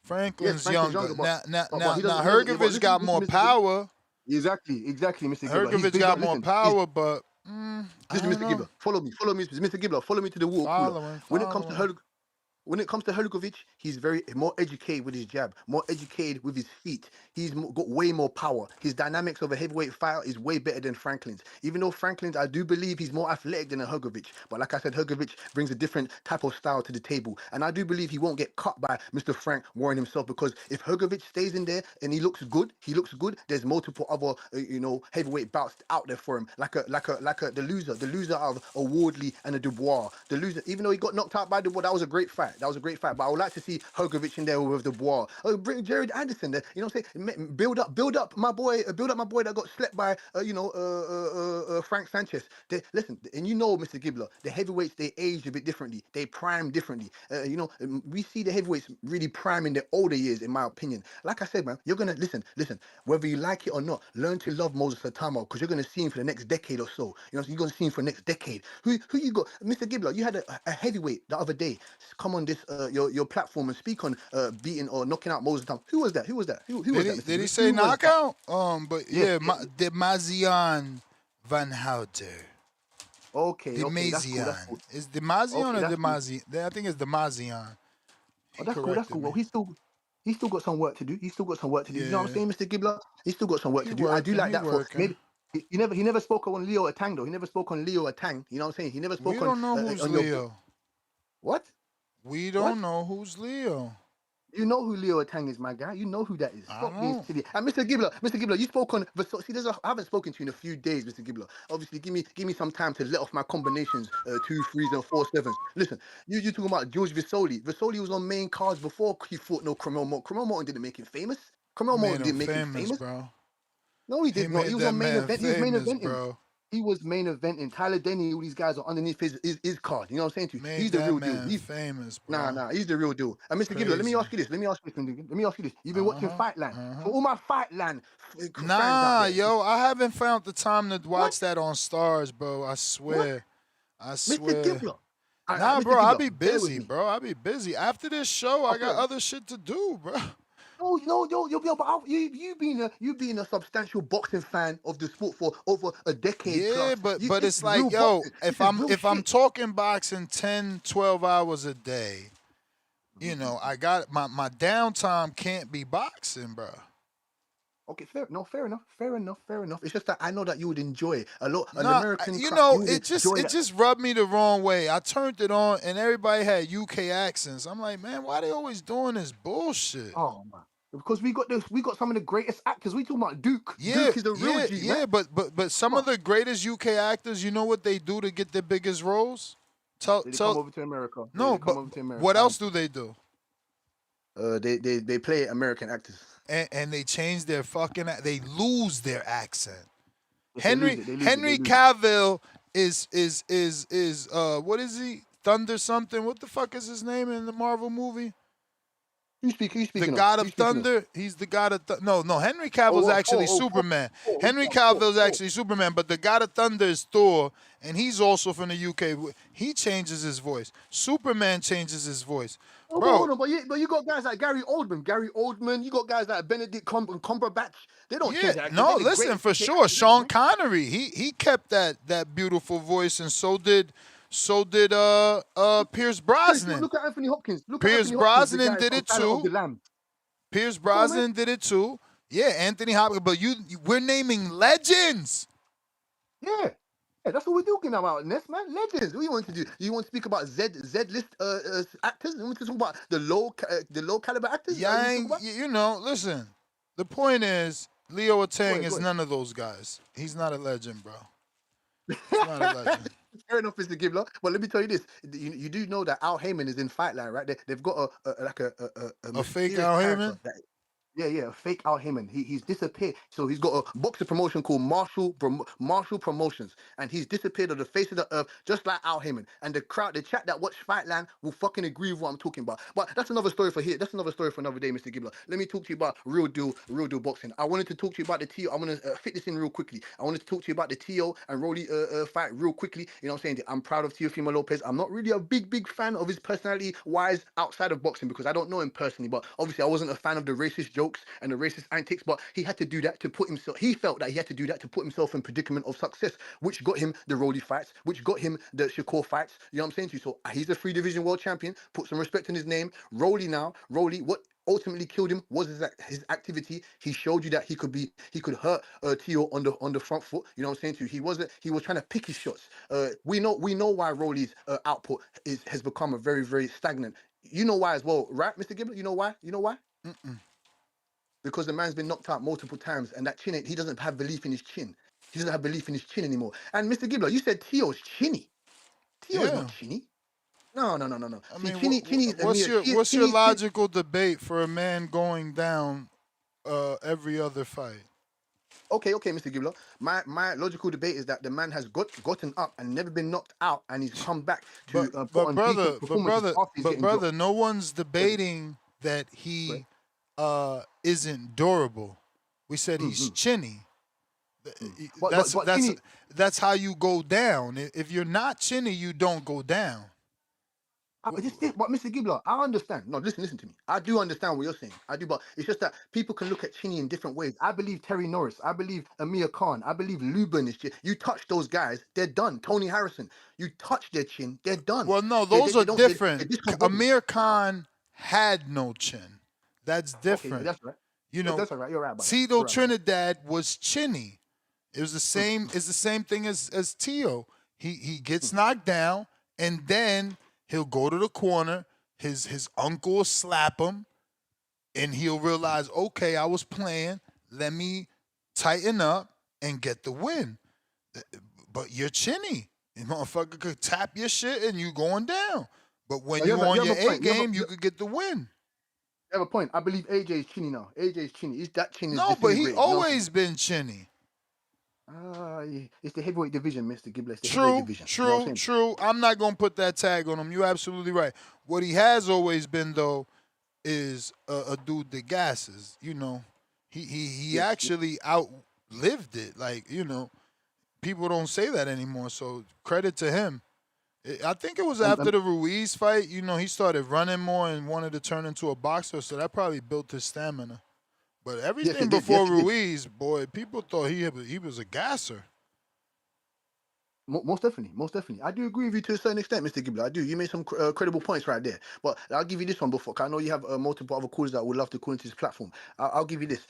Franklin's younger. Now Hrgovic got more power. Exactly, Mr. Gibbler. Hrgovic got more power, but. Listen, Mr. Gibbler, follow me, Mr. Gibbler. Follow me to the water cooler. When it comes to Hrgovic, he's more educated with his jab, more educated with his feet. He's got way more power. His dynamics of a heavyweight fighter is way better than Franklin's. Even though Franklin's, I do believe he's more athletic than a Hrgovic. But like I said, Hrgovic brings a different type of style to the table. And I do believe he won't get cut by Mr. Frank Warren himself, because if Hrgovic stays in there and he looks good, there's multiple other, heavyweight bouts out there for him. The loser of a Wardley and a Dubois. The loser, even though he got knocked out by Dubois, that was a great fight. fight. That was a great fight. But I would like to see Hrgovic in there with Dubois. Bring Jared Anderson there. You know what I'm saying? Build up my boy. Build up my boy that got slept by Frank Sanchez. Listen, and you know, Mr. Gibbler, the heavyweights, they age a bit differently. They prime differently. We see the heavyweights really prime in their older years, in my opinion. Like I said, man, you're gonna listen. Whether you like it or not, learn to love Moses Itauma because you're gonna see him for the next decade or so. You know, you're gonna see him for the next decade. Who you got, Mr. Gibbler? You had a heavyweight the other day come on this your platform and speak on beating or knocking out Moses Itauma. Who was that? Who was that? Who was that? Mr. Did he Gibbler? say Who was that? knockout? But Yeah. Demazian Van Houten. Okay, that's cool. That's Demazian. cool. Is Demazian Okay, or that's cool. Demazian? I think it's Demazian. Oh, that's cool. That's cool. Well, he's still got some work to do. He's still got some work to do. You know what I'm saying, Mr. Gibbler? He's still got some work to do. I do like that for maybe. He never spoke on Leo Atang though. He never spoke on Leo Atang. You know what I'm saying? He never spoke on. We don't know who's Leo. What? We don't know who's Leo. You know who Leo Atang is, my guy. You know who that is. Stop being silly. And Mr. Gibbler, you spoke on Vergil. See, I haven't spoken to you in a few days, Mr. Gibbler. Obviously, give me some time to let off my combinations, 2 3s and 4 7s. Listen, you talking about George Visoli. Visoli was on main cards before he fought Cromwell Morton. Cromwell Morton didn't make him famous. Cromwell Morton didn't make him famous, bro. No, he did not. He was on main event. He was main eventing. Bro. He was main eventing. Tyler Denny, all these guys are underneath his card. You know what I'm saying to you? He's the real deal. He's famous, bro. Nah, he's the real deal. And Mr. Gibbler, let me ask you this. You've been watching Fightland. For all my Fightland fans out there. Yo, I haven't found the time to watch that on Stars, bro. I swear. Mr. Gibbler. Bro, I'll be busy, bro. I'll be busy. After this show, I got other shit to do, bro. No, but you being a substantial boxing fan of the sport for over a decade. Yeah, plus. but it's like, yo, if I'm talking boxing 10, 12 hours a day, you know, I got my downtime can't be boxing, bro. Okay, fair enough. It's just that I know that you would enjoy it a lot. An Nah, American, it just rubbed me the wrong way. I turned it on and everybody had UK accents. I'm like, man, why they always doing this bullshit? Oh man. Because we got some of the greatest actors. We talking about Duke. Yeah, Duke is a real G, yeah, man. but some of the greatest UK actors, you know what they do to get their biggest roles? They come over to America. No, but what else do they do? They play American actors. And they change their they lose their accent. Yes, Henry Cavill is what is he? Thunder something. What the fuck is his name in the Marvel movie? Who's speaking? The God of Thunder. He's the God of No. Henry Cavill's actually Superman. Henry Cavill's actually Superman, but the God of Thunder is Thor, and he's also from the UK. He changes his voice. Superman changes his voice. Bro, hold on, but you got guys like Gary Oldman. You got guys like Benedict Cumberbatch. They don't change that. No, listen, for sure. Sean Connery, he kept that beautiful voice, and so did Pierce Brosnan. Look at Anthony Hopkins. Pierce Brosnan did it too. Pierce Brosnan did it too. Yeah, Anthony Hopkins. But we're naming legends. Yeah. Yeah, that's what we're talking about, Ness, man. Legends. What do you want to do? You want to speak about Z-list actors? You want to talk about the low caliber actors? Yeah, listen. The point is, Leo Atang is none of those guys. He's not a legend, bro. He's not a legend. Fair enough, Mr. Gibbler. But let me tell you this: you do know that Al Heyman is in Fightline, right? They've got a fake Al Heyman. Yeah, a fake Al Heyman. He's disappeared. So he's got a boxing promotion called Marshall Promotions, and he's disappeared on the face of the earth, just like Al Heyman. And the chat that watch Fightland will fucking agree with what I'm talking about. But that's another story for here. That's another story for another day, Mr. Gibbler. Let me talk to you about real deal boxing. I wanted to talk to you about the TO. I'm gonna fit this in real quickly. I wanted to talk to you about the TO and Rolly fight real quickly. You know what I'm saying? I'm proud of Teofimo Lopez. I'm not really a big fan of his personality wise outside of boxing because I don't know him personally. But obviously, I wasn't a fan of the racist jokes and the racist antics, but he had to do that to put himself. He felt that he had to do that to put himself in predicament of success, which got him the Rolly fights, which got him the Shakur fights. You know what I'm saying to you? So he's a 3-division world champion. Put some respect on his name. Rolly, what ultimately killed him was his activity. He showed you that he could hurt Tio on the front foot. You know what I'm saying to you? He was trying to pick his shots. We know why Rolly's output has become a very, very stagnant. You know why as well, right, Mr. Gibbler? You know why? Mm-mm. Because the man's been knocked out multiple times, and that chin, he doesn't have belief in his chin. He doesn't have belief in his chin anymore. And Mr. Gibbler, you said Tio's chinny. Tio's not chinny. No. I See, mean, Chinny is what's your Chinny. logical debate for a man going down every other fight? Okay, Mr. Gibbler. My logical debate is that the man has gotten up and never been knocked out, and he's come back to put on decent performances after he's getting dropped. Brother, no one's debating that he isn't durable. We said he's chinny. But Chinny, That's how you go down. If you're not chinny, you don't go down. but Mr. Gibbler, I understand. No, listen to me. I do understand what you're saying. I do, but it's just that people can look at Chinny in different ways. I believe Terry Norris. I believe Amir Khan. I believe Lubin is. You touch those guys, they're done. Tony Harrison, you touch their chin, they're done. Well, no, those are different. Amir Khan had no chin. That's different. Okay, that's right. You know, that's all right. You're right. Tito Trinidad was chinny. It was the same. It's the same thing as Tio. He gets knocked down, and then he'll go to the corner. His uncle will slap him, and he'll realize, okay, I was playing. Let me tighten up and get the win. But you're chinny. You motherfucker could tap your shit and you going down. But when you're on your A game, you could get the win. You have a point. I believe AJ is chinny now. AJ is chinny. That chin is no, but he always been chinny. It's the heavyweight division, Mr. Gibbler. True. I'm not gonna put that tag on him. You're absolutely right. What he has always been though is a dude that gasses. You know, he actually outlived it. Like, you know, people don't say that anymore. So credit to him. I think it was after the Ruiz fight. You know, he started running more and wanted to turn into a boxer. So that probably built his stamina. But everything before Ruiz, boy, people thought he was a gasser. Most definitely. I do agree with you to a certain extent, Mr. Gibbler. I do. You made some credible points right there. But I'll give you this one before. I know you have multiple other callers that would love to call into this platform. I'll give you this.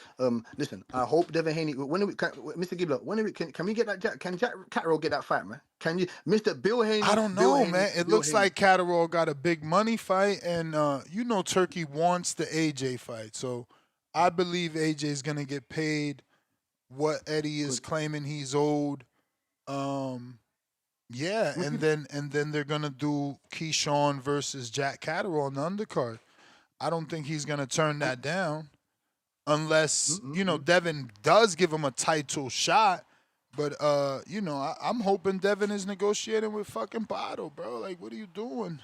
Listen, I hope Devin Haney. Mr. Gibbler, can we get that? Can Jack Catterall get that fight, man? Can you, Mr. Bill Haney? I don't know, man. It looks like Catterall got a big money fight, and you know Turkey wants the AJ fight, so I believe AJ is gonna get paid what Eddie is claiming he's owed. Yeah, and then they're gonna do Keyshawn versus Jack Catterall on the undercard. I don't think he's gonna turn that down, unless you know Devin does give him a title shot. But you know, I'm hoping Devin is negotiating with fucking Botto, bro. Like, what are you doing?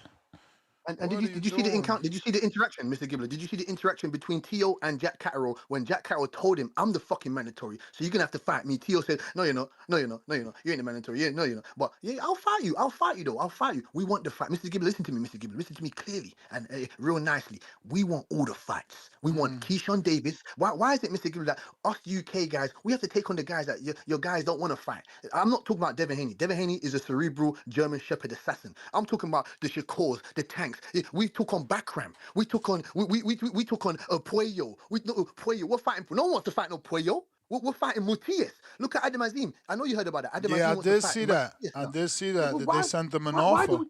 And did you see the encounter? Did you see the interaction, Mr. Gibbler? Did you see the interaction between Tio and Jack Catterall when Jack Catterall told him, "I'm the fucking mandatory, so you're gonna have to fight me"? Tio said, "No, you're not. No, you're not. No, you're not. You ain't the mandatory. Yeah, no, you're not. But yeah, I'll fight you. I'll fight you though. I'll fight you. We want the fight, Mr. Gibbler. Listen to me, Mr. Gibbler. Listen to me clearly and real nicely. We want all the fights. We want Keyshawn Davis. Why is it, Mr. Gibbler, that us UK guys we have to take on the guys that your guys don't want to fight? I'm not talking about Devin Haney. Devin Haney is a cerebral German Shepherd assassin. I'm talking about the Shakors, the tanks. We took on Bakram. We took on Puello. Puello. We're fighting. No one wants to fight no Puello. We're fighting Mutias. Look at Adam Azim. I know you heard about that. Adam Azim I wants did to fight see that. Matias I now. did see that. But That why- they sent them an why do offer.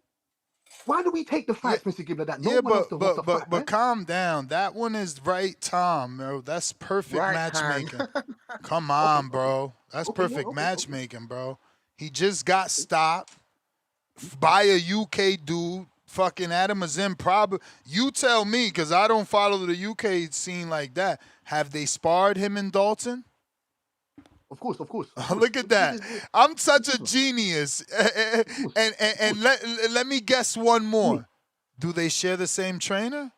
Why do we take the fights, Mr. Gibbler? That no Yeah, one else wants to fight, but man? calm down. That one is right time, bro. That's perfect Right time. matchmaking. Come on, bro. That's perfect matchmaking, bro. He just got stopped by a UK dude. Fucking Adam Azim, probably. You tell me, because I don't follow the UK scene like that. Have they sparred him in Dalton? Of course. Look at that. I'm such a genius. And let me guess one more. Do they share the same trainer?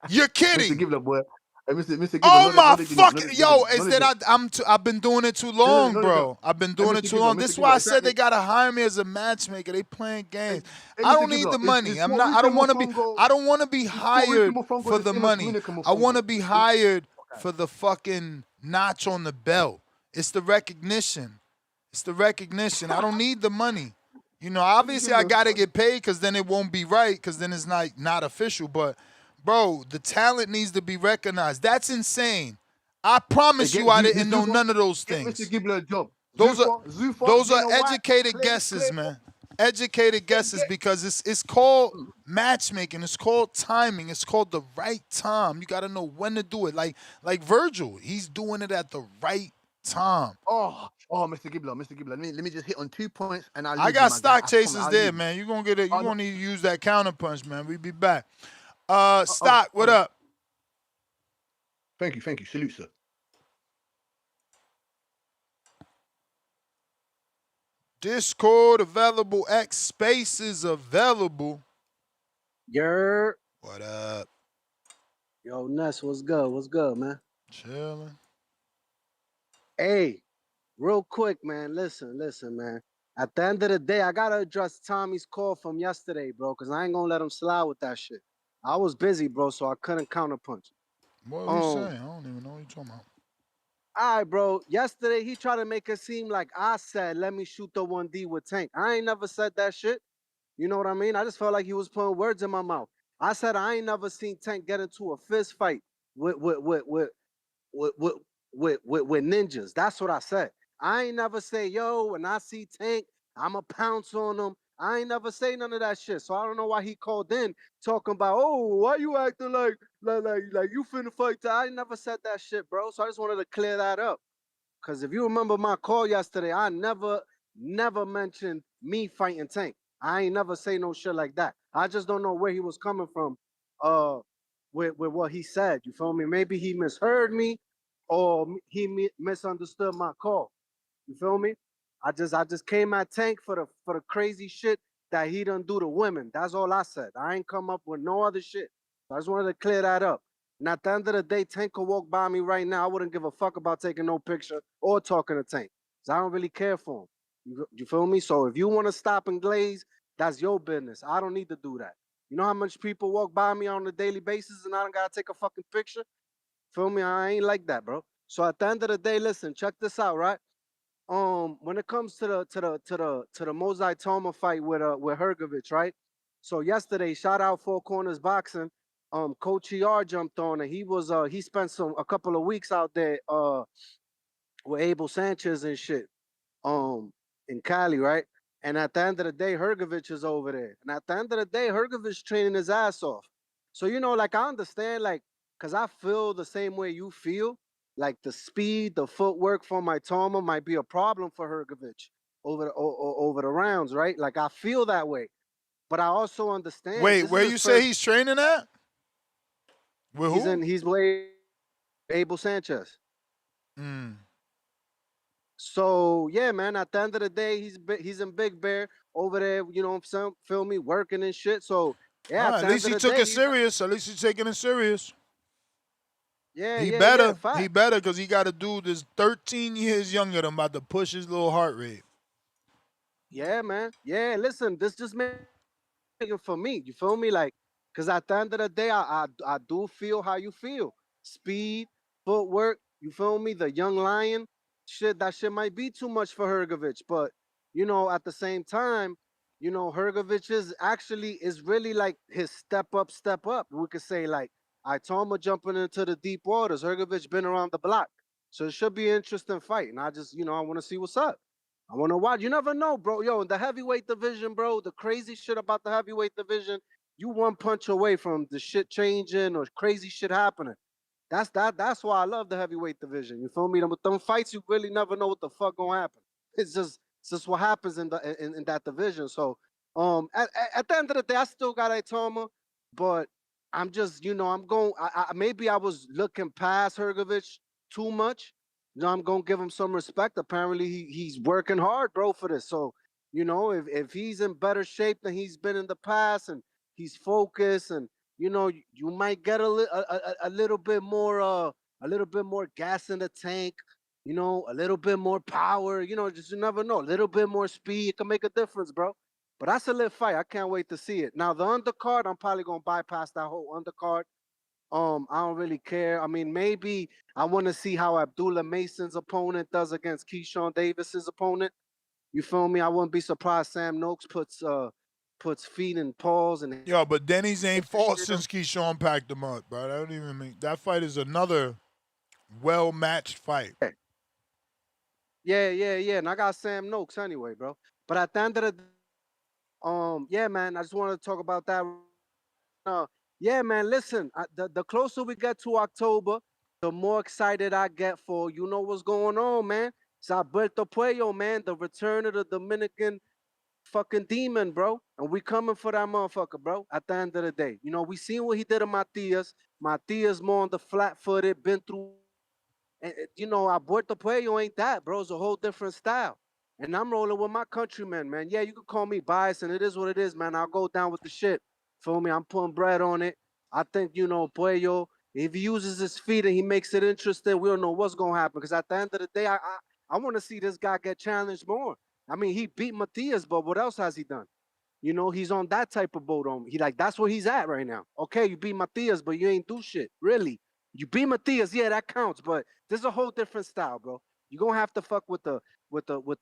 You're kidding. Mr. Gibbler, boy. Hey, Mr. Gibbler, Oh my fucking I've been doing it too long, bro. I've been doing it too long. This is why I said they gotta hire me as a matchmaker. They playing games. I don't need the money. I don't want to be hired for the money. I want to be hired for the fucking notch on the belt. It's the recognition. I don't need the money. You know, obviously I gotta get paid because then it won't be right because then it's not official. But bro, the talent needs to be recognized. That's insane. I promise you I didn't know none of those things. Mr. Gibbler a job. Those are educated guesses, man. Educated guesses because it's called matchmaking. It's called timing. It's called the right time. You got to know when to do it. Like Vergil, he's doing it at the right Tom. Oh, Mr. Gibbler. Let me just hit on 2 points and I'll I leave you, got my guy. stock I promise, chasers I'll there, leave you. man. You're gonna get it. You're Oh, no. gonna need to use that counter punch, man. We be back. Oh, Stock, what up? Thank you. Salute, sir. Discord available. X Spaces available. Yer. What up? Yo, Ness, what's good? What's good, man? Chilling. Hey, real quick, man. Listen, man. At the end of the day, I gotta address Tommy's call from yesterday, bro, because I ain't gonna let him slide with that shit. I was busy, bro, so I couldn't counterpunch. What are you saying? I don't even know what you're talking about. All right, bro. Yesterday, he tried to make it seem like I said, let me shoot the 1D with Tank. I ain't never said that shit. You know what I mean? I just felt like he was putting words in my mouth. I said I ain't never seen Tank get into a fist fight with ninjas. That's what I said. I ain't never say, yo, when I see Tank, I'ma pounce on him. I ain't never say none of that shit. So I don't know why he called in talking about, oh, why you acting like you finna fight? I ain't never said that shit, bro. So I just wanted to clear that up. Cause if you remember my call yesterday, I never mentioned me fighting Tank. I ain't never say no shit like that. I just don't know where he was coming from with what he said. You feel me? Maybe he misheard me or he misunderstood my call. You feel me? I just came at Tank for the crazy shit that he done do to women. That's all I said. I ain't come up with no other shit. So I just wanted to clear that up. And at the end of the day, Tank could walk by me right now. I wouldn't give a fuck about taking no picture or talking to Tank. Cause I don't really care for him. You feel me? So if you want to stop and glaze, that's your business. I don't need to do that. You know how much people walk by me on a daily basis and I don't gotta take a fucking picture? Feel me? I ain't like that, bro. So at the end of the day, listen, check this out, right? When it comes to the Moses Itauma fight with Hrgovic, right? So yesterday, shout out Four Corners Boxing. Coach ER jumped on and he spent a couple of weeks out there with Abel Sanchez and shit in Cali, right? And at the end of the day, Hrgovic is over there. And at the end of the day, Hrgovic training his ass off. So, you know, like I understand, like, cause I feel the same way you feel. Like the speed, the footwork for my Toma might be a problem for Hrgovic over the rounds, right? Like I feel that way. But I also understand. Wait, where you say he's training at? With who? He's with Abel Sanchez. So yeah, man. At the end of the day, he's in Big Bear over there. You know, feel me, working and shit. So yeah, At least he took it serious. At least he's taking it serious. Yeah, he yeah, better. Yeah, he better because he got a dude that's 13 years younger than him about to push his little heart rate. Yeah, man. Yeah, listen, this just made it for me. You feel me? Like, cause at the end of the day, I do feel how you feel. Speed, footwork. You feel me? The young lion. That shit might be too much for Hrgovic, but you know, at the same time, you know, Hrgovic is really like his step up. We could say like Itauma jumping into the deep waters. Hrgovic been around the block, so it should be an interesting fight. And I just, you know, I want to see what's up. I want to watch. You never know, bro. Yo, in the heavyweight division, bro, the crazy shit about the heavyweight division, you one punch away from the shit changing or crazy shit happening. That's why I love the heavyweight division. You feel me? With them fights, you really never know what the fuck gonna happen. It's just what happens in that division. So at the end of the day, I still got Itauma, but I'm just, you know, I'm going. Maybe I was looking past Hrgovic too much. You know, I'm gonna give him some respect. Apparently, he's working hard, bro, for this. So, you know, if he's in better shape than he's been in the past, and he's focused, and you know, you might get a little bit more gas in the tank. You know, a little bit more power. You know, just you never know. A little bit more speed, it can make a difference, bro. But that's a lit fight. I can't wait to see it. Now the undercard, I'm probably gonna bypass that whole undercard. I don't really care. I mean, maybe I want to see how Abdullah Mason's opponent does against Keyshawn Davis's opponent. You feel me? I wouldn't be surprised Sam Noakes puts feet and paws and Yo, but Denny's ain't fought since Keyshawn packed him up, bro. I don't even mean that fight is another well-matched fight. Yeah. And I got Sam Noakes anyway, bro. But at the end of the yeah, man, I just wanted to talk about that. Yeah, man, listen, the closer we get to October, the more excited I get for, you know what's going on, man. It's Alberto Puello, man, the return of the Dominican fucking demon, bro. And we coming for that motherfucker, bro, at the end of the day. You know, we seen what he did to Matias. Matias more on the flat-footed, been through. And, you know, Alberto Puello ain't that, bro. It's a whole different style. And I'm rolling with my countrymen, man. Yeah, you can call me biased, and it is what it is, man. I'll go down with the shit. Feel me? I'm putting bread on it. I think, you know, Puello, if he uses his feet and he makes it interesting, we don't know what's going to happen. Because at the end of the day, I want to see this guy get challenged more. I mean, he beat Matias, but what else has he done? You know, he's on that type of boat on. He like, that's where he's at right now. Okay, you beat Matias, but you ain't do shit. Really. You beat Matias, yeah, that counts, but this is a whole different style, bro. You're gonna have to fuck with the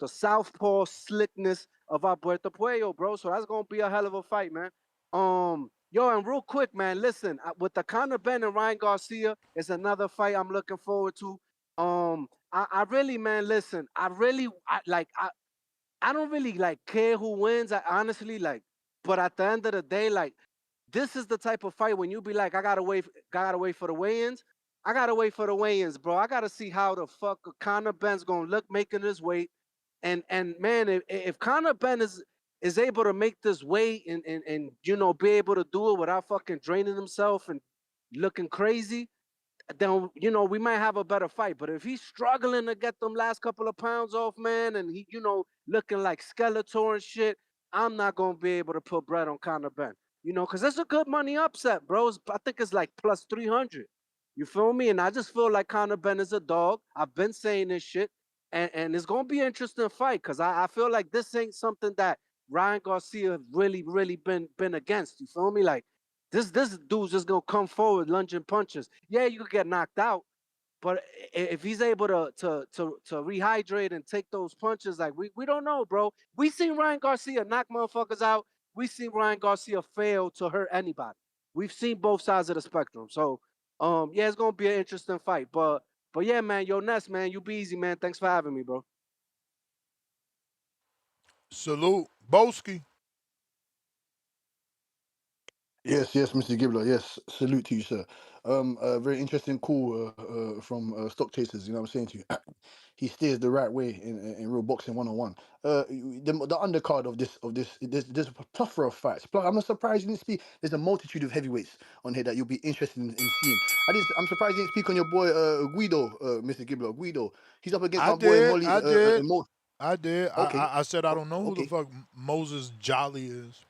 southpaw slickness of Alberto Puello, bro. So that's gonna be a hell of a fight, man. Yo, and real quick, man, listen, with the Conor Ben and Ryan Garcia, is another fight I'm looking forward to. I really, man, listen, I don't really like care who wins. I honestly like, but at the end of the day, like, this is the type of fight when you be like, I gotta wait for the weigh-ins. I gotta wait for the weigh-ins, bro. I gotta see how the fuck Conor Ben's gonna look making this weight. And man, if Conor Ben is able to make this weight and you know be able to do it without fucking draining himself and looking crazy, then you know we might have a better fight. But if he's struggling to get them last couple of pounds off, man, and he, you know, looking like Skeletor and shit, I'm not gonna be able to put bread on Conor Ben. You know, because it's a good money upset, bro. I think it's like plus 300. You feel me? And I just feel like Conor Ben is a dog. I've been saying this shit, and it's gonna be an interesting fight because I feel like this ain't something that Ryan Garcia really been against. You feel me? Like this dude's just gonna come forward lunging punches. Yeah, you could get knocked out, but if he's able to rehydrate and take those punches, like we don't know, bro. We seen Ryan Garcia knock motherfuckers out. We seen Ryan Garcia fail to hurt anybody. We've seen both sides of the spectrum. So yeah, it's gonna be an interesting fight. But yeah, man, yo, Ness, man, you be easy, man. Thanks for having me, bro. Salute. Boski. Yes, Mr. Gibbler. Yes, salute to you, sir. A very interesting call from Stock Chasers. You know what I'm saying to you? He steers the right way in real boxing 101. The undercard of there's a plethora of fights. Plus, I'm not surprised you didn't speak. There's a multitude of heavyweights on here that you'll be interested in seeing. I'm surprised you didn't speak on your boy Guido, Mr. Gibbler. Guido. He's up against I my boy did. Molly. I did. Mo. I did. Okay. I said I don't know who the Okay. fuck Moses Jolly is.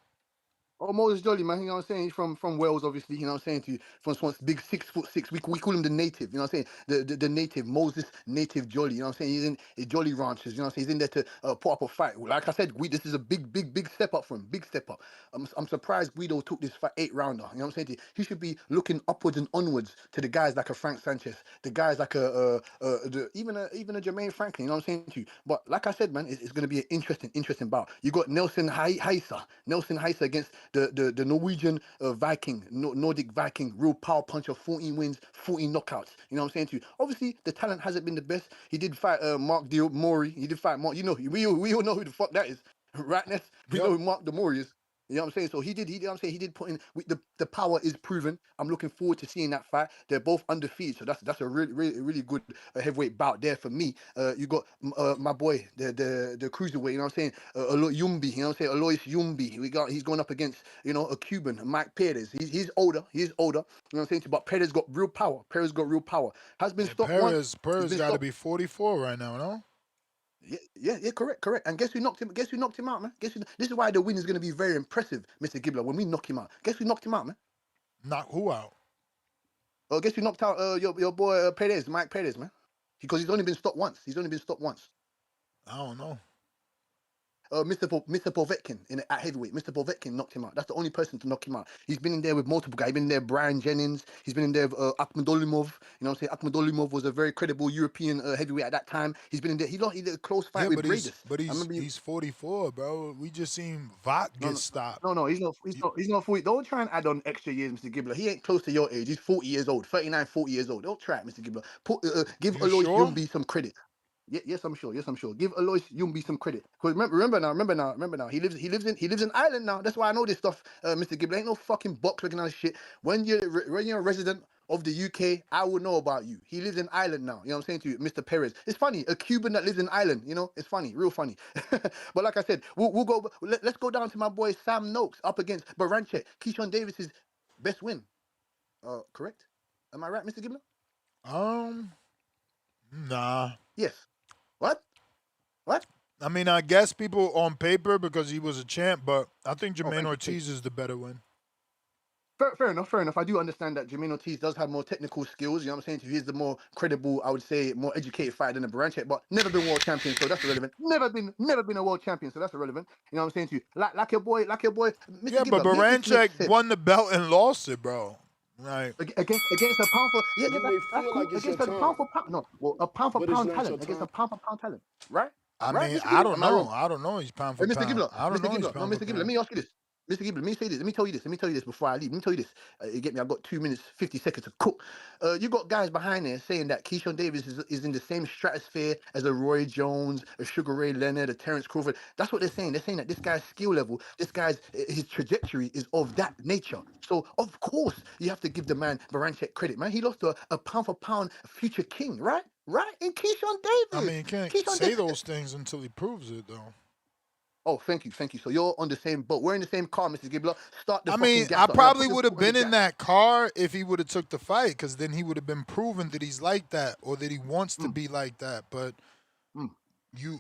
Oh, Moses Jolly, man, you know what I'm saying? He's from Wales, obviously, you know what I'm saying to you. From big 6'6". We call him the native, you know what I'm saying? The native, Moses Native Jolly, you know what I'm saying? He's in Jolly Ranches, you know what I'm saying? He's in there to put up a fight. Like I said, this is a big step up for him, big step up. I'm surprised Guido took this fight 8-rounder, you know what I'm saying to you? He should be looking upwards and onwards to the guys like a Frank Sanchez, the guys like even a Jermaine Franklin, you know what I'm saying to you? But like I said, man, it's going to be an interesting bout. You got Nelson Heisa against the Norwegian Viking, Nordic Viking, real power puncher, 14 wins, 14 knockouts. You know what I'm saying to you? Obviously, the talent hasn't been the best. He did fight Mark Mori. He did fight Mark. You know, we all know who the fuck that is, right? Ness? We know who Mark Mori is. You know what I'm saying? So he did. You know what I'm saying? He did put in. The power is proven. I'm looking forward to seeing that fight. They're both undefeated, so that's a really good heavyweight bout there for me. You got my boy, the cruiserweight. You know what I'm saying? Yumbi. You know what I'm saying? Alois Yumbi. He's going up against a Cuban, Mike Perez. He's older. You know what I'm saying? But Perez got real power. Has been stopped once. Perez got to be 44 right now, no? Yeah, correct. And guess who knocked him? Guess who knocked him out, man? This is why the win is going to be very impressive, Mr. Gibbler. When we knock him out, guess who knocked him out, man? Knock who out? Oh, guess who knocked out your boy Perez, Mike Perez, man? Because he's only been stopped once. I don't know. Mr. Povetkin at heavyweight. Mr. Povetkin knocked him out. That's the only person to knock him out. He's been in there with multiple guys. He's been in there with Brian Jennings. He's been in there with Akhmadolimov. You know what I'm saying? Akhmadolimov was a very credible European heavyweight at that time. He's been in there. He did a close fight with Bradis. But he's 44, bro. We just seen Vot get stopped. No, he's not 40. Don't try and add on extra years, Mr. Gibbler. He ain't close to your age. He's 40 years old, 39, 40 years old. Don't try it, Mr. Gibbler. Give Alois Yumbi some credit. Yes, I'm sure. Give Alois Yumbi some credit. Because remember now. He lives in Ireland now. That's why I know this stuff, Mr. Gibbler. Ain't no fucking box working on shit. When you're a resident of the UK, I would know about you. He lives in Ireland now. You know what I'm saying to you, Mr. Perez. It's funny, a Cuban that lives in Ireland. You know, it's funny, real funny. But like I said, we'll go. Let's go down to my boy Sam Noakes up against Baranchek. Keyshawn Davis's best win. Correct? Am I right, Mr. Gibbler? Nah. Yes. What? I mean, I guess people on paper because he was a champ, but I think Jermaine thank you. Ortiz is the better win. Fair enough. I do understand that Jermaine Ortiz does have more technical skills. You know what I'm saying? He is the more credible, I would say, more educated fighter than a Baranchek, but never been world champion, so that's irrelevant. Never been a world champion, so that's irrelevant. You know what I'm saying to you? Like your boy, Mr. Yeah, but Gibbler, make this make Baranchek sense. won the belt and lost it, bro. Right. Against a pound for yeah, You that, may that's feel cool. like it's your Against a time, pound for pound, no, well, a pound for but it's pound not your talent against a time. pound for pound talent, right? I Right, mean, Mr. I Gibbler? don't Am I wrong? know. I don't know. He's pound for Mr. pound. Gibbler, I don't know. He's no, pound for Mr. Gibbler, let pound. me ask you this. Mr. Gibbler, let me say this. Let me tell you this before I leave. Let me tell you this. You get me? I've got 2 minutes, 50 seconds to cook. You got guys behind there saying that Keyshawn Davis is in the same stratosphere as a Roy Jones, a Sugar Ray Leonard, a Terrence Crawford. That's what they're saying. They're saying that this guy's skill level, his trajectory is of that nature. So, of course, you have to give the man Baranchek credit, man. He lost to a pound for pound future king, right? Right? And Keyshawn Davis. I mean, you can't Keyshawn say Davis. those things until he proves it, though. Oh, thank you. So you're on the same boat. We're in the same car, Mr. Gibbler. Start the I fucking mean, gas I up. probably Put your would foot have on the been in gas. that car if he would have took the fight, because then he would have been proven that he's like that or that he wants to be like that. But you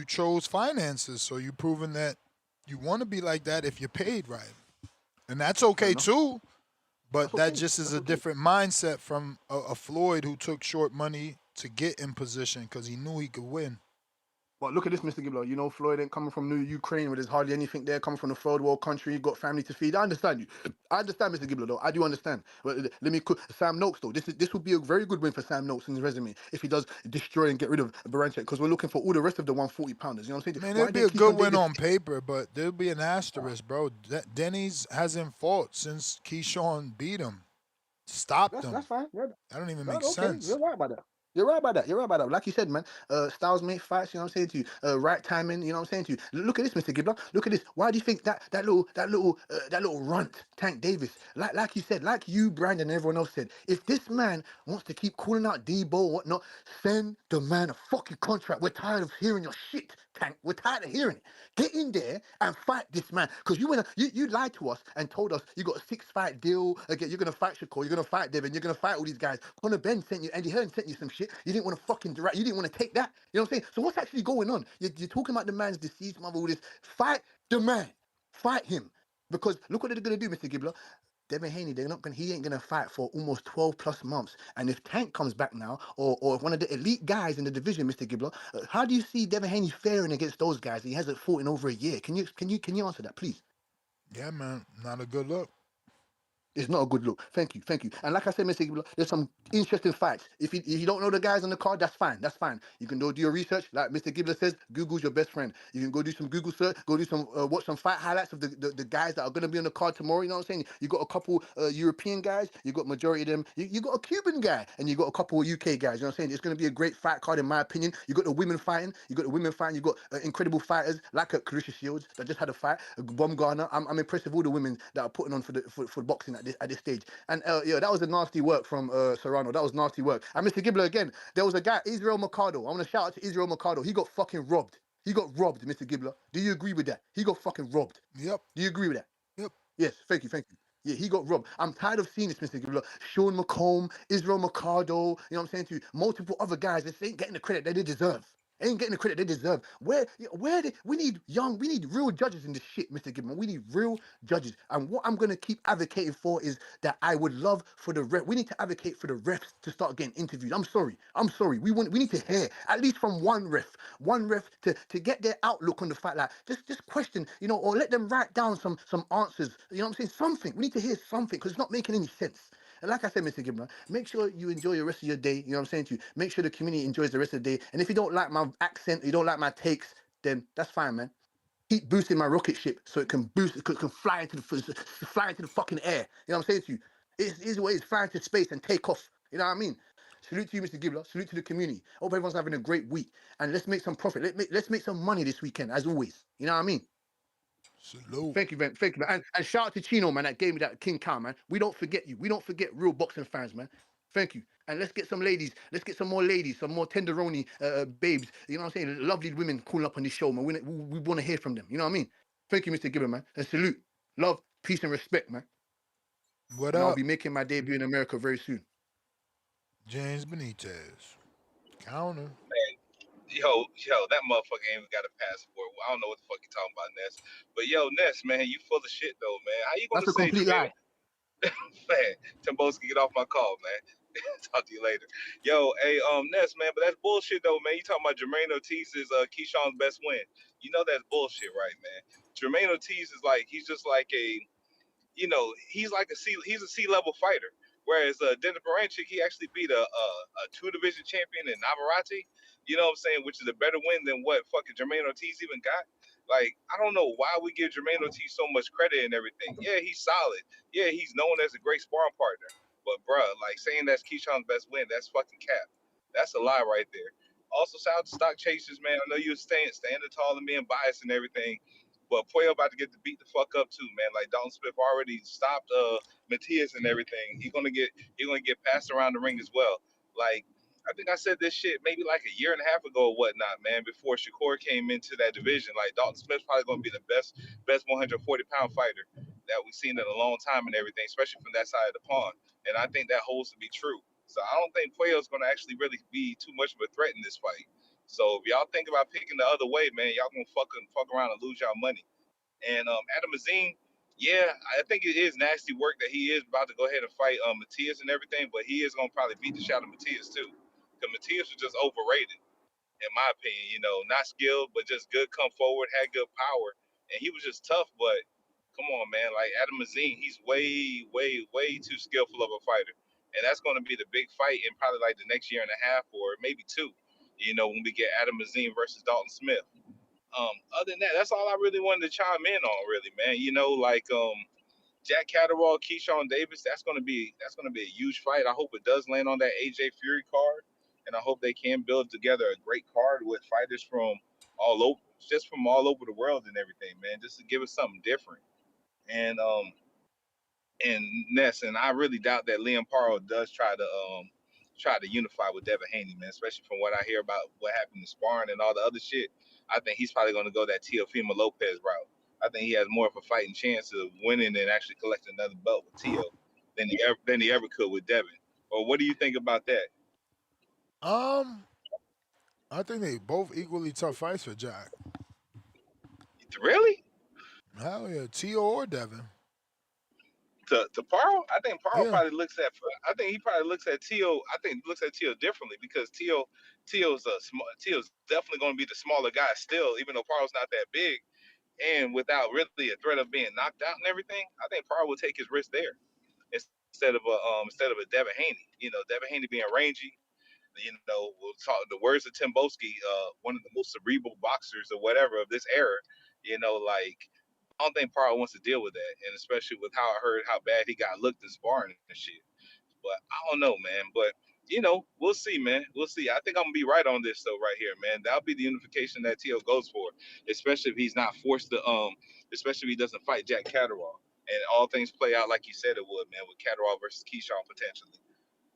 chose finances, so you're proving that you want to be like that if you're paid right, and that's okay too. But that just is a different mindset from a Floyd who took short money to get in position because he knew he could win. But look at this, Mr. Gibbler. You know, Floyd ain't coming from New Ukraine where there's hardly anything there, coming from a third world country, got family to feed. I understand you. I understand, Mr. Gibbler, though. I do understand. But let me Sam Noakes, though. This would be a very good win for Sam Noakes in his resume if he does destroy and get rid of Baranchek, because we're looking for all the rest of the 140 pounders. You know what I'm saying? Man, Why it'd be a didn't good Keyshawn win Davis? on paper, but there'll be an asterisk, bro. Denny's hasn't fought since Keyshawn beat him, stopped him. That's fine. That don't even make Okay, sense. you're right about that. You're right about that. Like you said, man, styles make fights, you know what I'm saying to you. Right timing, you know what I'm saying to you. Look at this, Mr. Gibbler. Look at this. Why do you think that little runt, Tank Davis, like you said, like you, Brandon, and everyone else said, if this man wants to keep calling out Debo and whatnot, send the man a fucking contract. We're tired of hearing your shit, Tank. We're tired of hearing it. Get in there and fight this man. Because you lied to us and told us you got a 6-fight deal. Again, you're gonna fight Shakur, you're gonna fight Devin, you're gonna fight all these guys. Conor Ben sent you, Andy Hearn sent you some shit. You didn't want to fucking direct, you didn't want to take that. You know what I'm saying? So what's actually going on? You're talking about the man's deceased mother, all this. Fight the man. Fight him. Because look what they're gonna do, Mr. Gibbler. Devin Haney, he ain't gonna fight for almost 12 plus months. And if Tank comes back now, or if one of the elite guys in the division, Mr. Gibbler, how do you see Devin Haney faring against those guys? He hasn't fought in over a year. Can you answer that, please? Yeah, man, not a good look. It's not a good look. Thank you. And like I said, Mr. Gibbler, there's some interesting fights. If you don't know the guys on the card, that's fine. You can go do your research. Like Mr. Gibbler says, Google's your best friend. You can go do some Google search, go do some watch some fight highlights of the guys that are going to be on the card tomorrow. You know what I'm saying? You got a couple European guys. You got majority of them. You got a Cuban guy, and you got a couple of UK guys. You know what I'm saying? It's going to be a great fight card in my opinion. You got the women fighting. You got incredible fighters like Clarissa Shields that just had a fight. Baumgartner. I'm impressed with all the women that are putting on for boxing at this stage. And that was a nasty work from Serrano. That was nasty work. And Mr. Gibbler again, there was a guy, Israel Mercado. I want to shout out to Israel Mercado. He got fucking robbed. Mr. Gibbler. Do you agree with that? He got fucking robbed. Yep. Do you agree with that? Yep. Yes, thank you. Yeah, he got robbed. I'm tired of seeing this, Mr. Gibbler. Sean McComb, Israel Mercado, you know what I'm saying to you? Multiple other guys that ain't getting the credit that they deserve. Ain't getting the credit they deserve. We need real judges in this shit, Mr. Gibbler. We need real judges. And what I'm gonna keep advocating for is that I would love for the ref. We need to advocate for the refs to start getting interviewed. I'm sorry. We need to hear at least from one ref to get their outlook on the fight. Like just question, or let them write down some answers. You know what I'm saying? Something. We need to hear something because it's not making any sense. And like I said, Mr. Gibbler, make sure you enjoy the rest of your day. You know what I'm saying to you? Make sure the community enjoys the rest of the day. And if you don't like my accent, you don't like my takes, then that's fine, man. Keep boosting my rocket ship so it can fly into the fucking air. You know what I'm saying to you? It's the way it's flying to space and take off. You know what I mean? Salute to you, Mr. Gibbler. Salute to the community. Hope everyone's having a great week. And let's make some profit. Let's make some money this weekend, as always. You know what I mean? Salute. Thank you, man. Thank you, man. And shout out to Chino, man, that gave me that King Cow, man. We don't forget you. We don't forget real boxing fans, man. Thank you. And let's get some ladies. Let's get some more ladies, some more tenderoni babes. You know what I'm saying? Lovely women calling up on this show, man. We want to hear from them. You know what I mean? Thank you, Mr. Gibbon, man. And salute. Love, peace, and respect, man. What And I'll up? be making my debut in America very soon. James Benitez. Counter. Yo, that motherfucker ain't even got a passport. I don't know what the fuck you talking about, Ness. But yo, Ness, man, you full of shit though, man. How you That's gonna a say complete Jermaine? lie. Man, Timboski, get off my call, man. Talk to you later. Yo, hey, Ness, man, but that's bullshit though, man. You talking about Jermaine Ortiz is Keyshawn's best win. You know that's bullshit, right, man? Jermaine Ortiz is like he's just like a he's like he's a C-level fighter. Whereas Dennis Baranchik, he actually beat a two-division champion in Navarrete, you know what I'm saying, which is a better win than what fucking Jermaine Ortiz even got. Like, I don't know why we give Jermaine Ortiz so much credit and everything. Yeah, he's solid. Yeah, he's known as a great sparring partner. But, bruh, like, saying that's Keyshawn's best win, that's fucking cap. That's a lie right there. Also, shout out to Stock Chasers, man. I know you're standing tall and being biased and everything. But Puello about to get beat the fuck up too, man. Like Dalton Smith already stopped Matias and everything. He's gonna get passed around the ring as well. Like I think I said this shit maybe like a year and a half ago or whatnot, man. Before Shakur came into that division, like Dalton Smith's probably gonna be the best 140-pound fighter that we've seen in a long time and everything, especially from that side of the pond. And I think that holds to be true. So I don't think Puello's gonna actually really be too much of a threat in this fight. So if y'all think about picking the other way, man, y'all gonna fuck around and lose y'all money. And Adam Azine, yeah, I think it is nasty work that he is about to go ahead and fight Matias and everything, but he is gonna probably beat the shit out of Matias too, because Matias was just overrated in my opinion. Not skilled, but just good. Come forward, had good power, and he was just tough. But come on, man, like Adam Azine, he's way, way, way too skillful of a fighter, and that's going to be the big fight in probably like the next year and a half or maybe two. When we get Adam Azine versus Dalton Smith. Other than that, that's all I really wanted to chime in on, really, man. Jack Catterall, Keyshawn Davis, that's gonna be a huge fight. I hope it does land on that AJ Fury card, and I hope they can build together a great card with fighters from all over the world and everything, man, just to give us something different. And Ness, and I really doubt that Liam Paro does try to unify with Devin Haney, man, especially from what I hear about what happened in sparring and all the other shit. I think he's probably going to go that Teofimo Lopez route. I think he has more of a fighting chance of winning and actually collecting another belt with Teo than he ever could with Devin. Or what do you think about that? I think they both equally tough fights for Jack. Really? Hell yeah, Tio or Devin. To Paro, I think Paro Yeah. probably looks at. I think he probably looks at Teo. I think looks at Teo differently because Teo's definitely going to be the smaller guy still, even though Paro's not that big, and without really a threat of being knocked out and everything. I think Paro will take his risk there instead of a Devin Haney. Devin Haney being rangy. We'll talk the words of Tim Boski, one of the most cerebral boxers or whatever of this era. I don't think Paro wants to deal with that, and especially with how I heard how bad he got looked in sparring and shit. But I don't know, man. But we'll see, man. We'll see. I think I'm gonna be right on this though, right here, man. That'll be the unification that Tio goes for, especially if he's not forced to, especially if he doesn't fight Jack Catterall, and all things play out like you said it would, man, with Catterall versus Keyshawn potentially.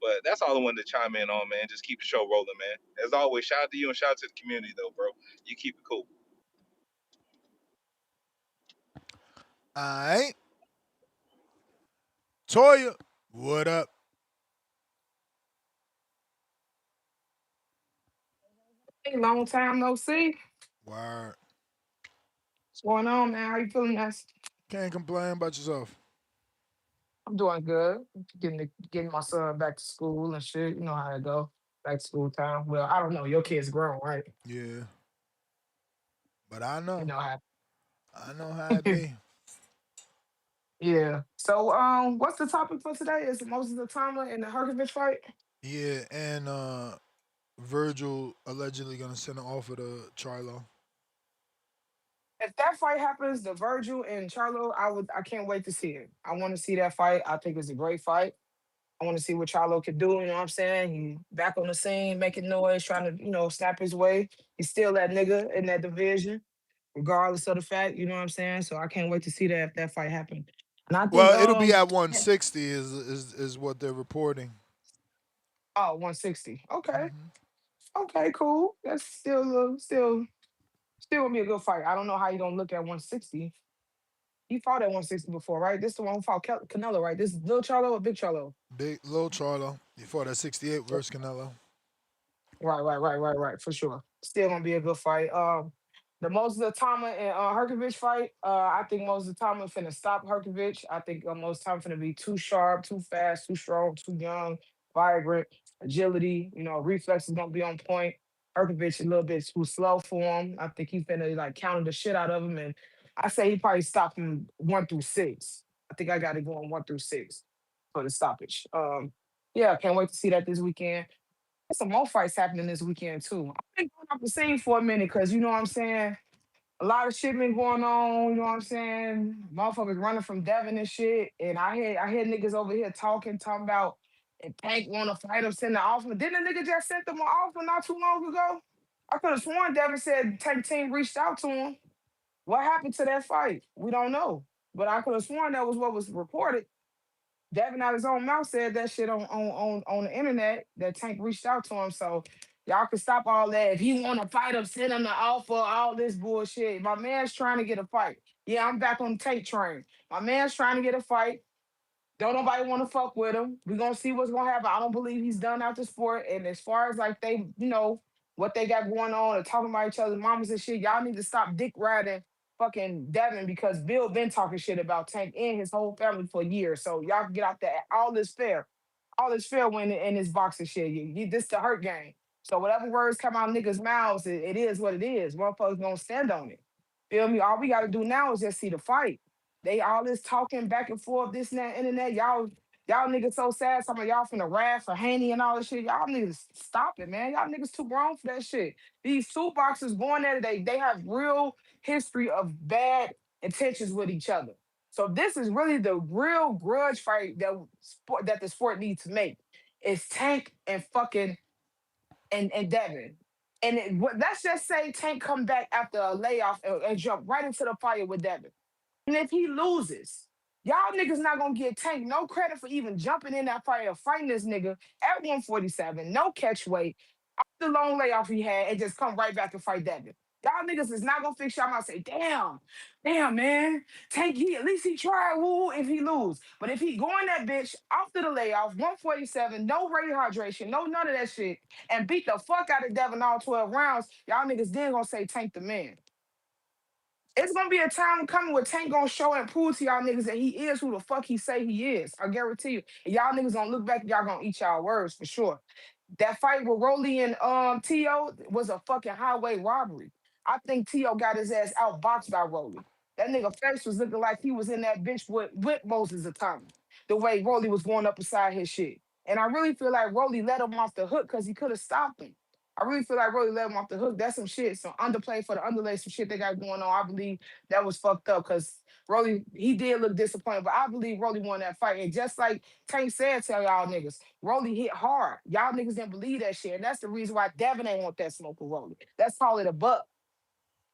But that's all I wanted to chime in on, man. Just keep the show rolling, man. As always, shout out to you and shout out to the community, though, bro. You keep it cool. All right. Toya, what up? Hey, long time no see. Word. What's going on, man? How you feeling? Can't complain about yourself. I'm doing good. Getting my son back to school and shit. You know how it go. Back to school time. Well, I don't know. Your kid's grown, right? Yeah. But I You know. know how. I know how it be. Yeah. So, what's the topic for today? Is Moses Itauma and the Hrgovic fight? Yeah, and Vergil allegedly gonna send an offer to Charlo. If that fight happens, the Vergil and Charlo, I can't wait to see it. I want to see that fight. I think it's a great fight. I want to see what Charlo can do. You know what I'm saying? He back on the scene, making noise, trying to, snap his way. He's still that nigga in that division. regardless of the fact. You know what I'm saying? So I can't wait to see that if that fight happens. And I think Well, it'll be at 160 is what they're reporting. oh 160. Okay, Hmm. okay, cool. That's still gonna be a good fight. I don't know how you gonna look at 160. He fought at 160 before, right? This the one who fought Canelo, right? This is Lil Charlo or Big Charlo? Big Lil Charlo. He fought at 68 versus Canelo. Right, for sure. Still gonna be a good fight. The Moses Itauma and Hrgovic fight. I think Moses Itauma finna stop Hrgovic. I think Moses Itauma finna be too sharp, too fast, too strong, too young, vibrant, agility. You know, reflexes gonna be on point. Hrgovic a little bit too slow for him. I think he finna like counter the shit out of him, and I say he probably stop him 1 through 6. I think I got to go on 1 through 6 for the stoppage. Yeah, can't wait to see that this weekend. There's some more fights happening this weekend too. I've been going off the scene for a minute because you know what I'm saying. A lot of shit been going on. You know what I'm saying. Motherfuckers running from Devin and shit. And I hear niggas over here talking about if Tank want to fight him, send the offer. Didn't the nigga just send them an offer not too long ago? I could have sworn Devin said Tank team reached out to him. What happened to that fight? We don't know. But I could have sworn that was what was reported. Devin out his own mouth said that shit on the internet that Tank reached out to him. So y'all can stop all that. If he want to fight him, send him the offer, all this bullshit. My man's trying to get a fight. Yeah, I'm back on the Tank train. My man's trying to get a fight. Don't nobody want to fuck with him. We gonna see what's gonna happen. I don't believe he's done out the sport. And as far as like they, what they got going on and talking about each other's mamas and shit, y'all need to stop dick riding fucking Devin because Bill been talking shit about Tank and his whole family for years. So y'all can get out there. All this fair when in this boxing shit. This the hurt game. So whatever words come out of niggas' mouths, it is what it is. Motherfuckers gonna stand on it. Feel me? All we gotta do now is just see the fight. They all this talking back and forth, this and that, internet. Y'all niggas so sad. Some of y'all finna rap for Haney and all this shit. Y'all niggas stop it, man. Y'all niggas too grown for that shit. These two boxers going at it, they have real history of bad intentions with each other. So this is really the real grudge fight that the sport needs to make. It's Tank and fucking and Devin. And let's just say Tank come back after a layoff and jump right into the fire with Devin. And if he loses, y'all niggas not gonna give Tank no credit for even jumping in that fire, fighting this nigga at 147, no catch weight, the long layoff he had, and just come right back and fight Devin. Y'all niggas is not gonna fix y'all mouth and say, damn, man. Tank, at least he tried, woo, if he lose. But if he going that bitch after the layoff, 147, no rehydration, no none of that shit, and beat the fuck out of Devin all 12 rounds, y'all niggas then gonna say Tank the man. It's gonna be a time coming where Tank gonna show and prove to y'all niggas that he is who the fuck he say he is. I guarantee you. And y'all niggas gonna look back and y'all gonna eat y'all words for sure. That fight with Rolly and T.O. was a fucking highway robbery. I think T.O. got his ass outboxed by Rolly. That nigga face was looking like he was in that bitch with Moses Itauma. The way Rolly was going up beside his shit. And I really feel like Rolly let him off the hook because he could have stopped him. I really feel like Rolly let him off the hook. That's some shit, some underplay for the underlay, some shit they got going on. I believe that was fucked up because Rolly, he did look disappointed, but I believe Rolly won that fight. And just like Tank said, tell y'all niggas, Rolly hit hard. Y'all niggas didn't believe that shit. And that's the reason why Devin ain't want that smoke with Rolly. Let's call it a buck.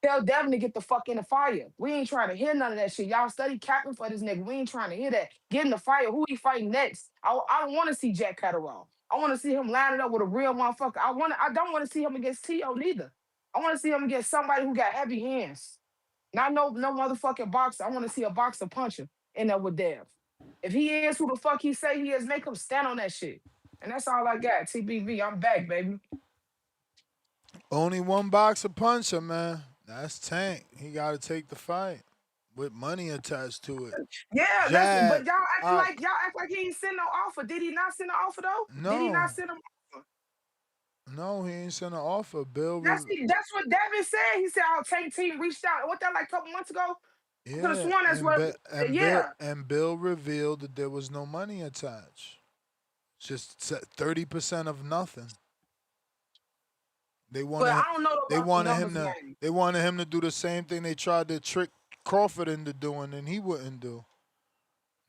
Tell Devin to get the fuck in the fire. We ain't trying to hear none of that shit. Y'all study capping for this nigga. We ain't trying to hear that. Get in the fire. Who he fighting next? I don't want to see Jack Catterall. I want to see him lining up with a real motherfucker. I don't want to see him against T.O. neither. I want to see him against somebody who got heavy hands. Not no motherfucking boxer. I want to see a boxer puncher in there with Dev. If he is who the fuck he say he is, make him stand on that shit. And that's all I got. TBV, I'm back, baby. Only one boxer puncher, man. That's Tank. He got to take the fight with money attached to it. Yeah, Jab. but y'all act like he ain't send no offer. Did he not send an offer though? Did he No, not send an offer? no, he ain't sent an offer. That's what Devin said. He said our Tank team reached out. What that like a couple months ago? I could have Yeah, sworn that's what. Yeah. Bill revealed that there was no money attached. Just 30% of nothing. They But wanted I don't know they about the wanted him numbers, to man. they wanted him to do the same thing they tried to trick Crawford into doing, and he wouldn't do.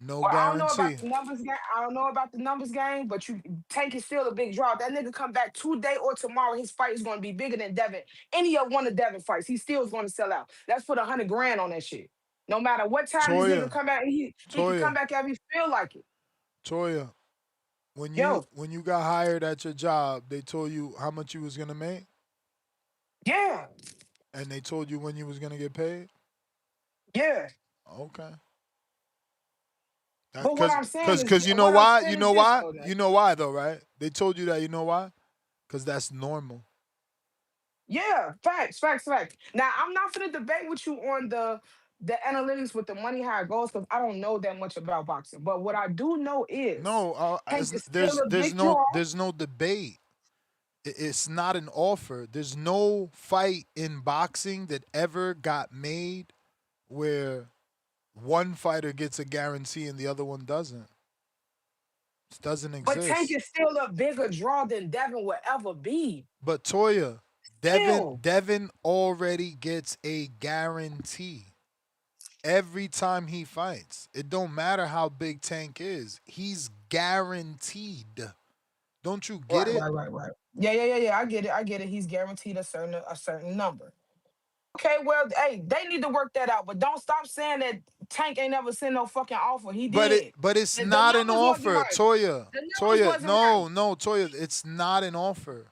No Well, I don't know about guarantee. the numbers game. I don't know about the numbers game, but Tank is still a big draw. If that nigga come back today or tomorrow, his fight is going to be bigger than Devin. Any of one of Devin fights, he still is going to sell out. Let's put 100 grand on that shit. No matter what time this nigga Toya, come back, he can come Toya, back if he feel like it. Toya. When Yo, you got hired at your job, they told you how much you was gonna make, yeah, and they told you when you was gonna get paid. yeah. Okay. But what I'm saying is, Cause you know what I'm why? saying You is know this why? though, man. You know why though, right? They told you that. You know why? Cause that's normal. Yeah, facts, facts, facts. Now I'm not gonna debate with you on the analytics with the money how it goes because I don't know that much about boxing. But what I do know is No, Tank is still a big draw. there's no debate. It's not an offer. There's no fight in boxing that ever got made where one fighter gets a guarantee and the other one doesn't. It doesn't But Tank exist. is still a bigger draw than Devin will ever be. But Toya, Still. Devin already gets a guarantee every time he fights. It don't matter how big Tank is. He's guaranteed. Don't you get Right, it? right, right, right. Yeah. I get it. I get it. He's guaranteed a certain number. Okay, well, hey, they need to work that out. But don't stop saying that Tank ain't never sent no fucking offer. He did. But it's The not an numbers wasn't offer, right. Toya. The numbers Toya, wasn't right. no, Toya, it's not an offer.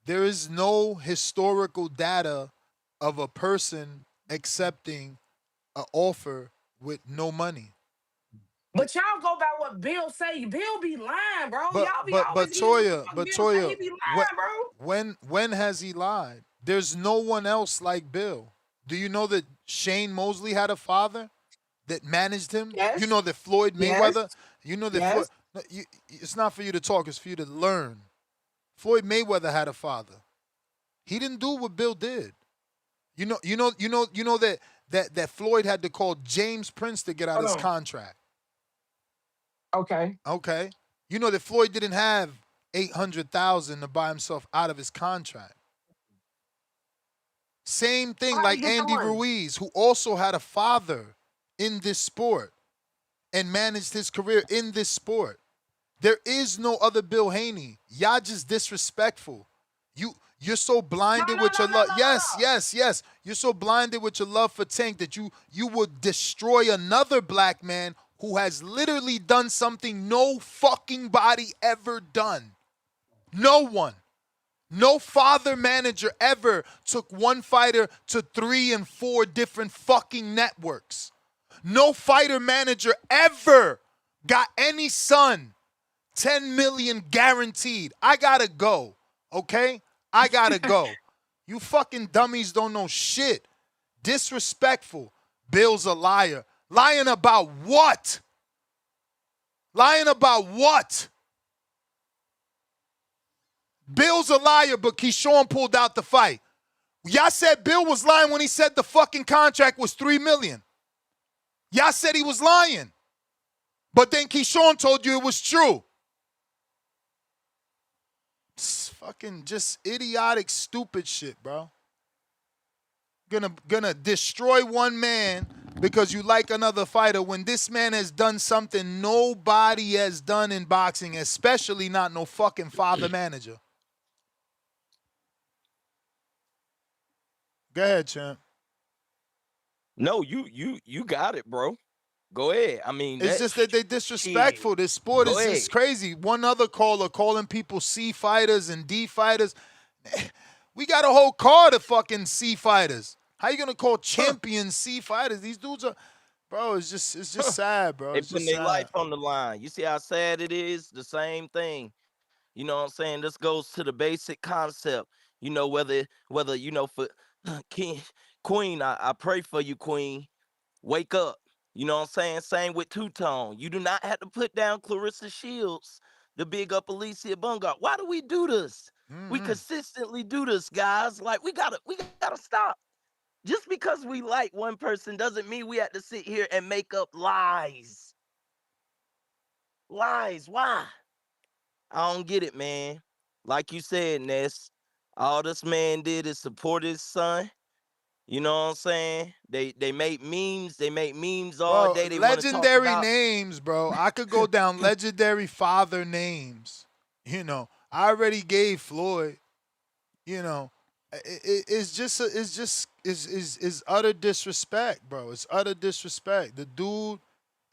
There is no historical data of a person accepting an offer with no money. But y'all go by what Bill say. Bill be lying, bro. Y'all be But always eating what the Toya, fuck but Bill say. He Toya, be when lying, bro. when has he lied? There's no one else like Bill. Do you know that Shane Mosley had a father that managed him? You Yes, know that Floyd yes, Mayweather. You know that Floyd. yes. No, it's not for you to talk. It's for you to learn. Floyd Mayweather had a father. He didn't do what Bill did. You know that Floyd had to call James Prince to get out Hold his on. contract. Okay. Okay. You know that Floyd didn't have 800,000 to buy himself out of his contract. Same thing How he like get the Andy money? Ruiz, who also had a father in this sport and managed his career in this sport. There is no other Bill Haney. Y'all just disrespectful. You're so No, blinded no, with no, your no, love. no, no, Yes, no. yes, yes. You're so blinded with your love for Tank that you would destroy another black man who has literally done something no fucking body ever done. No one. No father manager ever took one fighter to 3 and 4 different fucking networks. No fighter manager ever got any son 10 million guaranteed. I gotta go. Okay? I gotta go. You fucking dummies don't know shit. Disrespectful. Bill's a liar. Lying about what? Lying about what? Bill's a liar, but Keyshawn pulled out the fight. Y'all said Bill was lying when he said the fucking contract was $3 million. Y'all said he was lying. But then Keyshawn told you it was true. It's fucking just idiotic, stupid shit, bro. Gonna destroy one man because you like another fighter when this man has done something nobody has done in boxing, especially not no fucking father manager. Go ahead, champ. No, you got it, bro. Go ahead. I mean, It's that just that they shit. disrespectful. This sport Go is ahead. just crazy. One other caller calling people C fighters and D fighters. We got a whole card of fucking C fighters. How you gonna call champions C fighters? These dudes are, bro. It's just sad, bro. They It's putting just their sad. life on the line. You see how sad it is? The same thing. You know what I'm saying? This goes to the basic concept. You know, whether you know for King, Queen, I pray for you, Queen. Wake up. You know what I'm saying? Same with Two Tone. You do not have to put down Clarissa Shields to big up Alicia Bungard. Why do we do this? We consistently do this, guys. Like we gotta stop. Just because we like one person doesn't mean we have to sit here and make up lies. Lies. Why? I don't get it, man. Like you said, Ness, all this man did is support his son. You know what I'm saying? They make memes. They make memes all Bro, day. They want to talk legendary about. names, bro. I could go down legendary father names. I already gave Floyd. It's just it's utter disrespect, bro. It's utter disrespect. The dude,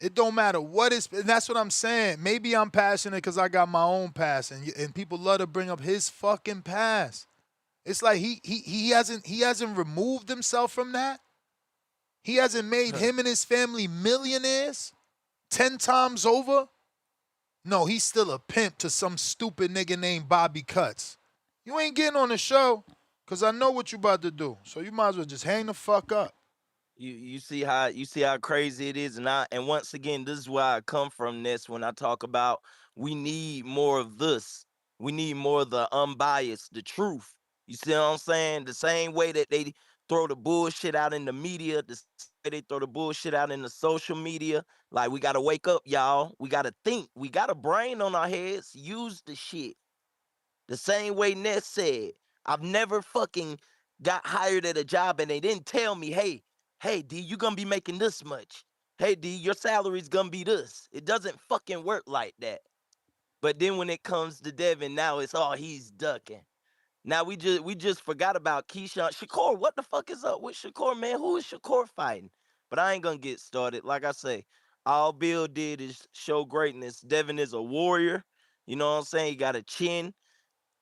it don't matter what is, and that's what I'm saying. Maybe I'm passionate because I got my own past, and people love to bring up his fucking past. It's like he hasn't removed himself from that. He hasn't made him and his family millionaires 10 times over. No, he's still a pimp to some stupid nigga named Bobby Cutts. You ain't getting on the show because I know what you about to do. So you might as well just hang the fuck up. You see how crazy it is, and once again, this is where I come from. This when I talk about we need more of this. We need more of the unbiased, the truth. You see what I'm saying? The same way that they throw the bullshit out in the media, the same way they throw the bullshit out in the social media. Like we gotta wake up, y'all. We gotta think. We got a brain on our heads. Use the shit. The same way Ness said, I've never fucking got hired at a job and they didn't tell me, hey, D, you gonna be making this much. Hey, D, your salary's gonna be this. It doesn't fucking work like that. But then when it comes to Devin, now it's all he's ducking. Now we just forgot about Keyshawn. Shakur, what the fuck is up with Shakur, man? Who is Shakur fighting? But I ain't gonna get started. Like I say, all Bill did is show greatness. Devin is a warrior. You know what I'm saying? He got a chin.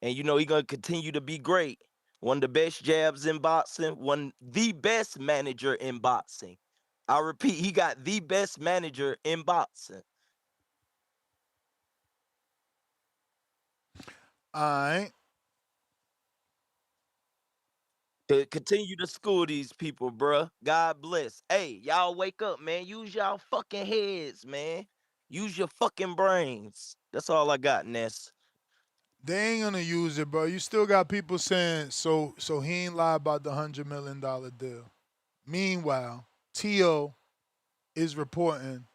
And he gonna continue to be great. One of the best jabs in boxing, the best manager in boxing. I repeat, he got the best manager in boxing. All right. To continue to school these people, bruh. God bless. Hey, y'all wake up, man. Use y'all fucking heads, man. Use your fucking brains. That's all I got, Ness. They ain't gonna use it, bro. You still got people saying so he ain't lie about the $100 million deal. Meanwhile, T.O. is reporting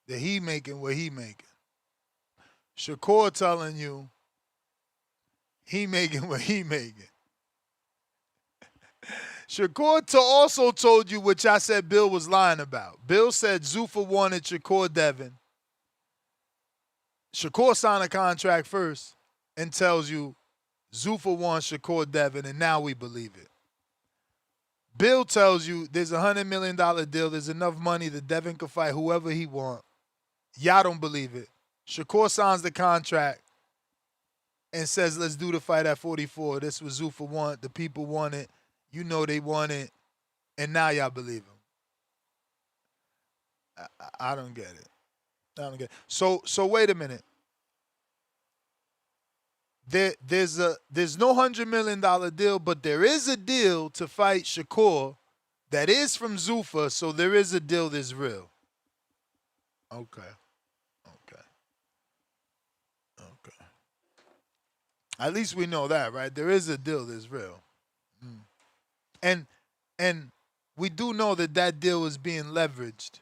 that he making what he making. Shakur telling you he making what he making. Shakur also told you, which I said Bill was lying about. Bill said Zuffa wanted Shakur Devin. Shakur signed a contract first and tells you Zuffa wants Shakur Devin, and now we believe it. Bill tells you there's a $100 million deal. There's enough money that Devin could fight whoever he want. Y'all don't believe it. Shakur signs the contract and says, let's do the fight at 44. This was Zuffa want. The people want it. You know they want it. And now y'all believe him. I don't get it. I don't get it. So wait a minute. There's no $100 million deal, but there is a deal to fight Shakur that is from Zuffa, so there is a deal that's real. Okay. At least we know that, right? There is a deal that's real. And we do know that deal is being leveraged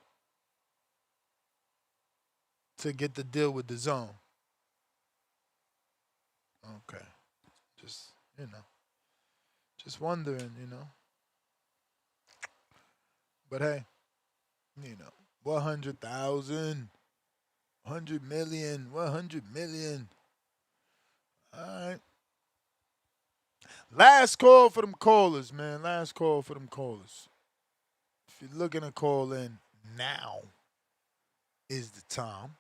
to get the deal with the zone. Okay. Just wondering, But hey, 100,000, 100 million, 100 million. All right. Last call for them callers, man. Last call for them callers. If you're looking to call in, now is the time.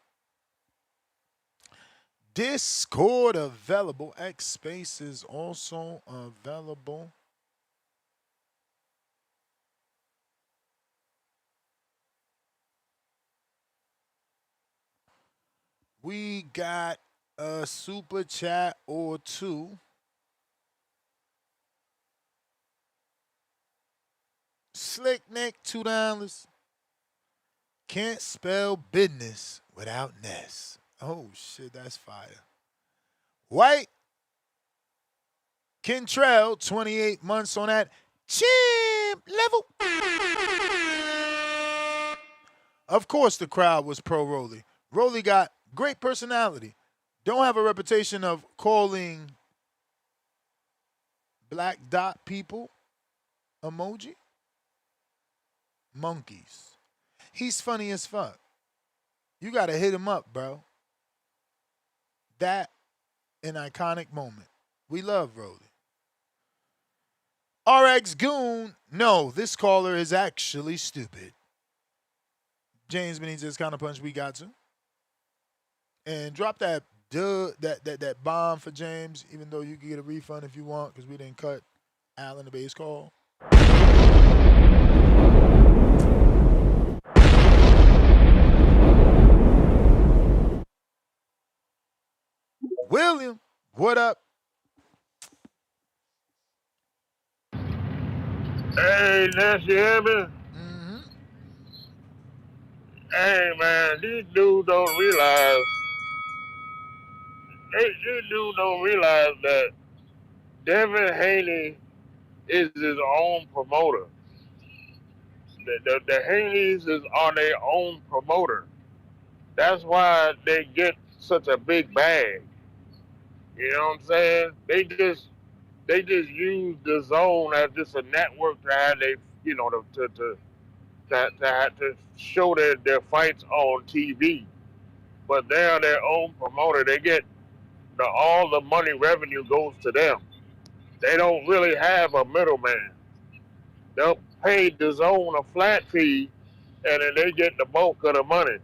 Discord available. X Space is also available. We got a super chat or two. Slick Nick, $2. Can't spell business without Ness. Oh shit, that's fire. White Kentrell, 28 months on that champ level. Of course the crowd was pro Rolly. Rolly got great personality. Don't have a reputation of calling black dot people emoji? Monkeys. He's funny as fuck. You gotta hit him up, bro. That an iconic moment. We love Rolly. RX Goon. No, this caller is actually stupid. James Benitez counterpunch. We got to. And drop that that bomb for James, even though you can get a refund if you want, because we didn't cut Allen the base call. William, what up? Hey, Nancy, you hear me? Mm-hmm. Hey, man, these dudes don't realize. These dudes don't realize that Devin Haney is his own promoter. The Haneys are their own promoter. That's why they get such a big bag. You know what I'm saying? They just use the zone as just a network to have they, you know, to show their fights on TV. But they're their own promoter. They get all the money revenue goes to them. They don't really have a middleman. They'll pay the zone a flat fee, and then they get the bulk of the money.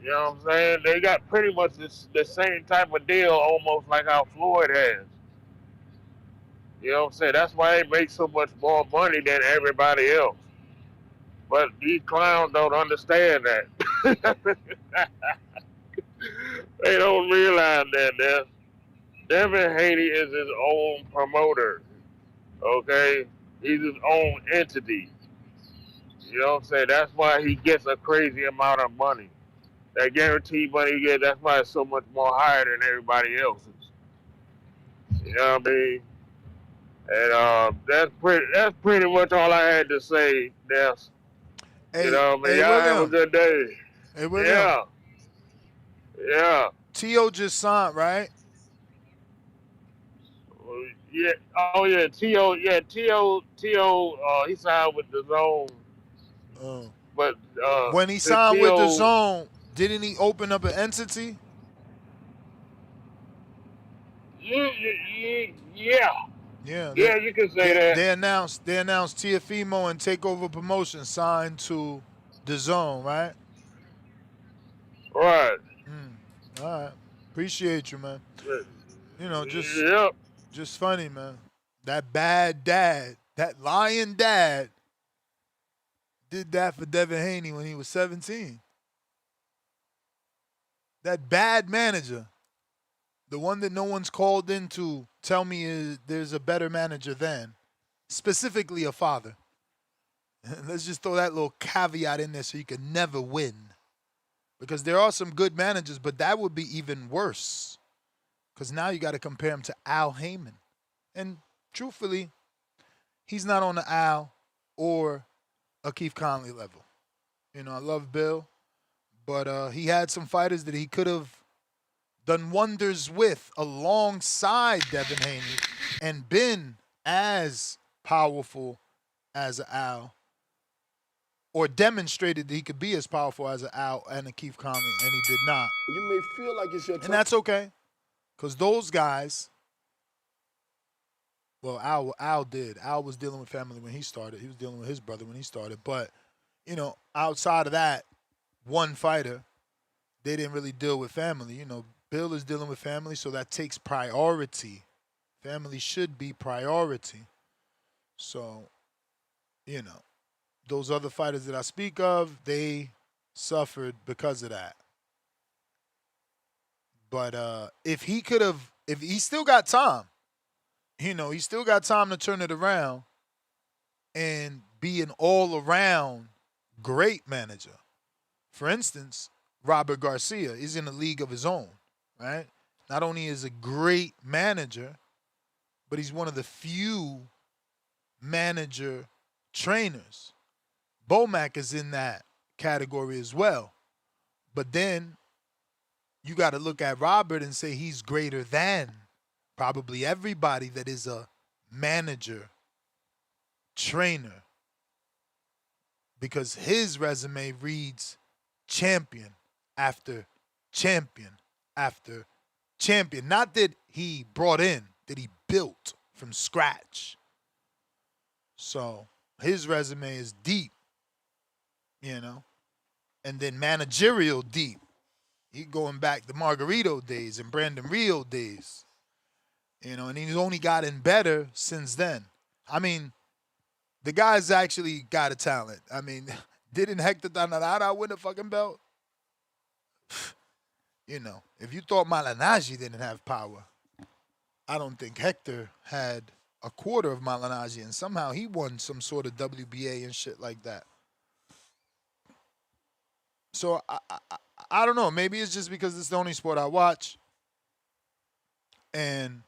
You know what I'm saying? They got pretty much the same type of deal, almost like how Floyd has. You know what I'm saying? That's why they make so much more money than everybody else. But these clowns don't understand that. They don't realize that Devin Haney is his own promoter. Okay? He's his own entity. You know what I'm saying? That's why he gets a crazy amount of money. That guaranteed money he gets, that's why it's so much more higher than everybody else's. You know what I mean? And that's pretty much all I had to say, Des. You know what I mean? Y'all have a good day. Hey, William. Yeah. T.O. just signed, right? Yeah. Oh yeah. T.O. Yeah. T.O. He signed with the Zone. But when he signed with the Zone, didn't he open up an entity? Yeah. Yeah, you can say that. They announced Tiafimo and Takeover Promotion signed to the Zone, right? Right. All right. Appreciate you, man. You know, just funny, man. That bad dad, that lying dad, did that for Devin Haney when he was 17. That bad manager, the one that no one's called in to tell me there's a better manager than, specifically a father. Let's just throw that little caveat in there so you can never win. Because there are some good managers, but that would be even worse. Because now you got to compare him to Al Heyman. And truthfully, he's not on the Al or a Keith Conley level. You know, I love Bill, but he had some fighters that he could have done wonders with alongside Devin Haney and been as powerful as an Al, or demonstrated that he could be as powerful as an Al and a Keith Conley, and he did not. You may feel like it's your time. And that's okay, because those guys, well, Al did. Al was dealing with family when he started. He was dealing with his brother when he started. But, you know, outside of that, one fighter, they didn't really deal with family. You know, Bill is dealing with family, so that takes priority. Family should be priority. So, you know, those other fighters that I speak of, they suffered because of that. But if he still got time, you know, he still got time to turn it around and be an all-around great manager. For instance, Robert Garcia is in a league of his own, right? Not only is a great manager, but he's one of the few manager trainers. Bomac is in that category as well. But then you got to look at Robert and say he's greater than probably everybody that is a manager trainer because his resume reads champion after champion after champion. Not that he brought in, that he built from scratch. So his resume is deep, you know, and then managerial deep. He going back to Margarito days and Brandon Rio days, you know, and he's only gotten better since then. I mean, the guy's actually got a talent. I mean, didn't Hector Tanarara win a fucking belt? You know, if you thought Malignaggi didn't have power, I don't think Hector had a quarter of Malignaggi, and somehow he won some sort of WBA and shit like that. So I don't know. Maybe it's just because it's the only sport I watch, and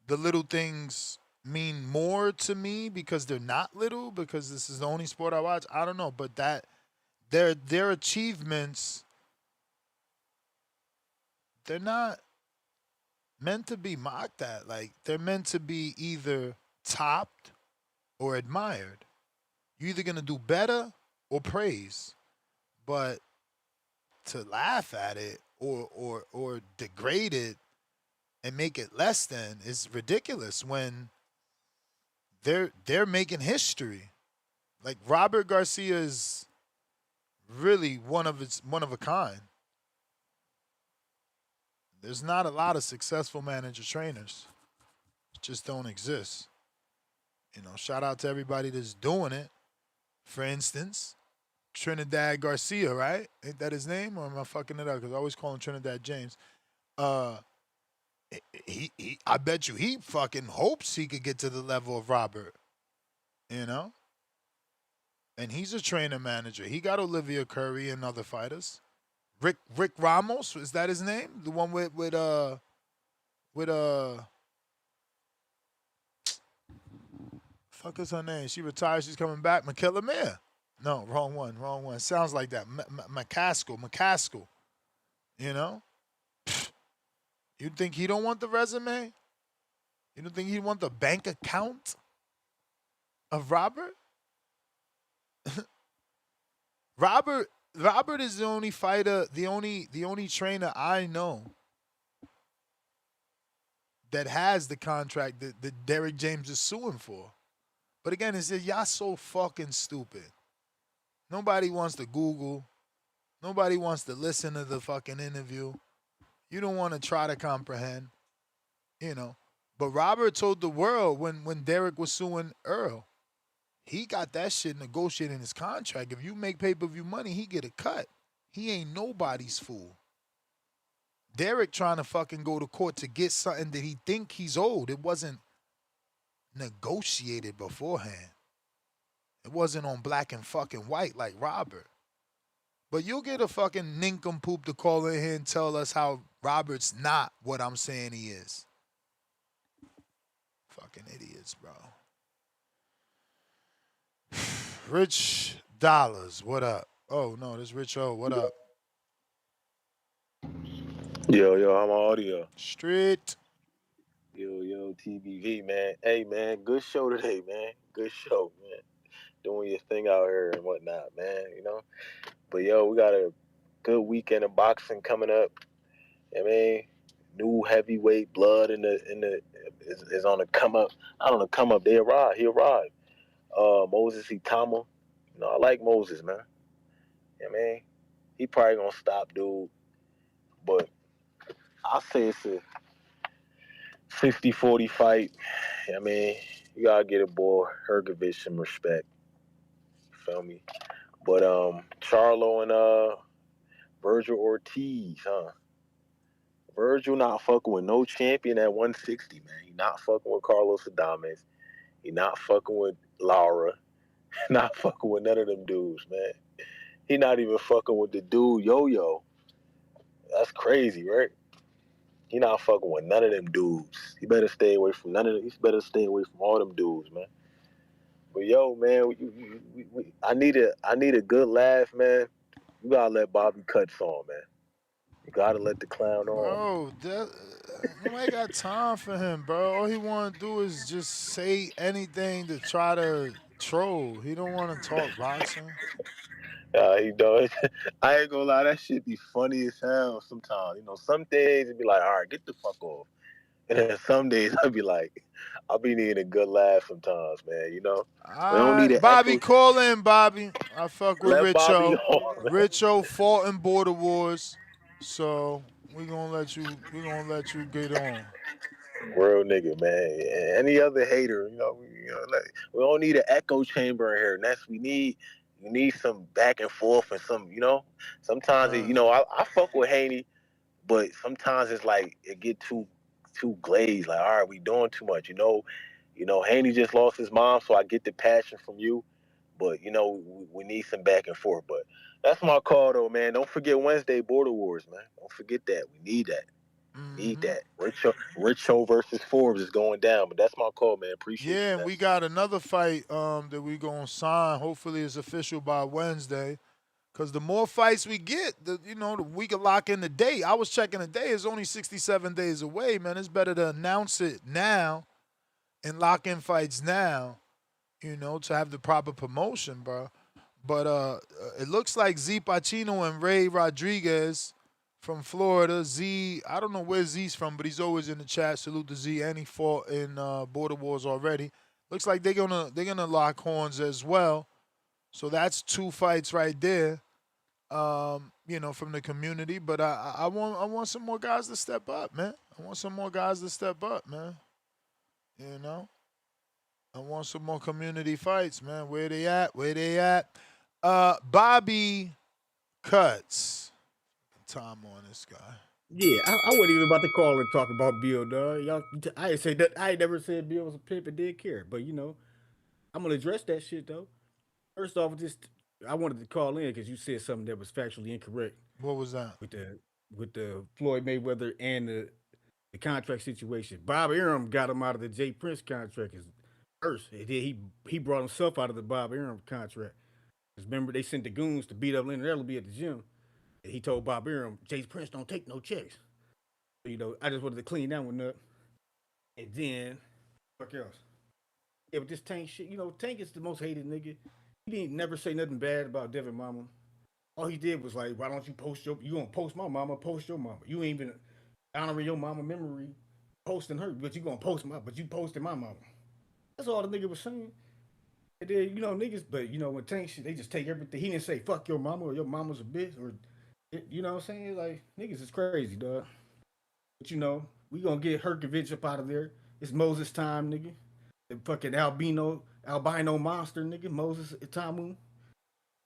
the little things mean more to me because they're not little, because this is the only sport I watch. I don't know, but that their achievements, they're not meant to be mocked at. Like, they're meant to be either topped or admired. You're either gonna do better or praise. But to laugh at it or degrade it and make it less than is ridiculous when they're making history. Like, Robert Garcia is really one of a kind. There's not a lot of successful manager trainers. Just don't exist. You know, shout out to everybody that's doing it. For instance, Trinidad Garcia, right? Ain't that his name? Or am I fucking it up? Because I always call him Trinidad James. I bet you he fucking hopes he could get to the level of Robert. You know? And he's a trainer manager. He got Olivia Curry and other fighters. Rick Ramos, is that his name? The one with fuck is her name? She retired, she's coming back. Michaela Mayer. No, wrong one. Sounds like that. McCaskill. You know? You think he don't want the resume? You don't think he want the bank account of Robert? Robert is the only fighter, the only trainer I know that has the contract that Derrick James is suing for. But again, it's just y'all so fucking stupid. Nobody wants to Google. Nobody wants to listen to the fucking interview. You don't want to try to comprehend, you know. But Robert told the world when Derrick was suing Earl, he got that shit negotiated in his contract. If you make pay-per-view money, he get a cut. He ain't nobody's fool. Derrick trying to fucking go to court to get something that he think he's owed. It wasn't negotiated beforehand. It wasn't on black and fucking white like Robert. But you'll get a fucking nincompoop to call in here and tell us how Robert's not what I'm saying he is. Fucking idiots, bro. Rich Dollars, what up? Oh, no, this Rich O, what up? Yo, I'm audio. Street. Yo, TBV, man. Hey, man, good show today, man. Good show, man. Doing your thing out here and whatnot, man, you know? But, yo, we got a good weekend of boxing coming up. I mean, new heavyweight blood is on the come up. Not on the come up, he arrived. Moses Itauma. You know, I like Moses, man. I mean, he probably gonna stop, dude. But I'll say it's a 60-40 fight. I mean, you gotta get a boy Hrgovic some respect. You feel me? But Charlo and Vergil Ortiz, huh? Vergil not fucking with no champion at 160, man. He not fucking with Carlos Adames. He not fucking with Laura. Not fucking with none of them dudes, man. He not even fucking with the dude Yo-Yo. That's crazy, right? He not fucking with none of them dudes. He better stay away from none of them. He better stay away from all them dudes, man. But yo, man, I need a good laugh, man. You gotta let Bobby Cuts on, man. gotta let the clown off. Bro, nobody got time for him, bro. All he want to do is just say anything to try to troll. He don't want to talk boxing. He does. I ain't gonna lie, that shit be funny as hell sometimes. Some days it be like, all right, get the fuck off. And then some days I'll be like, I'll be needing a good laugh sometimes, man. We don't need an Bobby, echo. call in, Bobby. I fuck with Let Bobby Richo. on, man. Richo fought in border wars, so we gonna let you get on. Real nigga, man. And any other hater, like, we don't need an echo chamber in here. And that's we need some back and forth and sometimes Right. I fuck with Haney, but sometimes it's like it get too glazed. Like, all right, we doing too much. Haney just lost his mom, so I get the passion from you, but we need some back and forth. But that's my call, though, man. Don't forget Wednesday Border Wars, man. Don't forget that. We need that. Need Mm-hmm. that. Richo versus Forbes is going down, but that's my call, man. Appreciate Yeah, you, and man. we got another fight that we gonna sign. Hopefully, it's official by Wednesday. Cause the more fights we get, the we can lock in the date. I was checking the day; it's only 67 days away, man. It's better to announce it now and lock in fights now, to have the proper promotion, bro. But it looks like Z Pacino and Ray Rodriguez from Florida. Z, I don't know where Z's from, but he's always in the chat. Salute to Z, and he fought in Border Wars already. Looks like they're gonna lock horns as well. So that's two fights right there. From the community. But I want some more guys to step up, man. I want some more guys to step up, man. You know, I want some more community fights, man. Where they at? Where they at? Bobby Cuts. Time on this guy. Yeah, I wasn't even about to call and talk about Bill, dog. Y'all, I ain't say that. I ain't never said Bill was a pimp and didn't care. But I'm gonna address that shit though. First off, just I wanted to call in because you said something that was factually incorrect What was that? with the Floyd Mayweather and the contract situation. Bob Arum got him out of the Jay Prince contract first. He brought himself out of the Bob Arum contract. Because remember they sent the goons to beat up Leonard Ellerby at the gym. And he told Bob Arum, Jay Prince don't take no checks. I just wanted to clean that one up. And then, fuck else. Yeah, but this Tank shit, Tank is the most hated nigga. He didn't never say nothing bad about Devin Mama. All he did was like, why don't you you gonna post my mama, post your mama. You ain't even honoring your mama memory, posting her, but you gonna but you posted my mama. That's all the nigga was saying. And then, niggas, but when Tank shit, they just take everything. He didn't say, fuck your mama or your mama's a bitch or, you know what I'm saying? Like, niggas is crazy, dog. But we gonna get Hrgovic up out of there. It's Moses time, nigga. The fucking albino monster, nigga. Moses Itauma.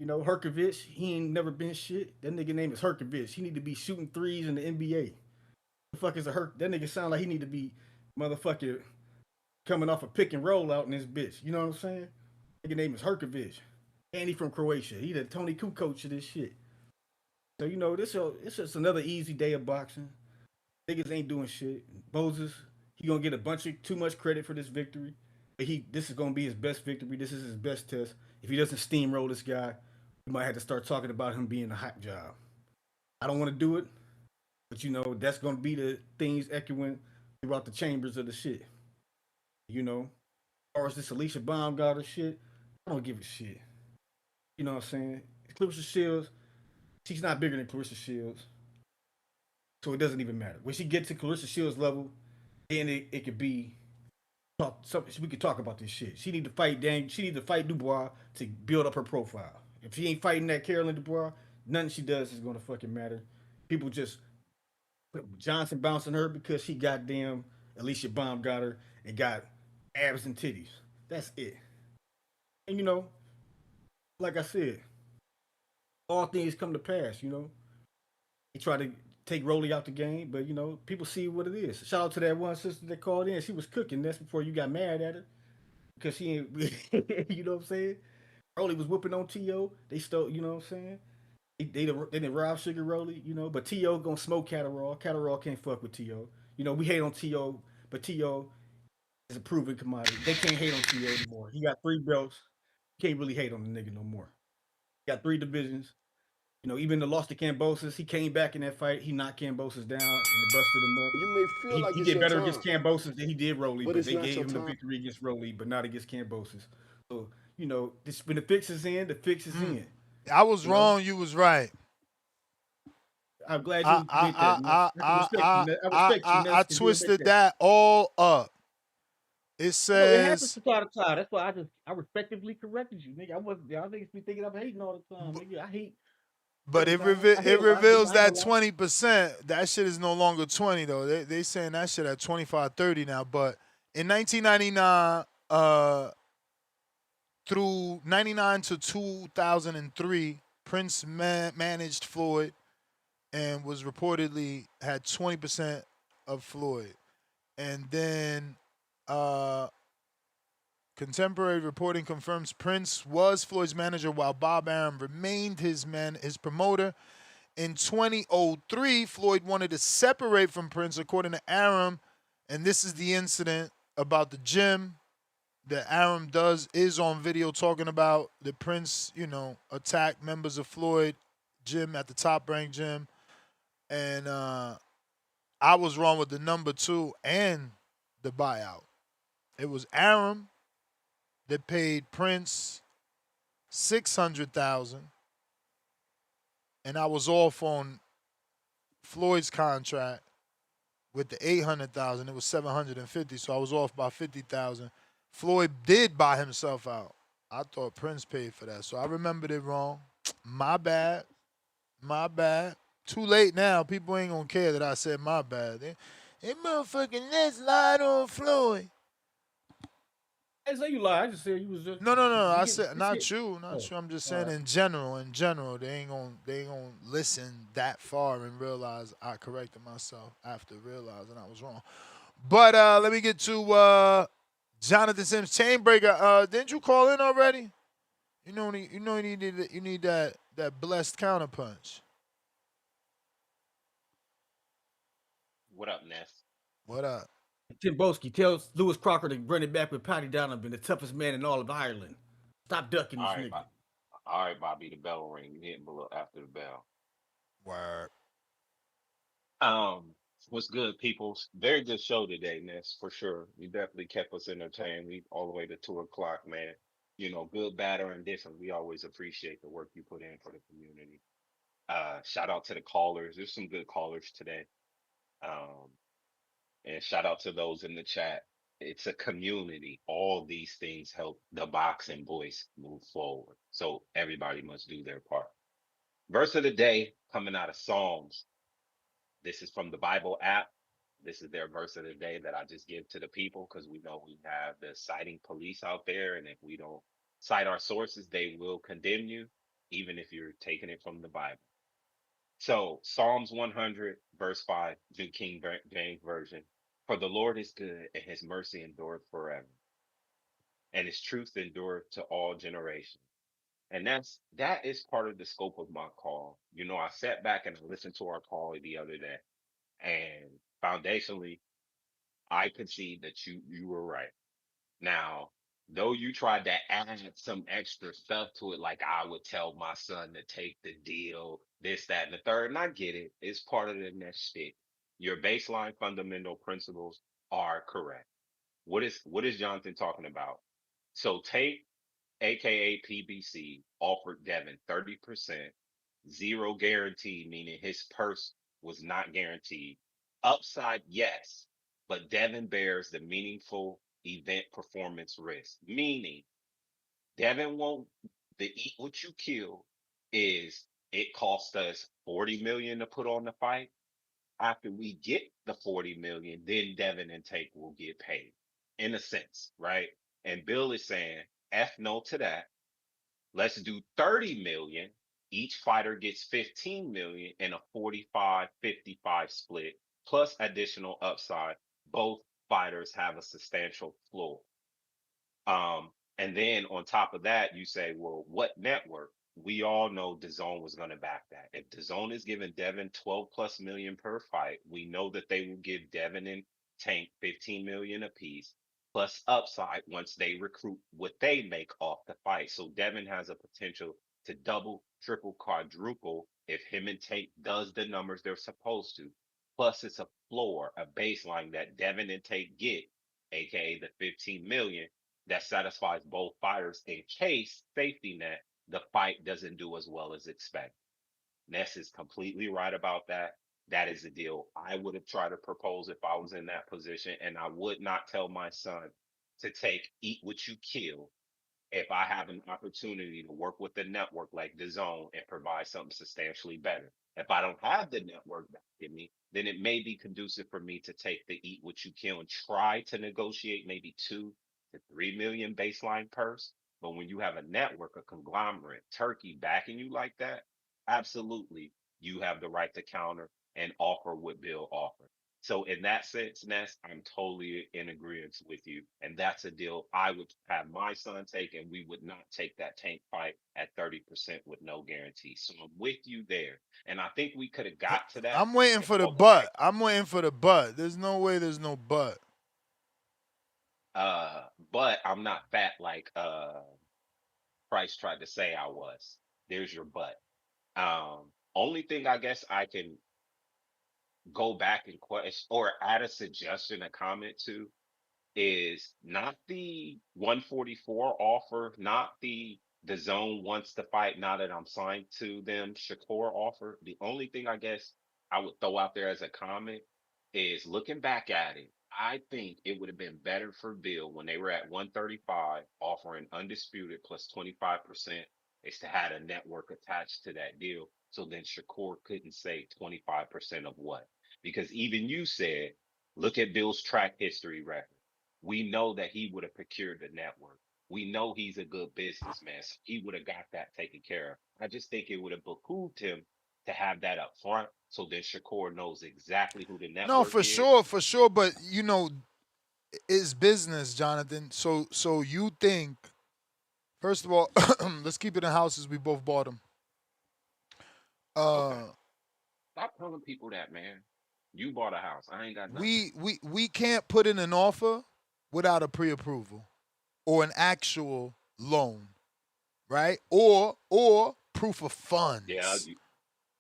Hrgovic, he ain't never been shit. That nigga name is Hrgovic. He need to be shooting threes in the NBA. The fuck is a Herc? That nigga sound like he need to be motherfucking coming off a pick and roll out in this bitch. You know what I'm saying? Nigga name is Hrgovic. And he from Croatia. He the Tony Kukoc of this shit. So it's just another easy day of boxing. Niggas ain't doing shit. Moses, he gonna get a bunch of too much credit for this victory. But this is gonna be his best victory. This is his best test. If he doesn't steamroll this guy, we might have to start talking about him being a hot job. I don't want to do it, but that's gonna be the things echoing throughout the chambers of the shit. As far as this Alicia Baumgartner shit, I don't give a shit. You know what I'm saying? Clarissa Shields, she's not bigger than Clarissa Shields. So it doesn't even matter. When she gets to Clarissa Shields level, then it could be we could talk about this shit. She need to fight She need to fight Dubois to build up her profile. If she ain't fighting that Carolyn Dubois, nothing she does is gonna fucking matter. People just Johnson bouncing her because she goddamn Alicia Baum got her and got abs and titties. That's it. And like I said, all things come to pass. He tried to take Rolly out the game, but people see what it is. Shout out to that one sister that called in. She was cooking. That's before you got mad at her because she ain't. You know what I'm saying? Rolly was whooping on To. They stole. You know what I'm saying? They didn't rob Sugar Rolly. But To gonna smoke Catterall. Catterall can't fuck with To. We hate on To, but To is a proven commodity. They can't hate on To anymore. He got 3 belts. Can't really hate on the nigga no more. He got 3 divisions. You know, even the loss to Cambosis, he came back in that fight. He knocked Cambosis down and it busted him up. You may feel like He it's did your better against time, Cambosis than he did Rolly, but but it's they not gave your him the time. victory against Rolly, but not against Cambosis. So, you know, this, when the fix is in, the fix is in. I was You know, wrong. You was right. I'm glad you I admit that, Ness. I can respect you, Ness. I respect you, I Ness, because you admit twisted that. that all up. It No, it happens says, from time to time. That's why I respectively corrected you, nigga. I wasn't y'all niggas be thinking I'm hating all the time, nigga. I hate but certain times. I hate it a lot, nigga. reveals I ain't that gonna lie. 20%. That shit is no longer 20 though. They saying that shit at 25, 30 now. But in 1999, through 99 to 2003, Prince managed Floyd and was reportedly had 20% of Floyd. And then contemporary reporting confirms Prince was Floyd's manager while Bob Arum remained his promoter. In 2003, Floyd wanted to separate from Prince, according to Arum, and this is the incident about the gym that Arum is on video talking about the Prince, attacked members of Floyd gym at the Top Rank gym, and I was wrong with the number 2 and the buyout. It was Arum that paid Prince $600,000, and I was off on Floyd's contract with the $800,000. It was $750,000, so I was off by $50,000. Floyd did buy himself out. I thought Prince paid for that, so I remembered it wrong. My bad. My bad. Too late now. People ain't gonna care that I said my bad. They motherfucking let's lie on Floyd. I didn't say you lied. I just said you was just No. you I get said you not get. you, Oh, not you. I'm just all saying right. in general. In general, they ain't gonna listen that far and realize I corrected myself after realizing I was wrong. But let me get to Jonathan Sims Chainbreaker. Didn't you call in already? You need that blessed counterpunch. What up, Ness? What up? Tim Boski tells Lewis Crocker to run it back with Patty Donovan, the toughest man in all of Ireland. Stop ducking All this right, nigga. all right, Bobby. The bell will ring. You hitting below after the bell. Word. Um, what's good, people? Very good show today, Ness, for sure. You definitely kept us entertained. We all the way to 2 o'clock, man. You know, good, bad, or indifferent. We always appreciate the work you put in for the community. Shout out to the callers. There's some good callers today. Um, and shout out to those in the chat. It's a community. All these things help the boxing voice move forward. So everybody must do their part. Verse of the day coming out of Psalms. This is from the Bible app. This is their verse of the day that I just give to the people because we know we have the citing police out there. And if we don't cite our sources, they will condemn you, even if you're taking it from the Bible. So Psalms 100, verse 5, New King James Version. For the Lord is good and his mercy endureth forever, and his truth endureth to all generations. And that is part of the scope of my call. You know, I sat back and listened to our call the other day, and foundationally, I could see that you were right. Now, though you tried to add some extra stuff to it, like I would tell my son to take the deal, this, that, and the third, and I get it. It's part of the next stick. Your baseline fundamental principles are correct. What is Jonathan talking about? So Tate, aka PBC, offered Devin 30%, zero guarantee, meaning his purse was not guaranteed. Upside, yes, but Devin bears the meaningful event performance risk, meaning Devin won't. The eat what you kill is it cost us 40 million to put on the fight. After we get the 40 million, then Devin and Tate will get paid in a sense, right? And Bill is saying, F no to that. Let's do 30 million. Each fighter gets 15 million in a 45-55 split, plus additional upside. Both fighters have a substantial floor. And then on top of that, you say, well, what network? We all know DAZN was going to back that. If DAZN is giving Devin 12 plus million per fight, we know that they will give Devin and Tank 15 million apiece, plus upside once they recruit what they make off the fight. So Devin has a potential to double triple, quadruple if him and Tate does the numbers they're supposed to. Plus, it's a floor, a baseline that Devin and Tate get, aka the 15 million, that satisfies both fighters in case safety net the fight doesn't do as well as expected. Ness is completely right about that. That is a deal I would have tried to propose if I was in that position, and I would not tell my son to take eat what you kill if I have an opportunity to work with the network like DAZN and provide something substantially better. If I don't have the network back in me, then it may be conducive for me to take the eat what you kill and try to negotiate maybe 2 to 3 million baseline purse. But when you have a network, a conglomerate, Turkey backing you like that, absolutely, you have the right to counter and offer what Bill offered. So in that sense, Ness, I'm totally in agreement with you. And that's a deal I would have my son take, and we would not take that Tank fight at 30% with no guarantee. So I'm with you there. And I think we could have got to that I'm waiting if for the all the right but. I'm waiting for the but. There's no way there's no but. but I'm not fat like Price tried to say I was. There's your but. Only thing I guess I can go back and question or add a suggestion, a comment to is not the 144 offer, not the zone wants to fight now that I'm signed to them Shakur offer. The only thing I guess I would throw out there as a comment is looking back at it, I think it would have been better for Bill when they were at 135 offering undisputed plus 25% is to have a network attached to that deal. So then Shakur couldn't say 25% of what? Because even you said, look at Bill's track history record. We know that he would have procured the network. We know he's a good businessman, so he would have got that taken care of. I just think it would have behooved him to have that up front, so then Shakur knows exactly who the No, network for is. sure. But it's business, Jonathan. So you think, first of all, let's keep it in houses. We both bought them. Okay, stop telling people that, man. You bought a house. I ain't got nothing. We can't put in an offer without a pre-approval or an actual loan, right? Or proof of Yeah, funds.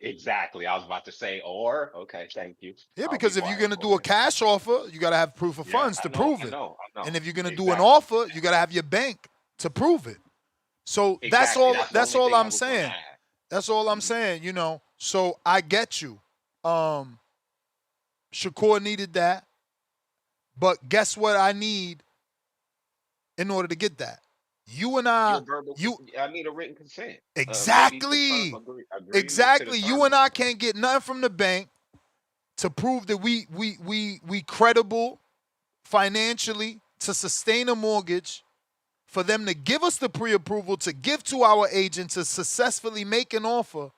exactly. I was about to say, or okay, thank you. Yeah, I'll be because if you're quiet. gonna Go do a ahead. cash offer, you gotta have proof of Yeah, funds to prove it. I And know. if you're gonna do an Exactly. offer, you gotta have your bank to prove it. So that's Exactly. all. That's the That's only all thing I I'm was gonna saying. add. That's all I'm Mhm. saying. So I get you. Shakur needed that, but guess what? I need in order to get that. You and I, Your verbal, you I need a written consent. Maybe to term exactly, agreement to the exactly. You term and I offer. can't get nothing from the bank to prove that we credible financially to sustain a mortgage for them to give us the pre-approval to give to our agent to successfully make an offer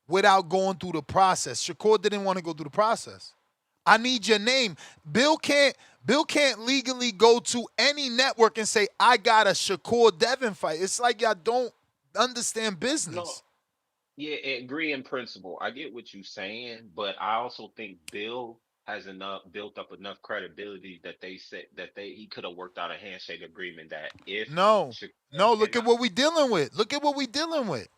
without going through the process. Shakur didn't want to go through the process. I need your name. Bill can't legally go to any network and say, I got a Shakur Devin fight. It's like y'all don't understand No, business. yeah, agree in principle. I get what you're saying, but I also think Bill has enough built up enough credibility that they said that he could have worked out a handshake agreement that if No. Shakur No, look at cannot, what we dealing with. Look at what we dealing with.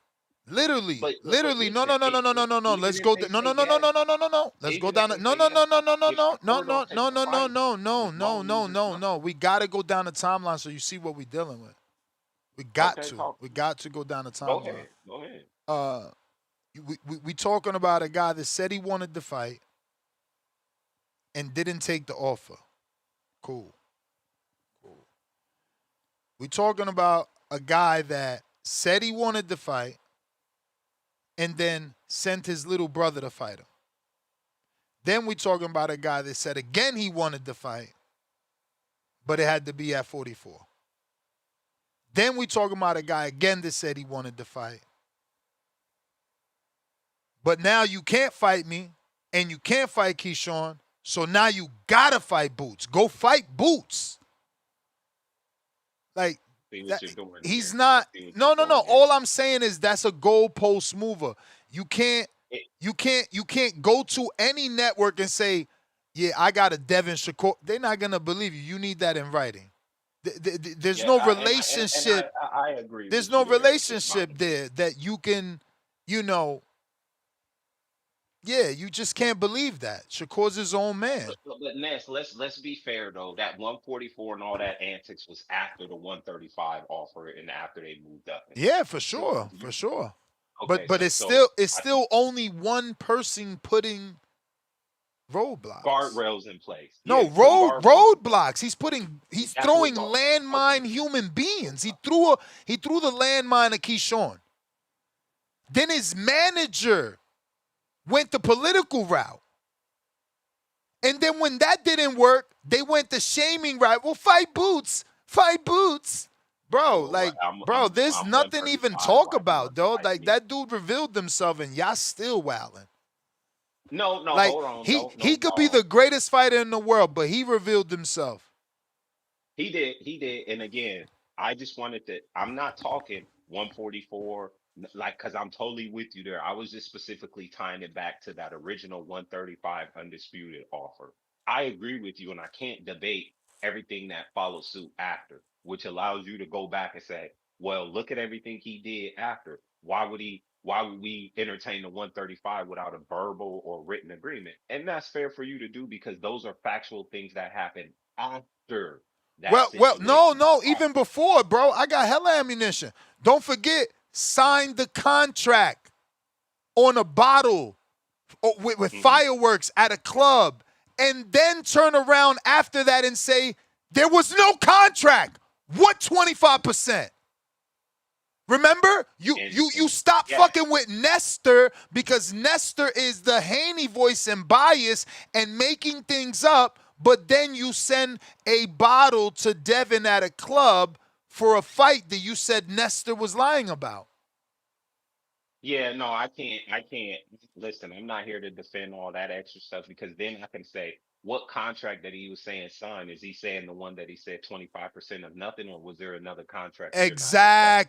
Literally, but literally. No, listen, no, no, no, no, no, no, no. even Let's if go. they No, say no, no, no, yes, no, no, no, no, no. Let's go even if down. they No, say no, yes, no, no, no, no, if no, no, Shakur no, don't take no, the no, no, fight, no, no, no, DAZN no, loses no, no. nothing. We gotta go down the timeline so you see what we dealing with. We got Okay, to. talk We to me. got to go down the Go timeline. ahead, go ahead. Uh, we talking about a guy that said he wanted to fight and didn't take the offer. Cool. We talking about a guy that said he wanted to fight and then sent his little brother to fight him. Then we talking about a guy that said again he wanted to fight, but it had to be at 44. Then we talking about a guy again that said he wanted to fight, but now you can't fight me and you can't fight Keyshawn, so now you gotta fight Boots. Go fight Boots. Like See what that, you're doing he's here. I not. see what No, no, you're no. doing here. All I'm saying is that's a goalpost mover. You can't It, you can't go to any network and say, yeah, I got a Devin Shakur. They're not gonna believe you. You need that in writing. There's yeah, no and relationship. I agree There's with you no there. It's my relationship there that you can you know, yeah, you just can't believe that. Shakur's his own man. But Ness, let's be fair though. That 144 and all that antics was after the 135 offer and after they moved up in Yeah, for that. sure, for sure. Okay, But it's so I think still only one person putting roadblocks. guardrails in place. Yeah, No, he's putting guardrails in place. roadblocks. He's That's throwing what's all. Okay. landmine human beings. He threw the landmine at Keyshawn. Then his manager went the political route. And then when that didn't work, they went the shaming route. Well, fight Boots. Bro, like, there's I'm nothing even 135. talk Why you about, want to though. fight Like, me? that dude revealed himself, and y'all still wilding. No, Like, hold on. he could be the greatest fighter in the world, but he revealed himself. He did. And again, I just wanted to, I'm not talking 144, like, because I'm totally with you there. I was just specifically tying it back to that original 135 undisputed offer. I agree with you, and I can't debate everything that follows suit after, which allows you to go back and say, well, look at everything he did after. Why would we entertain the 135 without a verbal or written agreement? And that's fair for you to do because those are factual things that happen after that Well, situation. no, even before, bro. I got hella ammunition. Don't forget, sign the contract on a bottle with fireworks at a club, and then turn around after that and say, there was no contract. What 25%? Remember, you stop fucking with Nestor because Nestor is the Haney voice and bias and making things up, but then you send a bottle to Devin at a club for a fight that you said Nestor was lying about. Yeah, no, I can't listen. I'm not here to defend all that extra stuff because then I can say what contract that he was saying signed. Is he saying the one that he said 25% of nothing, or was there another contract we're not discussing?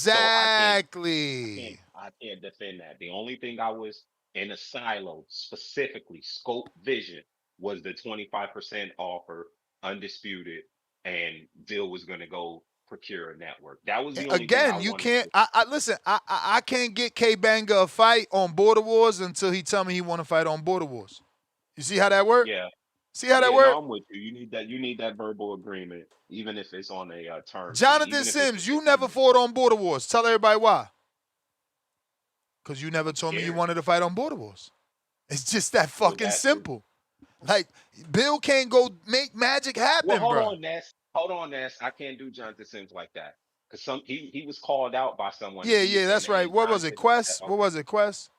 So I can't defend that. The only thing I was in a silo specifically scope vision was the 25% offer undisputed, and Bill was going to go procure a network. That was the only thing I Again, you wanted can't. to. Listen. I can't get K Banga a fight on Border Wars until he tell me he want to fight on Border Wars. You see how that work? Yeah. See how that Yeah, no, work? I'm with you. You need that verbal agreement, even if it's on a term sheet, Jonathan even if it's Sims, just you never agreement. fought on Border Wars. Tell everybody why. Because you never told me you Scared. wanted to fight on Border Wars. It's just that Well, fucking simple. Like, Bill can't go make magic well, happen, hold bro. on, Ness. Hold on, Ness. I can't do Jonathan Sims like that because he was called out by someone, and Yeah, and that's right. What was it, Jonathan. Quest? What Okay, was it, Quest?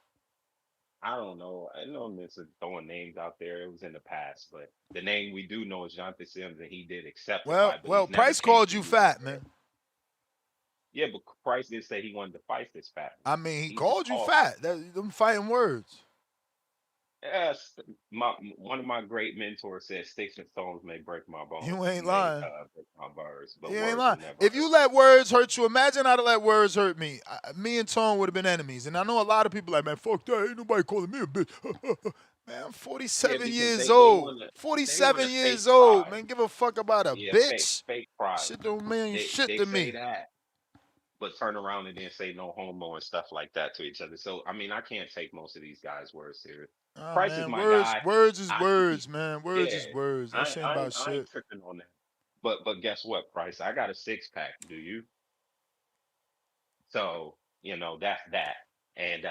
I don't know. I know Ness is throwing names out there. It was in the past, but the name we do know is Jonathan Sims, and he did accept the fight, but Well, he's never Price came called to you the US. fat, man. Yeah, but Price did say he wanted to fight this fat man. I mean, he He just called you called me. fat. Them fighting words. Yes, one of my great mentors said, "Sticks and stones may break my bones, You ain't may lying. break my words, but You ain't words will lying. never If hurt you me." let words hurt you, imagine how to let words hurt me. Me and Tone would have been enemies. And I know a lot of people like, man, fuck that. Ain't nobody calling me a bitch. Man, I'm Yeah, 47 because years they old. want to they want 47 to fake years old. pride. Man, give a fuck about a Yeah, bitch. fake pride. Shit don't mean shit They to say me. that, but turn around and then say no homo and stuff like that to each other. So I mean, I can't take most of these guys' words serious. Oh, Price is man, my words guy. is I think words, he, man. Words yeah, is words. That shit ain't about I ain't shit. tripping on that. But guess what, Price? I got a six pack. Do you? So, that's that. And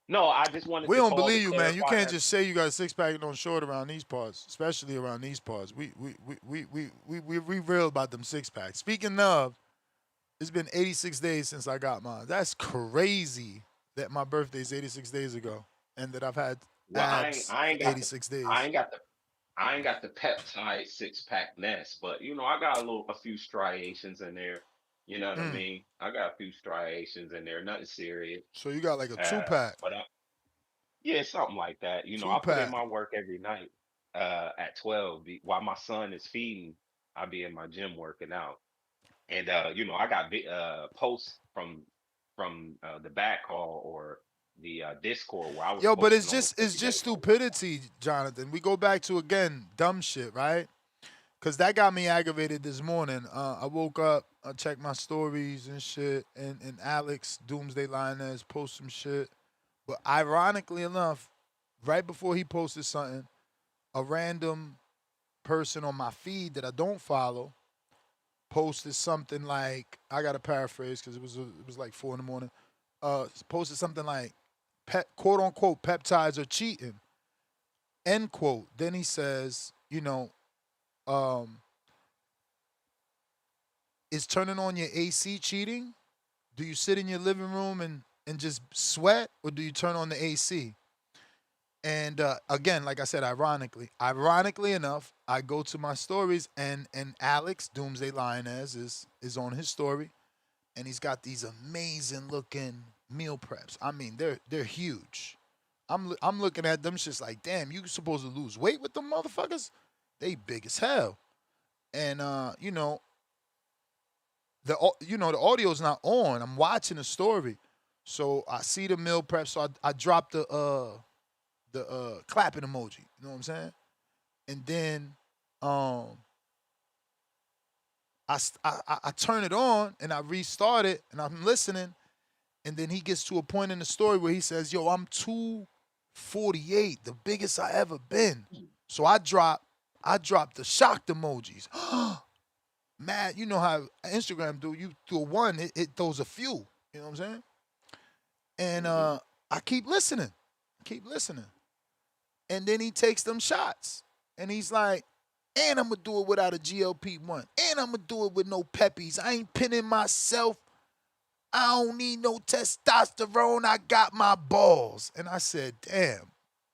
no, I just wanted We to don't call to believe you, man. You clarify can't that. just say you got a six pack and don't show it around these parts, especially around these parts. We real about them six packs. Speaking of, it's been 86 days since I got mine. That's crazy that my birthday's 86 days ago and that I've had Well, abs I for ain't got the 86 I days. ain't got the I ain't got the peptide six pack nest, but I got a few striations in there. You know what I Mm. mean? I got a few striations in there, nothing serious. So you got like a two pack. But yeah, something like that. Two I put in pack. my work every night at 12 while my son is feeding. I be in my gym working out. And I got posts from the back call or the Discord where I was Yo, but posting almost it's every day just about what's going stupidity, Jonathan. We go back to again dumb shit, right? Cause that got me aggravated this morning. I woke up, I checked my stories and shit, and Alex Doomsday Lioness post some shit. But ironically enough, right before he posted something, a random person on my feed that I don't follow posted something like, I gotta paraphrase because it was like 4 in the morning. Posted something like, quote unquote, peptides are cheating, end quote. Then he says, is turning on your AC cheating? Do you sit in your living room and just sweat, or do you turn on the AC? And again, like I said, ironically enough, I go to my stories and Alex Doomsday Lioness is on his story, and he's got these amazing looking meal preps. I mean, they're huge. I'm looking at them just like, damn, you supposed to lose weight with them motherfuckers? They big as hell. And the audio's not on. I'm watching the story, so I see the meal prep. So I drop the clapping emoji. You know what I'm saying? And then I turn it on and I restart it and I'm listening. And then he gets to a point in the story where he says, "Yo, I'm 248, the biggest I ever been." So I drop the shocked emojis. Mad, you know how Instagram do. You do a one, it throws a few. You know what I'm saying? And I keep listening. And then he takes them shots. And he's like, and I'm going to do it without a GLP-1. And I'm going to do it with no peppies. I ain't pinning myself. I don't need no testosterone. I got my balls. And I said, damn.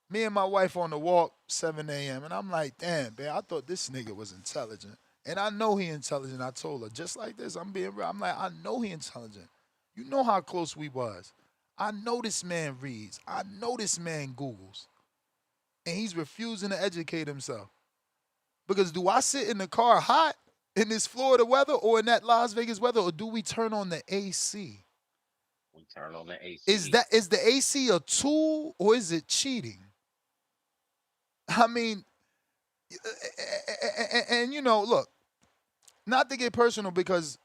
Me and my wife on the walk, 7 a.m. And I'm like, damn, man, I thought this nigga was intelligent. And I know he intelligent. I told her, just like this, I'm being real. I'm like, I know he intelligent. You know how close we was. I know this man reads. I know this man Googles. And he's refusing to educate himself. Because do I sit in the car hot in this Florida weather or in that Las Vegas weather, or do we turn on the AC? We turn on the AC. Is the AC a tool or is it cheating? I mean, and look, not to get personal because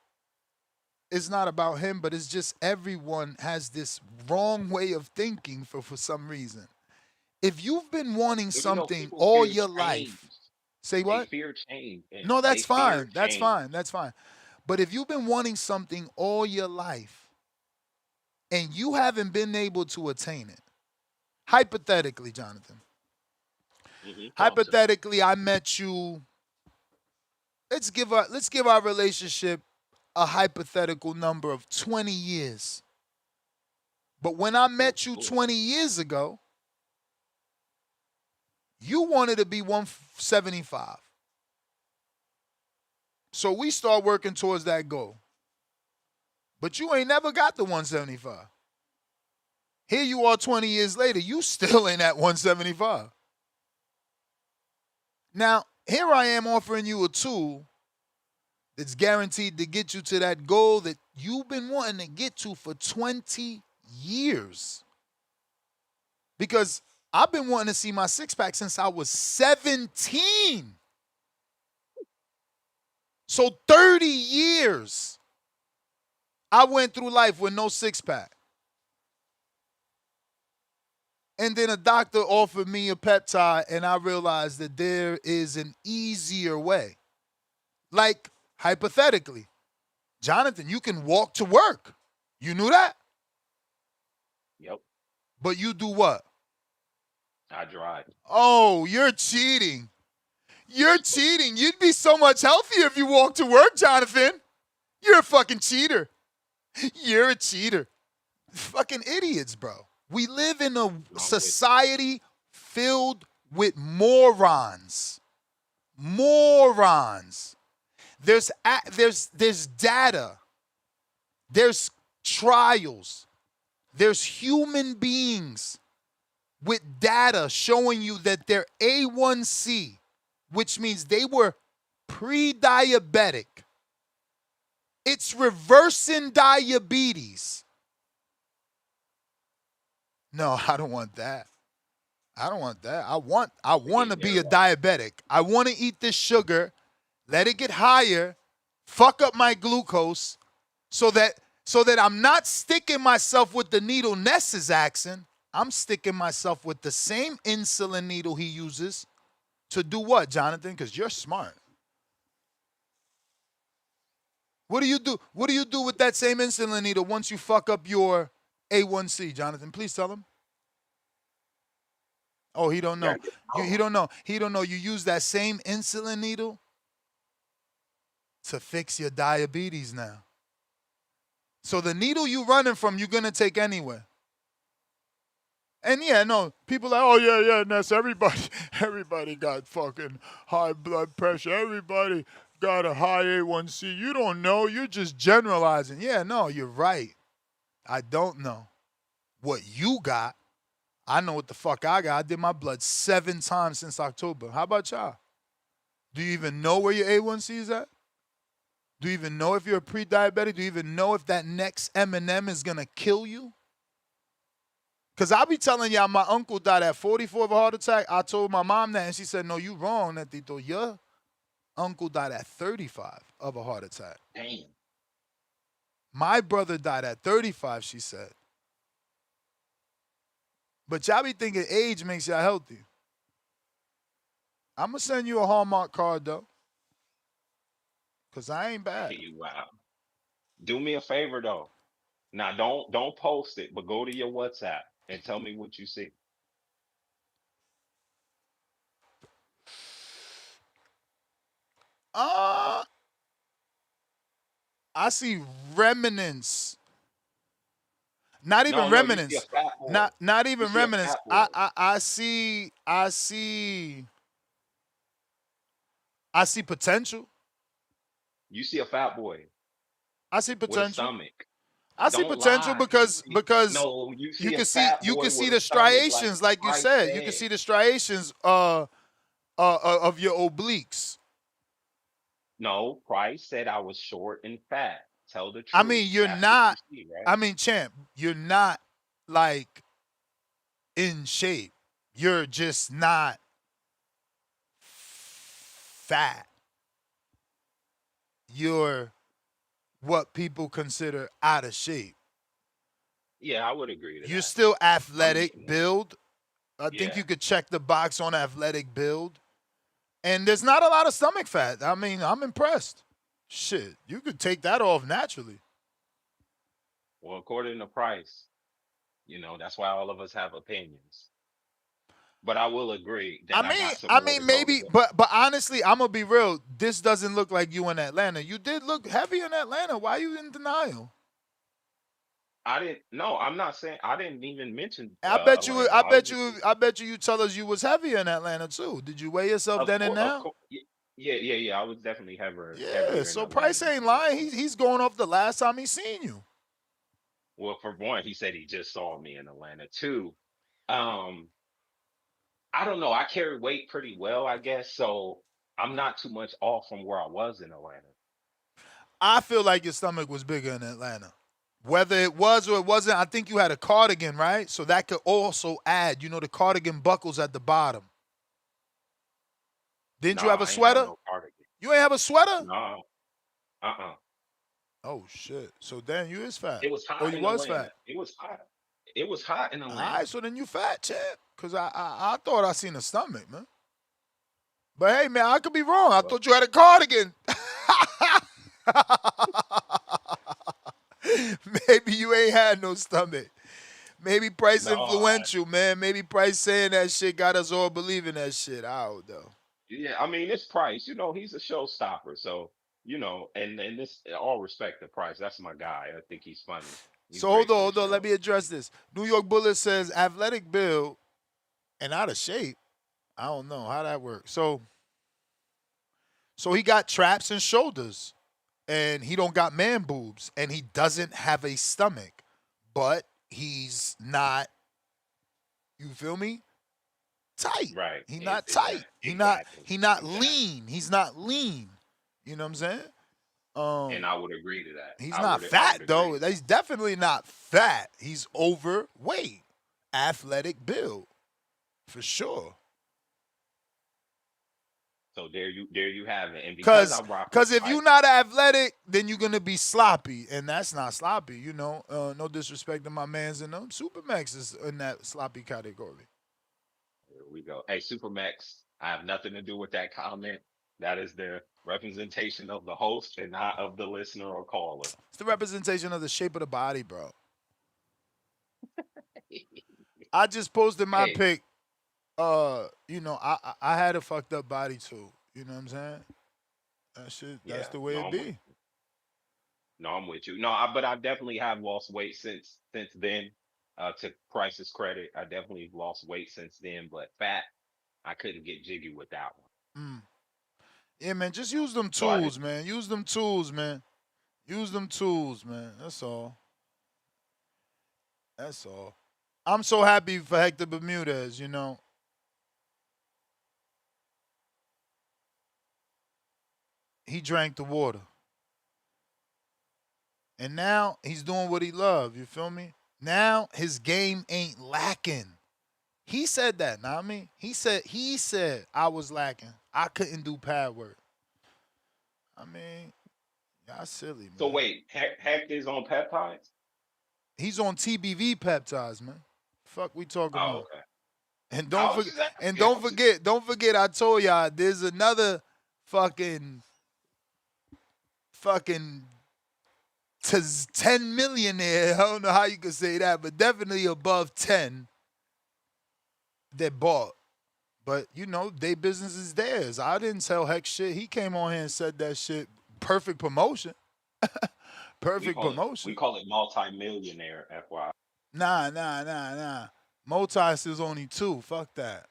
it's not about him, but it's just everyone has this wrong way of thinking for some reason. If you've been wanting something all your life, say what? They fear change. No, that's fine. That's fine. That's fine. But if you've been wanting something all your life and you haven't been able to attain it, hypothetically, Jonathan, hypothetically, I met you. Let's give our relationship a hypothetical number of 20 years. But when I met you 20 years ago, you wanted to be 175. So we start working towards that goal. But you ain't never got the 175. Here you are 20 years later, you still ain't at 175. Now, here I am offering you a tool that's guaranteed to get you to that goal that you've been wanting to get to for 20 years. Because I've been wanting to see my six-pack since I was 17. So 30 years I went through life with no six-pack. And then a doctor offered me a peptide, and I realized that there is an easier way. Like, hypothetically, Jonathan, you can walk to work. You knew that? Yep. But you do what? I drive. Oh, you're cheating. You're cheating. You'd be so much healthier if you walked to work, Jonathan. You're a fucking cheater. You're a cheater. Fucking idiots, bro. We live in a society filled with morons. Morons. There's data. There's trials. There's human beings with data showing you that their A1C, which means they were pre-diabetic, it's reversing diabetes. No, I don't want that. I don't want that. I want to be a diabetic. I want to eat this sugar let it get higher, fuck up my glucose, so that I'm not sticking myself with the needle Ness is asking. I'm sticking myself with the same insulin needle he uses to do what, Jonathan? Because you're smart. What do you do? What do you do with that same insulin needle once you fuck up your A1C, Jonathan? Please tell him. Oh, he don't know. He don't know. He don't know. You use that same insulin needle to fix your diabetes now. So the needle you running from, you're gonna take anyway. And yeah, no, people are like, oh yeah, Ness, everybody got fucking high blood pressure. Everybody got a high A1C. You don't know. You're just generalizing. Yeah, no, you're right. I don't know what you got. I know what the fuck I got. I did my blood 7 times since October. How about y'all? Do you even know where your A1C is at? Do you even know if you're a pre-diabetic? Do you even know if that next M&M is going to kill you? Because I'll be telling y'all my uncle died at 44 of a heart attack. I told my mom that, and she said, no, you wrong, Netito. Your uncle died at 35 of a heart attack. Damn. My brother died at 35, she said. But y'all be thinking age makes y'all healthy. I'm going to send you a Hallmark card, though. Because I ain't bad. Wow. Do me a favor, though. Now, don't post it, but go to your WhatsApp and tell me what you see. I see remnants. Not even remnants. Not even remnants. I see potential. You see a fat boy. I see potential. With a stomach. I see potential because no, you can see the striations, like you said. You can see the striations of your obliques. No, Price said I was short and fat. Tell the truth. I mean, you're not. You see, right? I mean, champ, you're not like in shape. You're just not fat. You're what people consider out of shape. Yeah, I would agree to that. You're still athletic build. I think you could check the box on athletic build. And there's not a lot of stomach fat. I mean, I'm impressed. Shit, you could take that off naturally. Well, according to Price, that's why all of us have opinions. But I will agree that I mean, maybe, but honestly, I'm gonna be real. This doesn't look like you in Atlanta. You did look heavy in Atlanta. Why are you in denial? I didn't. No, I'm not saying. I didn't even mention. I bet you tell us you was heavy in Atlanta too. Did you weigh yourself then and now? Yeah. I was definitely heavier. Yeah. So Price ain't lying. He's going off the last time he seen you. Well, for one, he said he just saw me in Atlanta. Two, I don't know. I carry weight pretty well, I guess. So I'm not too much off from where I was in Atlanta. I feel like your stomach was bigger in Atlanta. Whether it was or it wasn't, I think you had a cardigan, right? So that could also add, the cardigan buckles at the bottom. Didn't you have a sweater? No cardigan. You ain't have a sweater? No. Oh, shit. So then you is fat. It was hot in Atlanta. Fat. It was hot. It was hot in Atlanta. All right, so then you fat, champ. Because I thought I seen a stomach, man. But hey, man, I could be wrong. I thought you had a cardigan. Maybe you ain't had no stomach. Maybe Price influential, man. Maybe Price saying that shit got us all believing that shit. I don't know. Yeah, I mean, it's Price. He's a showstopper. So, and this, all respect to Price. That's my guy. I think he's funny. So hold on. Let me address this. New York Bullet says athletic build and out of shape. I don't know how that works. So he got traps and shoulders. And he don't got man boobs, and he doesn't have a stomach, but he's not, you feel me? Tight. Right. He's not tight. He not lean. He's not lean. You know what I'm saying? And I would agree to that. He's not fat though. He's definitely not fat. He's overweight. Athletic build. For sure. So there you have it. And because I Cause, rock with cause if you're not athletic, then you're gonna be sloppy, and that's not sloppy. No disrespect to my man's in them. Supermax is in that sloppy category. here we go. Hey, Supermax, I have nothing to do with that comment. That is the representation of the host and not of the listener or caller. It's the representation of the shape of the body, bro. I just posted my Hey, pic. I had a fucked up body too. You know what I'm saying? That shit. That's yeah, the way no, it I'm with be. you. No, I'm with you. No, but I definitely have lost weight since then. To Price's credit, I definitely lost weight since then. But fat, I couldn't get jiggy with that one. Mm. Yeah, man. Just use them So I did. tools, man. Use them tools, man. Use them tools, man. That's all. That's all. I'm so happy for Hector Bermudez. He drank the water. And now he's doing what he loves. You feel me? Now his game ain't lacking. He said that, not me. He said I was lacking. I couldn't do pad work. I mean, y'all silly, So man. wait, Heck is on peptides? He's on TBV peptides, man. Fuck we talking Oh, about. okay. And I don't was forget just and asking. don't forget, don't forget I told y'all there's another fucking 10 millionaire. I don't know how you could say that, but definitely above 10 that bought. But they business is theirs. I didn't tell Heck shit. He came on here and said that shit. Perfect promotion. We Perfect call it we promotion. call it multi-millionaire, FYI. Nah. Motas is only two. Fuck that.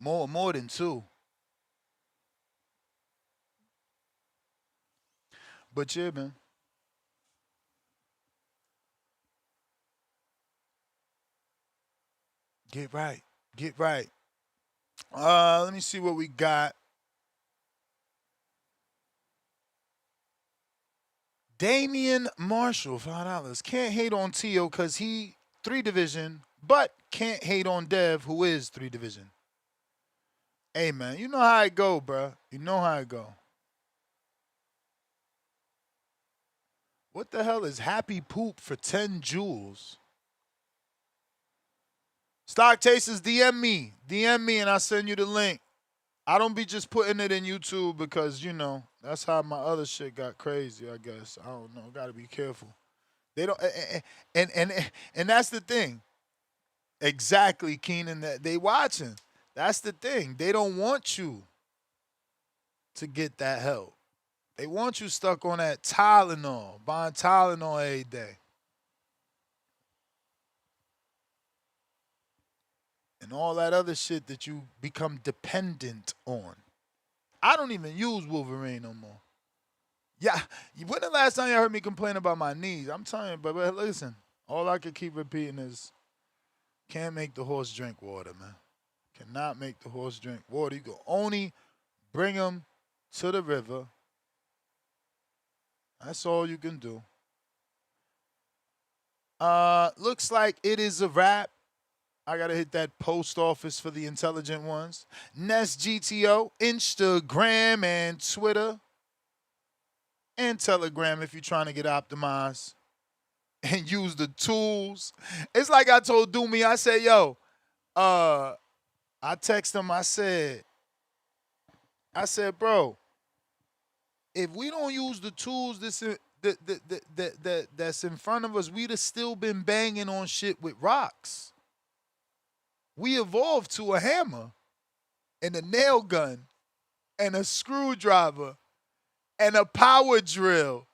More than two. But yeah, man. Get right. Get right. Let me see what we got. Damian Marshall, $5. Can't hate on Tio because he 3 division, but can't hate on Dev, who is 3 division. Hey, man, you know how it go, bruh. You know how it go. What the hell is Happy Poop for 10 jewels? Stock Tasters, DM me. DM me and I'll send you the link. I don't be just putting it in YouTube because, that's how my other shit got crazy, I guess. I don't know. Gotta be careful. They don't and that's the thing. Exactly, Keenan, that they watching. That's the thing. They don't want you to get that help. They want you stuck on that Tylenol, buying Tylenol every day. And all that other shit that you become dependent on. I don't even use Wolverine no more. Yeah, when the last time you heard me complain about my knees? I'm telling you, but listen, all I could keep repeating is, can't make the horse drink water, man. Cannot make the horse drink water. You can only bring him to the river. That's all you can do. Looks like it is a wrap. I gotta hit that post office for the intelligent ones. Nest GTO, Instagram and Twitter. And Telegram if you're trying to get optimized. And use the tools. It's like I told Doomy, I said, I text him, I said, bro, if we don't use the tools that's in front of us, we'd have still been banging on shit with rocks. We evolved to a hammer and a nail gun and a screwdriver and a power drill.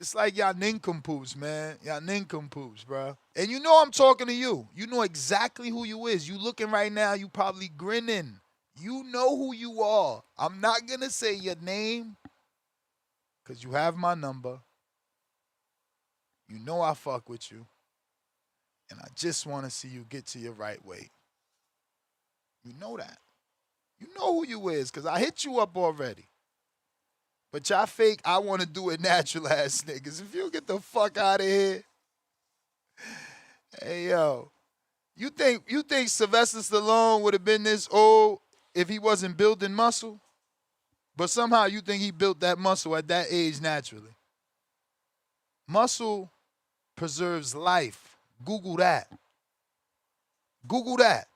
It's like y'all nincompoops, man. Y'all nincompoops, bro. And you know I'm talking to you. You know exactly who you is. You looking right now, you probably grinning. You know who you are. I'm not going to say your name because you have my number. You know I fuck with you. And I just want to see you get to your right weight. You know that. You know who you is because I hit you up already. But y'all fake, I want to do it natural ass niggas. If you get the fuck out of here. Hey, yo. You think Sylvester Stallone would have been this old if he wasn't building muscle, but somehow you think he built that muscle at that age naturally. Muscle preserves life. Google that. Google that.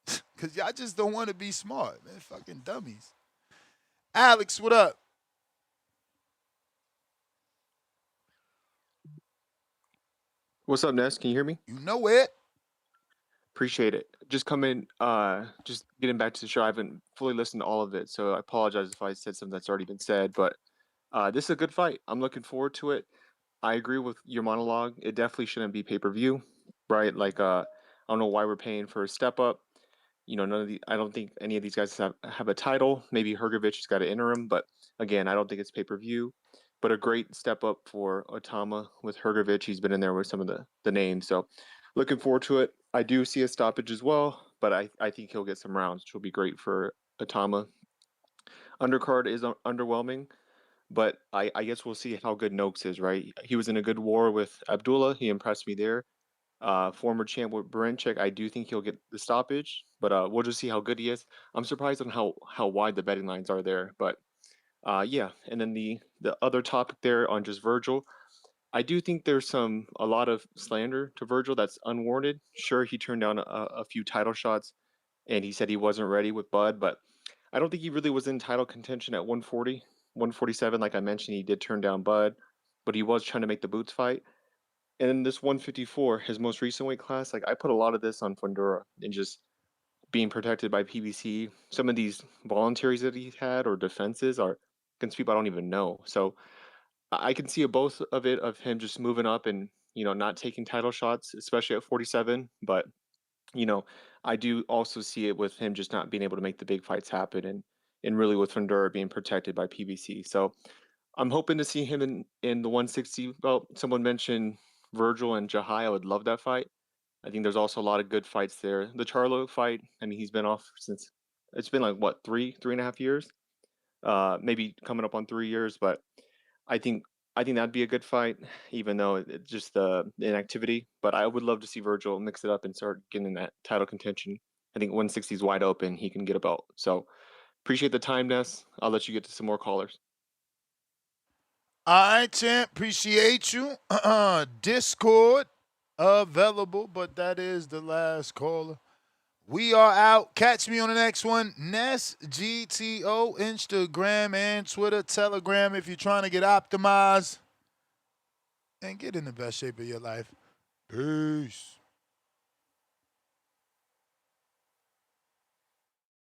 Because y'all just don't want to be smart, man. Fucking dummies. Alex, what up? What's up, Ness? Can you hear me? You know it. Appreciate it. Just just getting back to the show. I haven't fully listened to all of it, so I apologize if I said something that's already been said, but this is a good fight. I'm looking forward to it. I agree with your monologue. It definitely shouldn't be pay-per-view, right? Like, I don't know why we're paying for a step up. You know, I don't think any of these guys have a title. Maybe Hrgovic has got an interim, but again, I don't think it's pay-per-view. But a great step up for Itauma with Hrgovic. He's been in there with some of the names. So looking forward to it. I do see a stoppage as well, but I think he'll get some rounds, which will be great for Itauma. Undercard is underwhelming, but I guess we'll see how good Noakes is, right? He was in a good war with Abdullah. He impressed me there. Former champ with Berinchyk, I do think he'll get the stoppage, but we'll just see how good he is. I'm surprised on how wide the betting lines are there, but yeah. And then the other topic there on just Vergil, I do think there's a lot of slander to Vergil that's unwarranted. Sure, he turned down a few title shots, and he said he wasn't ready with Bud, but I don't think he really was in title contention at 140, 147. Like I mentioned, he did turn down Bud, but he was trying to make the Boots fight. And then this 154, his most recent weight class, like I put a lot of this on Fundora and just being protected by PBC. Some of these voluntaries that he had or defenses are against people I don't even know. So I can see both of it, of him just moving up and, not taking title shots, especially at 47. But, I do also see it with him just not being able to make the big fights happen and really with Fundora being protected by PBC. So I'm hoping to see him in the 160. Well, someone mentioned Vergil and Jahai. I would love that fight. I think there's also a lot of good fights there. The Charlo fight, I mean, he's been off since it's been like what, 3.5 years? Maybe coming up on 3 years, but I think that'd be a good fight, even though it's just the inactivity. But I would love to see Vergil mix it up and start getting that title contention. I think 160 is wide open. He can get a belt. So appreciate the time, Ness. I'll let you get to some more callers. All right, champ. Appreciate you. Discord available, but that is the last caller. We are out. Catch me on the next one. Ness GTO, Instagram and Twitter, Telegram if you're trying to get optimized and get in the best shape of your life. Peace.